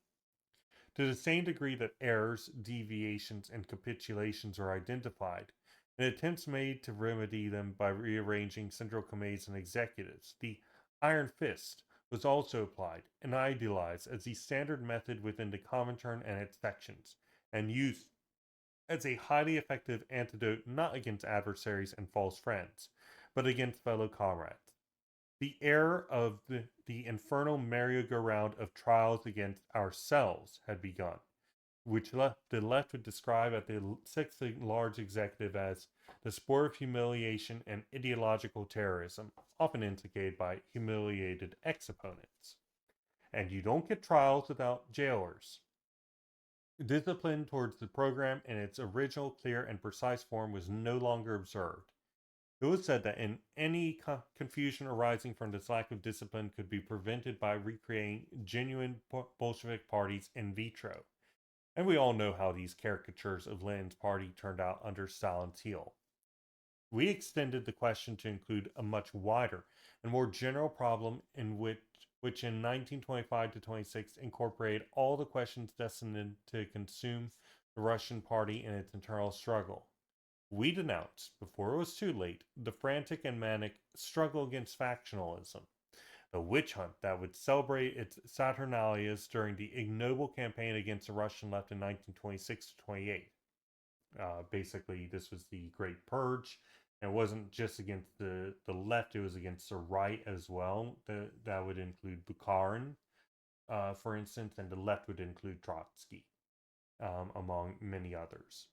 To the same degree that errors, deviations, and capitulations are identified, and attempts made to remedy them by rearranging central committees and executives, the iron fist was also applied and idealized as the standard method within the Comintern and its sections, and used as a highly effective antidote not against adversaries and false friends, but against fellow comrades. The error of the infernal merry-go-round of trials against ourselves had begun, which the left would describe at the sixth large executive as the sport of humiliation and ideological terrorism, often indicated by humiliated ex-opponents. And you don't get trials without jailers. Discipline towards the program in its original, clear, and precise form was no longer observed. It was said that any confusion arising from this lack of discipline could be prevented by recreating genuine Bolshevik parties in vitro. And we all know how these caricatures of Lenin's party turned out under Stalin's heel. We extended the question to include a much wider and more general problem in which in 1925 to 26 incorporated all the questions destined to consume the Russian party in its internal struggle. We denounced, before it was too late, the frantic and manic struggle against factionalism, the witch hunt that would celebrate its Saturnalias during the ignoble campaign against the Russian left in 1926 to 28. Basically, this was the Great Purge, and it wasn't just against the left, it was against the right as well. That would include Bukharin, for instance, and the left would include Trotsky, among many others.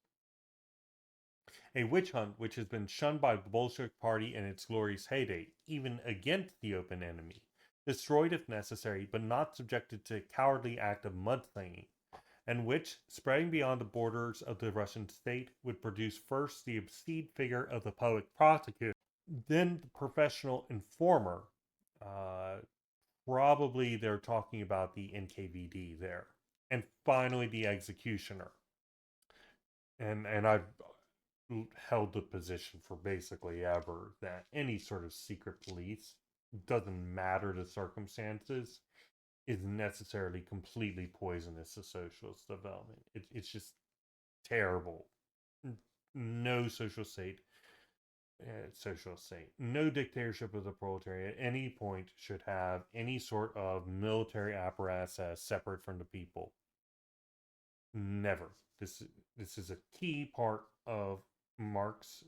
A witch hunt which has been shunned by the Bolshevik Party in its glorious heyday, even against the open enemy, destroyed if necessary, but not subjected to a cowardly act of mudslinging, and which, spreading beyond the borders of the Russian state, would produce first the obscene figure of the public prosecutor, then the professional informer. Probably they're talking about the NKVD there, and finally the executioner. And I've held the position for basically ever that any sort of secret police, doesn't matter the circumstances, is necessarily completely poisonous to socialist development. It's just terrible. No social state, no dictatorship of the proletariat at any point should have any sort of military apparatus separate from the people. Never. This is a key part of Marx.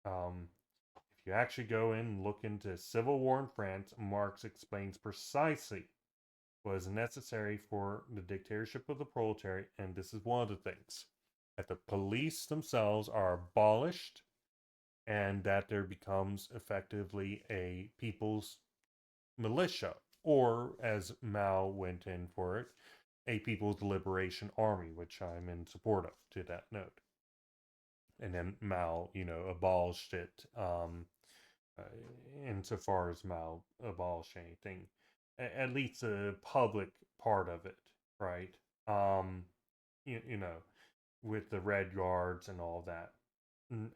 If you actually go in and look into civil war in France, Marx explains precisely what is necessary for the dictatorship of the proletariat, and this is one of the things: that the police themselves are abolished, and that there becomes effectively a people's militia, or as Mao went in for it, a People's Liberation Army, which I'm in support of, to that note. And then Mao, abolished it, uh, insofar as Mao abolished anything, at least the public part of it, right? You know, with the Red Guards and all that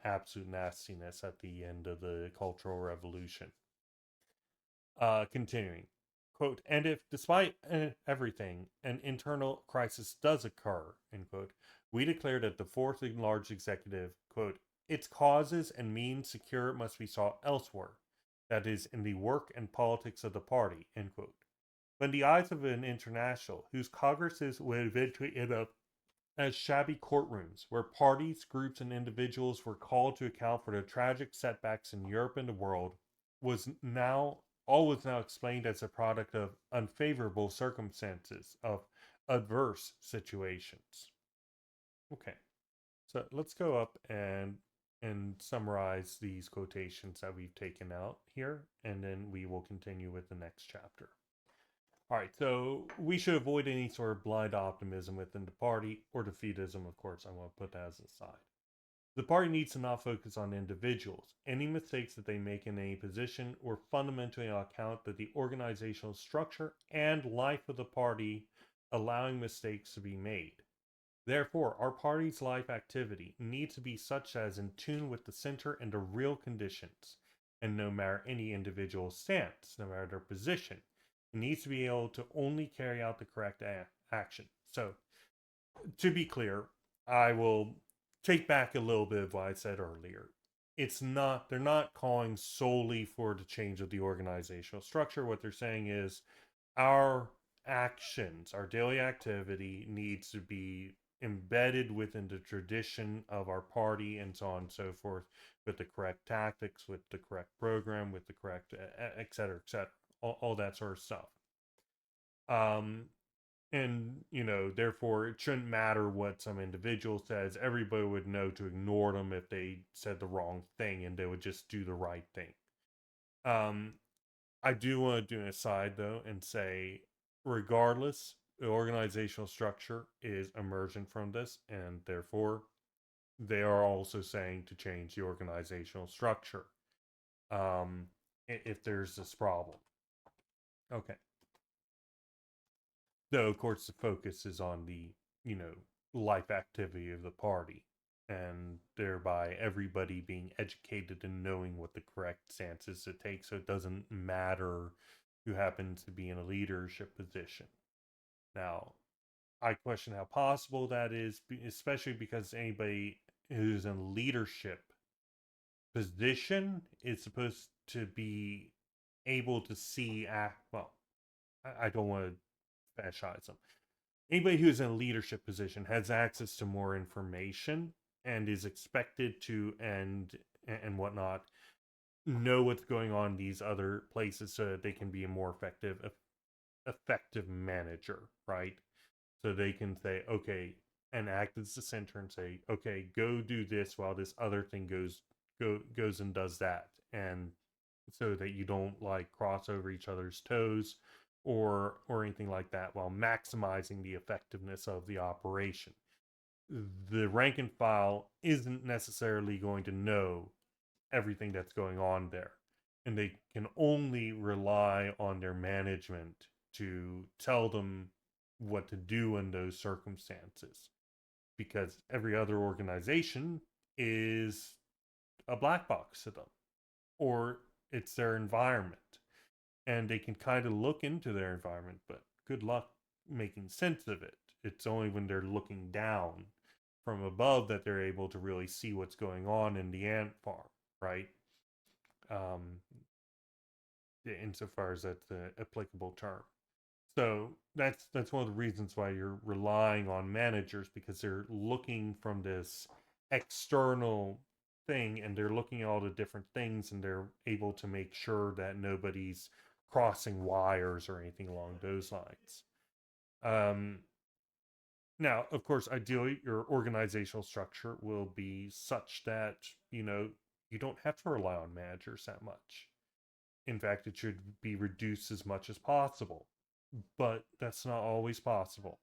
absolute nastiness at the end of the Cultural Revolution. Continuing. Quote, and if, despite everything, an internal crisis does occur, end quote, we declare that the fourth enlarged executive, quote, its causes and means secure must be sought elsewhere, that is, in the work and politics of the party, end quote. But in the eyes of an international, whose congresses would eventually end up as shabby courtrooms, where parties, groups, and individuals were called to account for the tragic setbacks in Europe and the world, was now explained as a product of unfavorable circumstances, of adverse situations. Okay, so let's go up and summarize these quotations that we've taken out here, and then we will continue with the next chapter. All right, so we should avoid any sort of blind optimism within the party, or defeatism, of course. I want to put that as a side. The party needs to not focus on individuals. Any mistakes that they make in any position were fundamentally on account of the organizational structure and life of the party allowing mistakes to be made. Therefore, our party's life activity needs to be such as in tune with the center and the real conditions. And no matter any individual's stance, no matter their position, it needs to be able to only carry out the correct action. So, to be clear, I will take back a little bit of what I said earlier. They're not calling solely for the change of the organizational structure. What they're saying is our actions, our daily activity needs to be embedded within the tradition of our party and so on and so forth, with the correct tactics, with the correct program, with the correct, et cetera, all that sort of stuff. Um, and therefore it shouldn't matter what some individual says. Everybody would know to ignore them if they said the wrong thing, and they would just do the right thing. I do want to do an aside though and say, regardless, the organizational structure is emergent from this, and therefore they are also saying to change the organizational structure if there's this problem. Okay. Though, of course, the focus is on the, life activity of the party, and thereby everybody being educated and knowing what the correct stance is to take, so it doesn't matter who happens to be in a leadership position. Now, I question how possible that is, especially because anybody who's in leadership position is supposed to be able to see, well, I don't want to fascize them. Anybody who's in a leadership position has access to more information and is expected to and whatnot know what's going on in these other places so that they can be a more effective manager, right? So they can say, okay, and act as the center and say, okay, go do this while this other thing goes and does that, and so that you don't like cross over each other's toes or anything like that, while maximizing the effectiveness of the operation. The rank and file isn't necessarily going to know everything that's going on there, and they can only rely on their management to tell them what to do in those circumstances, because every other organization is a black box to them, or it's their environment, and they can kind of look into their environment but good luck making sense of it. It's only when they're looking down from above that they're able to really see what's going on in the ant farm, right? Um, insofar as that's an applicable term. So that's one of the reasons why you're relying on managers, because they're looking from this external thing and they're looking at all the different things and they're able to make sure that nobody's crossing wires or anything along those lines. Now, of course, ideally, your organizational structure will be such that, you don't have to rely on managers that much. In fact, it should be reduced as much as possible. But that's not always possible,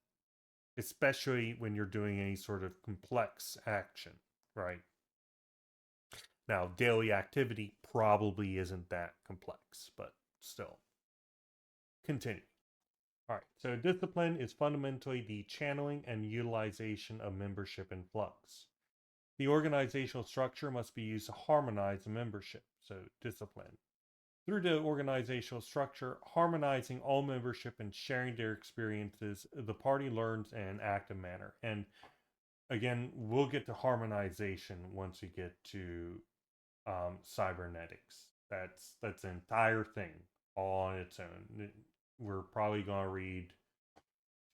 especially when you're doing any sort of complex action, right? Now, daily activity probably isn't that complex, but still. Continue. All right, so discipline is fundamentally the channeling and utilization of membership in flux. The organizational structure must be used to harmonize the membership, so discipline. Through the organizational structure, harmonizing all membership and sharing their experiences, the party learns in an active manner. And again, we'll get to harmonization once we get to cybernetics. That's an entire thing all on its own. We're probably gonna read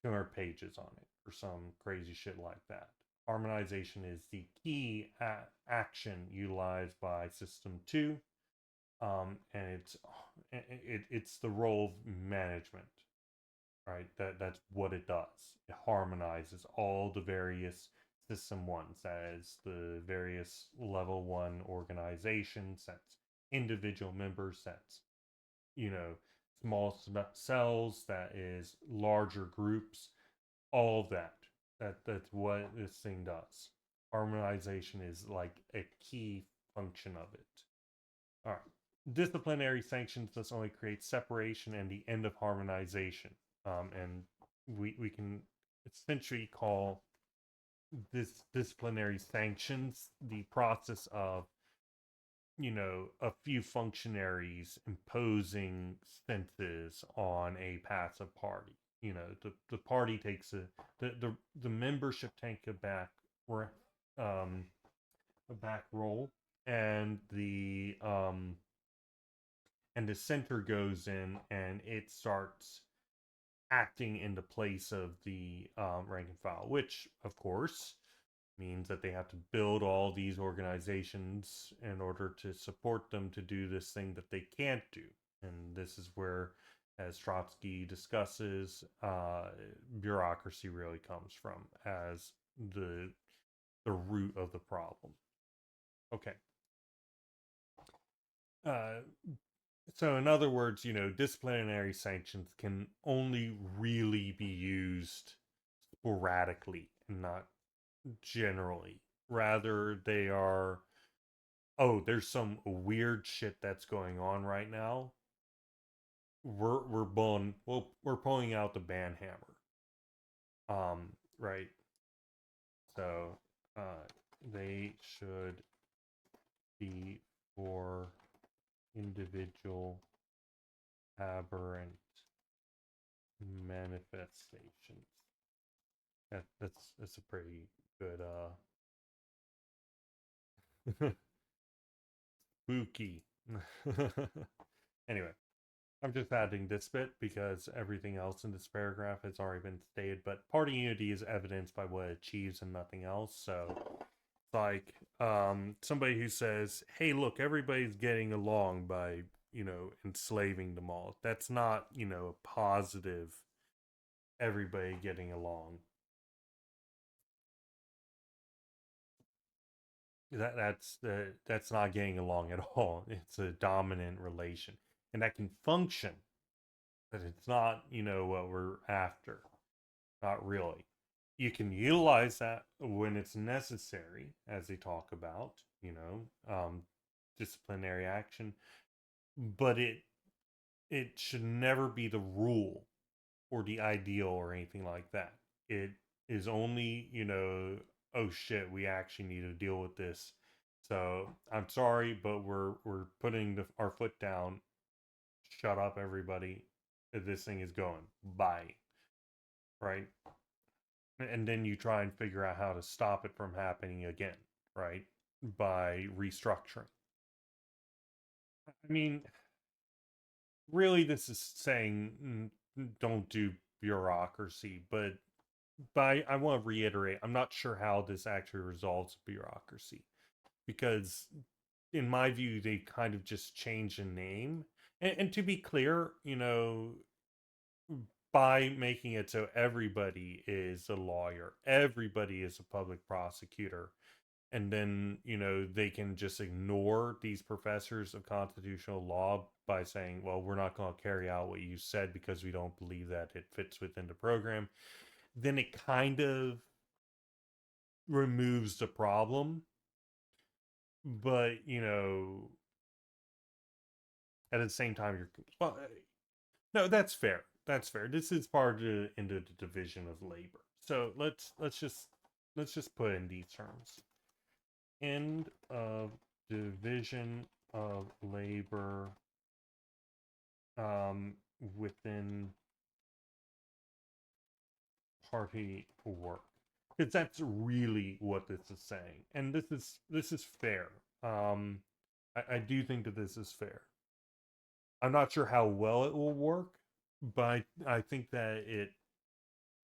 200 pages on it or some crazy shit like that. Harmonization is the key action utilized by System 2, and it's the role of management, right? That's what it does. It harmonizes all the various System 1s. That is the various level 1 organizations. That's individual members. That's, small cells. That is larger groups. All of that. That's what this thing does. Harmonization is like a key function of it. All right. Disciplinary sanctions thus only create separation and the end of harmonization. And we can essentially call this disciplinary sanctions the process of, a few functionaries imposing sentences on a passive party. The party takes the membership take a back role, and the center goes in and it starts acting in the place of the rank and file, which of course means that they have to build all these organizations in order to support them to do this thing that they can't do. And this is where, as Trotsky discusses, bureaucracy really comes from as the root of the problem. Okay. So in other words, disciplinary sanctions can only really be used sporadically and not generally. Rather, they are, oh, there's some weird shit that's going on right now. We're pulling out the ban hammer. Right. So, they should be for individual aberrant manifestations. That's a pretty good spooky. Anyway, I'm just adding this bit because everything else in this paragraph has already been stated, but party unity is evidenced by what it achieves and nothing else. So like somebody who says, hey, look, everybody's getting along by, enslaving them all. That's not, a positive everybody getting along. That's not getting along at all. It's a dominant relation. And that can function, but it's not, what we're after. Not really. You can utilize that when it's necessary, as they talk about, disciplinary action, but it should never be the rule or the ideal or anything like that. It is only, oh shit, we actually need to deal with this. So I'm sorry, but we're putting our foot down. Shut up, everybody. This thing is going. Bye. right? And then you try and figure out how to stop it from happening again, right? By restructuring. I mean, really, this is saying don't do bureaucracy, but I want to reiterate, I'm not sure how this actually resolves bureaucracy because, in my view, they kind of just change the name. And to be clear, by making it so everybody is a lawyer, everybody is a public prosecutor, and then they can just ignore these professors of constitutional law by saying, well, we're not going to carry out what you said because we don't believe that it fits within the program, then it kind of removes the problem. But at the same time, you're well, no, that's fair. This is part of into the division of labor. So let's just put in these terms. End of division of labor within party work, because that's really what this is saying, and this is fair. I do think that this is fair. I'm not sure how well it will work, but I think that it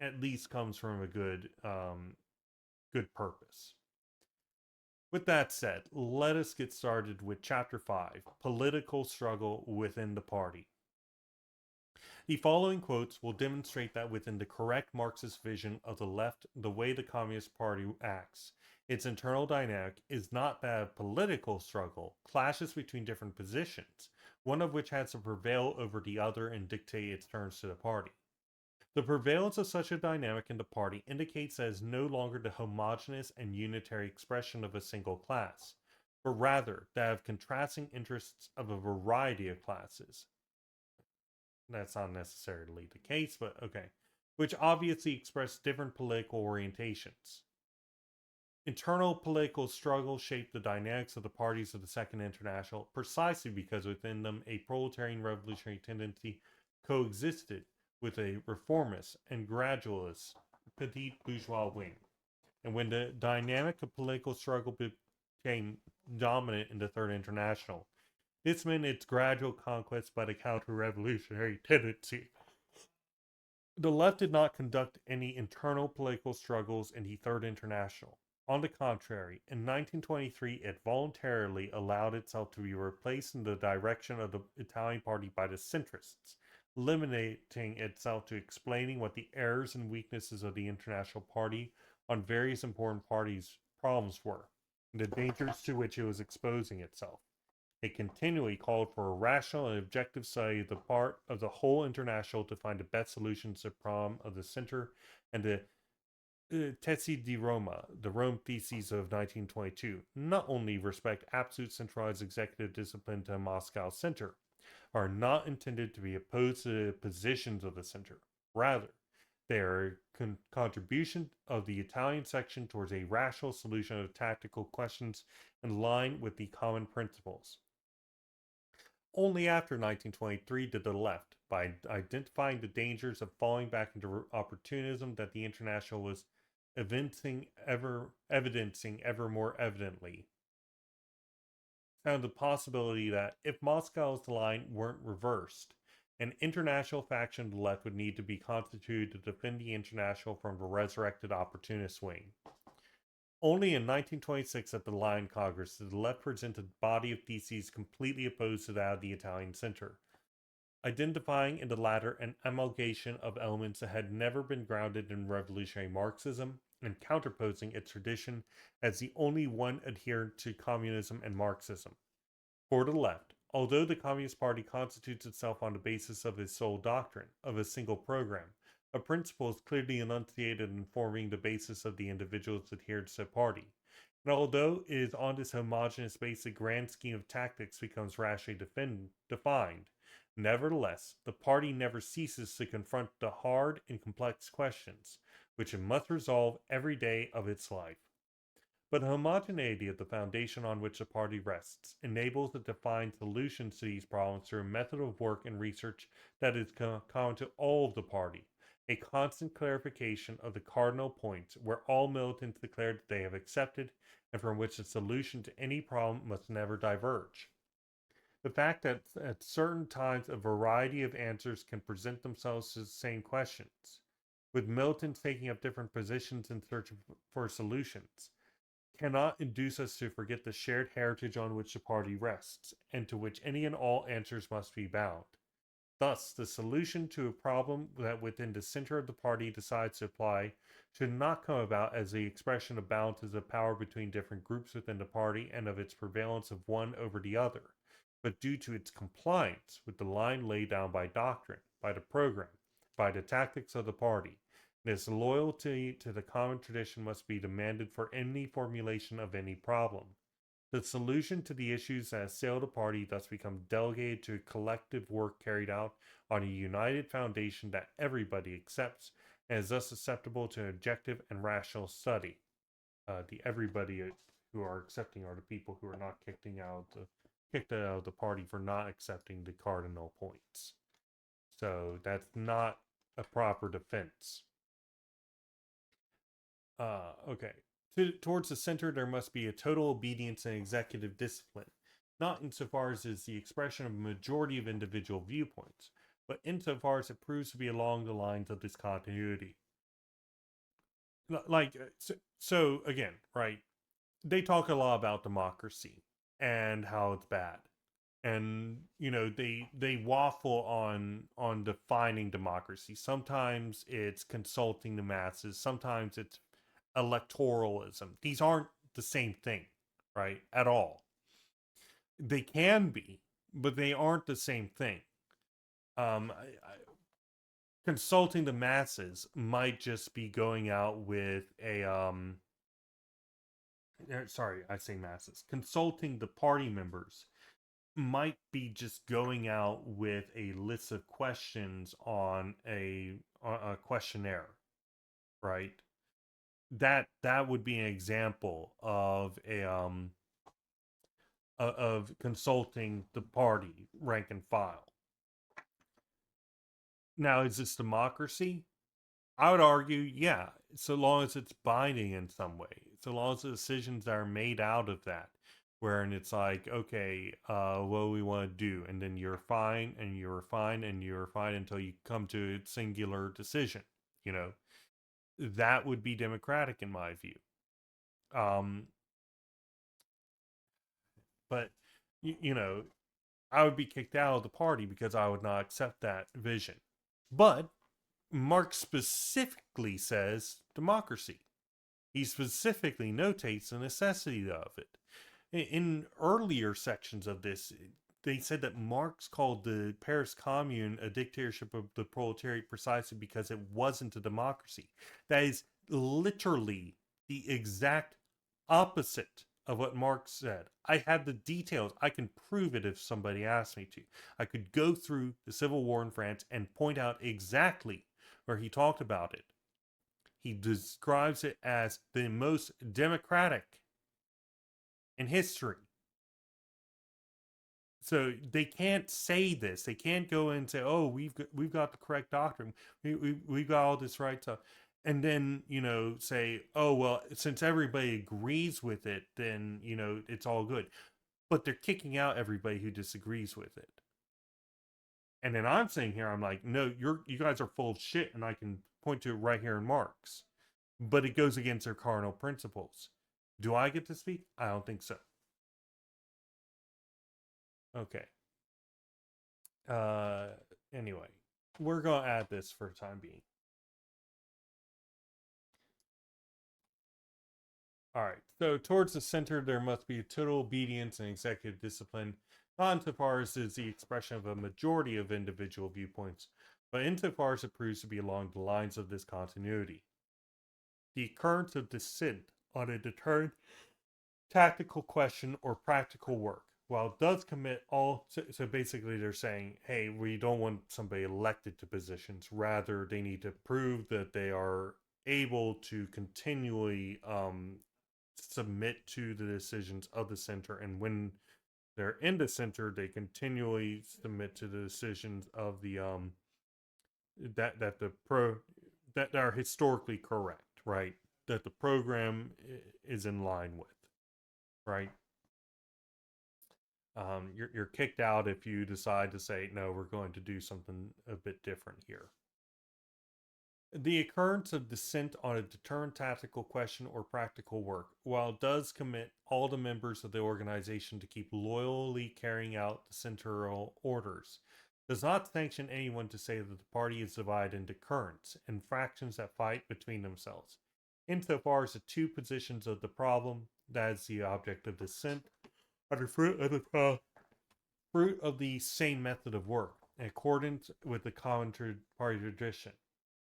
at least comes from a good purpose. With that said, let us get started with Chapter 5, Political Struggle Within the Party. The following quotes will demonstrate that within the correct Marxist vision of the left, the way the Communist Party acts, its internal dynamic is not that of political struggle, clashes between different positions, one of which has to prevail over the other and dictate its terms to the party. The prevalence of such a dynamic in the party indicates that it is no longer the homogeneous and unitary expression of a single class, but rather that of contrasting interests of a variety of classes. That's not necessarily the case, but okay. Which obviously express different political orientations. Internal political struggles shaped the dynamics of the parties of the Second International precisely because within them a proletarian revolutionary tendency coexisted with a reformist and gradualist petite bourgeois wing. And when the dynamic of political struggle became dominant in the Third International, this meant its gradual conquest by the counter-revolutionary tendency. The left did not conduct any internal political struggles in the Third International. On the contrary, in 1923 it voluntarily allowed itself to be replaced in the direction of the Italian party by the centrists, limiting itself to explaining what the errors and weaknesses of the International Party on various important parties' problems were, and the dangers to which it was exposing itself. It continually called for a rational and objective study of the part of the whole international to find the best solutions to the problem of the center, and the Tesi di Roma, the Rome Theses of 1922, not only respect absolute centralized executive discipline to Moscow center, are not intended to be opposed to the positions of the center. Rather, they are a contribution of the Italian section towards a rational solution of tactical questions in line with the common principles. Only after 1923 did the left, by identifying the dangers of falling back into opportunism that the International was evidencing ever more evidently, found the possibility that if Moscow's line weren't reversed, an international faction of the left would need to be constituted to defend the International from the resurrected opportunist wing. Only in 1926 at the Lion Congress did the left present a body of theses completely opposed to that of the Italian center, identifying in the latter an amalgamation of elements that had never been grounded in revolutionary Marxism and counterposing its tradition as the only one adherent to communism and Marxism. For the left, although the Communist Party constitutes itself on the basis of its sole doctrine, of a single program, a principle is clearly enunciated in forming the basis of the individual's adherence to the party. And although it is on this homogeneous base the grand scheme of tactics becomes rationally defined, nevertheless, the party never ceases to confront the hard and complex questions, which it must resolve every day of its life. But the homogeneity of the foundation on which the party rests enables it to find solutions to these problems through a method of work and research that is common to all of the party, a constant clarification of the cardinal points where all militants declare that they have accepted and from which the solution to any problem must never diverge. The fact that at certain times a variety of answers can present themselves to the same questions, with militants taking up different positions in search for solutions, cannot induce us to forget the shared heritage on which the party rests, and to which any and all answers must be bound. Thus, the solution to a problem that within the center of the party decides to apply should not come about as the expression of balances of power between different groups within the party and of its prevalence of one over the other, but due to its compliance with the line laid down by doctrine, by the program, by the tactics of the party. And its loyalty to the common tradition must be demanded for any formulation of any problem. The solution to the issues that assail the party thus becomes delegated to collective work carried out on a united foundation that everybody accepts and is thus susceptible to objective and rational study. The everybody who are accepting are the people who are not kicked out of the party for not accepting the cardinal points. So that's not a proper defense. Okay. Towards the center, there must be a total obedience and executive discipline, not insofar as is the expression of a majority of individual viewpoints, but insofar as it proves to be along the lines of this continuity. So again, right? They talk a lot about democracy and how it's bad, and they waffle on defining democracy. Sometimes it's consulting the masses, sometimes it's electoralism. These aren't the same thing, right? At all. They can be, but they aren't the same thing. Consulting the masses might just be going out with a sorry, I say masses. Consulting the party members might be just going out with a list of questions on a questionnaire, right? That would be an example of a of consulting the party rank and file. Now, is this democracy? I would argue, yeah, so long as it's binding in some way, so long as the decisions are made out of that, wherein it's like, okay, what do we want to do? And then you're fine, and you're fine, and you're fine until you come to a singular decision, that would be democratic in my view. But, I would be kicked out of the party because I would not accept that vision. But Marx specifically says democracy. He specifically notates the necessity of it. In earlier sections of this, they said that Marx called the Paris Commune a dictatorship of the proletariat precisely because it wasn't a democracy. That is literally the exact opposite of what Marx said. I have the details. I can prove it if somebody asked me to. I could go through the Civil War in France and point out exactly where he talked about it. He describes it as the most democratic in history. So they can't say this. They can't go and say, "Oh, we've got the correct doctrine. We've got all this right stuff," and then say, "Oh, well, since everybody agrees with it, then it's all good." But they're kicking out everybody who disagrees with it. And then I'm saying here, I'm like, "No, you guys are full of shit," and I can point to it right here in Marx. But it goes against their cardinal principles. Do I get to speak? I don't think so. Okay. Anyway, we're gonna add this for the time being. Alright, so towards the center there must be total obedience and executive discipline, not insofar as is the expression of a majority of individual viewpoints, but insofar as it proves to be along the lines of this continuity. The occurrence of dissent on a determined tactical question or practical work, while it does commit all, so basically they're saying, hey, we don't want somebody elected to positions, rather they need to prove that they are able to continually submit to the decisions of the center, and when they're in the center they continually submit to the decisions of the that the that are historically correct, right? That the program is in line with, right? You're kicked out if you decide to say no. We're going to do something a bit different here. The occurrence of dissent on a determined tactical question or practical work, while it does commit all the members of the organization to keep loyally carrying out the central orders, does not sanction anyone to say that the party is divided into currents and fractions that fight between themselves. Insofar as the two positions of the problem, that is the object of dissent, are the fruit of the same method of work, in accordance with the common party tradition.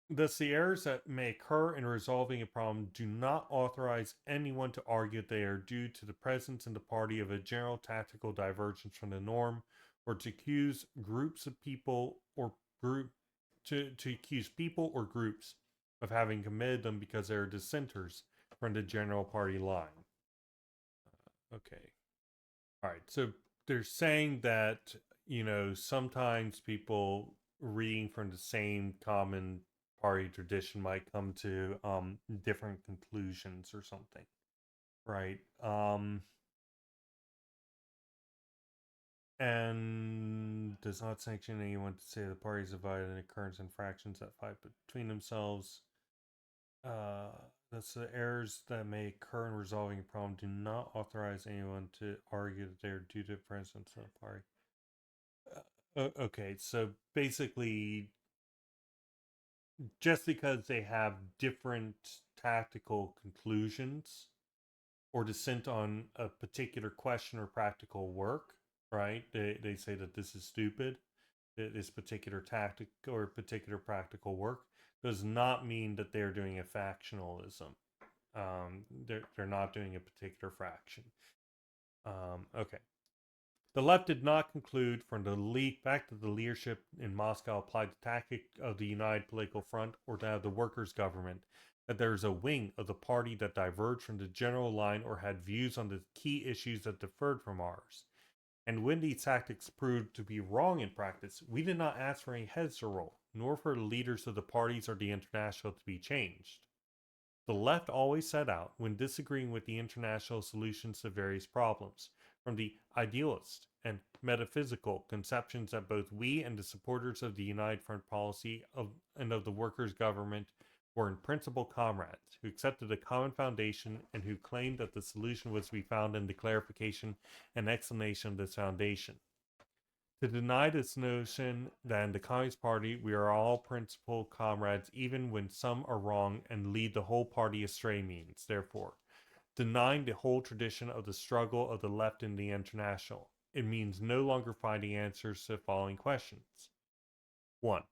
Thus, the errors that may occur in resolving a problem do not authorize anyone to argue that they are due to the presence in the party of a general tactical divergence from the norm, or to accuse groups of people or group to accuse people or groups of having committed them because they are dissenters from the general party line. Okay. All right. So they're saying that, sometimes people reading from the same common party tradition might come to different conclusions or something, right? And does not sanction anyone to say the parties divided into currents and fractions that fight between themselves. That's the errors that may occur in resolving a problem do not authorize anyone to argue that they are due to the presence of the party. Okay, so basically, just because they have different tactical conclusions or dissent on a particular question or practical work, right? They say that this is stupid, that this particular tactic or particular practical work does not mean that they're doing a factionalism. They're not doing a particular fraction. Okay. The left did not conclude from the fact that the leadership in Moscow applied the tactic of the United Political Front or that of the workers' government that there is a wing of the party that diverged from the general line or had views on the key issues that differed from ours. And when these tactics proved to be wrong in practice, we did not ask for any heads to roll, nor for the leaders of the parties or the international to be changed. The left always set out, when disagreeing with the international solutions to various problems, from the idealist and metaphysical conceptions that both we and the supporters of the United Front policy and of the workers' government were in principle comrades, who accepted a common foundation and who claimed that the solution was to be found in the clarification and explanation of this foundation. To deny this notion that in the Communist Party we are all principal comrades even when some are wrong and lead the whole party astray means, therefore, denying the whole tradition of the struggle of the left in the international. It means no longer finding answers to the following questions. 1.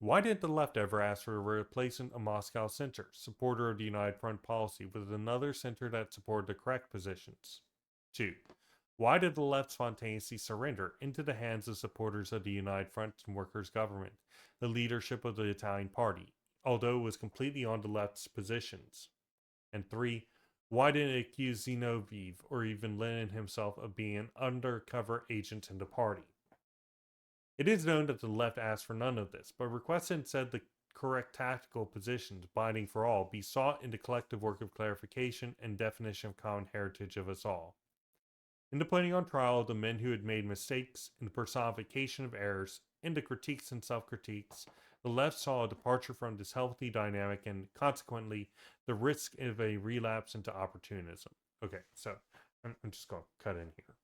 Why didn't the left ever ask for a replacement of Moscow Center, supporter of the United Front policy, with another center that supported the correct positions? 2. Why did the left spontaneously surrender into the hands of supporters of the United Front and Workers' Government, the leadership of the Italian Party, although it was completely on the left's positions? And 3. Why didn't it accuse Zinoviev or even Lenin himself of being an undercover agent in the party? It is known that the left asked for none of this, but requested instead the correct tactical positions, binding for all, be sought in the collective work of clarification and definition of common heritage of us all. In the putting on trial of the men who had made mistakes, in the personification of errors, in the critiques and self-critiques, the left saw a departure from this healthy dynamic and, consequently, the risk of a relapse into opportunism. Okay, so I'm just going to cut in here.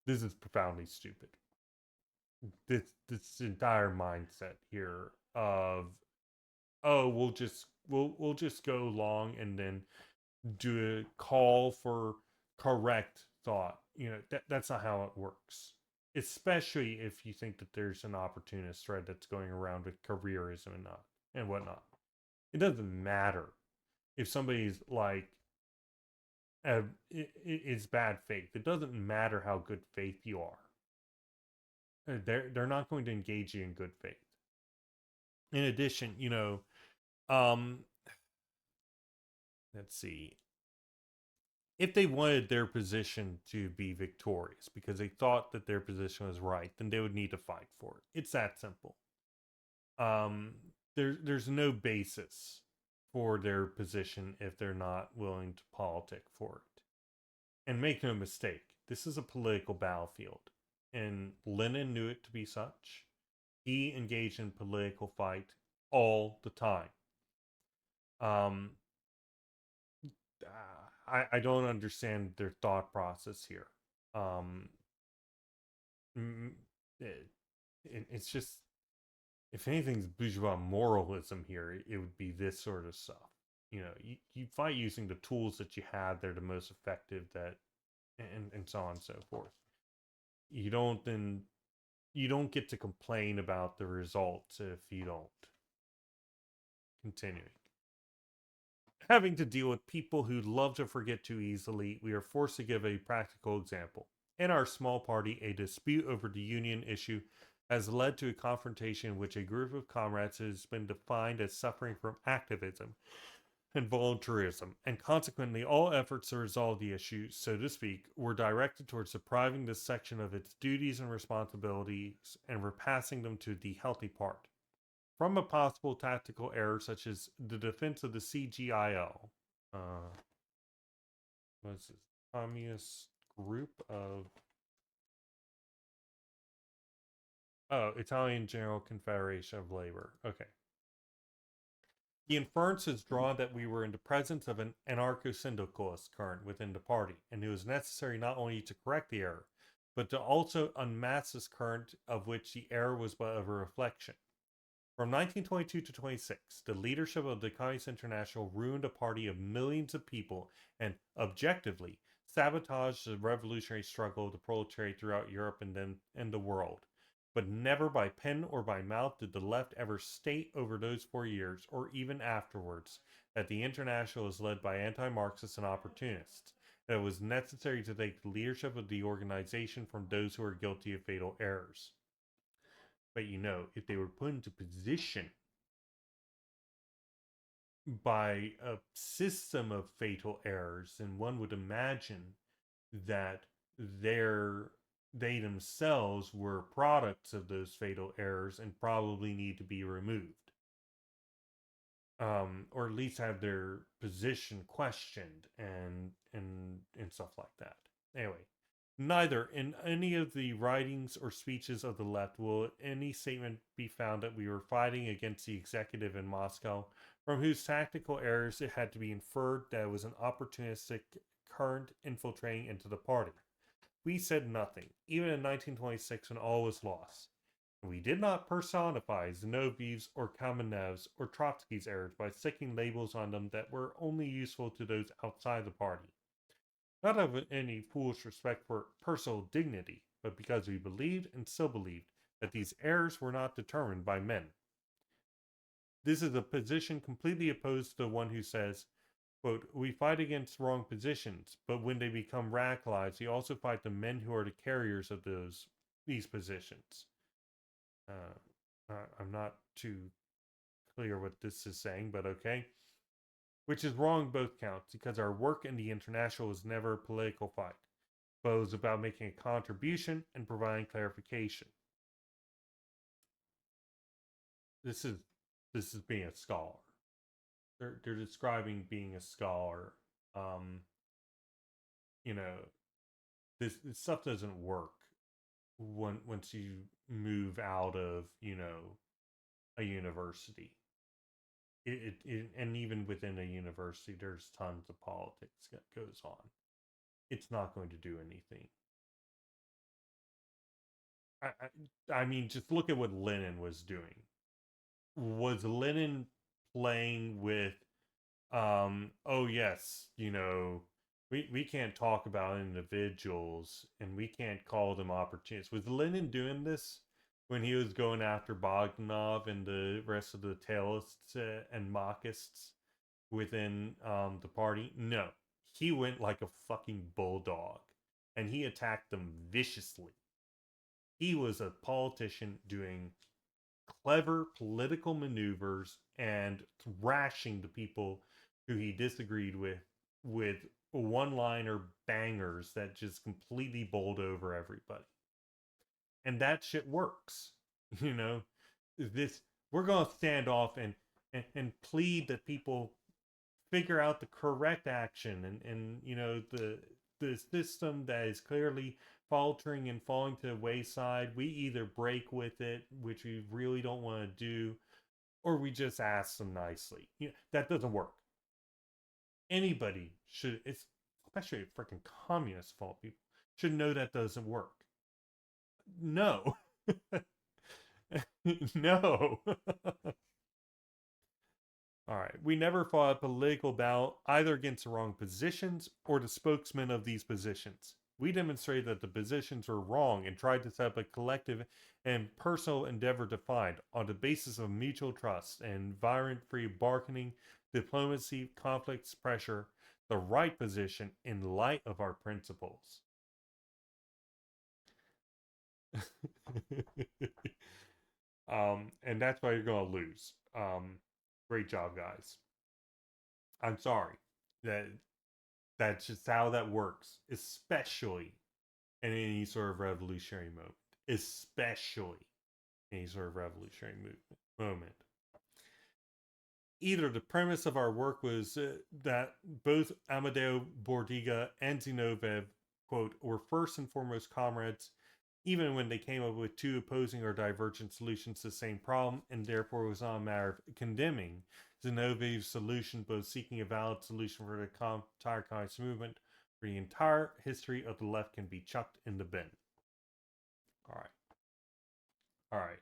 This is profoundly stupid. This entire mindset here of, oh, we'll just go along and then do a call for correct thought. That's not how it works. Especially if you think that there's an opportunist thread that's going around with careerism and whatnot. It doesn't matter if somebody's like is bad faith. It doesn't matter how good faith you are. They're not going to engage you in good faith. In addition, um, let's see, if they wanted their position to be victorious because they thought that their position was right, then they would need to fight for it. It's that simple. Um, there's no basis for their position if they're not willing to politic for it. And make no mistake, this is a political battlefield, and Lenin knew it to be such. He engaged in political fight all the time. Um, I don't understand their thought process here. Um, it's just, if anything's bourgeois moralism here, it would be this sort of stuff. You fight using the tools that you have. They're the most effective. And so on and so forth. You don't get to complain about the results if you don't. Continuing. Having to deal with people who love to forget too easily, we are forced to give a practical example. In our small party, a dispute over the union issue has led to a confrontation in which a group of comrades has been defined as suffering from activism and voluntarism, and consequently all efforts to resolve the issue, so to speak, were directed towards depriving this section of its duties and responsibilities and repassing them to the healthy part. From a possible tactical error such as the defense of the CGIL, what's this? Communist group of Italian General Confederation of Labor. Okay. The inference is drawn that we were in the presence of an anarcho-syndicalist current within the party, and it was necessary not only to correct the error, but to also unmask this current of which the error was but a reflection. From 1922 to 26, the leadership of the Communist International ruined a party of millions of people and, objectively, sabotaged the revolutionary struggle of the proletariat throughout Europe and then in the world. But never by pen or by mouth did the left ever state over those 4 years, or even afterwards, that the International was led by anti-Marxists and opportunists, that it was necessary to take the leadership of the organization from those who were guilty of fatal errors. But if they were put into position by a system of fatal errors, then one would imagine that they themselves were products of those fatal errors and probably need to be removed. Or at least have their position questioned and stuff like that. Anyway, neither in any of the writings or speeches of the left will any statement be found that we were fighting against the executive in Moscow, from whose tactical errors it had to be inferred that it was an opportunistic current infiltrating into the party. We said nothing, even in 1926 when all was lost. We did not personify Zinoviev's or Kamenev's or Trotsky's errors by sticking labels on them that were only useful to those outside the party. Not out of any foolish respect for personal dignity, but because we believed and still believed that these errors were not determined by men. This is a position completely opposed to the one who says, quote, we fight against wrong positions, but when they become radicalized, we also fight the men who are the carriers of these positions. I'm not too clear what this is saying, but okay. Which is wrong both counts, because our work in the International was never a political fight, but it was about making a contribution and providing clarification. This is being a scholar. They're describing being a scholar. This stuff doesn't work once you move out of a university. And even within a university, there's tons of politics that goes on. It's not going to do anything. I mean, just look at what Lenin was doing. Was Lenin playing with, oh yes, we can't talk about individuals and we can't call them opportunists. Was Lenin doing this when he was going after Bogdanov and the rest of the tailists and Machists within the party? No. He went like a fucking bulldog and he attacked them viciously. He was a politician doing clever political maneuvers and thrashing the people who he disagreed with one-liner bangers that just completely bowled over everybody. And that shit works. This We're going to stand off and plead that people figure out the correct action and you know the system that is clearly faltering and falling to the wayside. We either break with it, which we really don't want to do, or we just ask them nicely. You know, that doesn't work. Anybody should, it's especially a freaking communist fault, people should know that doesn't work. No. No. All right. We never fought a political battle either against the wrong positions or the spokesmen of these positions. We demonstrated that the positions were wrong and tried to set up a collective and personal endeavor to find, on the basis of mutual trust and violent free bargaining, diplomacy, conflicts, pressure, the right position in light of our principles. And that's why you're going to lose. Great job, guys. I'm sorry. That's just how that works, especially in any sort of revolutionary moment. Especially any sort of revolutionary moment. Either the premise of our work was that both Amadeo Bordiga and Zinoviev, quote, were first and foremost comrades, even when they came up with two opposing or divergent solutions to the same problem, and therefore it was not a matter of condemning Zinoviev's solution, but seeking a valid solution for the entire communist movement, for the entire history of the left can be chucked in the bin. All right.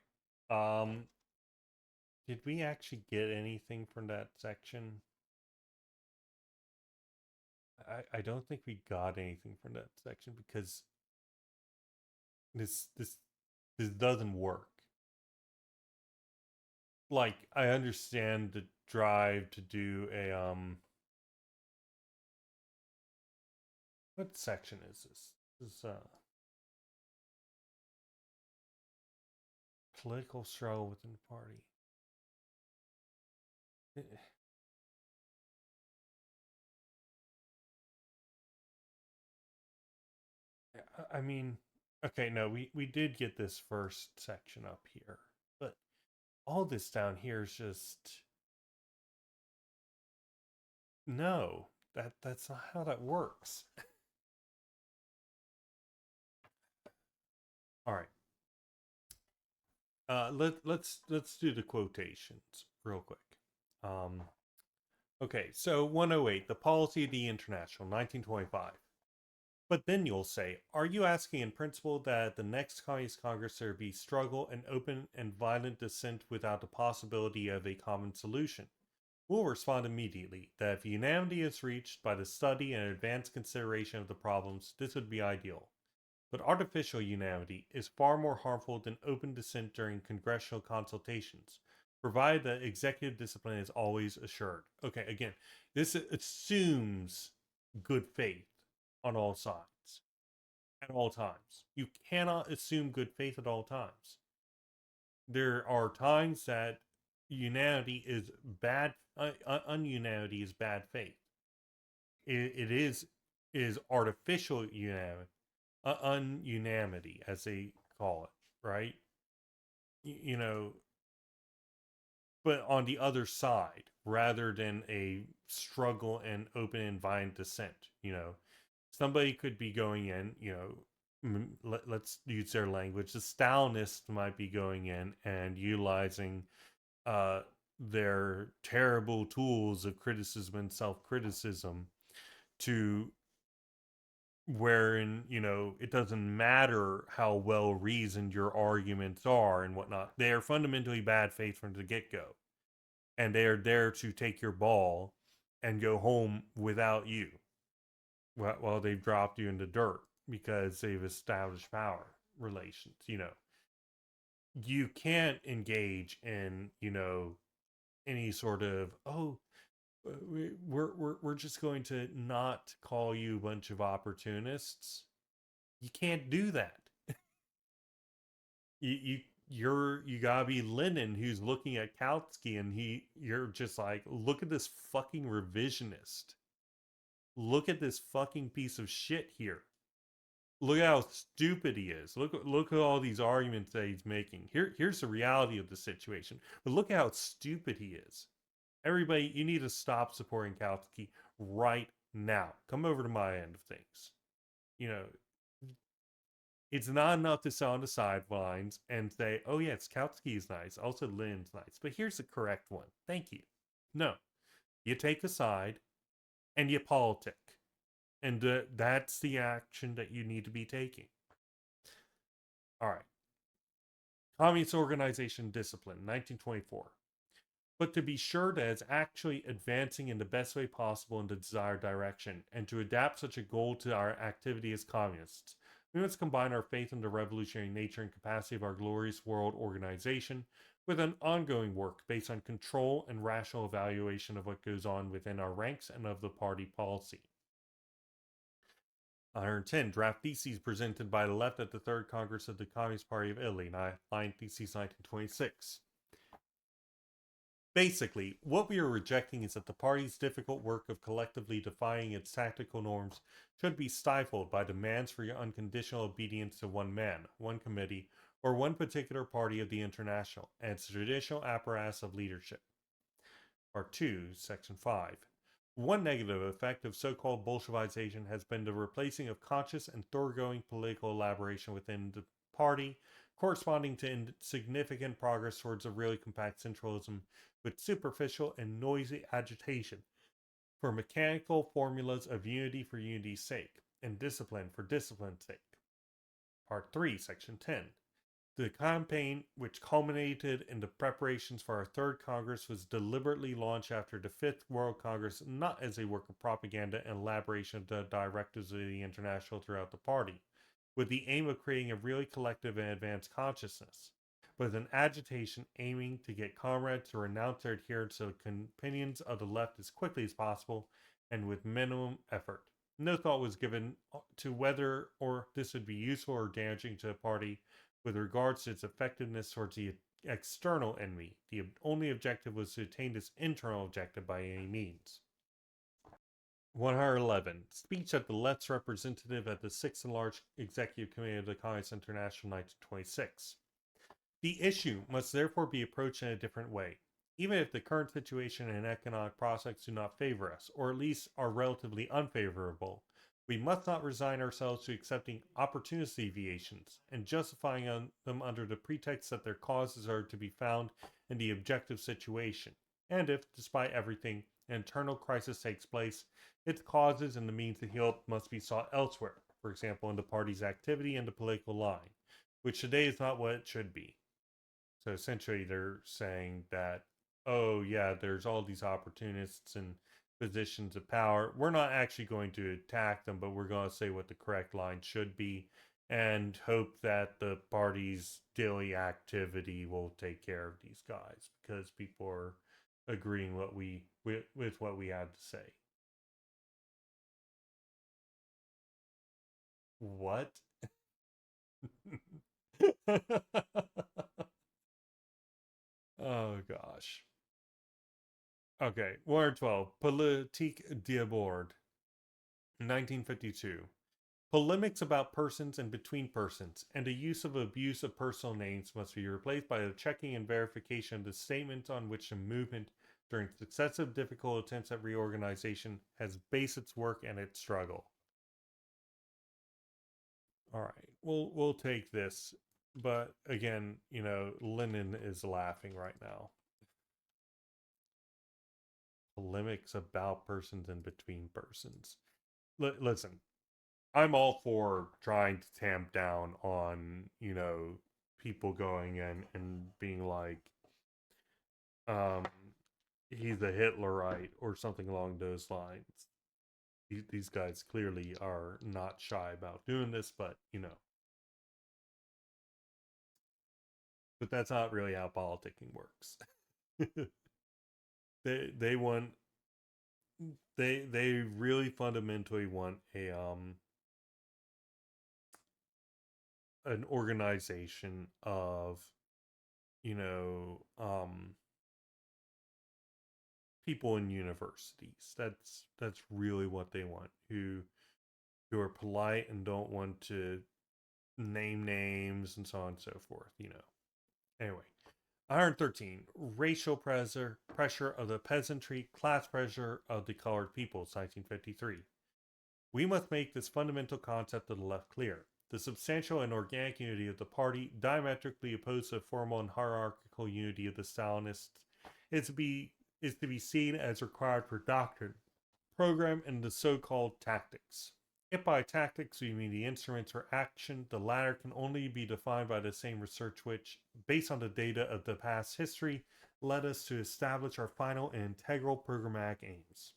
Did we actually get anything from that section? I don't think we got anything from that section because this doesn't work. Like, I understand the drive to do a what section is this? This is political struggle within the party. I mean, okay, no, we did get this first section up here, but all this down here is just no. That's not how that works. All right. Let's do the quotations real quick. Okay, so 108, the policy of the international, 1925. But then you'll say, are you asking in principle that the next Communist Congress there be struggle and open and violent dissent without the possibility of a common solution? We'll respond immediately that if unanimity is reached by the study and advanced consideration of the problems, this would be ideal. But artificial unanimity is far more harmful than open dissent during congressional consultations, provided that executive discipline is always assured. Okay, again, this assumes good faith on all sides at all times. You cannot assume good faith at all times. There are times that unanimity is bad, ununanimity is bad faith. It is artificial unanimity, ununanimity, as they call it, right? You know, but on the other side, rather than a struggle and open and violent dissent, you know, somebody could be going in, you know, let's use their language. The Stalinists might be going in and utilizing their terrible tools of criticism and self-criticism to wherein, you know, it doesn't matter how well reasoned your arguments are and whatnot. They are fundamentally bad faith from the get-go. And they are there to take your ball and go home without you while they've dropped you in the dirt because they've established power relations. You know, you can't engage in, you know, any sort of, oh, we're just going to not call you a bunch of opportunists. You can't do that. You gotta be Lenin, who's looking at Kautsky, and you're just like, look at this fucking revisionist. Look at this fucking piece of shit here. look at how stupid he is. Look at all these arguments that he's making. Here's the reality of the situation. But look at how stupid he is. Everybody, you need to stop supporting Kautsky right now. Come over to my end of things. You know, it's not enough to sit on the sidelines and say, oh, yes, Kautsky is nice. Also, Lynn's nice. But here's the correct one. Thank you. No, you take a side and you politic. And that's the action that you need to be taking. All right. Communist Organization Discipline, 1924. But to be sure that it's actually advancing in the best way possible in the desired direction, and to adapt such a goal to our activity as communists, we must combine our faith in the revolutionary nature and capacity of our glorious world organization with an ongoing work based on control and rational evaluation of what goes on within our ranks and of the party policy. 110. Draft theses presented by the left at the Third Congress of the Communist Party of Italy, Line Theses 1926. Basically, what we are rejecting is that the party's difficult work of collectively defining its tactical norms should be stifled by demands for unconditional obedience to one man, one committee, or one particular party of the International, and its traditional apparatus of leadership. Part 2, Section 5. One negative effect of so-called Bolshevization has been the replacing of conscious and thoroughgoing political elaboration within the party, corresponding to significant progress towards a really compact centralism, with superficial and noisy agitation for mechanical formulas of unity for unity's sake, and discipline for discipline's sake. Part 3, Section 10. The campaign, which culminated in the preparations for our Third Congress, was deliberately launched after the Fifth World Congress, not as a work of propaganda and elaboration of the directives of the International throughout the party, with the aim of creating a really collective and advanced consciousness, but with an agitation aiming to get comrades to renounce their adherence to the opinions of the left as quickly as possible and with minimum effort. No thought was given to whether or this would be useful or damaging to the party with regards to its effectiveness towards the external enemy. The only objective was to attain this internal objective by any means. 111. Speech at the left's representative at the 6th Enlarged Executive Committee of the Communist International, 1926. The issue must therefore be approached in a different way. Even if the current situation and economic prospects do not favor us, or at least are relatively unfavorable, we must not resign ourselves to accepting opportunist deviations and justifying them under the pretext that their causes are to be found in the objective situation. And if, despite everything, an internal crisis takes place, its causes and the means to heal it must be sought elsewhere, for example, in the party's activity and the political line, which today is not what it should be. So essentially, they're saying that, oh, yeah, there's all these opportunists and positions of power. We're not actually going to attack them, but we're going to say what the correct line should be and hope that the party's daily activity will take care of these guys because people are agreeing with what we had to say. What? Oh gosh. Okay, 112. Politique d'abord. 1952. Polemics about persons and between persons, and the use of abuse of personal names must be replaced by the checking and verification of the statements on which the movement, during successive difficult attempts at reorganization, has based its work and its struggle. All right, we'll take this, but again, Lenin is laughing right now. Polemics about persons and between persons. Listen, I'm all for trying to tamp down on, people going in and being like, um, he's a Hitlerite or something along those lines. These guys clearly are not shy about doing this, but, but that's not really how politicking works. they want, they really fundamentally want an organization of, you know, people in universities. That's really what they want, who who are polite and don't want to name names and so on and so forth, you know. Anyway, 113. Racial pressure of the peasantry, class pressure of the colored peoples, 1953. We must make this fundamental concept of the left clear. The substantial and organic unity of the party, diametrically opposed to the formal and hierarchical unity of the Stalinists, is to be seen as required for doctrine, program, and the so-called tactics. If by tactics we mean the instruments for action, the latter can only be defined by the same research which, based on the data of the past history, led us to establish our final and integral programmatic aims.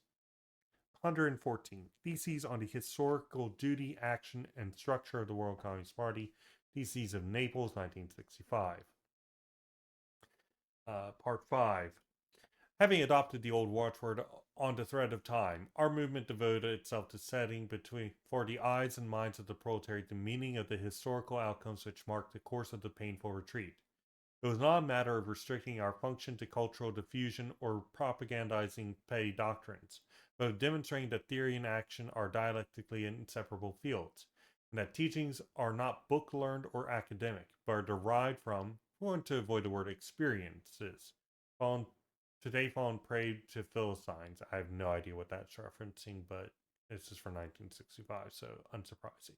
114. Theses on the historical duty, action, and structure of the World Communist Party. Theses of Naples, 1965. Part 5. Having adopted the old watchword on the thread of time, our movement devoted itself to setting for the eyes and minds of the proletariat the meaning of the historical outcomes which marked the course of the painful retreat. It was not a matter of restricting our function to cultural diffusion or propagandizing petty doctrines, but of demonstrating that theory and action are dialectically inseparable fields, and that teachings are not book learned or academic, but are derived from, we want to avoid the word experiences, today fallen prey to Philistines. I have no idea what that's referencing, but this is from 1965, so unsurprising.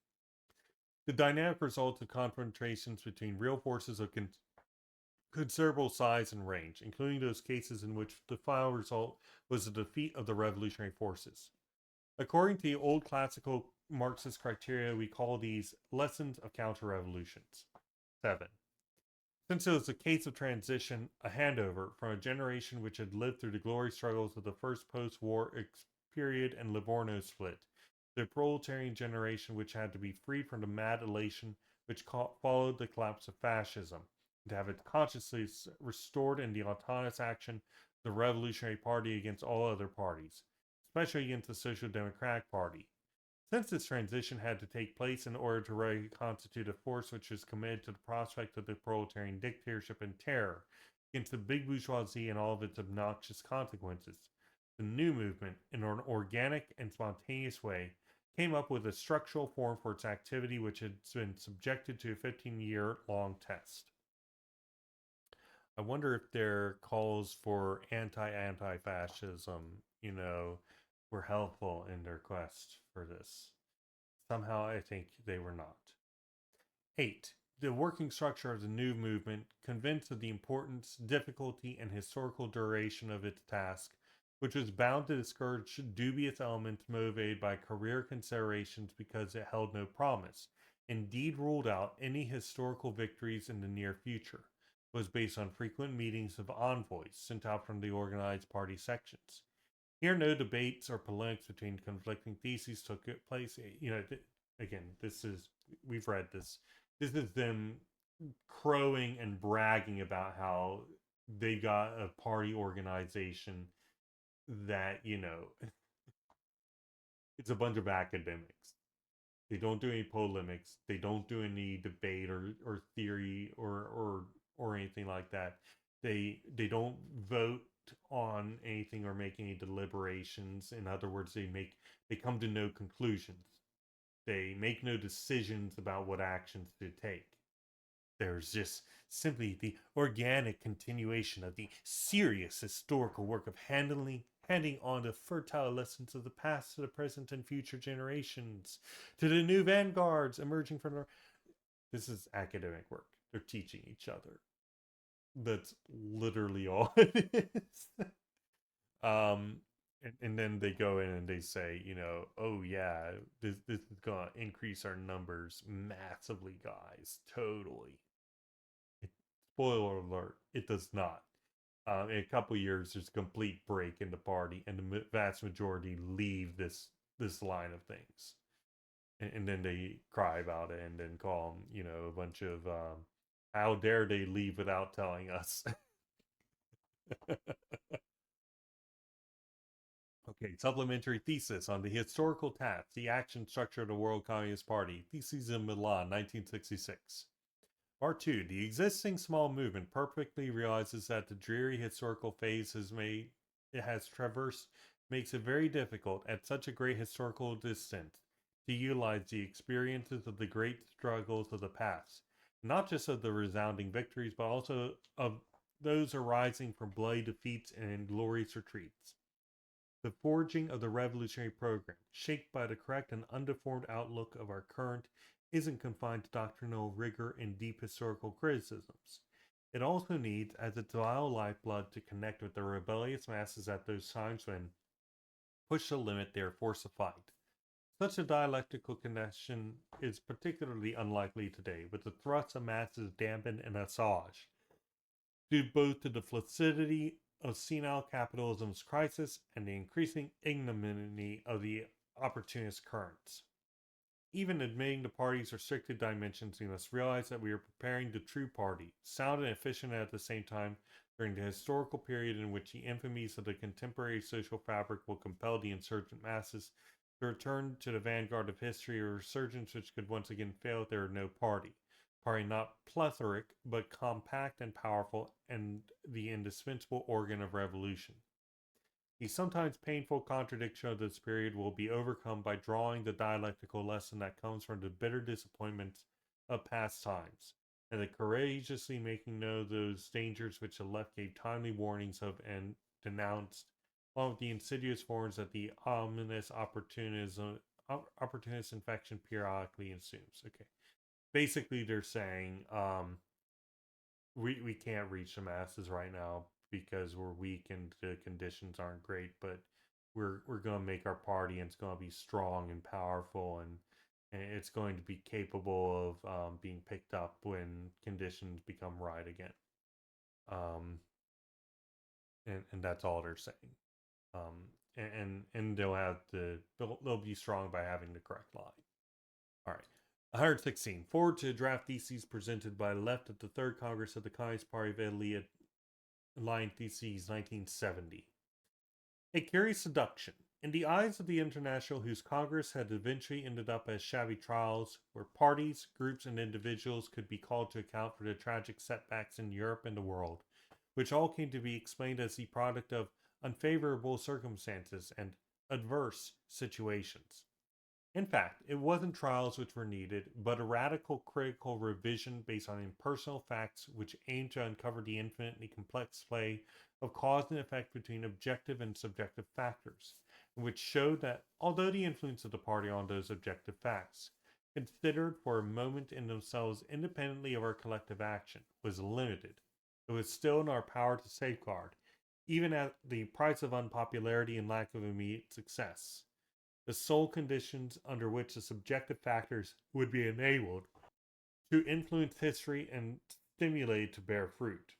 The dynamic result of confrontations between real forces of considerable size and range, including those cases in which the final result was the defeat of the revolutionary forces. According to the old classical Marxist criteria, we call these lessons of counter-revolutions. 7. Since it was a case of transition, a handover from a generation which had lived through the glory struggles of the first post-war period and Livorno split, the proletarian generation which had to be freed from the mad elation which followed the collapse of fascism, and to have its consciousness restored in the autonomous action of the Revolutionary Party against all other parties, especially against the Social Democratic Party. Since this transition had to take place in order to reconstitute a force which was committed to the prospect of the proletarian dictatorship and terror against the big bourgeoisie and all of its obnoxious consequences, the new movement, in an organic and spontaneous way, came up with a structural form for its activity which had been subjected to a 15-year-long test. I wonder if their calls for anti-fascism, were helpful in their quest for this. Somehow I think they were not. 8. The working structure of the new movement, convinced of the importance, difficulty, and historical duration of its task, which was bound to discourage dubious elements motivated by career considerations because it held no promise, indeed ruled out any historical victories in the near future, was based on frequent meetings of envoys sent out from the organized party sections. Here, no debates or polemics between conflicting theses took place. Again, we've read this. This is them crowing and bragging about how they got a party organization that, it's a bunch of academics. They don't do any polemics. They don't do any debate or theory or anything like that. They don't vote on anything or make any deliberations. In other words, they come to no conclusions. They make no decisions about what actions to take. There's just simply the organic continuation of the serious historical work of handing on the fertile lessons of the past to the present and future generations, to the new vanguards emerging from This is academic work. They're teaching each other. That's literally all it is. And then they go in and they say, oh yeah, this is gonna increase our numbers massively, guys. Totally. Spoiler alert, it does not. In a couple years, there's a complete break in the party, and the vast majority leave this line of things, and then they cry about it, and then call them, a bunch of how dare they leave without telling us. Okay, supplementary thesis on the historical task, the action structure of the World Communist Party, Theses in Milan, 1966. Part 2. The existing small movement perfectly realizes that the dreary historical phase it has traversed makes it very difficult, at such a great historical distance, to utilize the experiences of the great struggles of the past, not just of the resounding victories, but also of those arising from bloody defeats and glorious retreats. The forging of the revolutionary program, shaped by the correct and undeformed outlook of our current, isn't confined to doctrinal rigor and deep historical criticisms. It also needs, as its vital lifeblood, to connect with the rebellious masses at those times when, pushed to the limit, they are forced to fight. Such a dialectical connection is particularly unlikely today, with the thrusts of masses dampened and assuaged, due both to the flaccidity of senile capitalism's crisis and the increasing ignominy of the opportunist currents. Even admitting the party's restricted dimensions, we must realize that we are preparing the true party, sound and efficient at the same time, during the historical period in which the infamies of the contemporary social fabric will compel the insurgent masses to return to the vanguard of history, a resurgence which could once again fail if there were no party. Party not plethoric, but compact and powerful, and the indispensable organ of revolution. The sometimes painful contradiction of this period will be overcome by drawing the dialectical lesson that comes from the bitter disappointments of past times, and the courageously making known those dangers which the left gave timely warnings of and denounced, along with the insidious forms that the ominous opportunist infection periodically assumes. Okay. Basically, they're saying we can't reach the masses right now because we're weak and the conditions aren't great, but we're going to make our party and it's going to be strong and powerful, and it's going to be capable of being picked up when conditions become right again. And that's all they're saying. And they'll be strong by having the correct line. All right. 116. Forward to a draft theses presented by the left at the Third Congress of the Communist Party of Italy at Line Theses 1970. A curious seduction. In the eyes of the International, whose Congress had eventually ended up as shabby trials, where parties, groups, and individuals could be called to account for the tragic setbacks in Europe and the world, which all came to be explained as the product of unfavorable circumstances and adverse situations. In fact, it wasn't trials which were needed, but a radical critical revision based on impersonal facts which aimed to uncover the infinitely complex play of cause and effect between objective and subjective factors, and which showed that although the influence of the party on those objective facts, considered for a moment in themselves independently of our collective action, was limited, it was still in our power to safeguard, even at the price of unpopularity and lack of immediate success, the sole conditions under which the subjective factors would be enabled to influence history and stimulate it to bear fruit.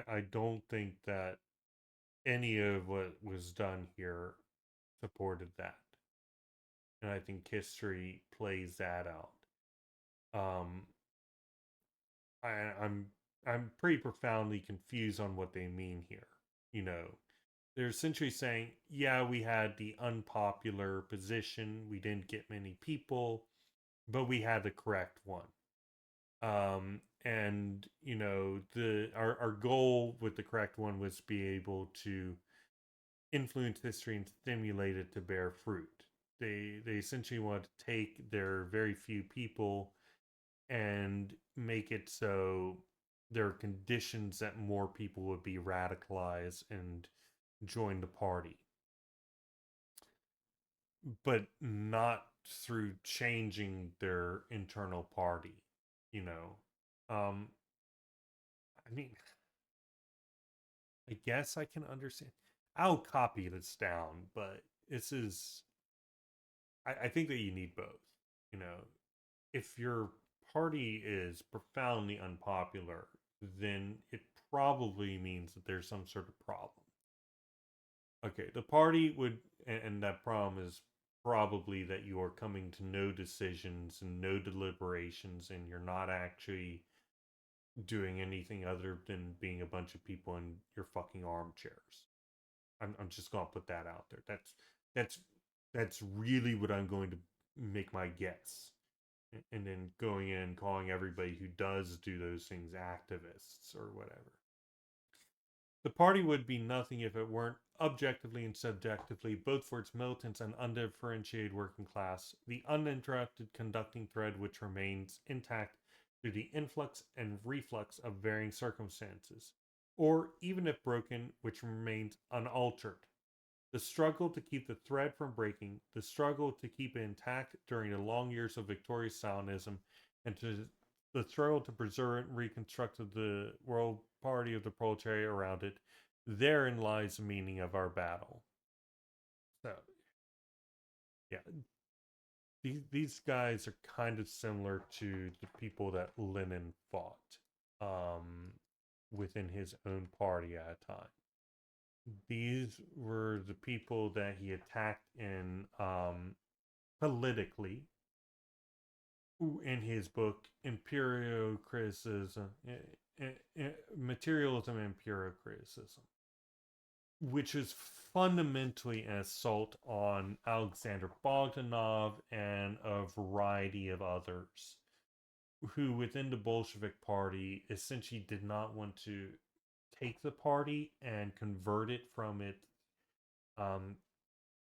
I don't think that any of what was done here supported that, and I think history plays that out. Um, I'm pretty profoundly confused on what they mean here. You know, they're essentially saying, yeah, we had the unpopular position, we didn't get many people, but we had the correct one. And you know, our goal with the correct one was to be able to influence history and stimulate it to bear fruit. They essentially want to take their very few people and make it so there are conditions that more people would be radicalized and join the party, but not through changing their internal party, you know. um I mean, I guess I can understand. I'll copy this down, but this is I think that you need both, you know. If your party is profoundly unpopular, then it probably means that there's some sort of problem. Okay, the party would, and that problem is probably that you are coming to no decisions and no deliberations, and you're not actually doing anything other than being a bunch of people in your fucking armchairs. I'm just gonna put that out there. That's that's really what I'm going to make my guess. And then going in and calling everybody who does do those things activists or whatever. The party would be nothing if it weren't objectively and subjectively, both for its militants and undifferentiated working class, the uninterrupted conducting thread which remains intact through the influx and reflux of varying circumstances, or even if broken, which remains unaltered. The struggle to keep the thread from breaking, the struggle to keep it intact during the long years of victorious Stalinism, and the struggle to preserve and reconstruct the world party of the proletariat around it, therein lies the meaning of our battle. So, yeah, these guys are kind of similar to the people that Lenin fought within his own party at a time. These were the people that he attacked in politically in his book Imperial Criticism, Materialism and Imperial Criticism, which is fundamentally an assault on Alexander Bogdanov and a variety of others who within the Bolshevik Party essentially did not want to take the party and convert it from its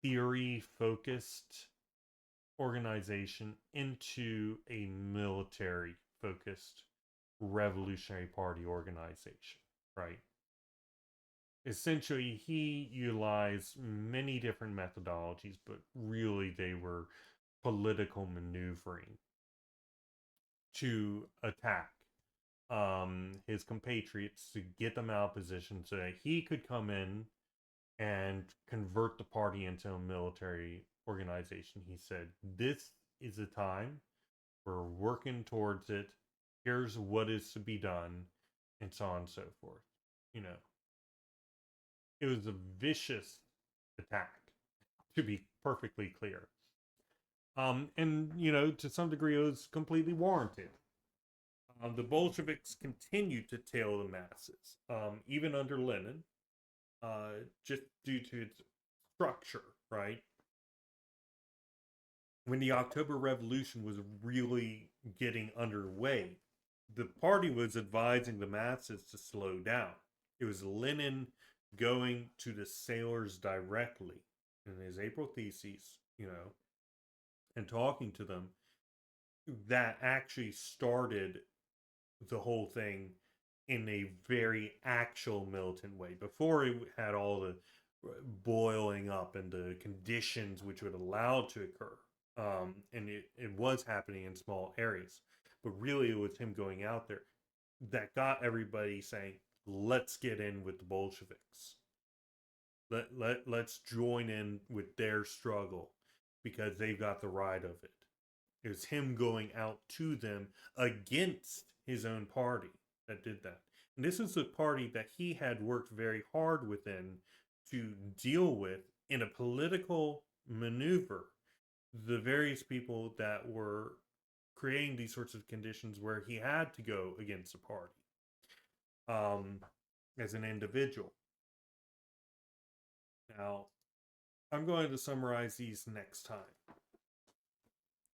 theory focused organization into a military focused revolutionary party organization, right? Essentially, he utilized many different methodologies, but really they were political maneuvering to attack his compatriots to get them out of position so that he could come in and convert the party into a military organization. He said, this is the time. We're working towards it. Here's what is to be done, and so on and so forth. You know, it was a vicious attack, to be perfectly clear. And, you know, to some degree, it was completely warranted. The Bolsheviks continued to tail the masses, even under Lenin, just due to its structure, right? When the October Revolution was really getting underway, the party was advising the masses to slow down. It was Lenin going to the sailors directly in his April theses, you know, and talking to them that actually started the whole thing in a very actual militant way. Before it had all the boiling up and the conditions which would allow it to occur. And it was happening in small areas. But really, it was him going out there that got everybody saying, let's get in with the Bolsheviks. Let's join in with their struggle because they've got the right of it. It was him going out to them against his own party that did that. And this is a party that he had worked very hard within to deal with in a political maneuver the various people that were creating these sorts of conditions where he had to go against the party as an individual. Now, I'm going to summarize these next time.